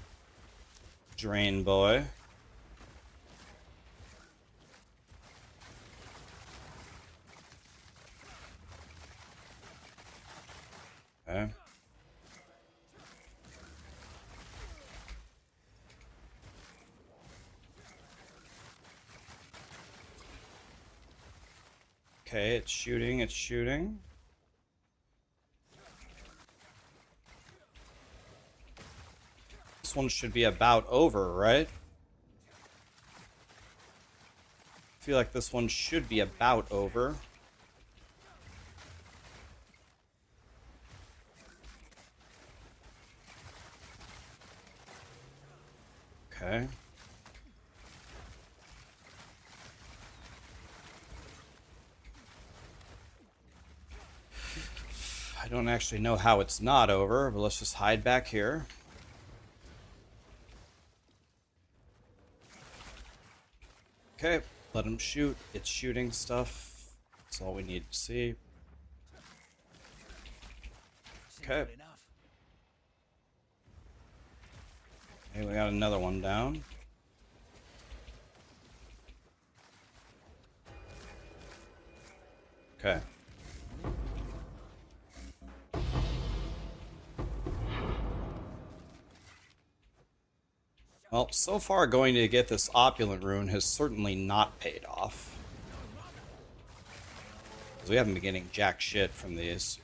drain boy. Okay. Okay, it's shooting, it's shooting. This one should be about over, right? I feel like this one should be about over. Okay. I don't actually know how it's not over, but let's just hide back here. Okay, let him shoot. It's shooting stuff. That's all we need to see. Okay. Simple enough. Okay, we got another one down. Okay. Well, so far going to get this opulent rune has certainly not paid off. Because we haven't been getting jack shit from these.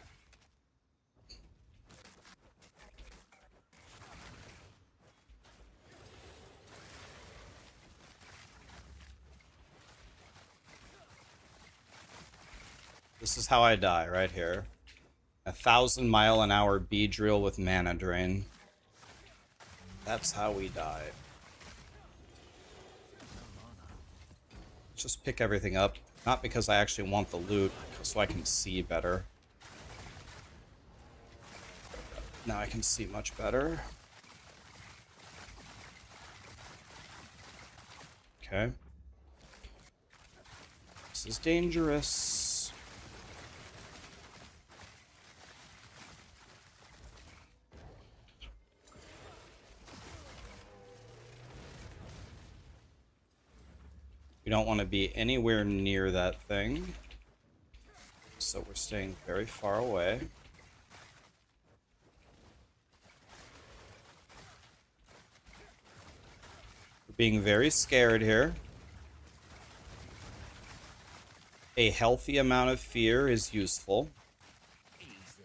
This is how I die, right here. 1,000-mile-an-hour bee drill with mana drain. That's how we die. Let's just pick everything up. Not because I actually want the loot, so I can see better. Now I can see much better. Okay. This is dangerous. We don't want to be anywhere near that thing. So we're staying very far away. We're being very scared here. A healthy amount of fear is useful. Easy.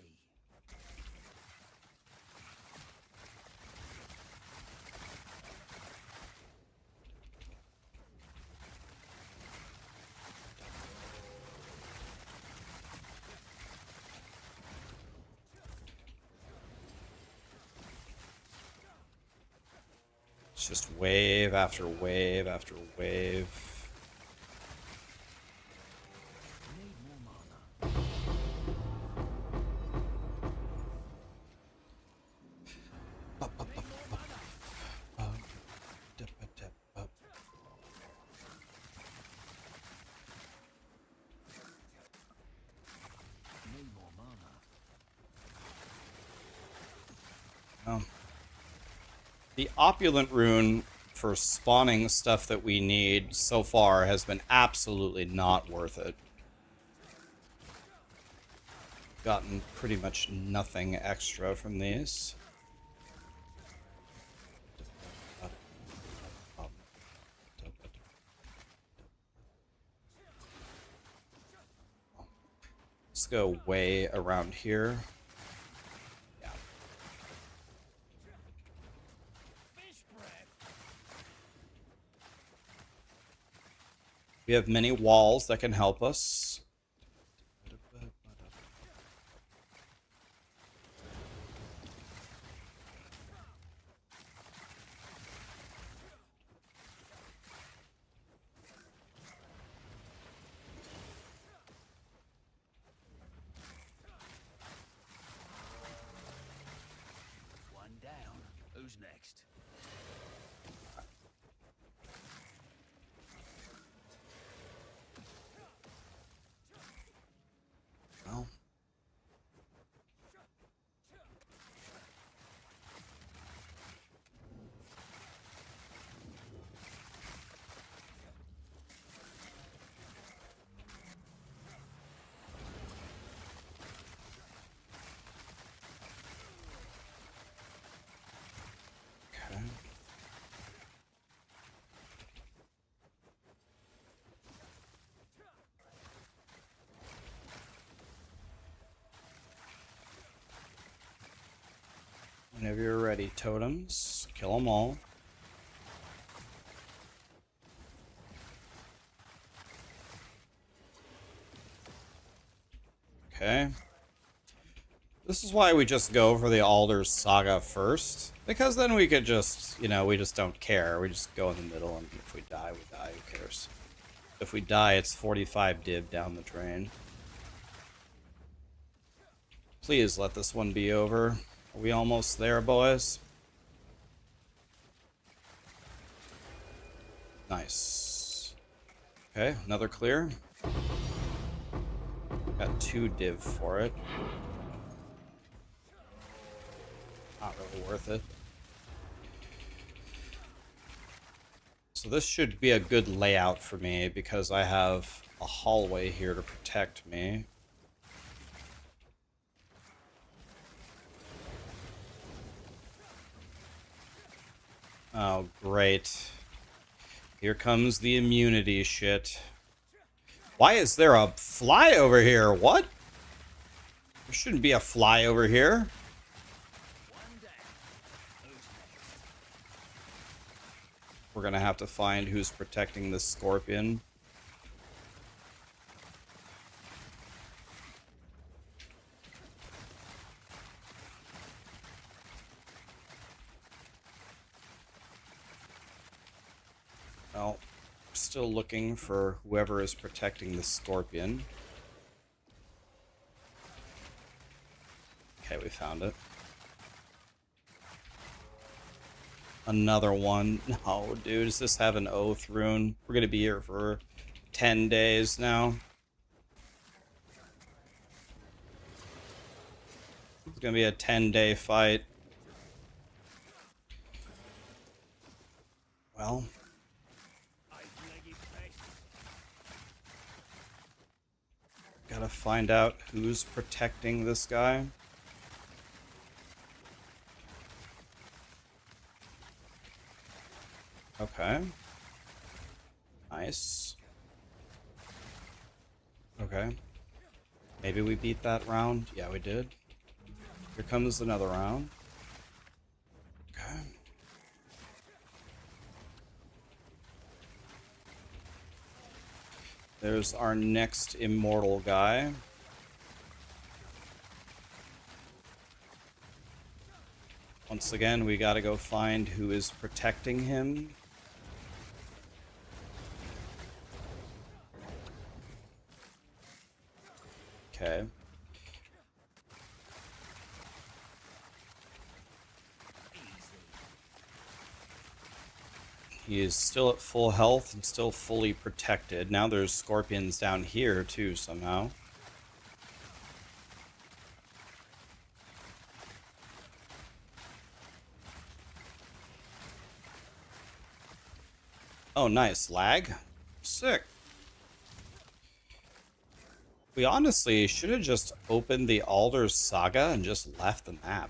It's just wave after wave after wave. Need more mana. Need more mana. Oh. The opulent rune for spawning stuff that we need so far has been absolutely not worth it. Gotten pretty much nothing extra from these. Let's go way around here. Yeah. We have many walls that can help us. One down. Who's next? Whenever you're ready, totems. Kill them all. Okay. This is why we just go for the Alder's Saga first. Because then we could just, you know, we just don't care. We just go in the middle, and if we die, we die. Who cares? If we die, it's 45 div down the drain. Please let this one be over. Are we almost there, boys? Nice. Okay, another clear. Got 2 div for it. Not really worth it. So this should be a good layout for me because I have a hallway here to protect me. Oh, great. Here comes the immunity shit. Why is there a fly over here? What? There shouldn't be a fly over here. We're gonna have to find who's protecting this scorpion. Well, still looking for whoever is protecting the scorpion. Okay, we found it. Another one. No, dude, does this have an oath rune? We're gonna be here for 10 days now. It's gonna be a 10-day fight. Well. Gotta find out who's protecting this guy. Okay. Nice. Okay. Maybe we beat that round. Yeah, we did. Here comes another round. Okay. There's our next immortal guy. Once again, we gotta go find who is protecting him. Okay. He is still at full health and still fully protected. Now there's scorpions down here too somehow. Oh, nice. Lag? Sick. We honestly should have just opened the Alder's Saga and just left the map.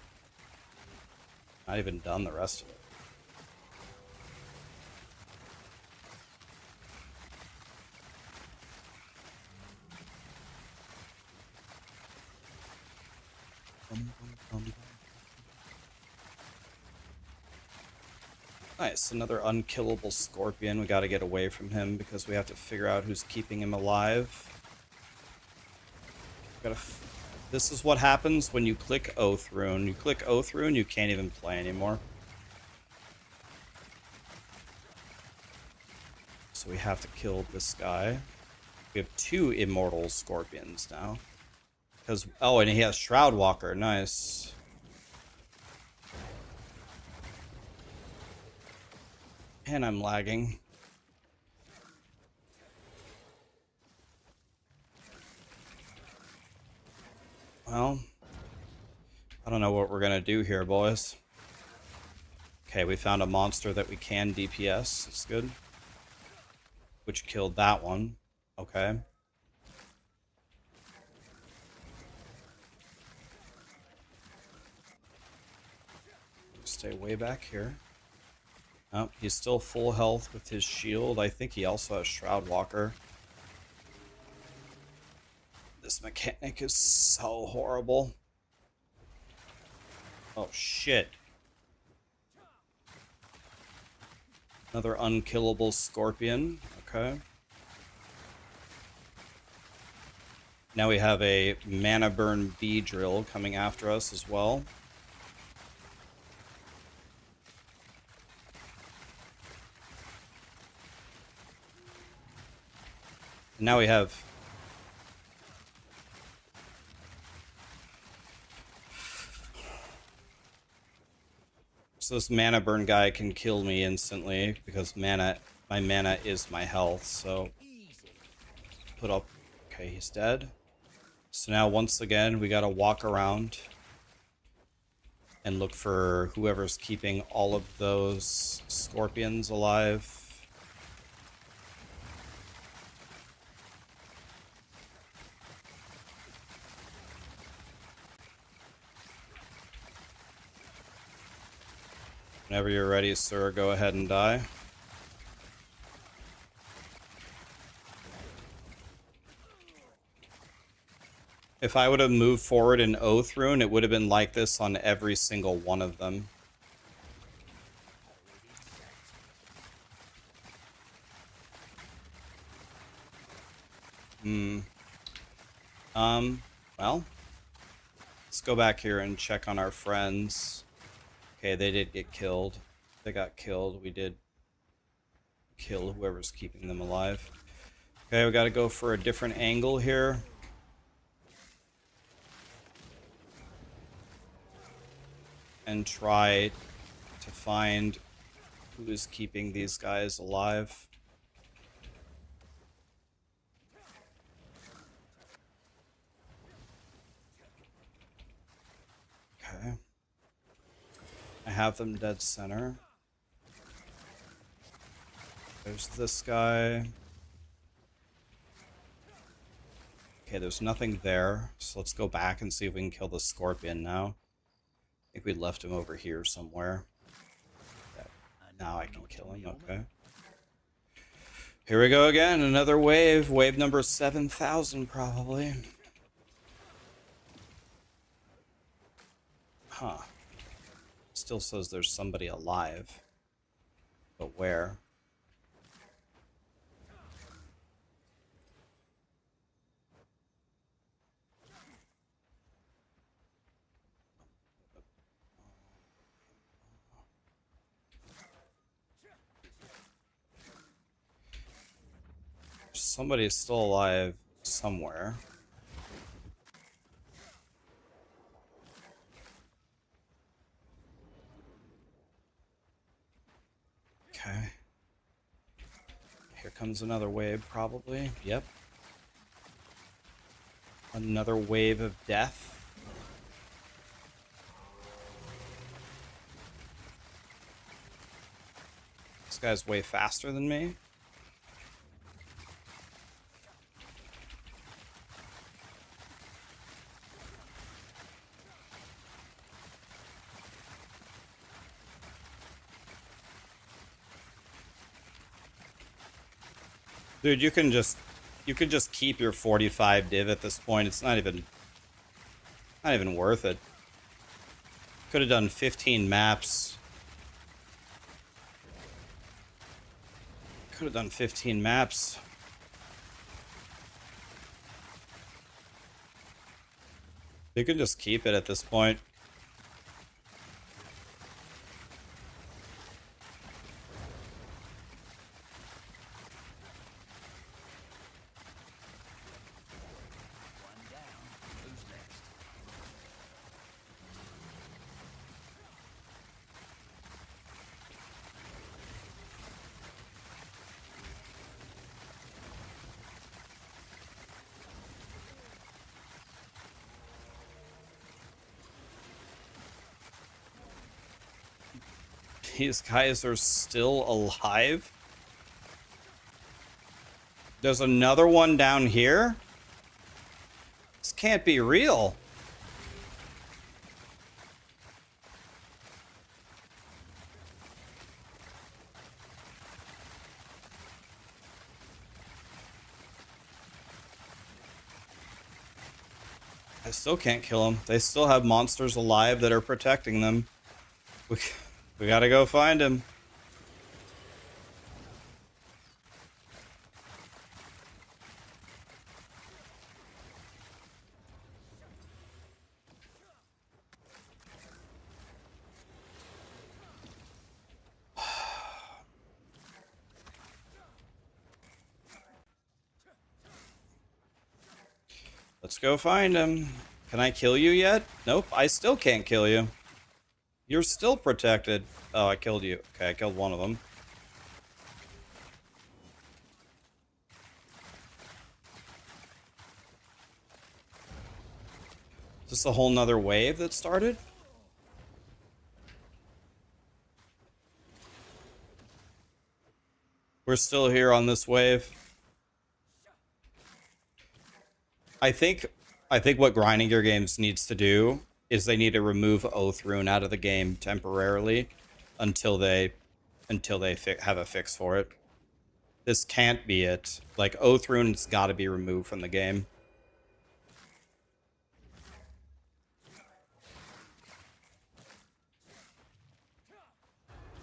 Not even done the rest of it. Nice, another unkillable scorpion. We gotta get away from him because we have to figure out who's keeping him alive. This is what happens when you click Oath Rune. You click Oath Rune, you can't even play anymore. So we have to kill this guy. We have 2 immortal scorpions now. Because, oh, and he has Shroud Walker. Nice. And I'm lagging. Well, I don't know what we're gonna do here, boys. Okay, we found a monster that we can DPS. That's good. Which killed that one. Okay. Stay way back here. Oh, he's still full health with his shield. I think he also has Shroud Walker. This mechanic is so horrible. Oh, shit. Another unkillable scorpion. Okay. Now we have a mana burn bee drill coming after us as well. And now we have so this mana burn guy can kill me instantly because my mana is my health. So put up. Okay, he's dead. So now once again we gotta walk around and look for whoever's keeping all of those scorpions alive. Whenever you're ready, sir, go ahead and die. If I would have moved forward in Oath Rune, it would have been like this on every single one of them. Well, let's go back here and check on our friends. Okay, they did get killed. They got killed. We did kill whoever's keeping them alive. Okay, we gotta go for a different angle here. And try to find who is keeping these guys alive. Okay. I have them dead center. There's this guy. Okay, there's nothing there. So let's go back and see if we can kill the scorpion now. I think we left him over here somewhere. Yeah, now I can kill him, okay. Here we go again, another wave. Wave number 7,000 probably. Huh. Still says there's somebody alive. But where? Somebody's still alive somewhere. Okay. Here comes another wave, probably. Yep. Another wave of death. This guy's way faster than me. Dude, you can just keep your 45 div at this point. It's not even worth it. Could have done 15 maps. Could have done 15 maps. You can just keep it at this point. These guys are still alive? There's another one down here? This can't be real. I still can't kill them. They still have monsters alive that are protecting them. We gotta go find him. Let's go find him. Can I kill you yet? Nope, I still can't kill you. You're still protected. Oh, I killed you. Okay, I killed one of them. Is this a whole nother wave that started? We're still here on this wave. I think what Grinding Gear Games needs to do is they need to remove Oath Rune out of the game temporarily until they have a fix for it. This can't be it. Like, Oath Rune's got to be removed from the game.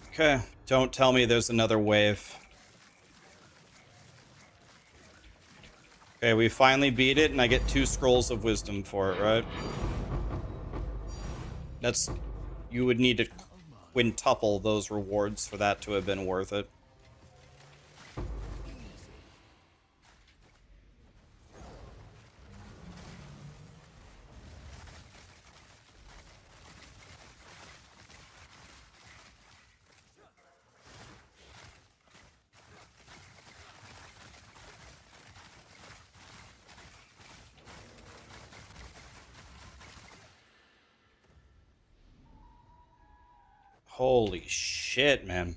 Okay, don't tell me there's another wave. Okay, we finally beat it, and I get 2 scrolls of wisdom for it, right? That's... You would need to quintuple those rewards for that to have been worth it. Holy shit, man.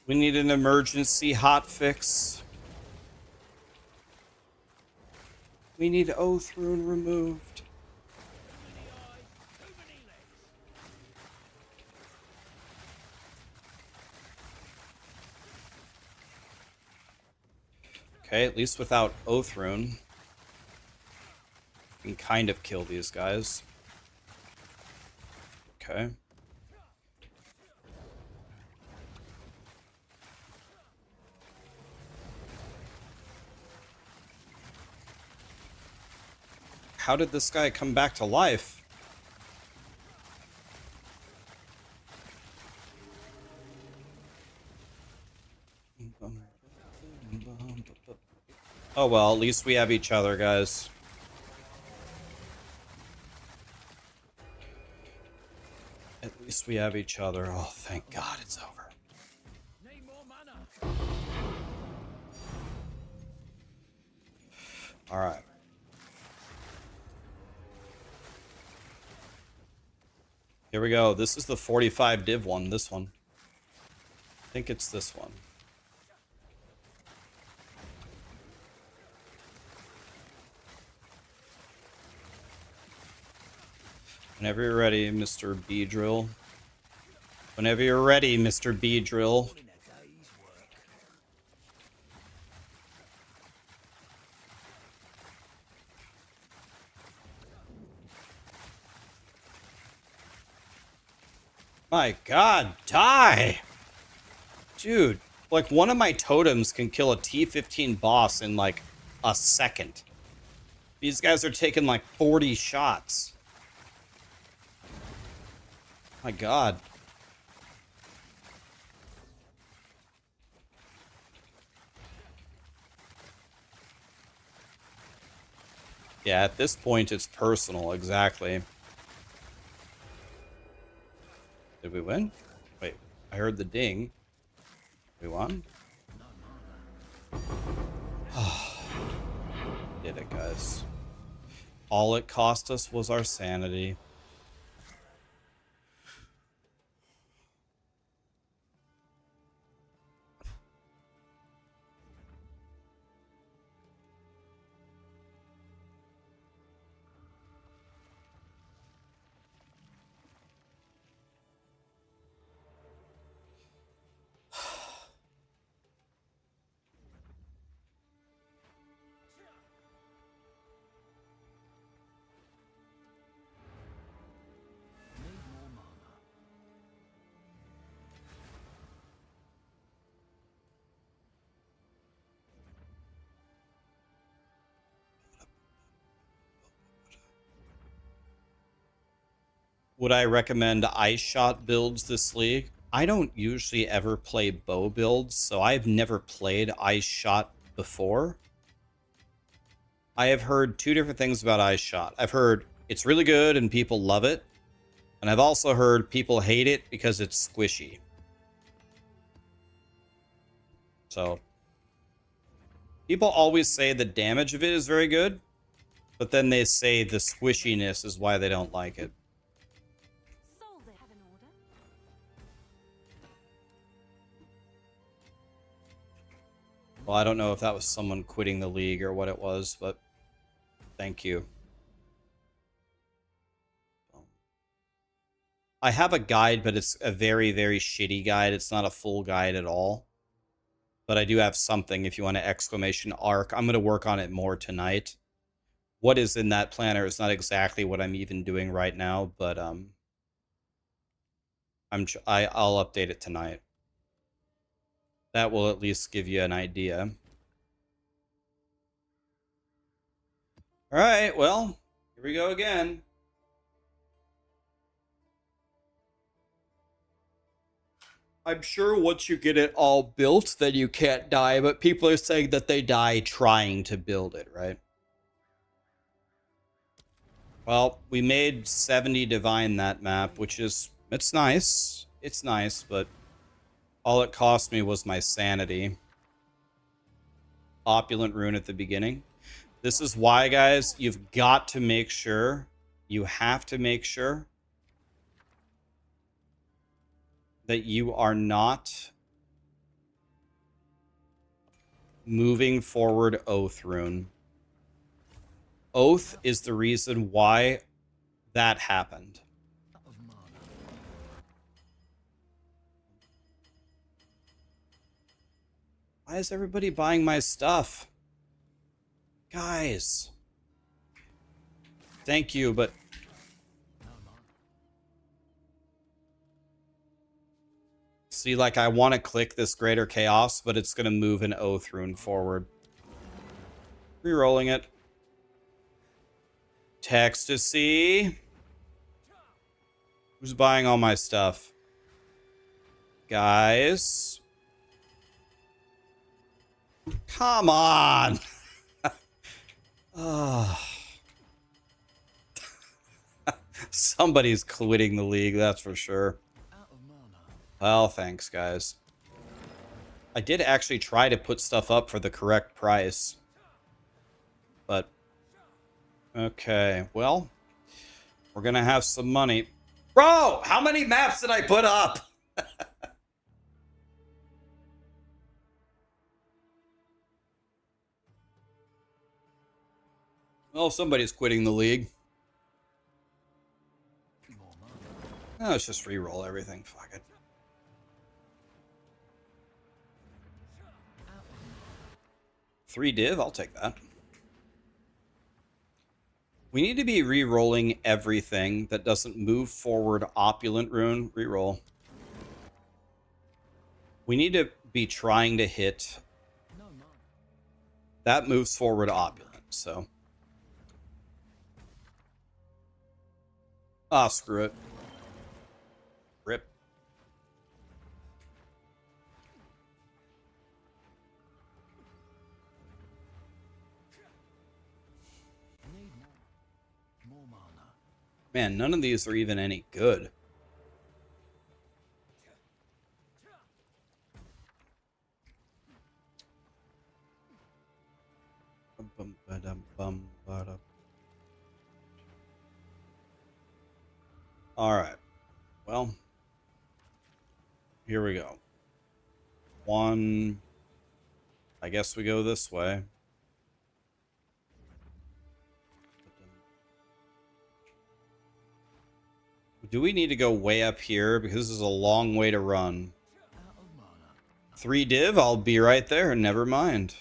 We need an emergency hotfix. We need Oath Rune removed. Okay, at least without Oath Rune, we can kind of kill these guys. Okay. How did this guy come back to life? Oh well, at least we have each other, guys. At least we have each other. Oh, thank God it's over. Need more mana. Alright. Here we go. This is the 45 div one, this one. I think it's this one. Whenever you're ready, Mr. B-Drill. Whenever you're ready, Mr. B-Drill. In a day's work. My God, die! Dude, like one of my totems can kill a T15 boss in like a second. These guys are taking like 40 shots. My God. Yeah, at this point it's personal, exactly. Did we win? Wait, I heard the ding. We won? Did it, guys. All it cost us was our sanity. Would I recommend ice shot builds this league? I don't usually ever play bow builds, so I've never played ice shot before. I have heard two different things about ice shot. I've heard it's really good and people love it. And I've also heard people hate it because it's squishy. So people always say the damage of it is very good, but then they say the squishiness is why they don't like it. Sold it. Have an order? Well, I don't know if that was someone quitting the league or what it was, but thank you. I have a guide, but it's a very, very shitty guide. It's not a full guide at all. But I do have something if you want to exclamation arc. I'm going to work on it more tonight. What is in that planner is not exactly what I'm even doing right now, but I'll update it tonight. That will at least give you an idea. All right, well, here we go again. I'm sure once you get it all built, then you can't die, but people are saying that they die trying to build it, right? Well, we made 70 divine that map, which is, it's nice. It's nice, but all it cost me was my sanity. Opulent rune at the beginning. This is why, guys, you've got to make sure, you have to make sure that you are not moving forward Oath rune. Oath is the reason why that happened. Why is everybody buying my stuff? Guys. Thank you, but see, like, I want to click this Greater Chaos, but it's going to move an Oath rune forward. Rerolling it. Text-to-see. Who's buying all my stuff? Guys. Come on. Somebody's quitting the league, that's for sure. Well, thanks, guys. I did actually try to put stuff up for the correct price. But, okay, well, we're gonna have some money. Bro, how many maps did I put up? Well, somebody's quitting the league. Oh, let's just re-roll everything. Fuck it. Three div, I'll take that. We need to be re-rolling everything that doesn't move forward opulent rune. Re-roll. We need to be trying to hit. That moves forward opulent, so. Ah, screw it. Rip. Man, none of these are even any good. All right. Well, here we go. One. I guess we go this way. Do we need to go way up here? Because this is a long way to run. 3 div, I'll be right there. Never mind.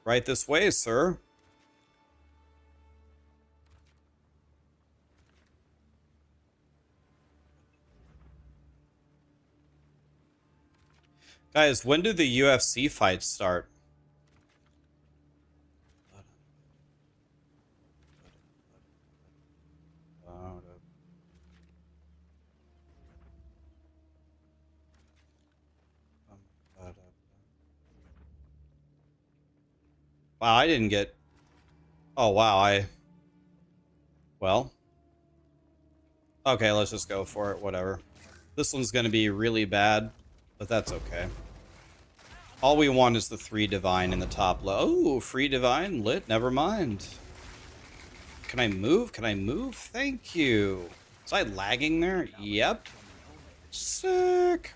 Right this way, sir. Guys, when do the UFC fights start? Wow, I didn't get... Oh, wow, Well. Okay, let's just go for it, whatever. This one's gonna be really bad, but that's okay. All we want is the 3 divine in the top low. Oh, free divine lit, never mind. Can I move? Can I move? Thank you. Was I lagging there? Yep. Sick.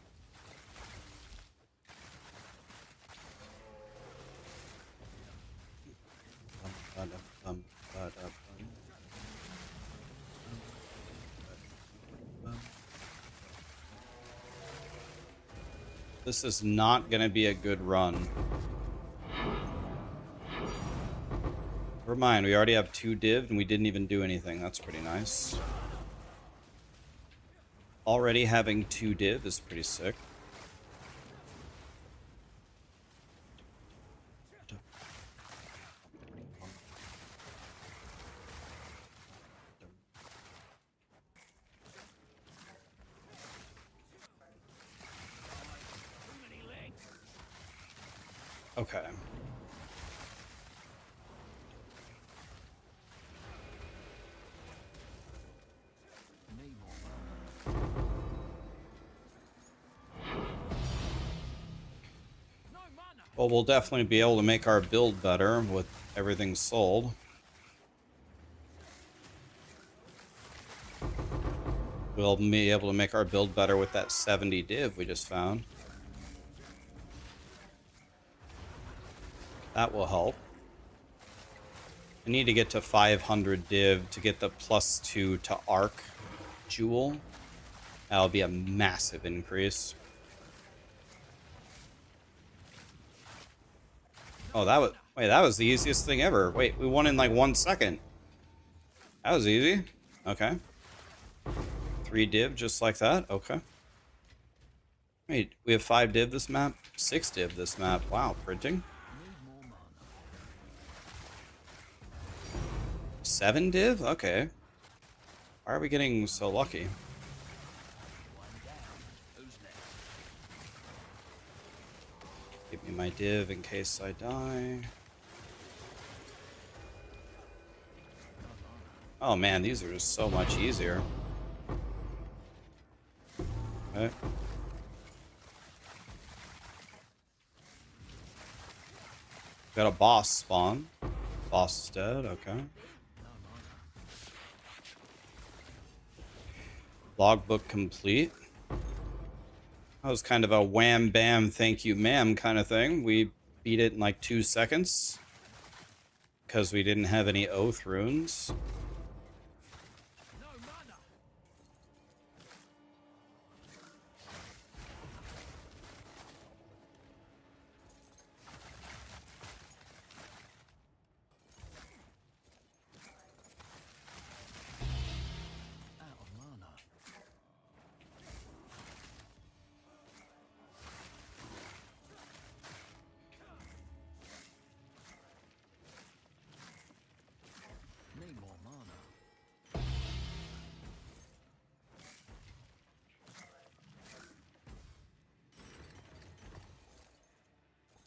This is not going to be a good run. Never mind, we already have 2 div and we didn't even do anything. That's pretty nice. Already having 2 div is pretty sick. Okay. Well, we'll definitely be able to make our build better with everything sold. We'll be able to make our build better with that 70 div we just found. That will help. I need to get to 500 div to get the +2 to arc jewel. That'll be a massive increase. Oh, that was the easiest thing ever. Wait, we won in like 1 second. That was easy. Okay. 3 div just like that. Okay. Wait, we have 5 div this map? 6 div this map. Wow, printing. 7 div? Okay. Why are we getting so lucky? Give me my div in case I die. Oh man, these are just so much easier. Okay. Got a boss spawn. Boss is dead, okay. Logbook complete. That was kind of a wham bam thank you ma'am kind of thing. We beat it in like 2 seconds because we didn't have any oath runes.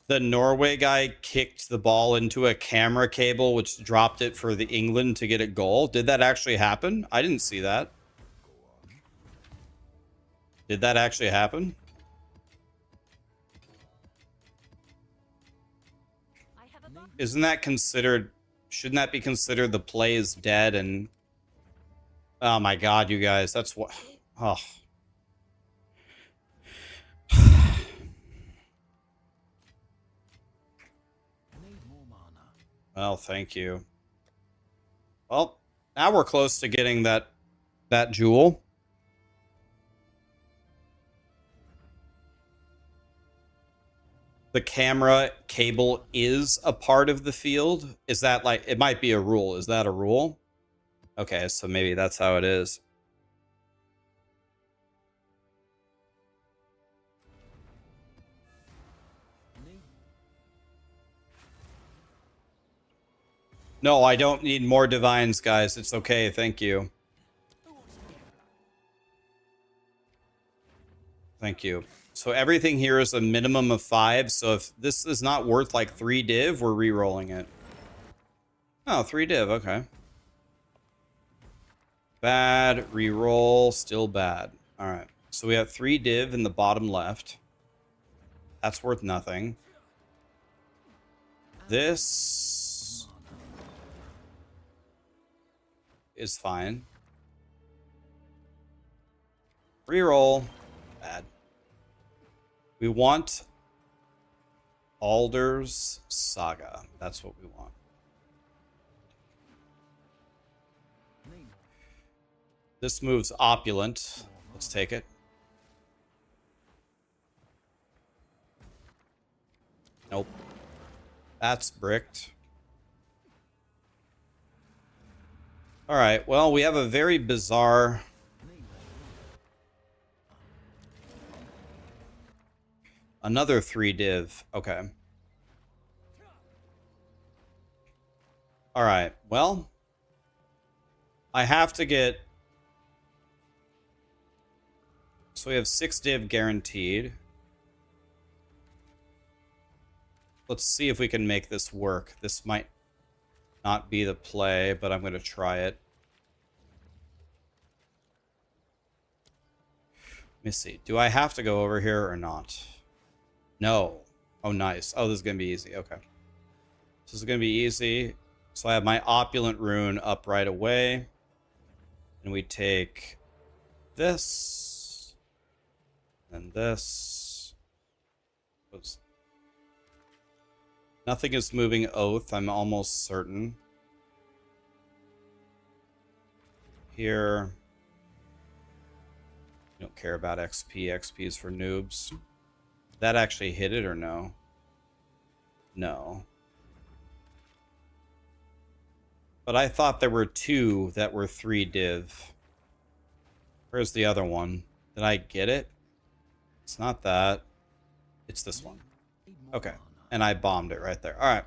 The Norway guy kicked the ball into a camera cable, which dropped it for the England to get a goal. Did that actually happen? I didn't see that. Did that actually happen? Isn't that considered... Shouldn't that be considered the play is dead and... Oh my god, you guys. That's what... Oh. Well, thank you. Well, now we're close to getting that jewel. The camera cable is a part of the field. Is that like, it might be a rule. Is that a rule? Okay, so maybe that's how it is. No, I don't need more divines, guys. It's okay. Thank you. Thank you. So everything here is a minimum of 5. So if this is not worth like 3 div, we're re-rolling it. Oh, 3 div, okay. Bad, re-roll, still bad. All right. So we have 3 div in the bottom left. That's worth nothing. This is fine. Reroll. Bad. We want Alder's Saga. That's what we want. This moves Opulent. Let's take it. Nope. That's bricked. All right. Well, we have a very bizarre... Another 3 div. Okay. All right. Well, I have to get... So we have 6 div guaranteed. Let's see if we can make this work. This might not be the play, but I'm going to try it. Let me see. Do I have to go over here or not? No. Oh, nice. Oh, this is going to be easy. Okay. This is going to be easy. So I have my Opulent Rune up right away. And we take this. And this. Oops. Nothing is moving Oath, I'm almost certain. Here. You don't care about XP. XP is for noobs. That actually hit it or no? No. But I thought there were 2 that were 3 div. Where's the other one? Did I get it? It's not that. It's this one. Okay. And I bombed it right there. All right.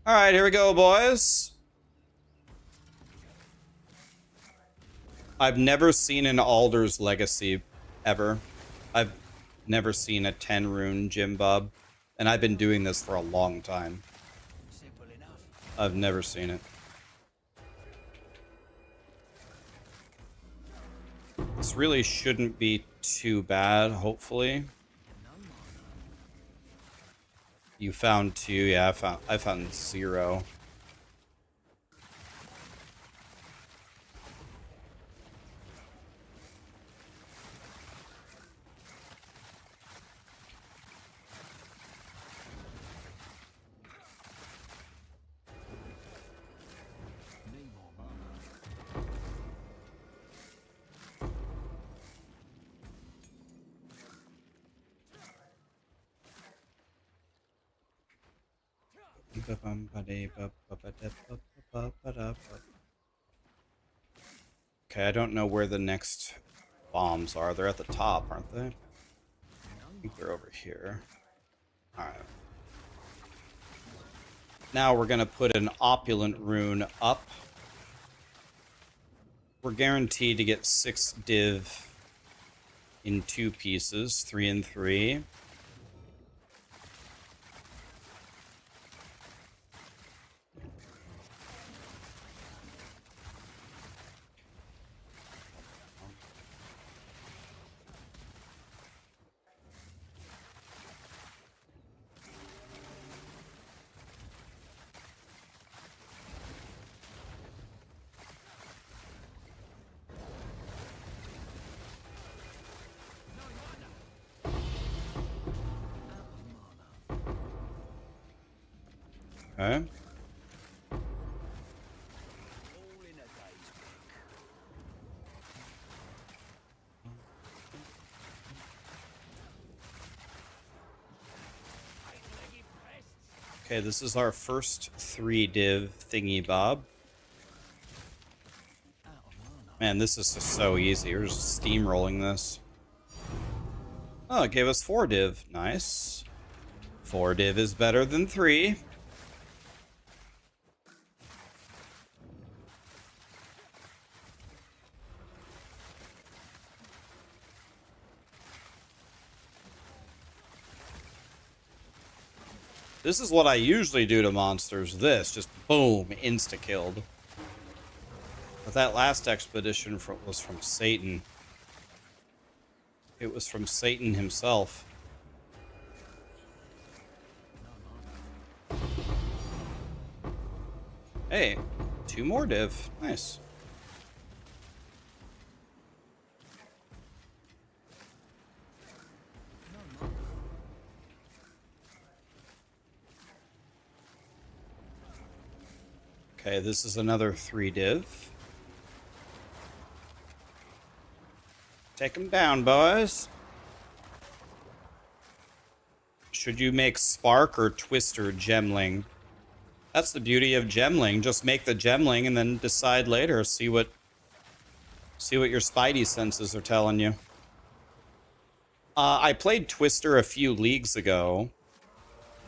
All right, here we go, boys. I've never seen an Alder's Legacy ever. I've never seen a 10 rune Jim Bob. And I've been doing this for a long time. Simple enough. I've never seen it. This really shouldn't be too bad, hopefully. You found 2, yeah, I found 0. Okay, I don't know where the next bombs are. They're at the top, aren't they? I think they're over here. Alright. Now we're going to put an Opulent Rune up. We're guaranteed to get 6 div in 2 pieces, 3 and 3. Okay. All in a day's work. Okay, this is our first 3 div thingy bob. Man, this is just so easy. We're just steamrolling this. Oh, it gave us 4 div. Nice. 4 div is better than 3. This is what I usually do to monsters. This, just boom, insta-killed. But that last expedition was from Satan. It was from Satan himself. Hey, 2 more div. Nice. Okay, this is another 3 div. Take them down, boys. Should you make Spark or Twister Gemling? That's the beauty of Gemling. Just make the Gemling and then decide later. See what your spidey senses are telling you. I played Twister a few leagues ago.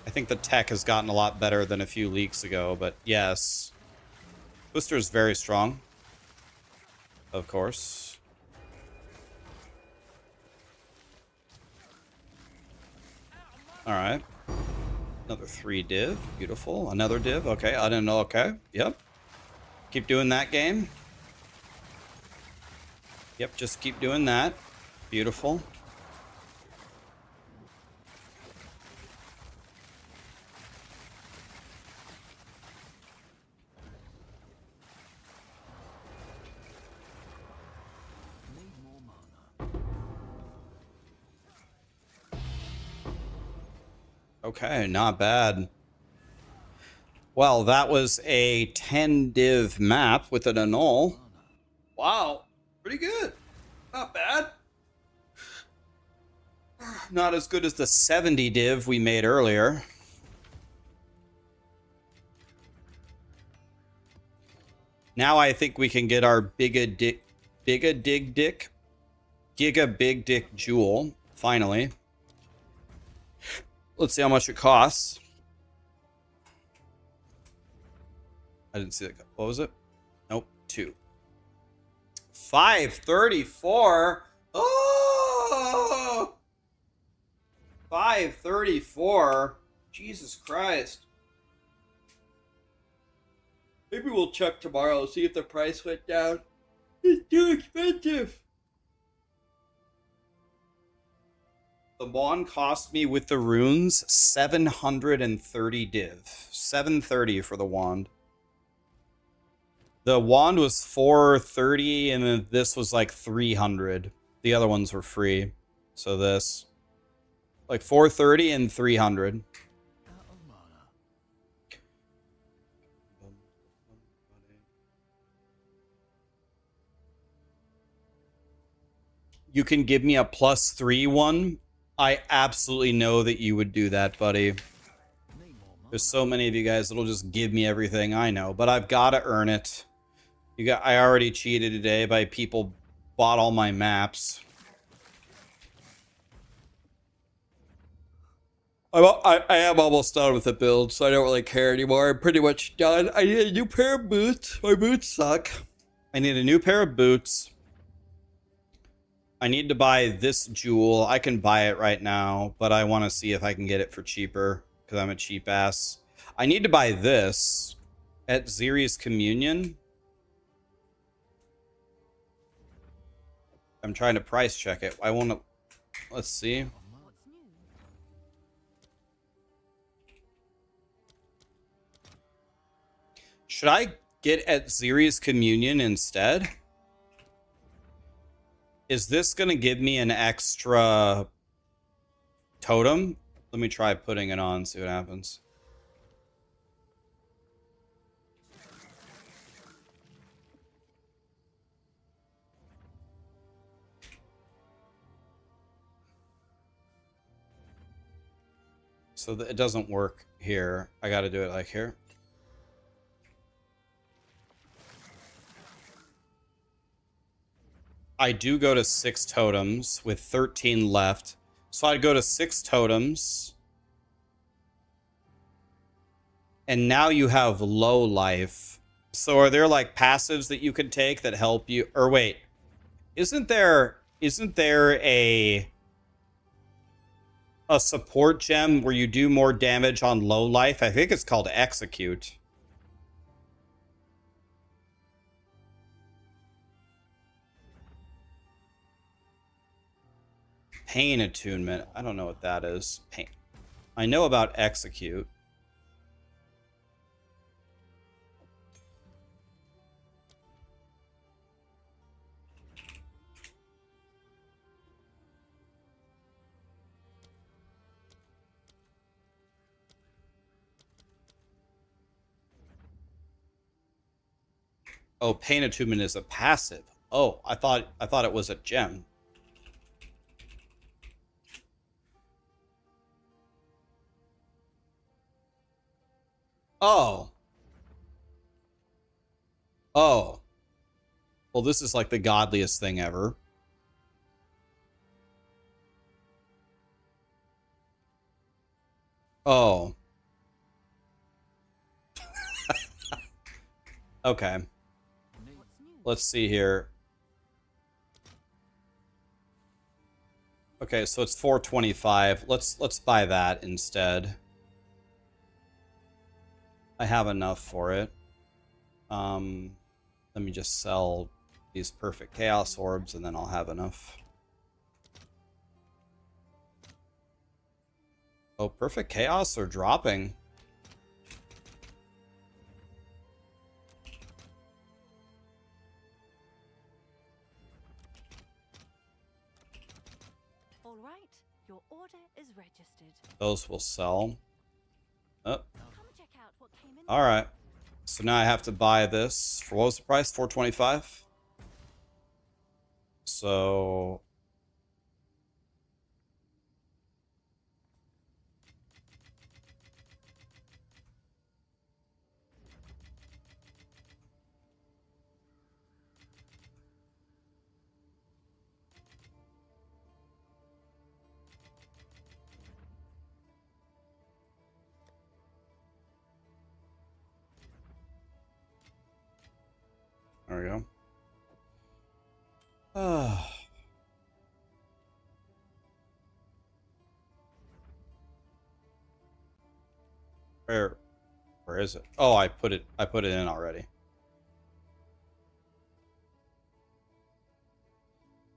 I think the tech has gotten a lot better than a few leagues ago, but yes. Twister is very strong. Of course. Alright. Another 3 div. Beautiful. Another div. Okay, I didn't know. Okay. Yep. Keep doing that, game. Yep, just keep doing that. Beautiful. Okay, not bad. Well, that was a 10 div map with an annul. Wow, pretty good. Not bad. Not as good as the 70 div we made earlier. Now I think we can get our Giga Big Dick Jewel, finally. Let's see how much it costs. I didn't see that. What was it? Nope, 2. 534. Oh! 534. Jesus Christ. Maybe we'll check tomorrow, see if the price went down. It's too expensive. The wand cost me with the runes 730 div. 730 for the wand. The wand was 430 and then this was like 300. The other ones were free. So this. Like 430 and 300. You can give me a +3 one. I absolutely know that you would do that, buddy. There's so many of you guys that'll just give me everything. I know, but I've got to earn it. I already cheated today by people bought all my maps. I am almost done with the build, so I don't really care anymore. I'm pretty much done. I need a new pair of boots. My boots suck. I need a new pair of boots. I need to buy this jewel. I can buy it right now, but I want to see if I can get it for cheaper because I'm a cheap ass. I need to buy this at Ziri's Communion. I'm trying to price check it. I want to... Let's see. Should I get at Ziri's Communion instead? Is this going to give me an extra totem? Let me try putting it on, see what happens. So it doesn't work here. I got to do it like here. I do go to 6 totems with 13 left. So I'd go to 6 totems. And now you have low life. So are there like passives that you can take that help you? Or wait, isn't there a... a support gem where you do more damage on low life. I think it's called Execute. Pain attunement. I don't know what that is. Pain. I know about Execute. Oh, Pain attunement is a passive. Oh, I thought it was a gem. Oh. Oh. Well, this is like the godliest thing ever. Oh. Okay. What's new? Let's see here. Okay, so it's 425. Let's buy that instead. I have enough for it. Let me just sell these perfect chaos orbs and then I'll have enough. Oh, perfect chaos are dropping. All right, your order is registered. Those will sell. Oh, Come check out what came in. all right. So now I have to buy this. For what was the price? 425. So there we go. Where is it? Oh, I put it in already.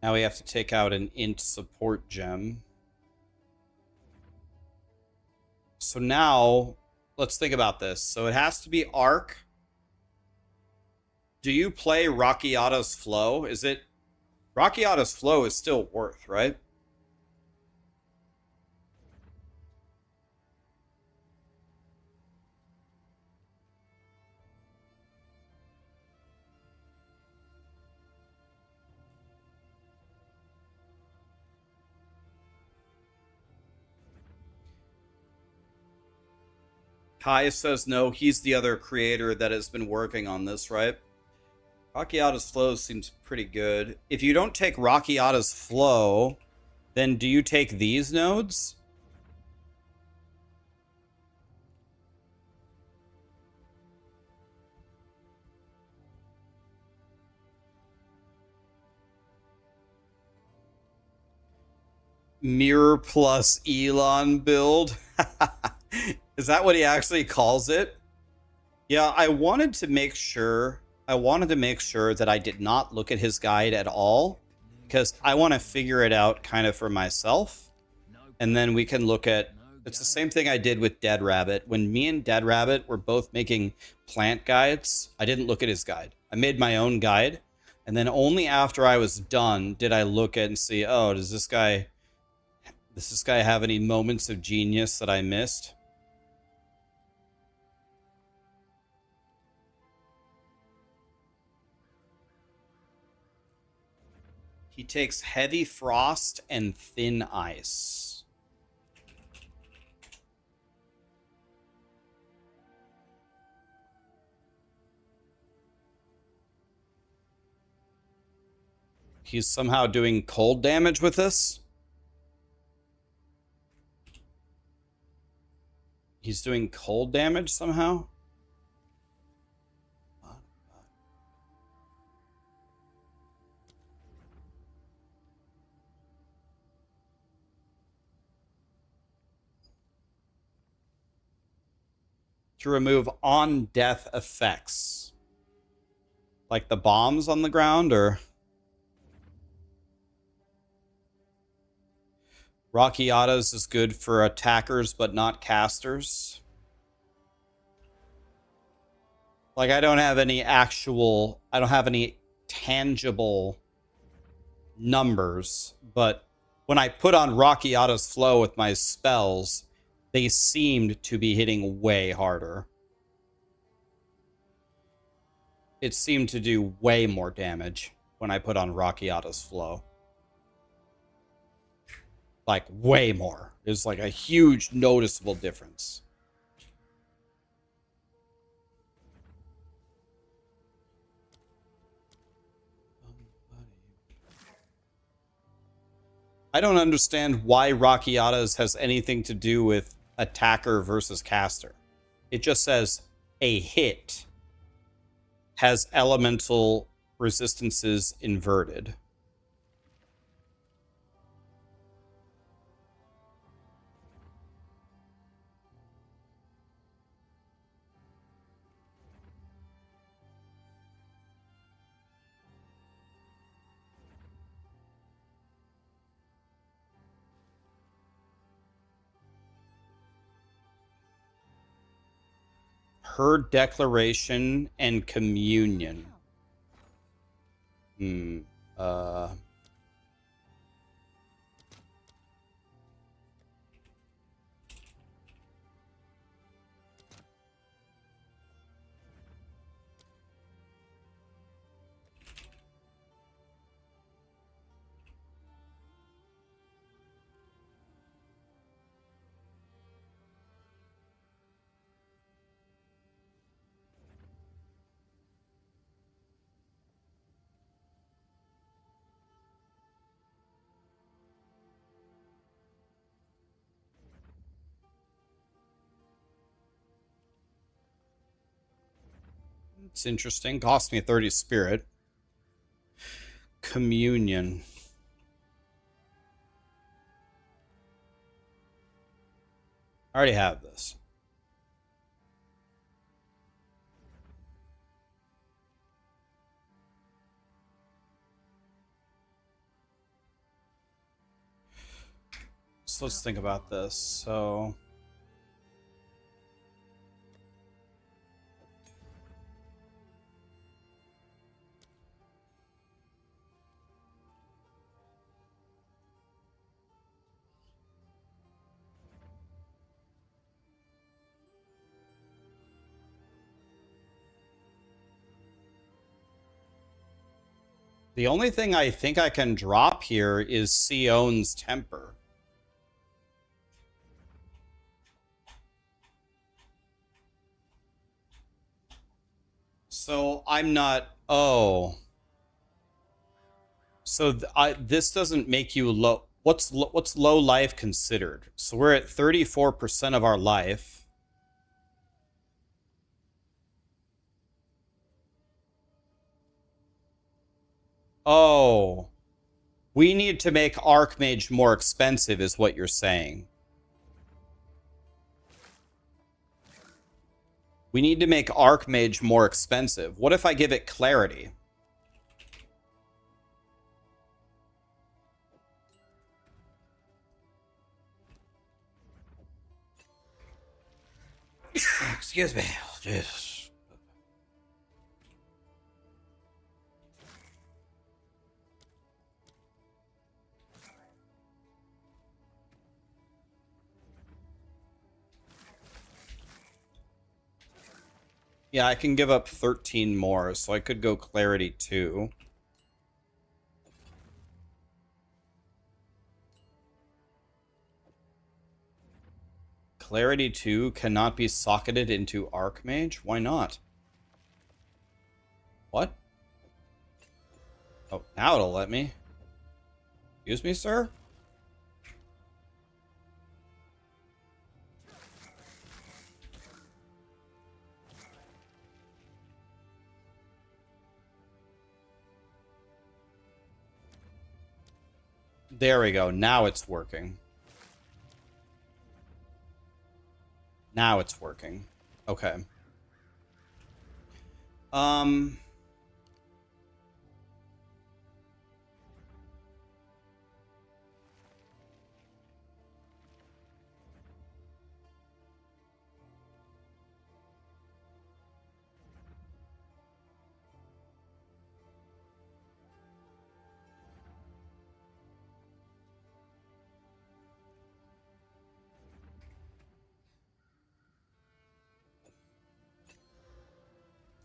Now we have to take out an int support gem. So now let's think about this. So it has to be Arc. Do you play Rakiata's Flow? Is it Rakiata's Flow is still worth, right? Kai says no, he's the other creator that has been working on this, right? Rakiata's Flow seems pretty good. If you don't take Rakiata's Flow, then do you take these nodes? Mirror plus Elon build? Is that what he actually calls it? Yeah, I wanted to make sure that I did not look at his guide at all, because I want to figure it out kind of for myself. And then we can look at, it's the same thing I did with Dead Rabbit. When me and Dead Rabbit were both making plant guides, I didn't look at his guide. I made my own guide. And then only after I was done did I look at and see, oh, does this guy have any moments of genius that I missed? He takes heavy frost and thin ice. He's somehow doing cold damage with this. He's doing cold damage somehow. to remove on-death effects. Like the bombs on the ground, or... Raxxanterax is good for attackers, but not casters. Like, I don't have any tangible numbers, but when I put on Raxxanterax flow with my spells, they seemed to be hitting way harder. It seemed to do way more damage when I put on Raxxanterax flow. Like, way more. There's like a huge noticeable difference. I don't understand why Raxxanterax has anything to do with attacker versus caster. It just says a hit has elemental resistances inverted. Her declaration and communion. It's interesting. Cost me 30 spirit. Communion. I already have this. So let's think about this. So... the only thing I think I can drop here is Sion's Temper. So I'm not... Oh. So this doesn't make you low... What's low life considered? So we're at 34% of our life. Oh, we need to make Archmage more expensive is what you're saying. We need to make Archmage more expensive. What if I give it Clarity? Excuse me. Jesus. Yeah, I can give up 13 more, so I could go Clarity 2. Clarity 2 cannot be socketed into Archmage? Why not? What? Oh, now it'll let me. Excuse me, sir? There we go. Now it's working. Now it's working. Okay. Um.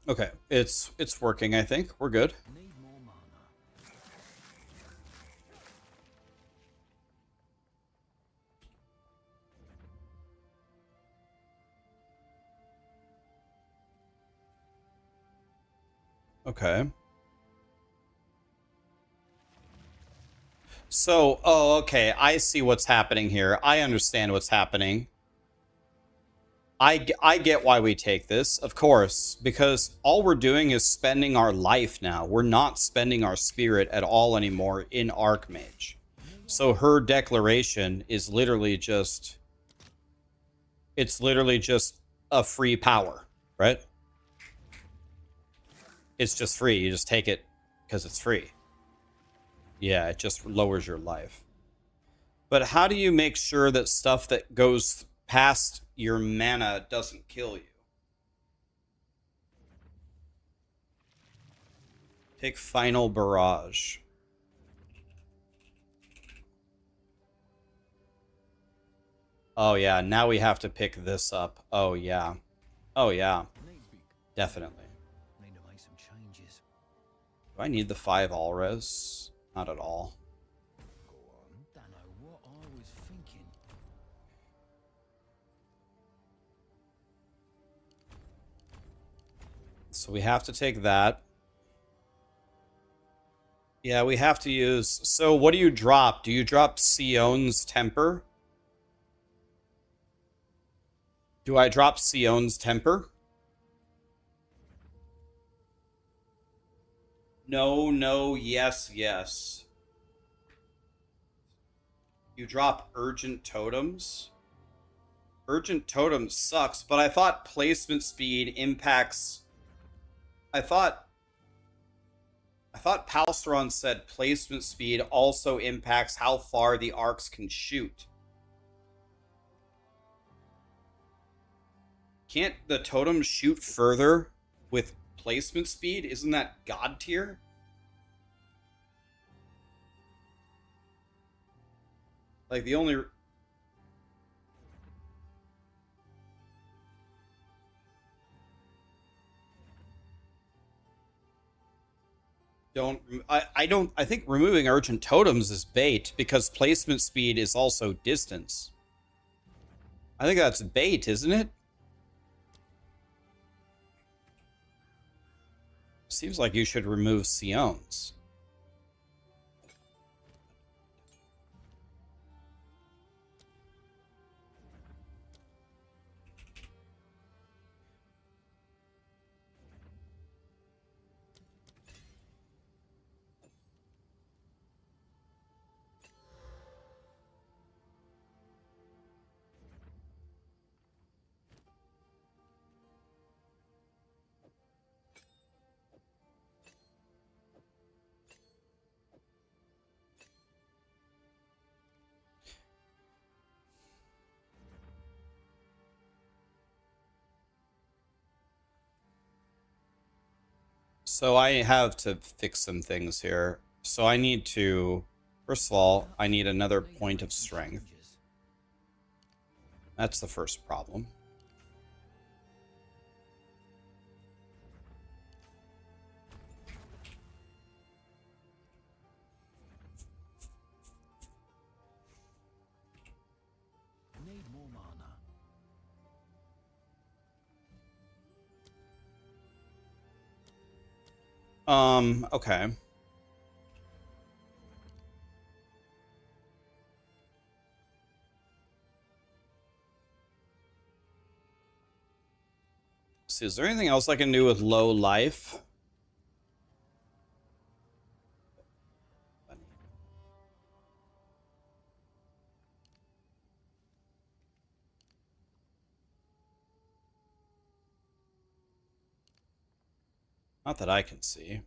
Okay, it's working. I think we're good. Need more mana. Okay. So, oh, okay. I see what's happening here. I understand what's happening. I get why we take this, of course, because all we're doing is spending our life now. We're not spending our spirit at all anymore in Archmage. So her declaration is literally just... It's literally just a free power, right? It's just free. You just take it because it's free. Yeah, it just lowers your life. But how do you make sure that stuff that goes past your mana doesn't kill you? Pick Final Barrage. Oh yeah, now we have to pick this up. Oh yeah. Oh yeah, Needs be. definitely. Need to make some changes. Do I need the 5 all-res? Not at all. Go on. Don't know what I was thinking. So we have to take that. Yeah, we have to use... So what do you drop? Do you drop Sion's Temper? Do I drop Sion's Temper? No, no, yes, yes. You drop Urgent Totems? Urgent Totems sucks, but I thought placement speed impacts... I thought Palsteron said placement speed also impacts how far the arcs can shoot. Can't the totems shoot further with placement speed? Isn't that god tier? Like the only... I think removing urgent totems is bait because placement speed is also distance. I think that's bait, isn't it? Seems like you should remove Sion's. So I have to fix some things here. So I need to... First of all, I need another point of strength. That's the first problem. Need more mana. Okay. See, is there anything else I can do with low life? Not that I can see.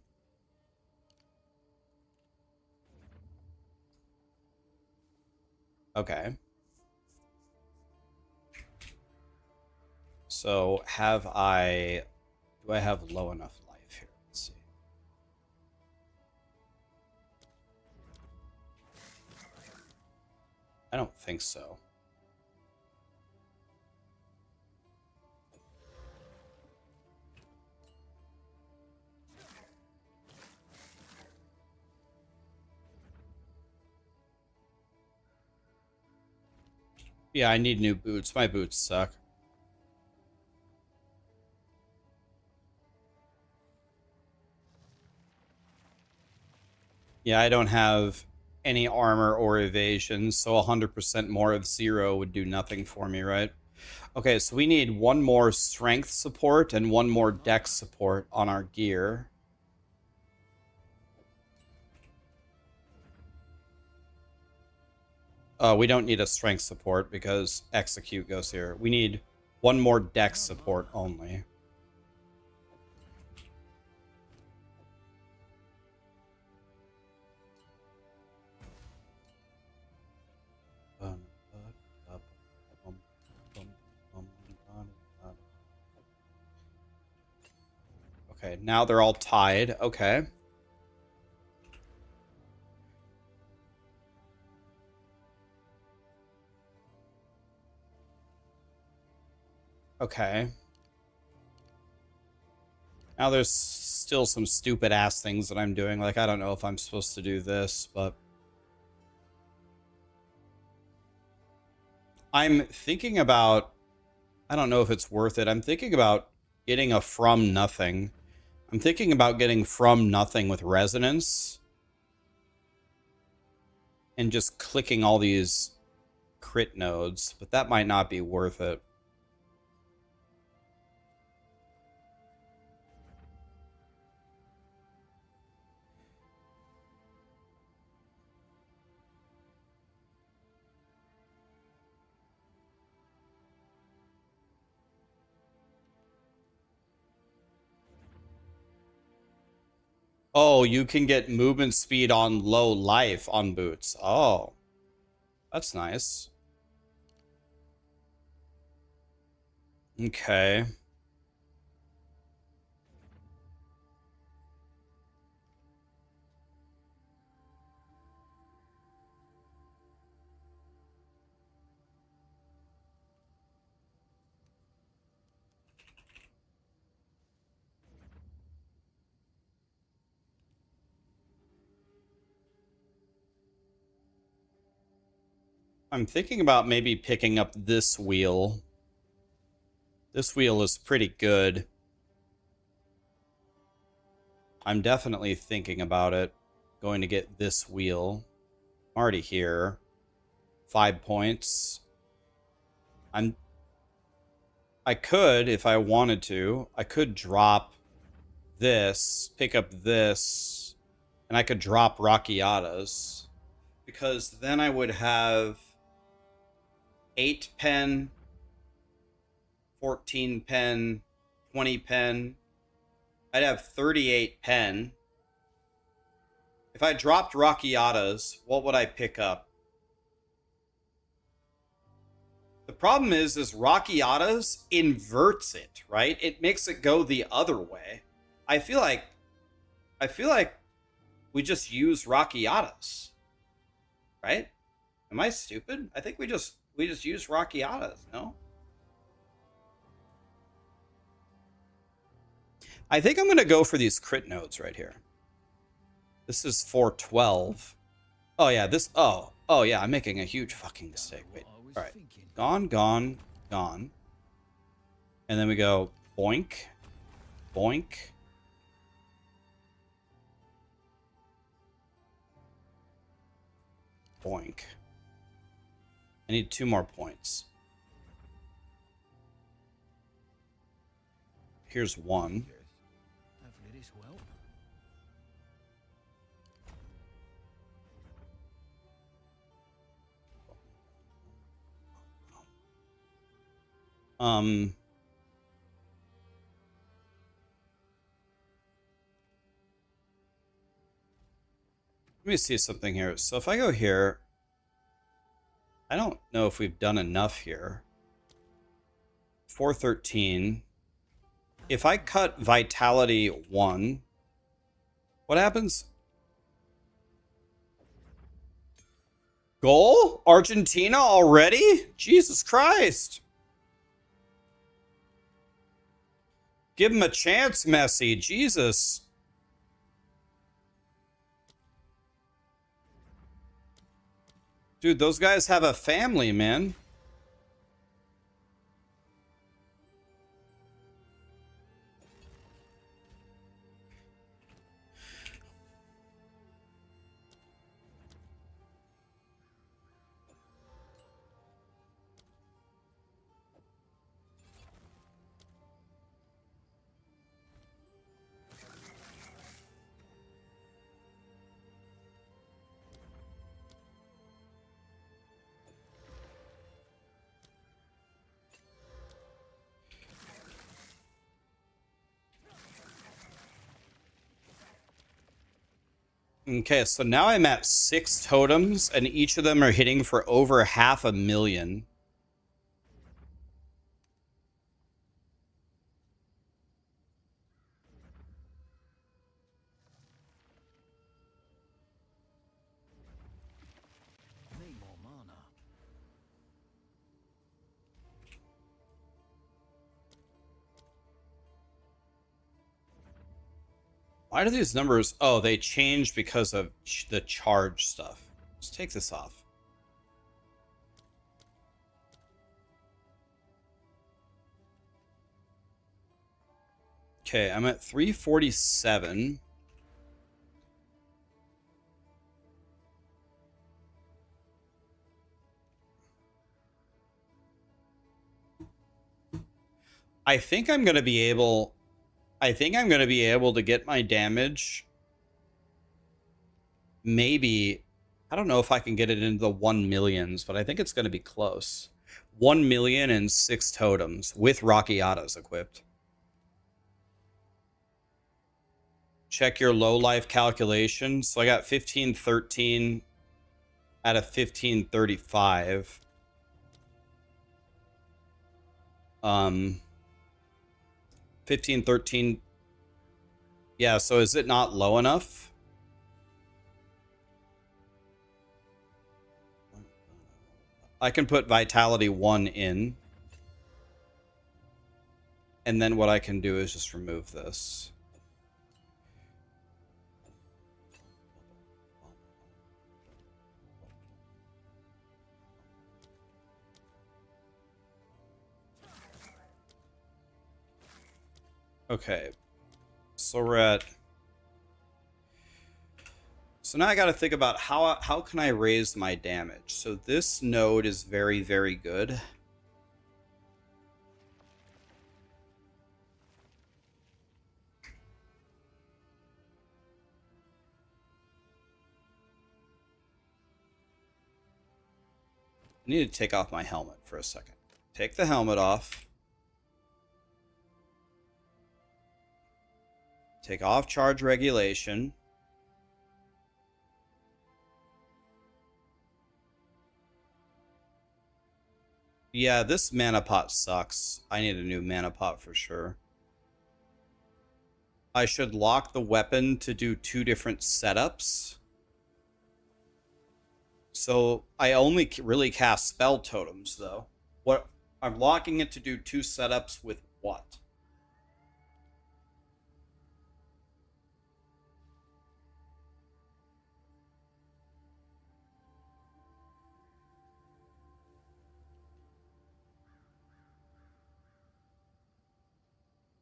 Okay. So have I... Do I have low enough life here? Let's see. I don't think so. Yeah, I need new boots. My boots suck. Yeah, I don't have any armor or evasion, so 100% more of 0 would do nothing for me, right? Okay, so we need one more strength support and one more dex support on our gear. We don't need a strength support because execute goes here. We need one more dex support only. Okay, now they're all tied. Okay. Okay. Now there's still some stupid ass things that I'm doing. Like, I don't know if I'm supposed to do this, but I'm thinking about, I don't know if it's worth it. I'm thinking about getting a from nothing. I'm thinking about getting from nothing with resonance and just clicking all these crit nodes, but that might not be worth it. Oh, you can get movement speed on low life on boots. Oh, that's nice. Okay. I'm thinking about maybe picking up this wheel. This wheel is pretty good. I'm definitely thinking about it. Going to get this wheel. I'm already here. 5 points. I could, if I wanted to, I could drop this, pick up this, and I could drop Rockiatas. Because then I would have 8 pen, 14 pen, 20 pen. I'd have 38 pen. If I dropped Rockiatas, what would I pick up? The problem is Rockiatas inverts it, right? It makes it go the other way. I feel like we just use Rockiatas, right? Am I stupid? I think we just use Rockiatas, no? I think I'm gonna go for these crit nodes right here. This is 412. Oh yeah, this. Oh yeah, I'm making a huge fucking mistake. Wait. All right. Gone, gone, gone. And then we go boink, boink. Boink. I need 2 more points. Here's 1. Hopefully this will help. Let me see something here. So if I go here, I don't know if we've done enough here. 413. If I cut Vitality 1, what happens? Goal? Argentina already? Jesus Christ. Give him a chance, Messi. Jesus. Dude, those guys have a family, man. Okay, so now I'm at 6 totems, and each of them are hitting for over 500,000. Need more mana. Why do these numbers... Oh, they changed because of the charge stuff. Let's take this off. Okay, I'm at 347. I think I'm going to be able... I think I'm going to be able to get my damage. Maybe. I don't know if I can get it into the 1 millions, but I think it's going to be close. 1 million and 6 totems with Raxxanterax equipped. Check your low life calculation. So I got 1513 out of 1535. 1513. Yeah, so is it not low enough? I can put Vitality 1 in. And then what I can do is just remove this. Okay, so we're at... So now I got to think about how can I raise my damage. So this node is very, very good. I need to take off my helmet for a second. Take the helmet off. Take off charge regulation. Yeah, this mana pot sucks. I need a new mana pot for sure. I should lock the weapon to do 2 different setups. So I only really cast spell totems though. What I'm locking it to do 2 setups with what?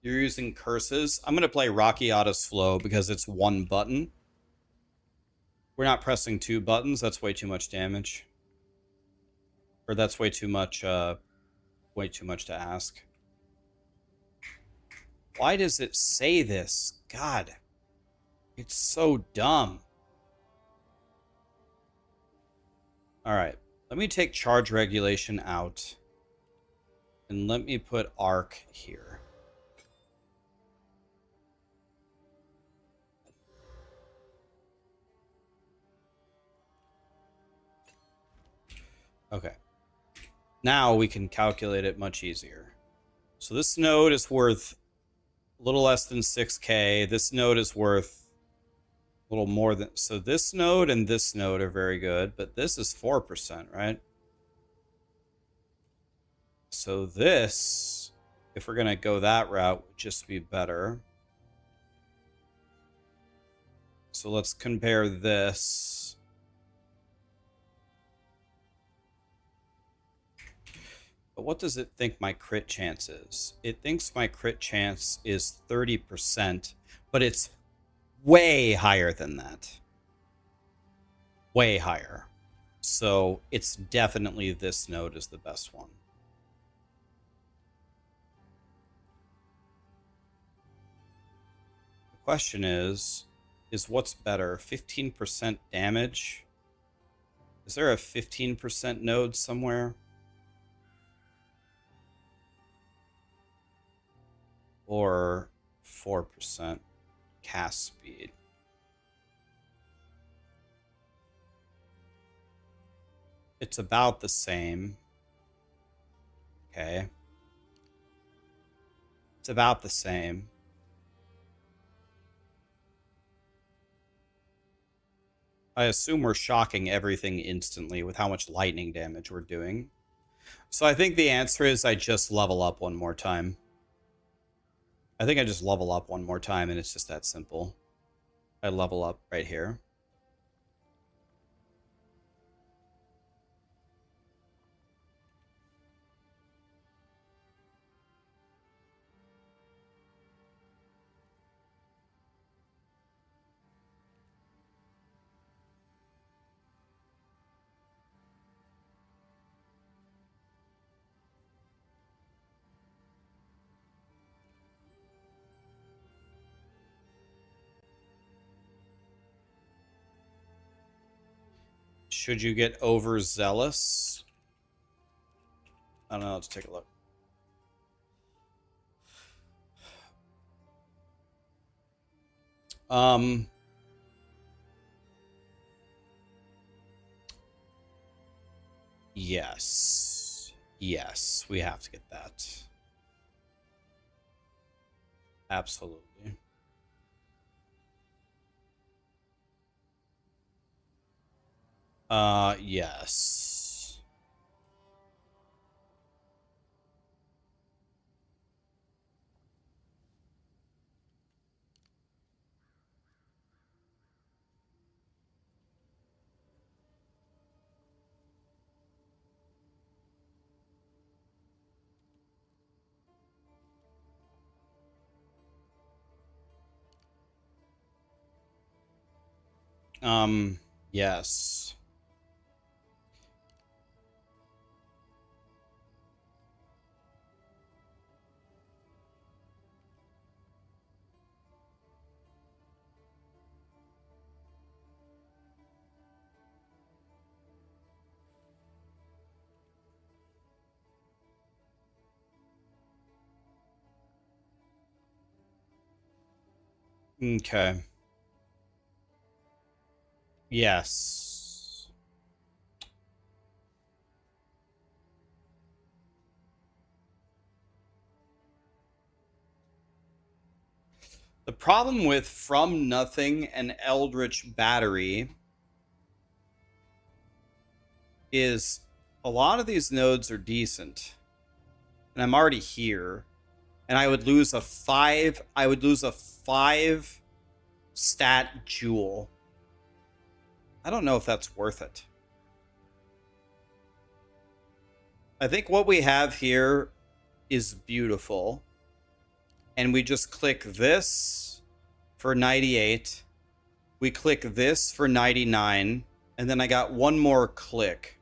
You're using curses. I'm going to play Raxxanterax Flow because it's 1 button. We're not pressing 2 buttons. That's way too much damage. Or that's way too much to ask. Why does it say this? God. It's so dumb. Alright. Let me take charge regulation out. And let me put arc here. Okay. Now we can calculate it much easier. So this node is worth a little less than 6K. This node is worth a little more than... So this node and this node are very good, but this is 4%, right? So this, if we're going to go that route, would just be better. So let's compare this. But what does it think my crit chance is? It thinks my crit chance is 30%, but it's way higher than that. Way higher. So it's definitely this node is the best one. The question is what's better? 15% damage? Is there a 15% node somewhere? Or 4% cast speed? It's about the same. Okay. It's about the same. I assume we're shocking everything instantly with how much lightning damage we're doing. So I think the answer is I just level up one more time. I think I just level up one more time and it's just that simple. I level up right here. Should you get overzealous? I don't know. Let's take a look. Yes. Yes, we have to get that. Absolutely. Yes. Yes. Okay. Yes. The problem with From Nothing and Eldritch Battery is a lot of these nodes are decent. And I'm already here. And I would lose a 5 stat jewel. I don't know if that's worth it. I think what we have here is beautiful. And we just click this for 98. We click this for 99. And then I got one more click.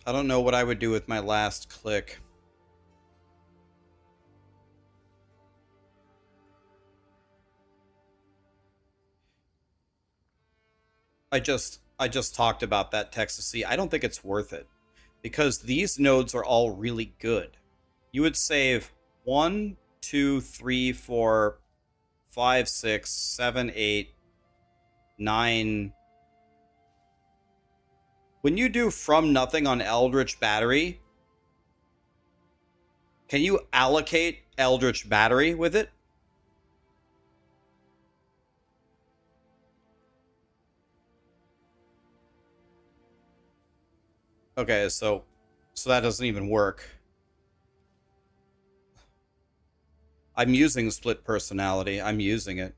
I don't know what I would do with my last click. I just talked about that Texas. I don't think it's worth it. because these nodes are all really good. You would save 1, 2, 3, 4, 5, 6, 7, 8, 9. When you do From Nothing on Eldritch Battery, can you allocate Eldritch Battery with it? Okay, so that doesn't even work. I'm using split personality. I'm using it.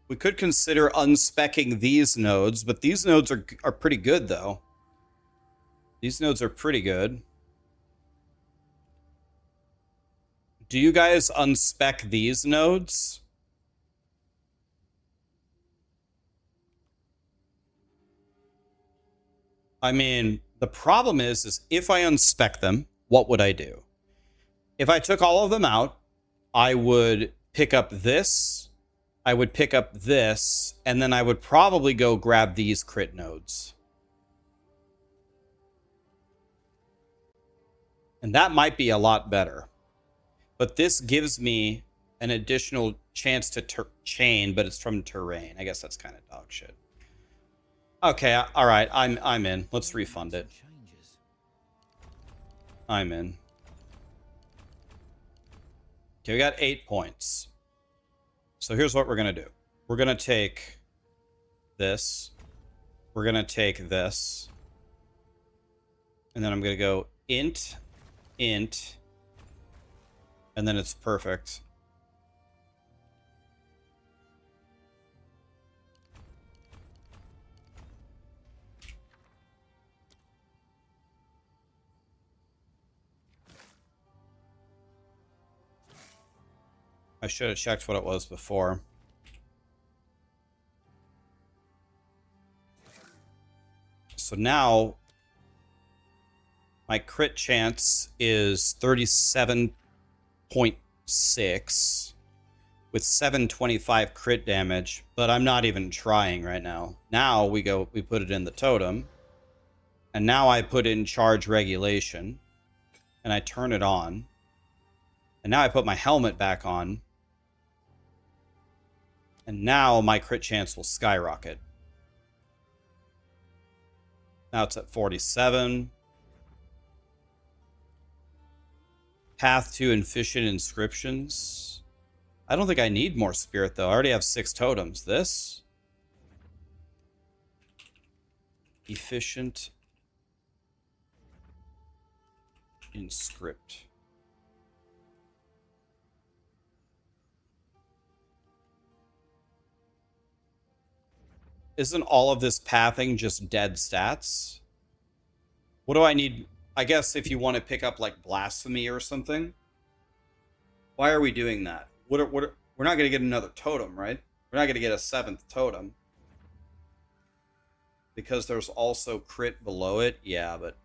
We could consider unspecking these nodes, but these nodes are pretty good, though. These nodes are pretty good. Do you guys unspec these nodes? I mean, the problem is if I unspec them, what would I do? If I took all of them out, I would pick up this, I would pick up this, and then I would probably go grab these crit nodes. And that might be a lot better. But this gives me an additional chance to chain, but it's from terrain. I guess that's kind of dog shit. Okay, all right, I'm in. Let's refund it. Changes. I'm in. Okay, we got 8 points. So here's what we're gonna do. We're gonna take this. We're gonna take this. And then I'm gonna go int, int, and then it's perfect. I should have checked what it was before. So now my crit chance is 37.6 with 725 crit damage, but I'm not even trying right now. Now we put it in the totem, and now I put in charge regulation, and I turn it on, and now I put my helmet back on, and now my crit chance will skyrocket. Now it's at 47. Path to Efficient Inscriptions. I don't think I need more spirit, though. I already have 6 totems. This. Efficient Inscript. Isn't all of this pathing just dead stats? What do I need? I guess if you want to pick up like blasphemy or something. Why are we doing that? We're not going to get another totem, right? We're not going to get a 7th totem. Because there's also crit below it. Yeah, but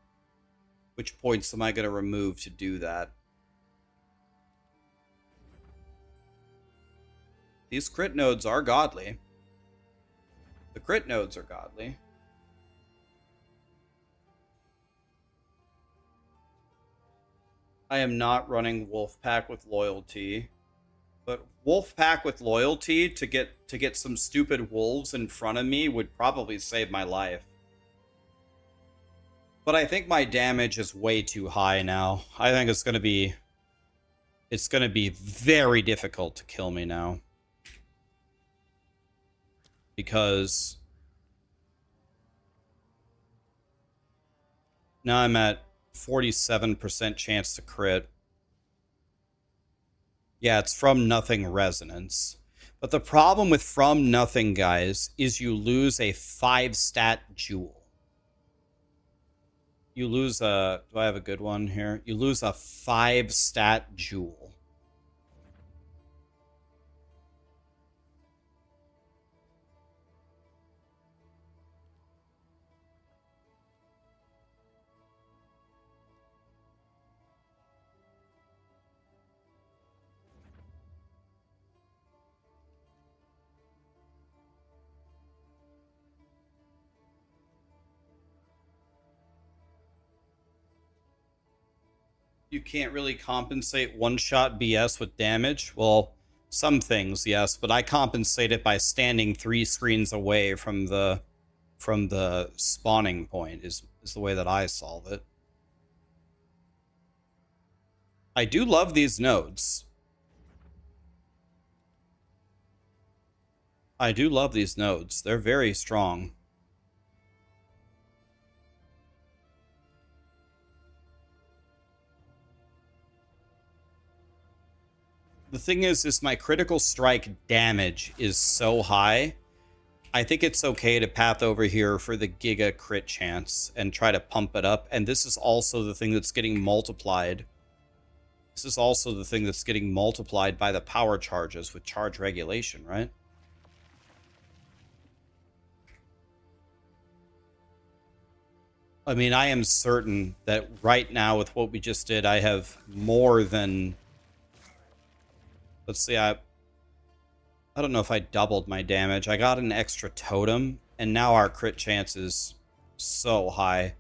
which points am I going to remove to do that? These crit nodes are godly. The crit nodes are godly. I am not running Wolfpack with loyalty. But Wolfpack with loyalty to get some stupid wolves in front of me would probably save my life. But I think my damage is way too high now. I think it's gonna be very difficult to kill me now. Because now I'm at 47% chance to crit. Yeah, it's From Nothing Resonance. But the problem with From Nothing, guys, is you lose a 5-stat jewel. You lose a... Do I have a good one here? You lose a 5-stat jewel. You can't really compensate one-shot BS with damage. Well, some things, yes, but I compensate it by standing 3 screens away from the spawning point is the way that I solve it. I do love these nodes. I do love these nodes. They're very strong. The thing is my critical strike damage is so high. I think it's okay to path over here for the giga crit chance and try to pump it up. And this is also the thing that's getting multiplied. This is also the thing that's getting multiplied by the power charges with charge regulation, right? I mean, I am certain that right now with what we just did, I have more than... Let's see, I don't know if I doubled my damage. I got an extra totem, and now our crit chance is so high.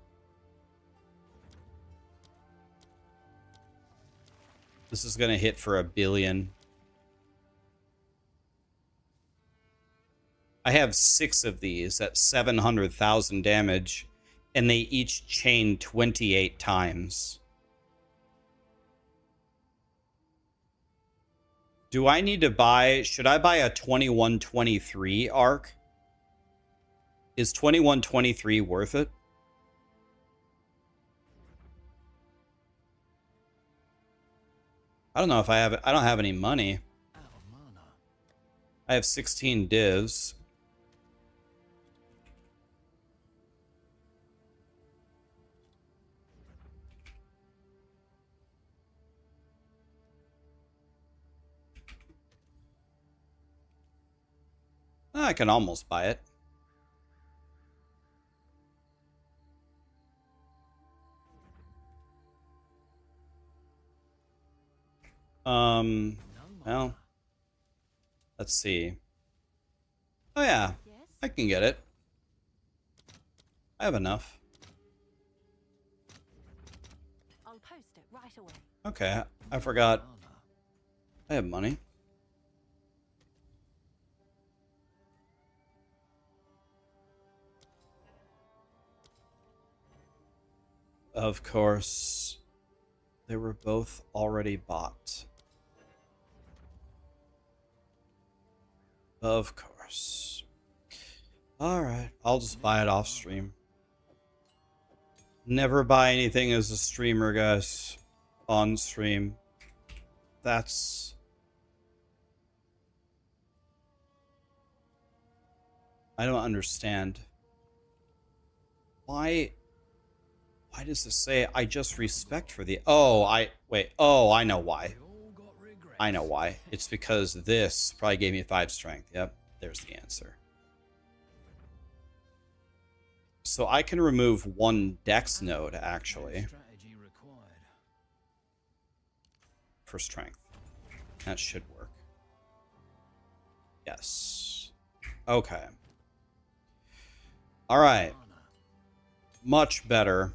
This is going to hit for 1 billion. I have 6 of these at 700,000 damage, and they each chain 28 times. Do I need to buy... Should I buy a 2123 arc? Is 2123 worth it? I don't know if I have... I don't have any money. I have 16 divs. I can almost buy it. Well, let's see. Oh yeah, Yes? I can get it. I have enough. I'll post it right away. Okay, I forgot. I have money. Of course, they were both already bought. Of course. Alright, I'll just buy it off stream. Never buy anything as a streamer, guys. On stream. That's... I don't understand. Why does this say I just respect for the... Oh, wait. Oh, I know why. I know why. It's because this probably gave me 5 strength. Yep, there's the answer. So I can remove 1 dex node, actually. For strength. That should work. Yes. Okay. Alright. Much better.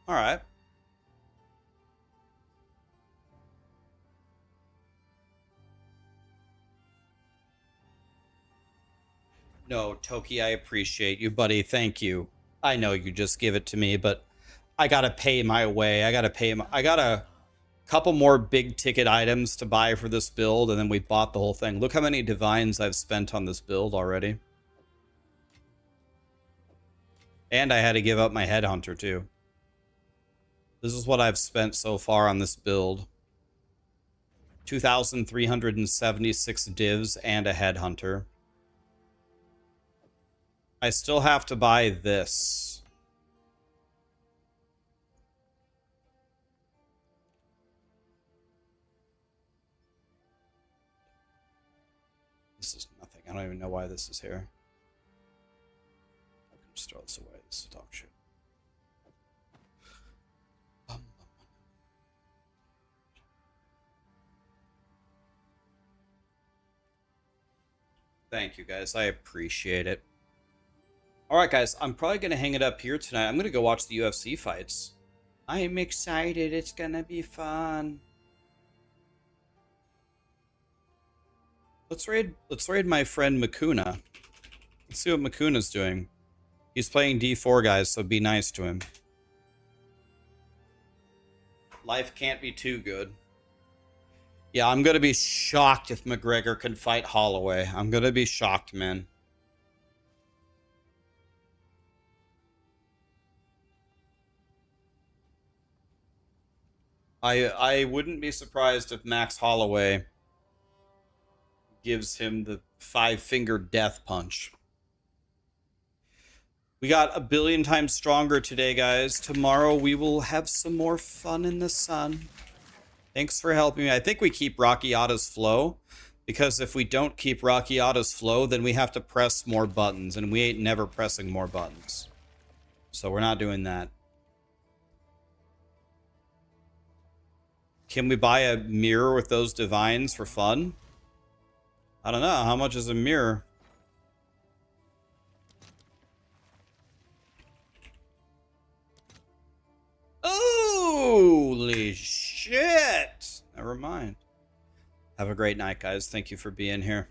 Alright. No, Toki, I appreciate you, buddy. Thank you. I know you just give it to me, but I gotta pay my way. I got a couple more big ticket items to buy for this build, and then we bought the whole thing. Look how many divines I've spent on this build already. And I had to give up my headhunter too. This is what I've spent so far on this build. 2,376 divs and a headhunter. I still have to buy this. This is nothing. I don't even know why this is here. I can just throw this away. This is dog shit. Thank you, guys. I appreciate it. All right, guys. I'm probably going to hang it up here tonight. I'm going to go watch the UFC fights. I'm excited. It's going to be fun. Let's raid my friend Makuna. Let's see what Makuna's doing. He's playing D4, guys, so be nice to him. Life can't be too good. Yeah, I'm going to be shocked if McGregor can fight Holloway. I'm going to be shocked, man. I wouldn't be surprised if Max Holloway gives him the 5-finger death punch. We got a billion times stronger today, guys. Tomorrow we will have some more fun in the sun. Thanks for helping me. I think we keep Rockiata's flow, because if we don't keep Rockiata's flow, then we have to press more buttons, and we ain't never pressing more buttons. So we're not doing that. Can we buy a mirror with those divines for fun? I don't know. How much is a mirror? Holy shit! Never mind. Have a great night, guys. Thank you for being here.